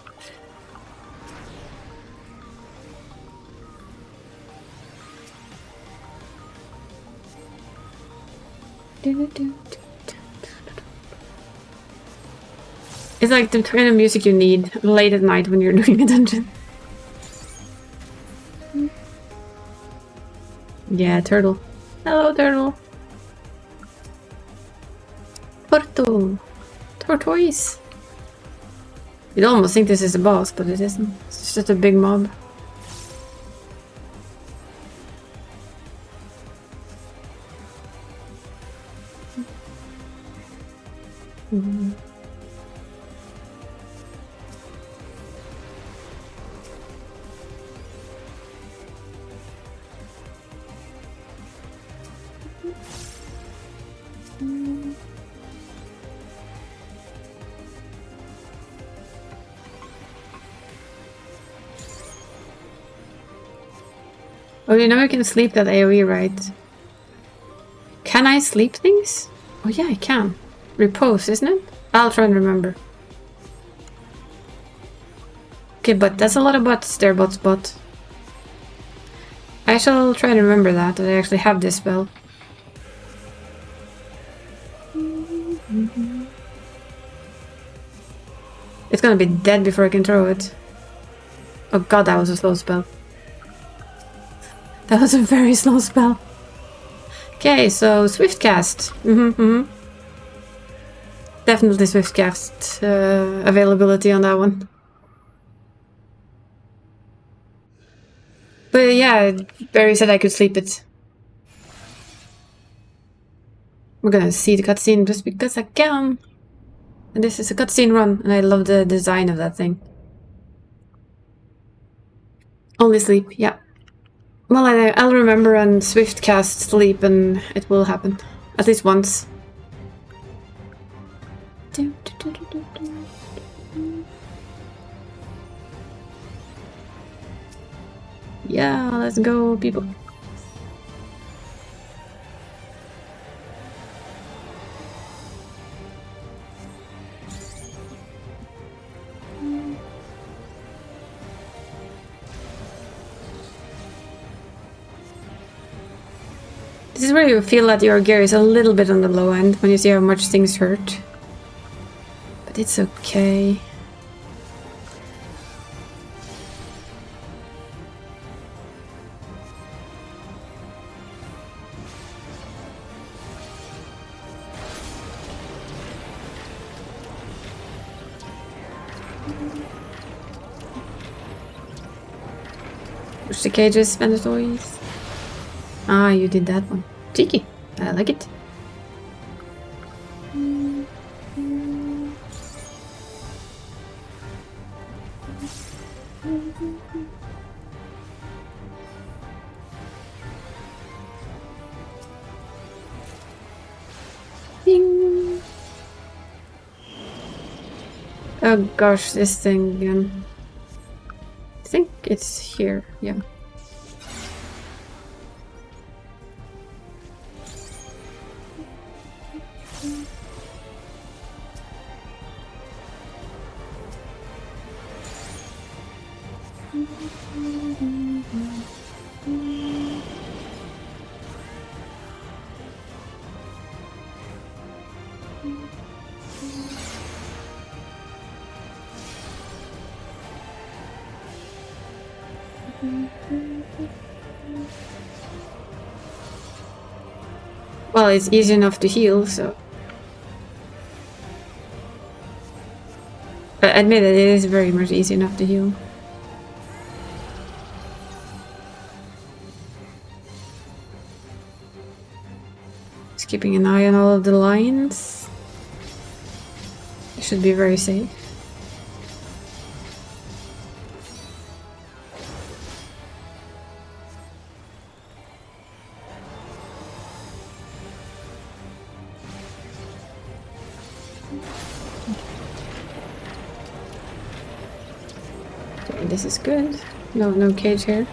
Speaker 1: It's like the kind of music you need late at night when you're doing a dungeon. Yeah, turtle. Hello, turtle. Porto. Tortoise. You'd almost think this is a boss, but it isn't. It's just a big mob. Mm-hmm. Oh, you know I can sleep that AoE, right? Can I sleep things? Oh yeah, I can. Repose, isn't it? I'll try and remember. Okay, but that's a lot of bots there, bot. I shall try and remember that I actually have this spell. It's gonna be dead before I can throw it. Oh god, that was a slow spell. That was a very slow spell. Okay, so Swift Cast. Definitely Swift Cast availability on that one. But yeah, Barry said I could sleep it. We're gonna see the cutscene just because I can. And this is a cutscene run, and I love the design of that thing. Only sleep, yeah. Well, I'll remember and Swift cast sleep, and it will happen. At least once. Yeah, let's go, people. This is where you feel that your gear is a little bit on the low end when you see how much things hurt. But it's okay. Push the cages, mandatories. Ah, you did that one. Cheeky. I like it. Ding. Oh gosh, this thing again. I think it's here, yeah. Well, it's easy enough to heal, so... I admit that it is very much easy enough to heal. Just keeping an eye on all of the lines. It should be very safe. This is good. No cage here.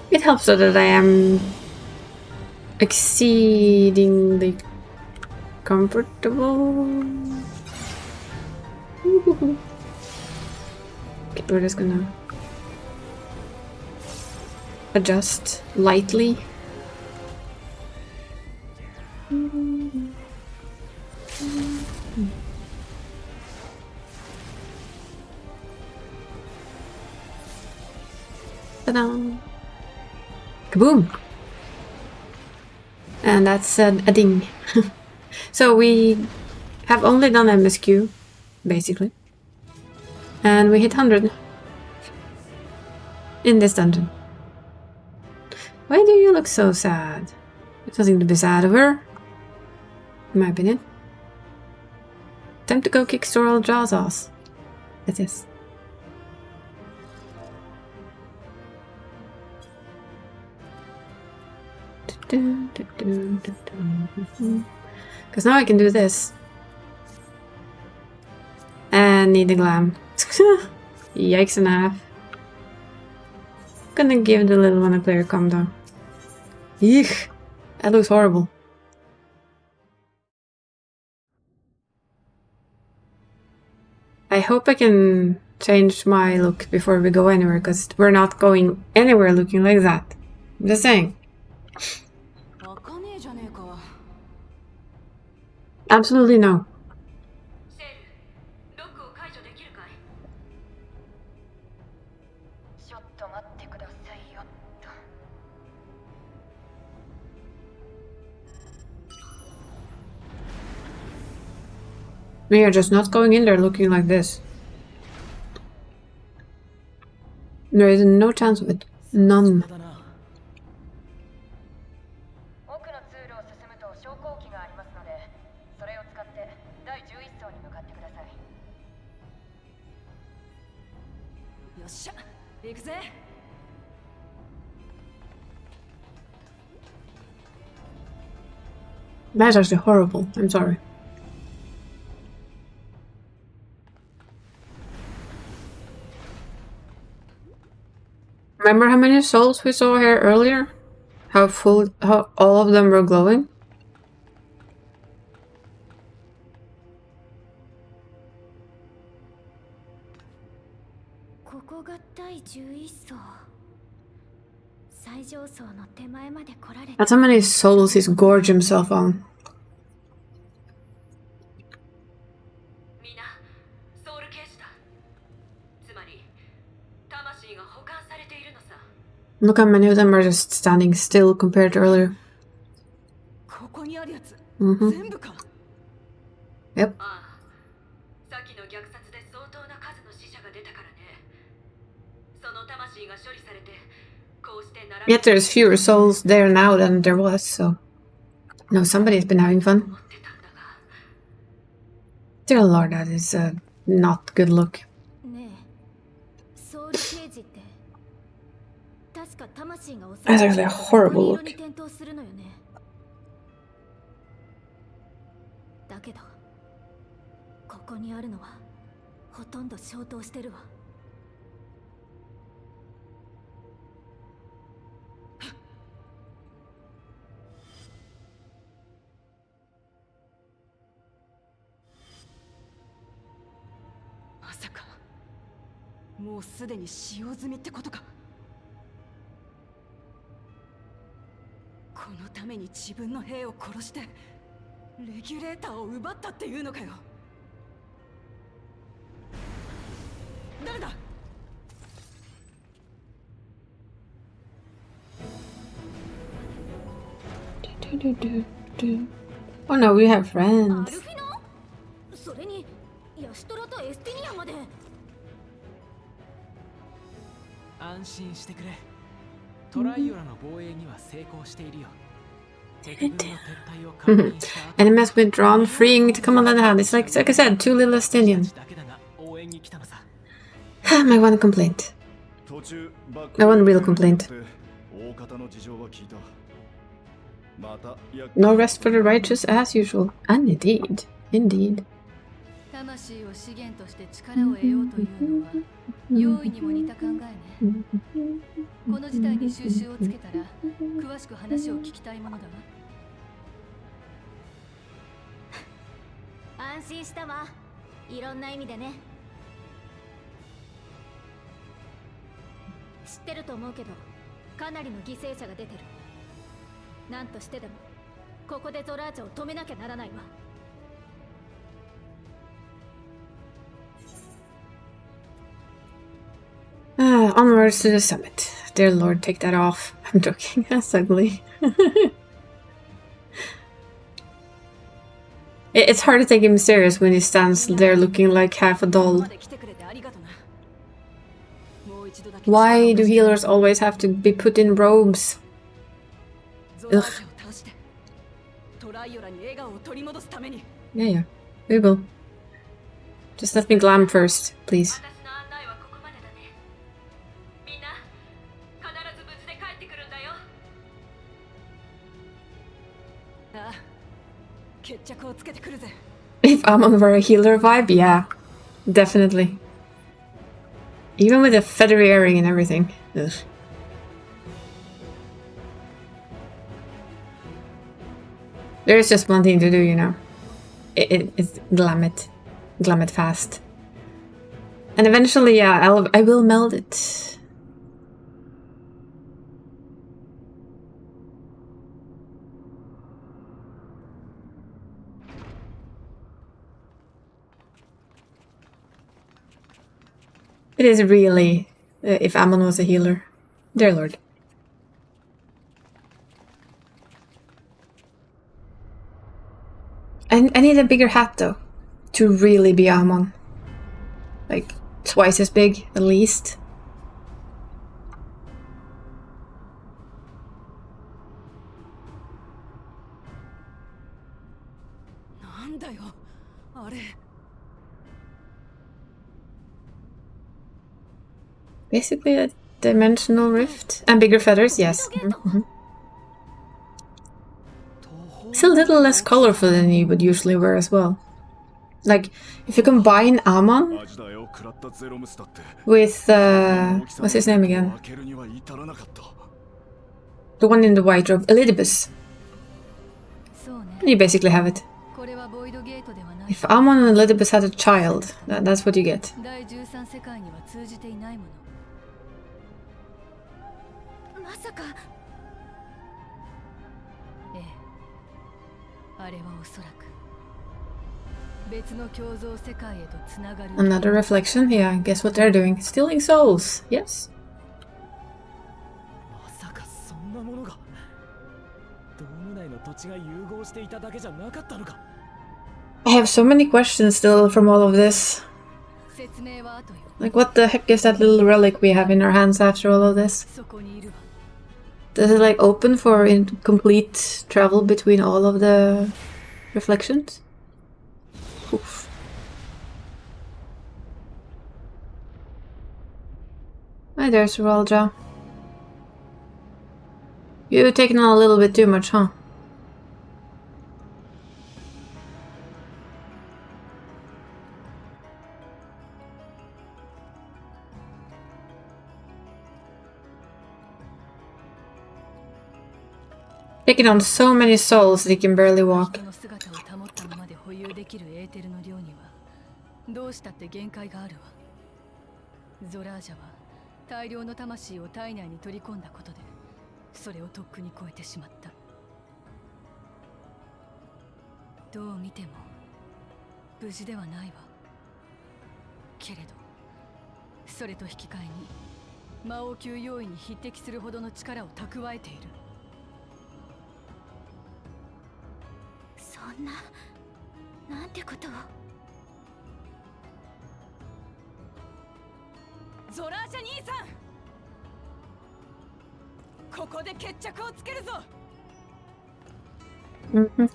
Speaker 1: It helps so that I am exceedingly comfortable. Okay, we're just gonna adjust lightly. Ta-da! Kaboom! And that's a ding. So we have only done MSQ, basically. And we hit 100 in this dungeon. Why do you look so sad? There's nothing to be sad over, in my opinion. Time to go kick Storal Jaw's ass. It is. Because now I can do this. And need a glam. Yikes and a half. Gonna give the little one a clear calm down. Eek! That looks horrible. I hope I can change my look before we go anywhere, because we're not going anywhere looking like that. I'm just saying. Absolutely no. We are just not going in there looking like this. There is no chance of it. None. That's actually horrible. I'm sorry. Remember how many souls we saw here earlier? How all of them were glowing? That's how many souls he's gorged himself on. Look how many of them are just standing still compared to earlier. Yep. Yet there's fewer souls there now than there was, so... No, somebody's been having fun. Dear Lord, that is a not good look. That's actually a horrible look. Oh no, we have friends. Enemies withdrawn, freeing to command hand. It's like I said, too little Estinian. My one complaint. My one real complaint. No rest for the righteous as usual. And indeed. Indeed.
Speaker 4: 魂を資源として力を得ようというのは用意にも似た考えね。この事態に収拾をつけたら詳しく話を聞きたいものだわ。安心したわ。いろんな意味でね。知ってると思うけど、かなりの犠牲者が出てる。なんとしてでもここでゾラーチャを止めなきゃならないわ。
Speaker 1: Onwards to the summit. Dear Lord, take that off. I'm joking. That's ugly. It's hard to take him serious when he stands there looking like half a doll. Why do healers always have to be put in robes? Ugh. Yeah, we will. Just let me glam first, please. If Amon were a healer vibe, yeah, definitely. Even with a feathery earring and everything. Ugh. There's just one thing to do, you know. It's glam it. Glam it fast. And eventually, yeah, I will meld it. It is really if Amon was a healer. Dear Lord. I need a bigger hat though. To really be Amon. Like twice as big at least. Basically a dimensional rift. And bigger feathers, yes. It's a little less colorful than you would usually wear as well. Like, if you combine Amon with, what's his name again? The one in the white robe, Elidibus. You basically have it. If Amon and Elidibus had a child, that's what you get. Another reflection? Yeah, guess what they're doing? Stealing souls, yes? I have so many questions still from all of this. Like, what the heck is that little relic we have in our hands after all of this? Does it like open for complete travel between all of the reflections? Oof. Hi there, Suralja. You've taken on a little bit too much, huh? Taking on so many souls that he can barely walk. Mm-hmm.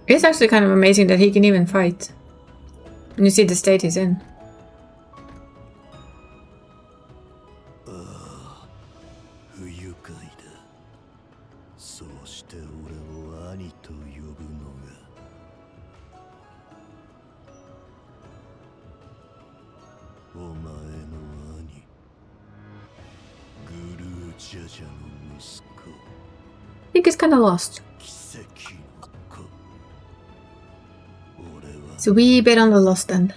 Speaker 1: It's actually kind of amazing that he can even fight. And you see the state he's in. I think he's kind of lost. So we bet on the lost end.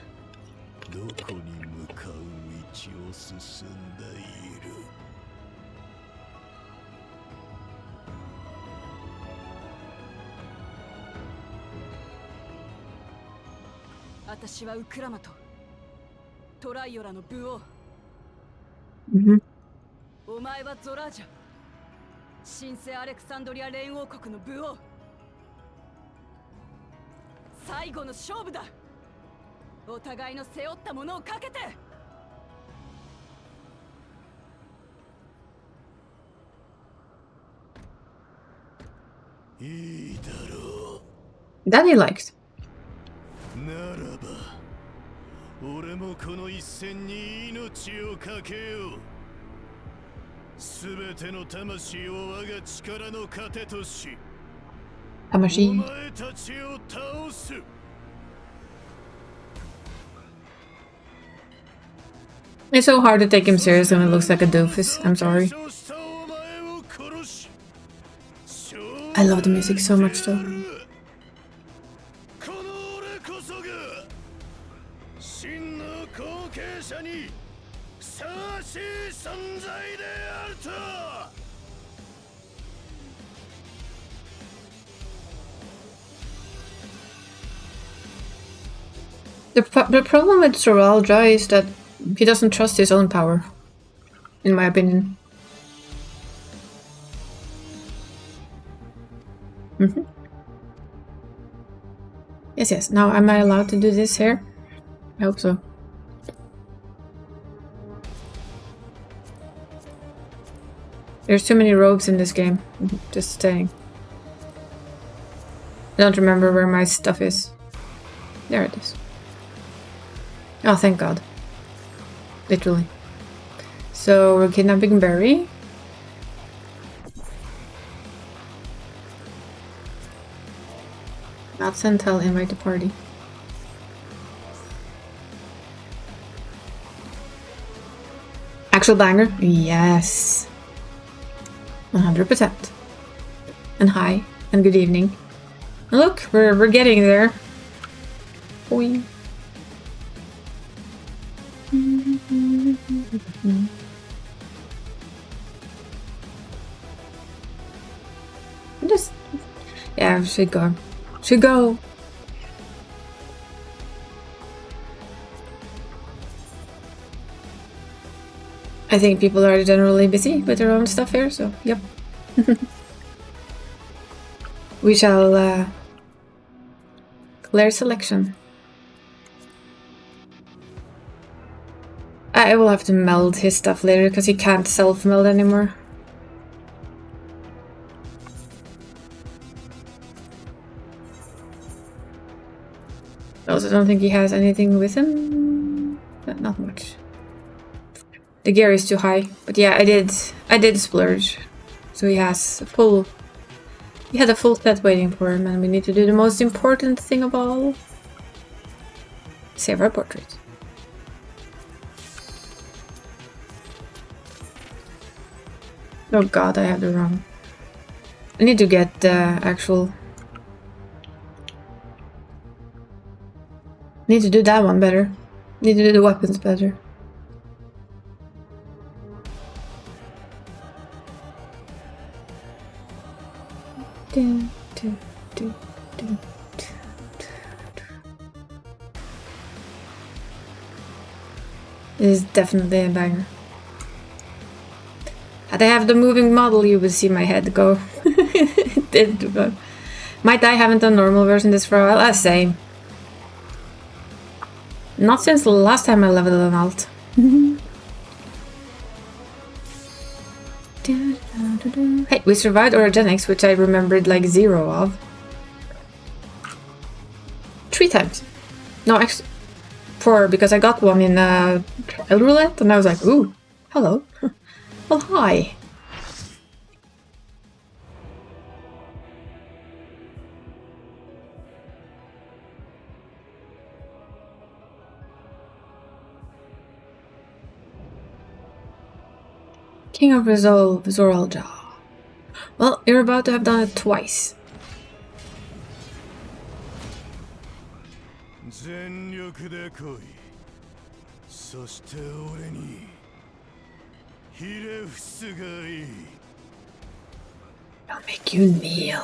Speaker 1: Mm-hmm.
Speaker 6: お前はゾラージャ。神聖アレクサンドリア連王国の武王。最後の勝負だ。お互いの背負ったものをかけて。
Speaker 3: いいだろ
Speaker 1: う。That he liked.
Speaker 3: ならば、俺もこの一戦に命をかけよう。すべての魂を我が力の糧とし、お前たちを倒す。
Speaker 1: It's so hard to take him seriously when it looks like a doofus. I'm sorry. I love the music so much though. The problem with Soralja is that he doesn't trust his own power, in my opinion. Mm-hmm. Yes. Now, am I allowed to do this here? I hope so. There's too many robes in this game. Just saying. I don't remember where my stuff is. There it is. Oh, thank God. Literally. So we're kidnapping Barry. Not Centel, invite the party. Actual banger? Yes. 100%. And hi, and good evening. And look, we're getting there. Boing. Just, yeah, should go. Should go. I think people are generally busy with their own stuff here, so yep. We shall clear selection. I will have to meld his stuff later because he can't self-meld anymore. I also don't think he has anything with him. Not much. The gear is too high, but yeah, I did splurge. So he has a full. He had a full set waiting for him, and we need to do the most important thing of all: save our portrait. Oh God, I have the wrong. I need to get the actual. Need to do that one better. Need to do the weapons better. This is definitely a banger. Had I have the moving model, you would see my head go. It did, but might I haven't done normal version this for a while. Same. Not since the last time I leveled an alt. Hey, we survived orogenics, which I remembered like 0 of. 3 times. No, actually 4, because I got one in trial roulette, and I was like, ooh, hello. Well, hi. King of Resolve, Zoralja. Well, you're about to have done it twice.
Speaker 3: 全力で来い。そして俺にひれ伏すがいい。
Speaker 1: I'll make you kneel.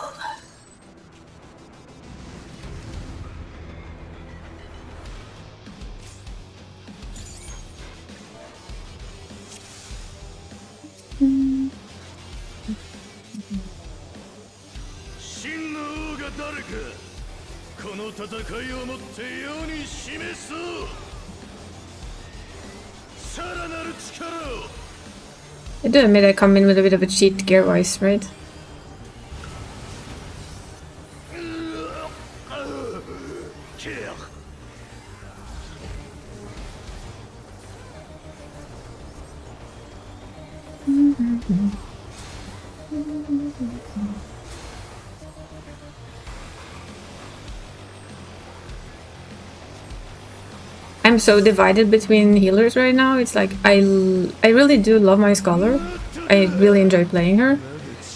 Speaker 1: Mm.
Speaker 3: 真の王が誰かこの戦いをもって世に示すさらなる力を
Speaker 1: I do admit I come in with a bit of a cheat gear-wise, right? I'm so divided between healers right now. It's like I really do love my scholar. I really enjoy playing her.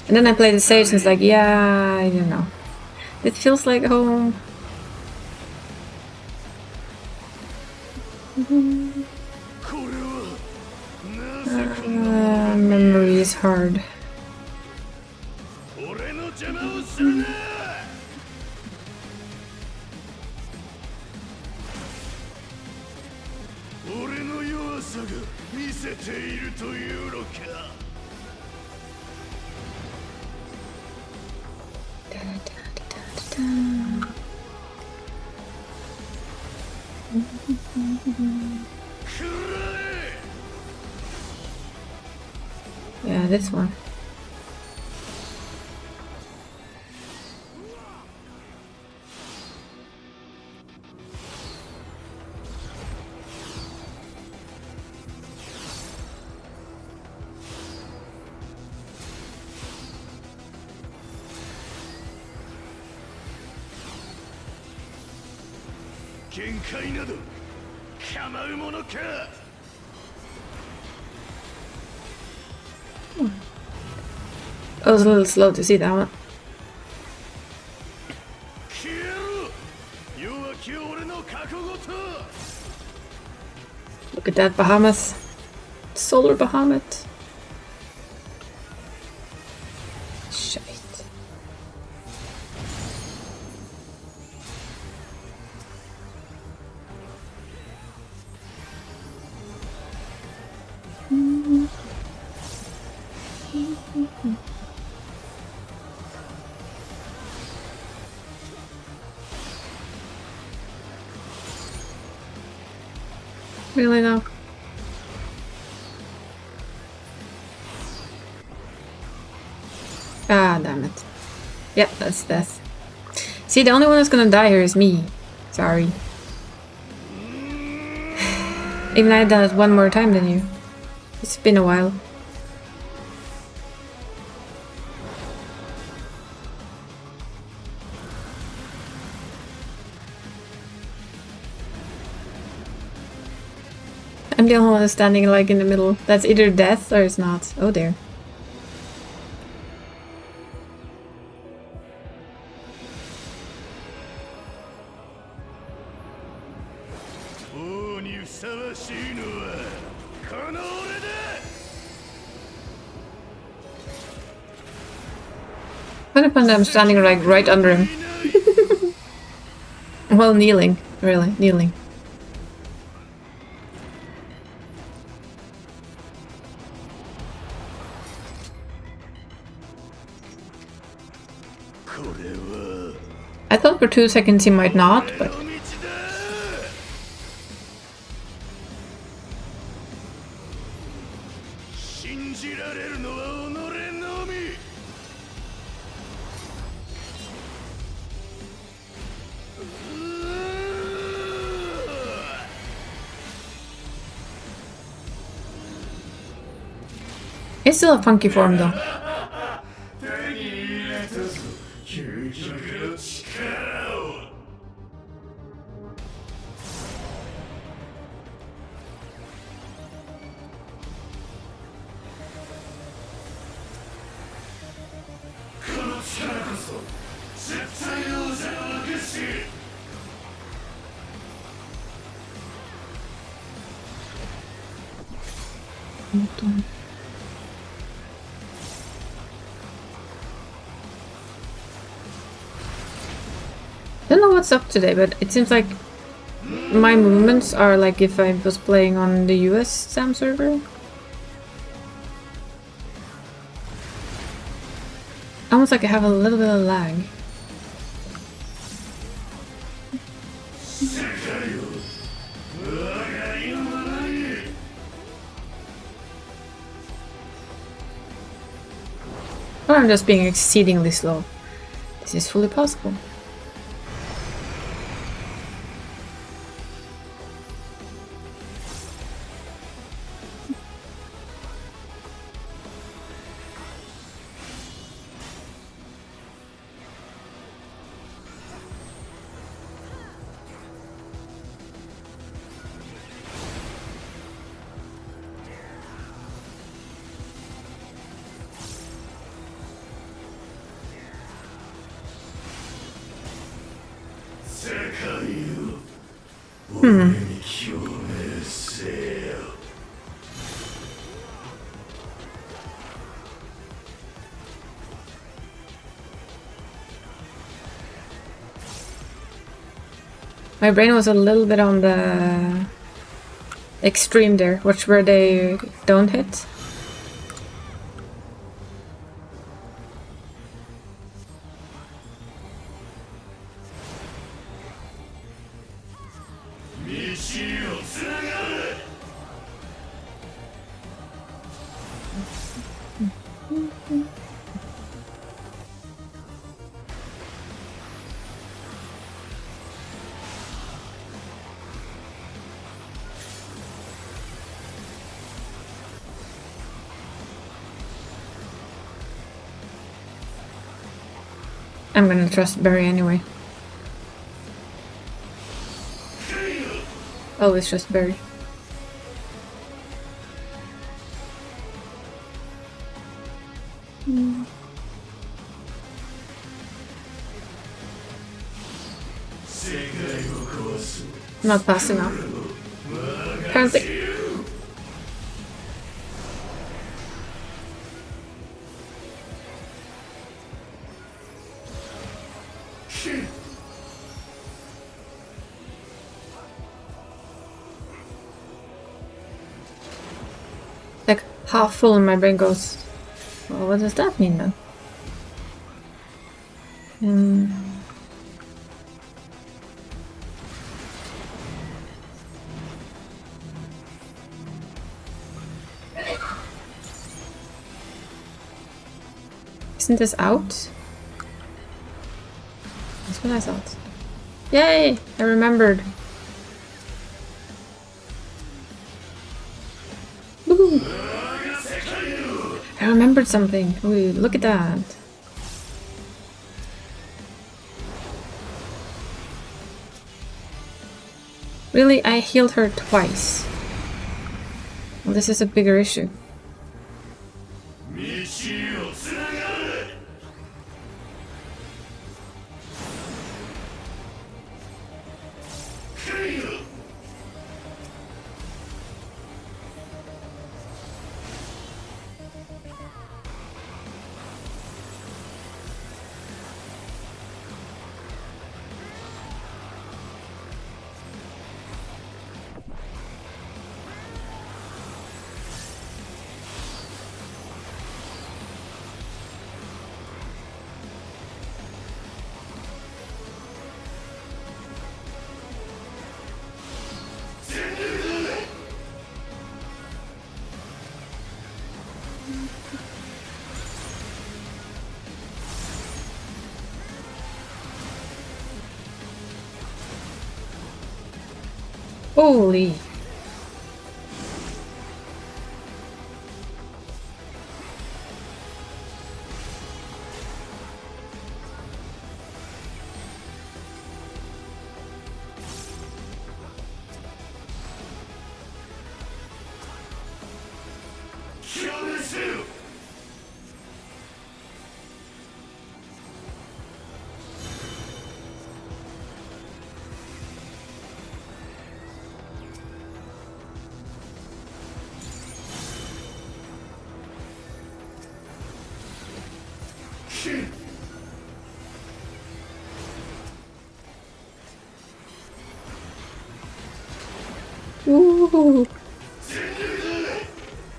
Speaker 1: And then I play the sage and it's like, yeah, I don't know. It feels like home. Memory is hard. Yeah, this one. I was a little slow to see that one. Look at that Bahamut. Solar Bahamut. Shite. Really now? Ah, damn it. Yep, that's death. See, the only one that's gonna die here is me. Sorry. Even I've done it one more time than you. It's been a while. I'm the only one standing like in the middle. That's either death or it's not. Oh dear. What if I'm standing like right under him? Well, kneeling. Really, kneeling. I thought for 2 seconds he might not, but... It's still a funky form though. Don't know what's up today, but it seems like my movements are like if I was playing on the US SAM server. Almost like I have a little bit of lag. Or I'm just being exceedingly slow. This is fully possible. My brain was a little bit on the extreme there. Watch where they don't hit. I'm gonna trust Barry anyway. Always trust Barry. Not fast enough. Apparently. Like half full and my brain goes, well, what does that mean then? Isn't this out? That's what I thought. Yay! I remembered. Woo! I remembered something. Ooh, look at that. Really? I healed her twice. Well, this is a bigger issue. Holy. Ooh.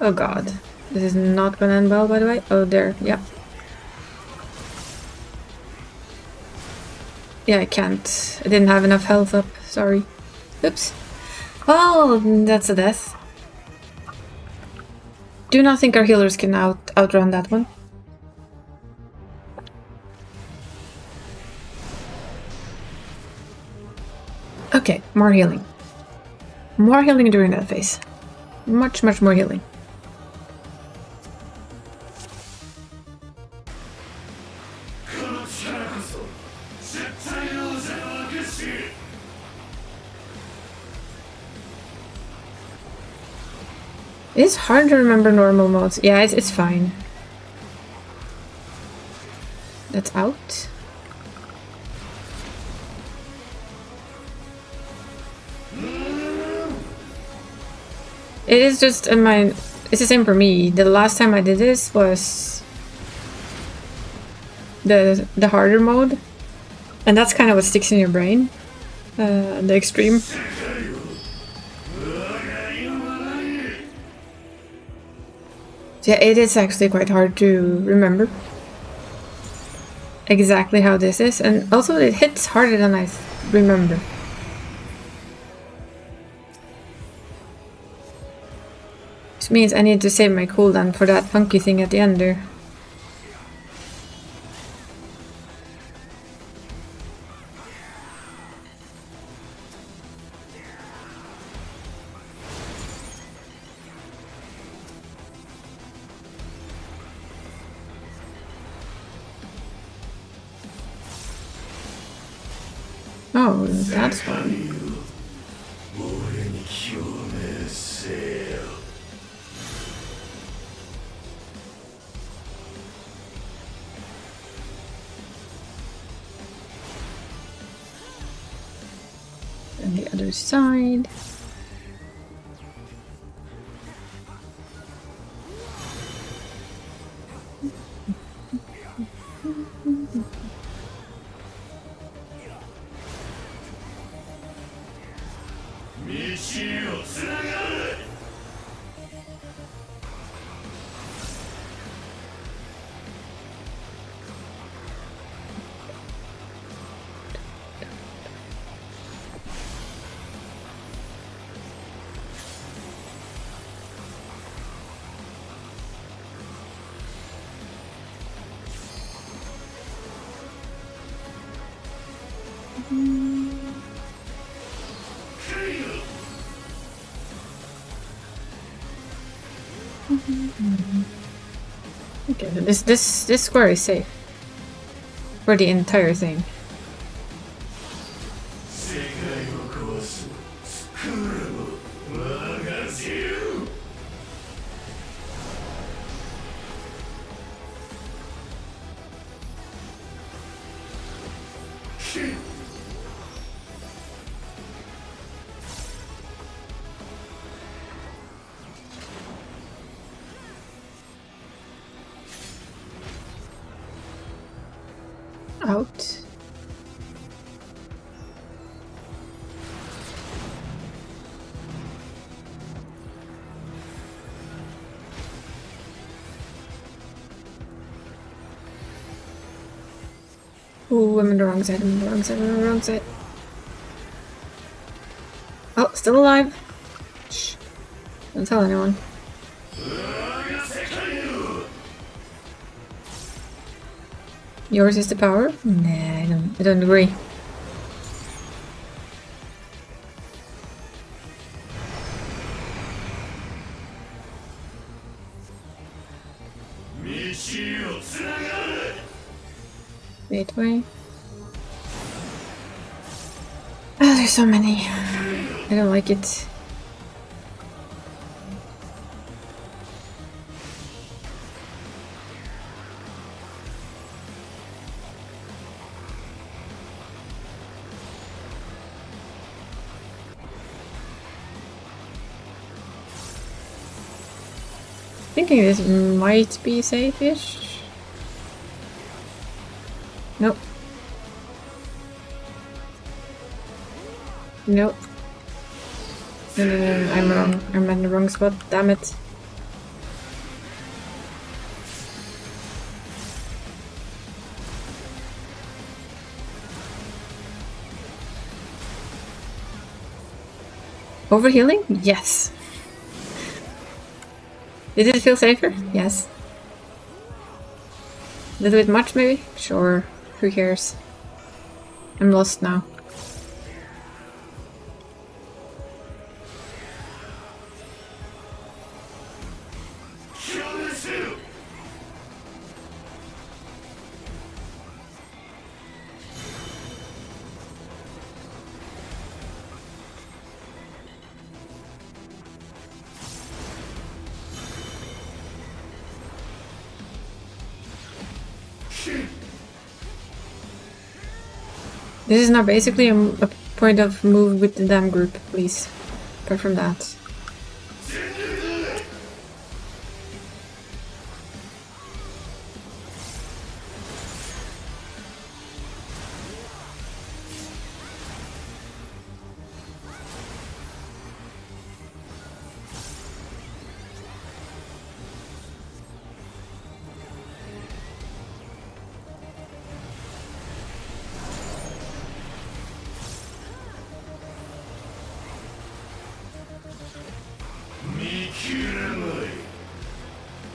Speaker 1: Oh god. This is not gonna end well, by the way. Oh, there. Yeah. Yeah, I can't. I didn't have enough health up. Sorry. Oops. Well, that's a death. Do not think our healers can outrun that one. Okay, more healing. More healing during that phase. Much more healing. It's hard to remember normal modes. Yeah, it's fine. That's out. It is just in my... It's the same for me. The last time I did this was the harder mode. And that's kind of what sticks in your brain. The extreme. Yeah, it is actually quite hard to remember exactly how this is, and also it hits harder than I remember. Which means I need to save my cooldown for that funky thing at the end there. Oh, that's fun. And the other side. Okay, this square is safe for the entire thing. Out. Ooh, I'm on the wrong side, I'm on the wrong side, I'm on the wrong side. Oh, still alive. Shh. Don't tell anyone. Yours is the power? Nah, I don't agree. Wait, wait. Oh, there's so many. I don't like it. Thinking this might be safe-ish. Nope. Nope. No, I'm wrong. I'm in the wrong spot. Damn it. Overhealing? Yes. Did it feel safer? Yes. A little bit much, maybe? Sure. Who cares? I'm lost now. This is not basically a point of move with the damn group, please. Apart from that.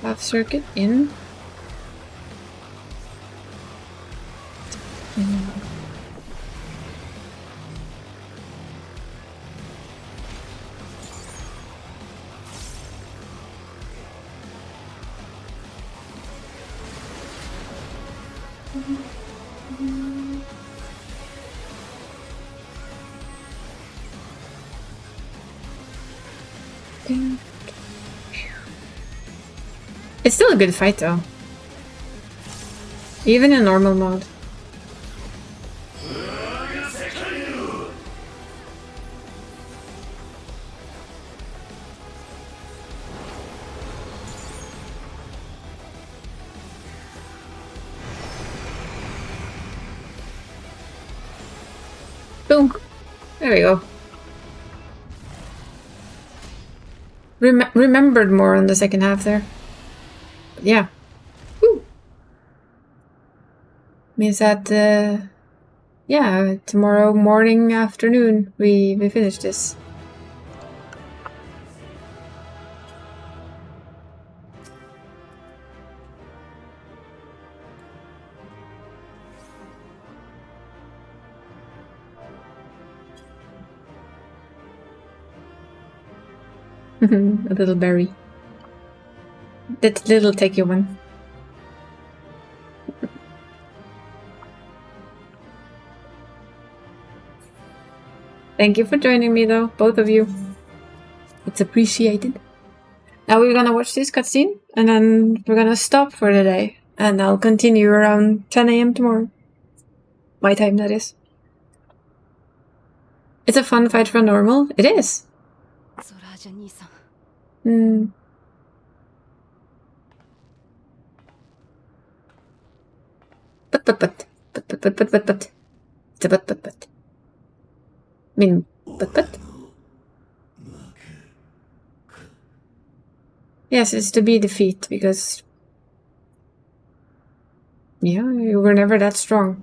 Speaker 1: Half circuit in. It's still a good fight though. Even in normal mode. Boom. There we go. Remembered more on the second half there. But yeah. Woo. Means that, yeah, tomorrow morning, afternoon, we finish this. A little berry. That little techie one. Thank you for joining me though, both of you. It's appreciated. Now we're gonna watch this cutscene and then we're gonna stop for the day. And I'll continue around 10 AM tomorrow. My time, that is. It's a fun fight for normal. It is. But. It's a but. I mean, but. Yes, it's to be defeat, because... yeah, you were never that strong.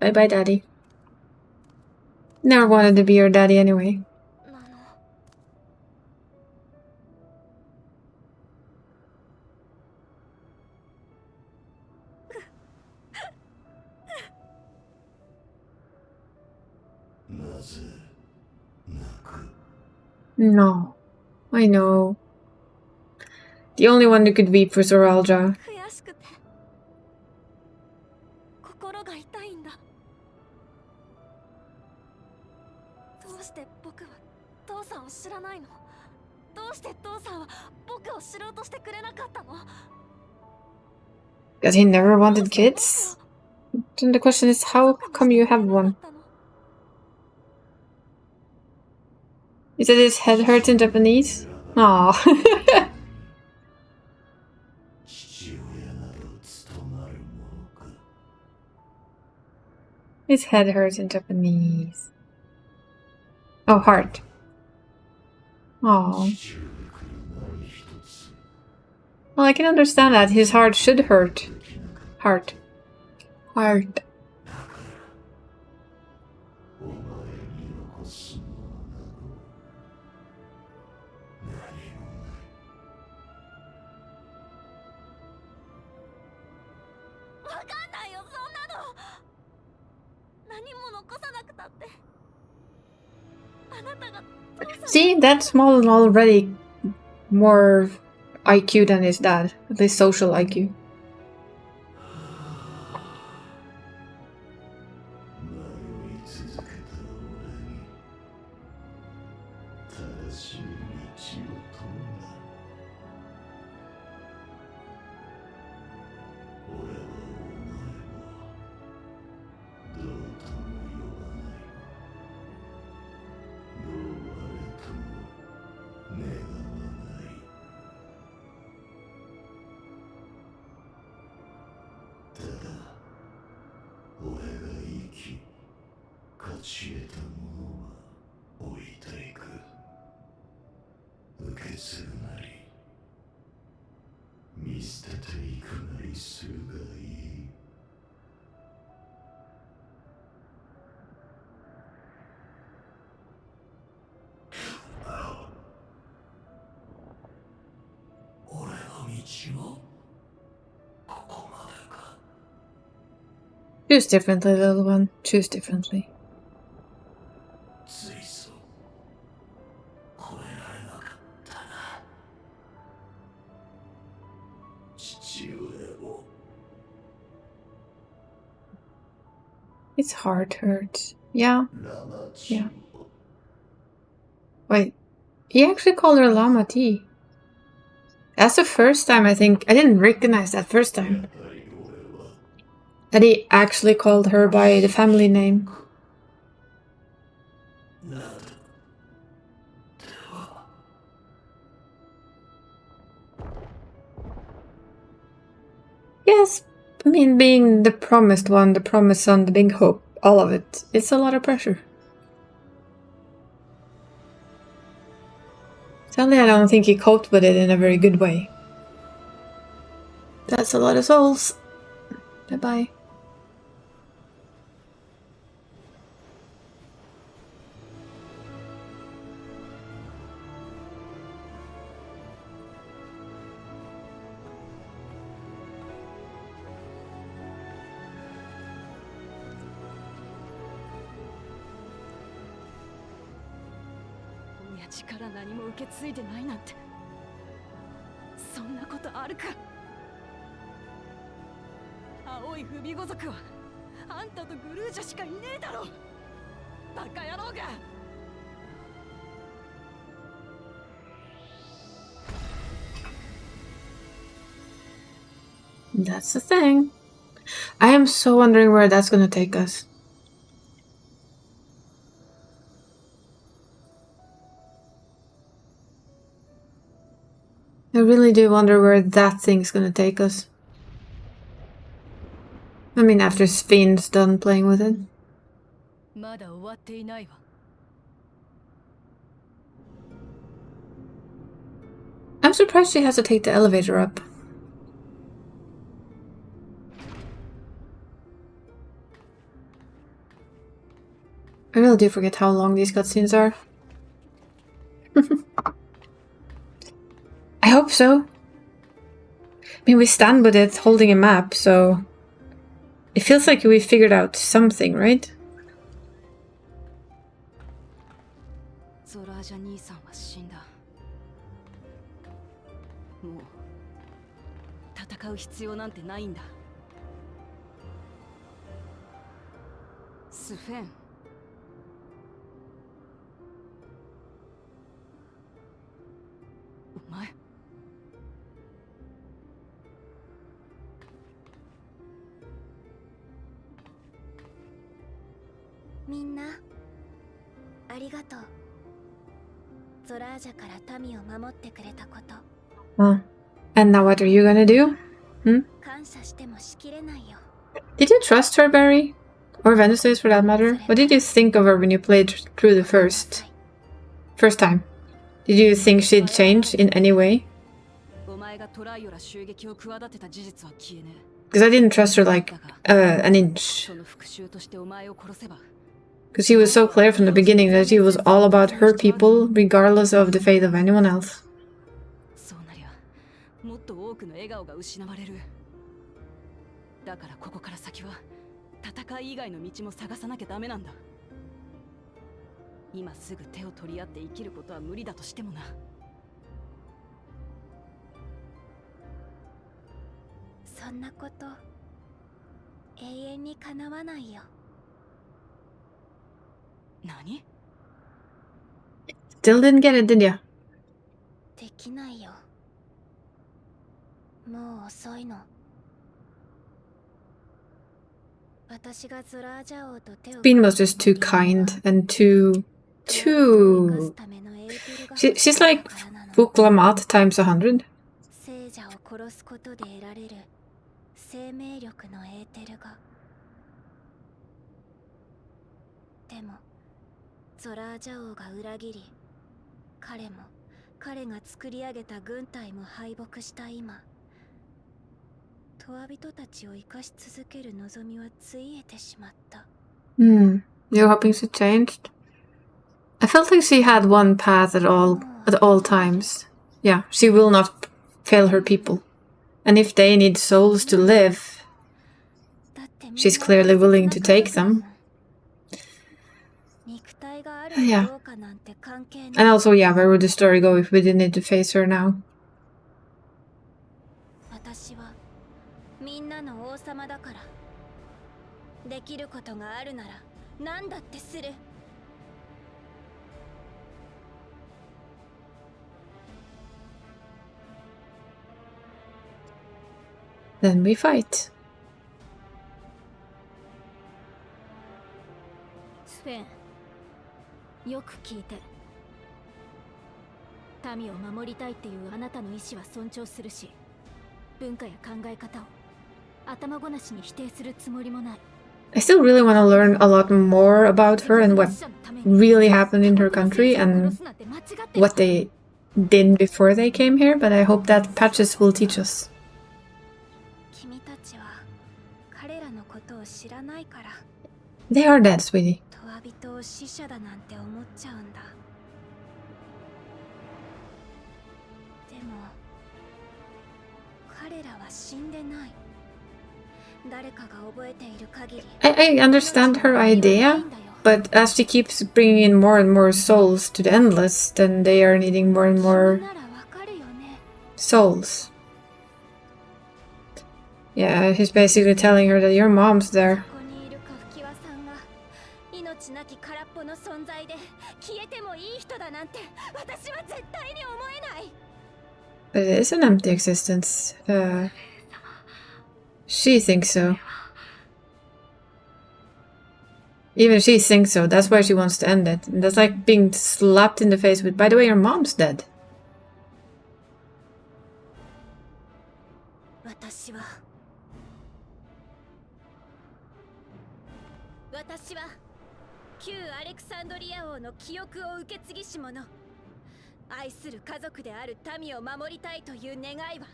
Speaker 1: Bye-bye, Daddy. Never wanted to be your daddy anyway. No. I know. The only one who could weep for Zoralja. Because he never wanted kids? Then the question is, how come you have one? You said his head hurts in Japanese? Aww. His head hurts in Japanese. Oh, heart. Aww. Well, I can understand that. His heart should hurt. Heart. Heart. See, that small already more IQ than his dad. At least social IQ. Choose differently, little one. Choose differently. His heart hurts. Yeah. Yeah. Wait. He actually called her Lama T. That's the first time I think. I didn't recognize that first time. That he actually called her by the family name. Yes, I mean, being the promised one, the promised son, the big hope, all of it, it's a lot of pressure. Sadly, I don't think he coped with it in a very good way. That's a lot of souls. Bye-bye. That's the thing. I am so wondering where that's gonna take us. I really do wonder where that thing's gonna take us. I mean, after Sven's done playing with it. I'm surprised she has to take the elevator up. I really do forget how long these cutscenes are. I hope so. I mean, we stand with it holding a map, so it feels like we figured out something, right?
Speaker 4: みんなありがとう。ゾラージャから民を守ってくれたこと。
Speaker 1: Well, and now what are you gonna do? Hmm?
Speaker 4: 感謝してもしきれないよ。
Speaker 1: Did you trust her, Barry? Or Wednesdays for that matter? What did you think of her when you played through the first time? Did you think she'd change in any way?
Speaker 6: お前がトライオラ襲撃を企てた事実は消えねえ。
Speaker 1: Because I didn't trust her like an inch.
Speaker 6: その復讐としてお前を殺せば。
Speaker 1: Because she was so clear from the beginning that she was all about her people, regardless of the fate of anyone else.
Speaker 6: そうなりゃ、もっと多くの笑顔が失われる。だからここから先は戦い以外の道も探さなきゃダメなんだ。今すぐ手を取り合って生きることは無理だとしてもな。
Speaker 4: そんなこと永遠に叶わないよ。
Speaker 6: 何？
Speaker 1: Still didn't get it, did ya?
Speaker 4: できないよ。もう遅いの。私がゾラージャ王と手を
Speaker 1: Bean was just too kind and too... She's like Vuklamat times 100.
Speaker 4: 聖者を殺すことで得られる生命力のエーテルが。でもゾラージャ王が裏切り、彼が作り上げた軍隊も敗北した今、トワ人たちを生かし続ける望みはついえてしまった。
Speaker 1: You're hoping she changed? I felt like she had one path at all times. Yeah, she will not fail her people. And if they need souls to live, she's clearly willing to take them. Yeah. And also, yeah, where would the story go if we didn't need to face her now?
Speaker 4: 私はみんなの王様だから。できることがあるなら何だってする。
Speaker 1: Then we fight.
Speaker 4: スフェン、よく聞いて。民を守りたいっていうあなたの意志は尊重するし、文化や考え方を頭ごなしに否定するつもりもない。
Speaker 1: I still really want to learn a lot more about her and what really happened in her country and what they did before they came here, but I hope that patches will teach us.
Speaker 4: 君たちは彼らのことを知らないから。
Speaker 1: They are dead, sweetie.
Speaker 4: トワ人を死者だなんて思っちゃうんだ。でも彼らは死んでない。誰かが覚えている限り。
Speaker 1: I understand her idea, but as she keeps bringing in more and more souls to the Endless, then they are needing more and more souls. Yeah, he's basically telling her that your mom's there.
Speaker 4: ここにいるカフキワさんが命なき空っぽの存在で消えてもいい人だなんて私は絶対に思えない。
Speaker 1: But it is an empty existence. She thinks so. Even she thinks so. That's why she wants to end it. And that's like being slapped in the face with, by the way, your mom's dead.
Speaker 4: 私は旧アレクサンドリア王の記憶を受け継ぎし者。愛する家族である民を守りたいという願いは。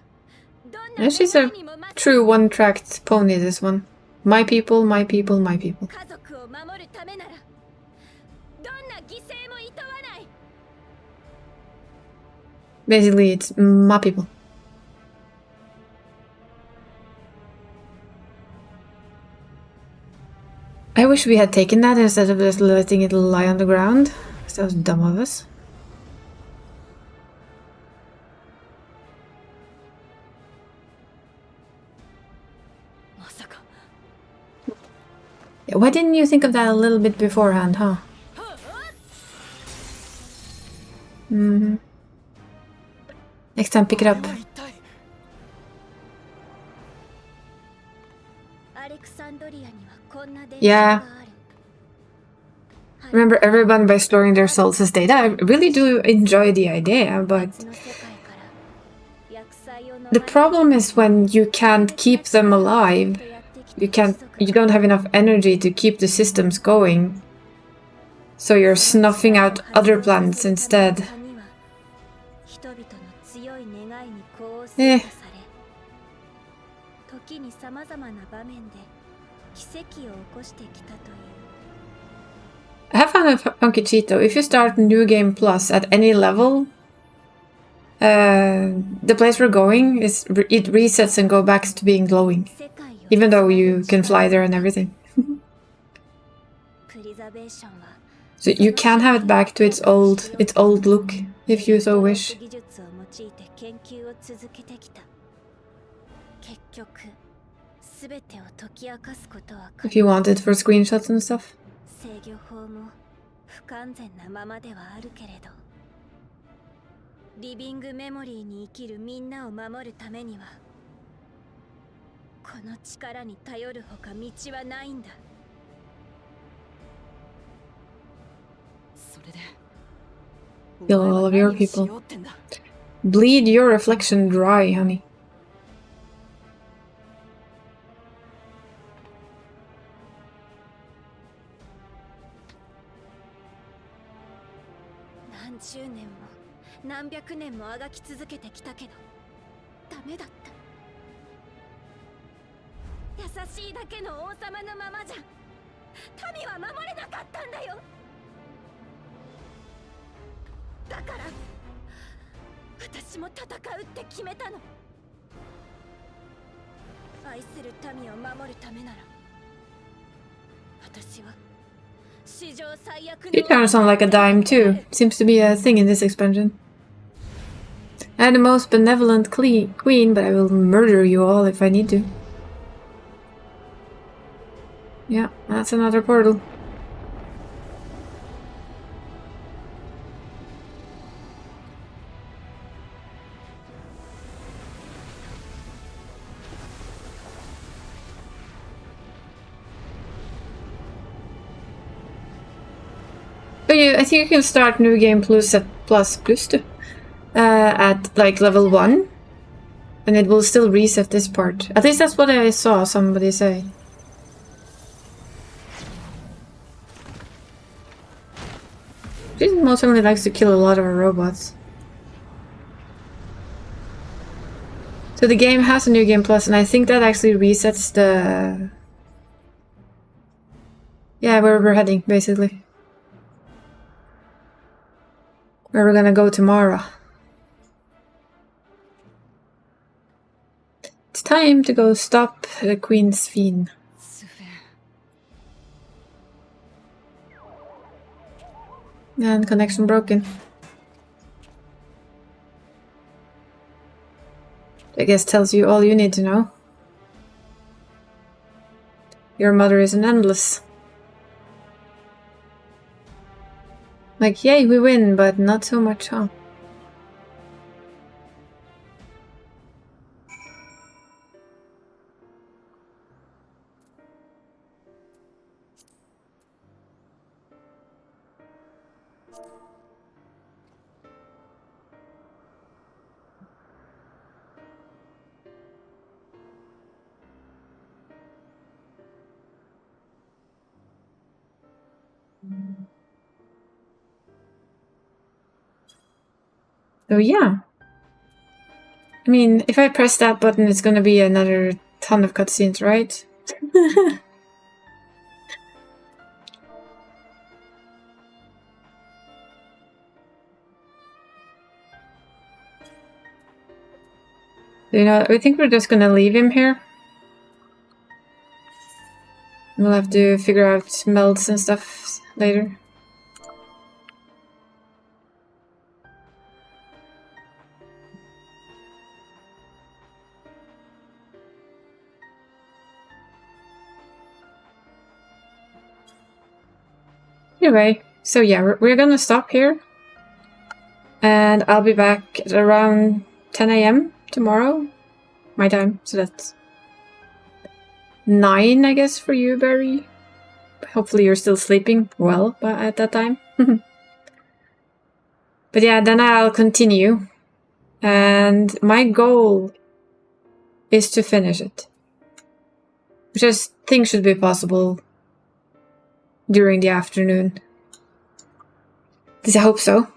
Speaker 1: Yeah, she's a true one-tracked pony, this one. My people, my people, my people. Basically, it's my people. I wish we had taken that instead of just letting it lie on the ground. That was dumb of us. Yeah, why didn't you think of that a little bit beforehand, huh? Next time, pick it up. Yeah. remember everyone by storing their souls as data. I really do enjoy the idea, but the problem is when you can't keep them alive. You don't have enough energy to keep the systems going. So you're snuffing out other planets instead. Eh. I have found a funky cheat though. If you start New Game Plus at any level, the place we're going it resets and goes back to being glowing, even though you can fly there and everything. So you can have it back to its old look if you so wish. If you want it for screenshots and stuff. Kill all of your people. Bleed your reflection dry, honey. You kind of sound like a dime too. Seems to be a thing in this expansion. I'm the most benevolent queen, but I will murder you all if I need to. Yeah, that's another portal. But yeah, I think you can start New Game Plus at at like level 1, and it will still reset this part. At least that's what I saw somebody say. She most certainly likes to kill a lot of her robots. So the game has a New Game Plus, and I think that actually resets the... Yeah, where we're heading, basically. Where we're gonna go tomorrow. It's time to go stop the Queen's Fiend. And connection broken. I guess tells you all you need to know. Your mother is an endless. Like, yay, we win, but not so much, huh? So yeah. I mean, if I press that button, it's gonna be another ton of cutscenes, right? You know, I think we're just gonna leave him here. We'll have to figure out melts and stuff later. Anyway, so yeah, we're gonna stop here. And I'll be back at around 10 AM tomorrow. My time, so that's 9, I guess, for you, Barry. Hopefully you're still sleeping well at that time. But yeah, then I'll continue. And my goal is to finish it. Which I think should be possible during the afternoon. At least I hope so.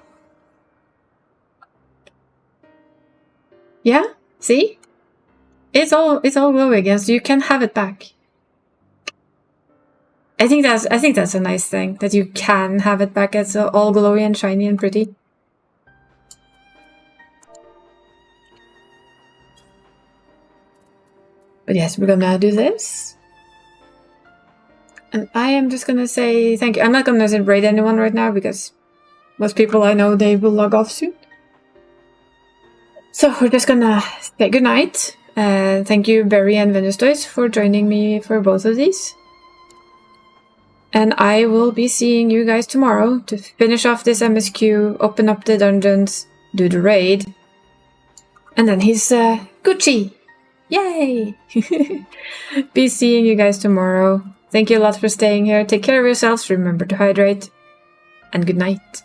Speaker 1: Yeah, see? It's all glowy again, so you can have it back. I think that's a nice thing, that you can have it back. It's all glowy and shiny and pretty. But yes, we're gonna do this. And I am just gonna say thank you. I'm not gonna raid anyone right now because most people I know, they will log off soon. So we're just gonna say goodnight. Thank you, Barry and Venustoys, for joining me for both of these. And I will be seeing you guys tomorrow to finish off this MSQ, open up the dungeons, do the raid. And then he's Gucci! Yay! Be seeing you guys tomorrow. Thank you a lot for staying here. Take care of yourselves, remember to hydrate, and good night.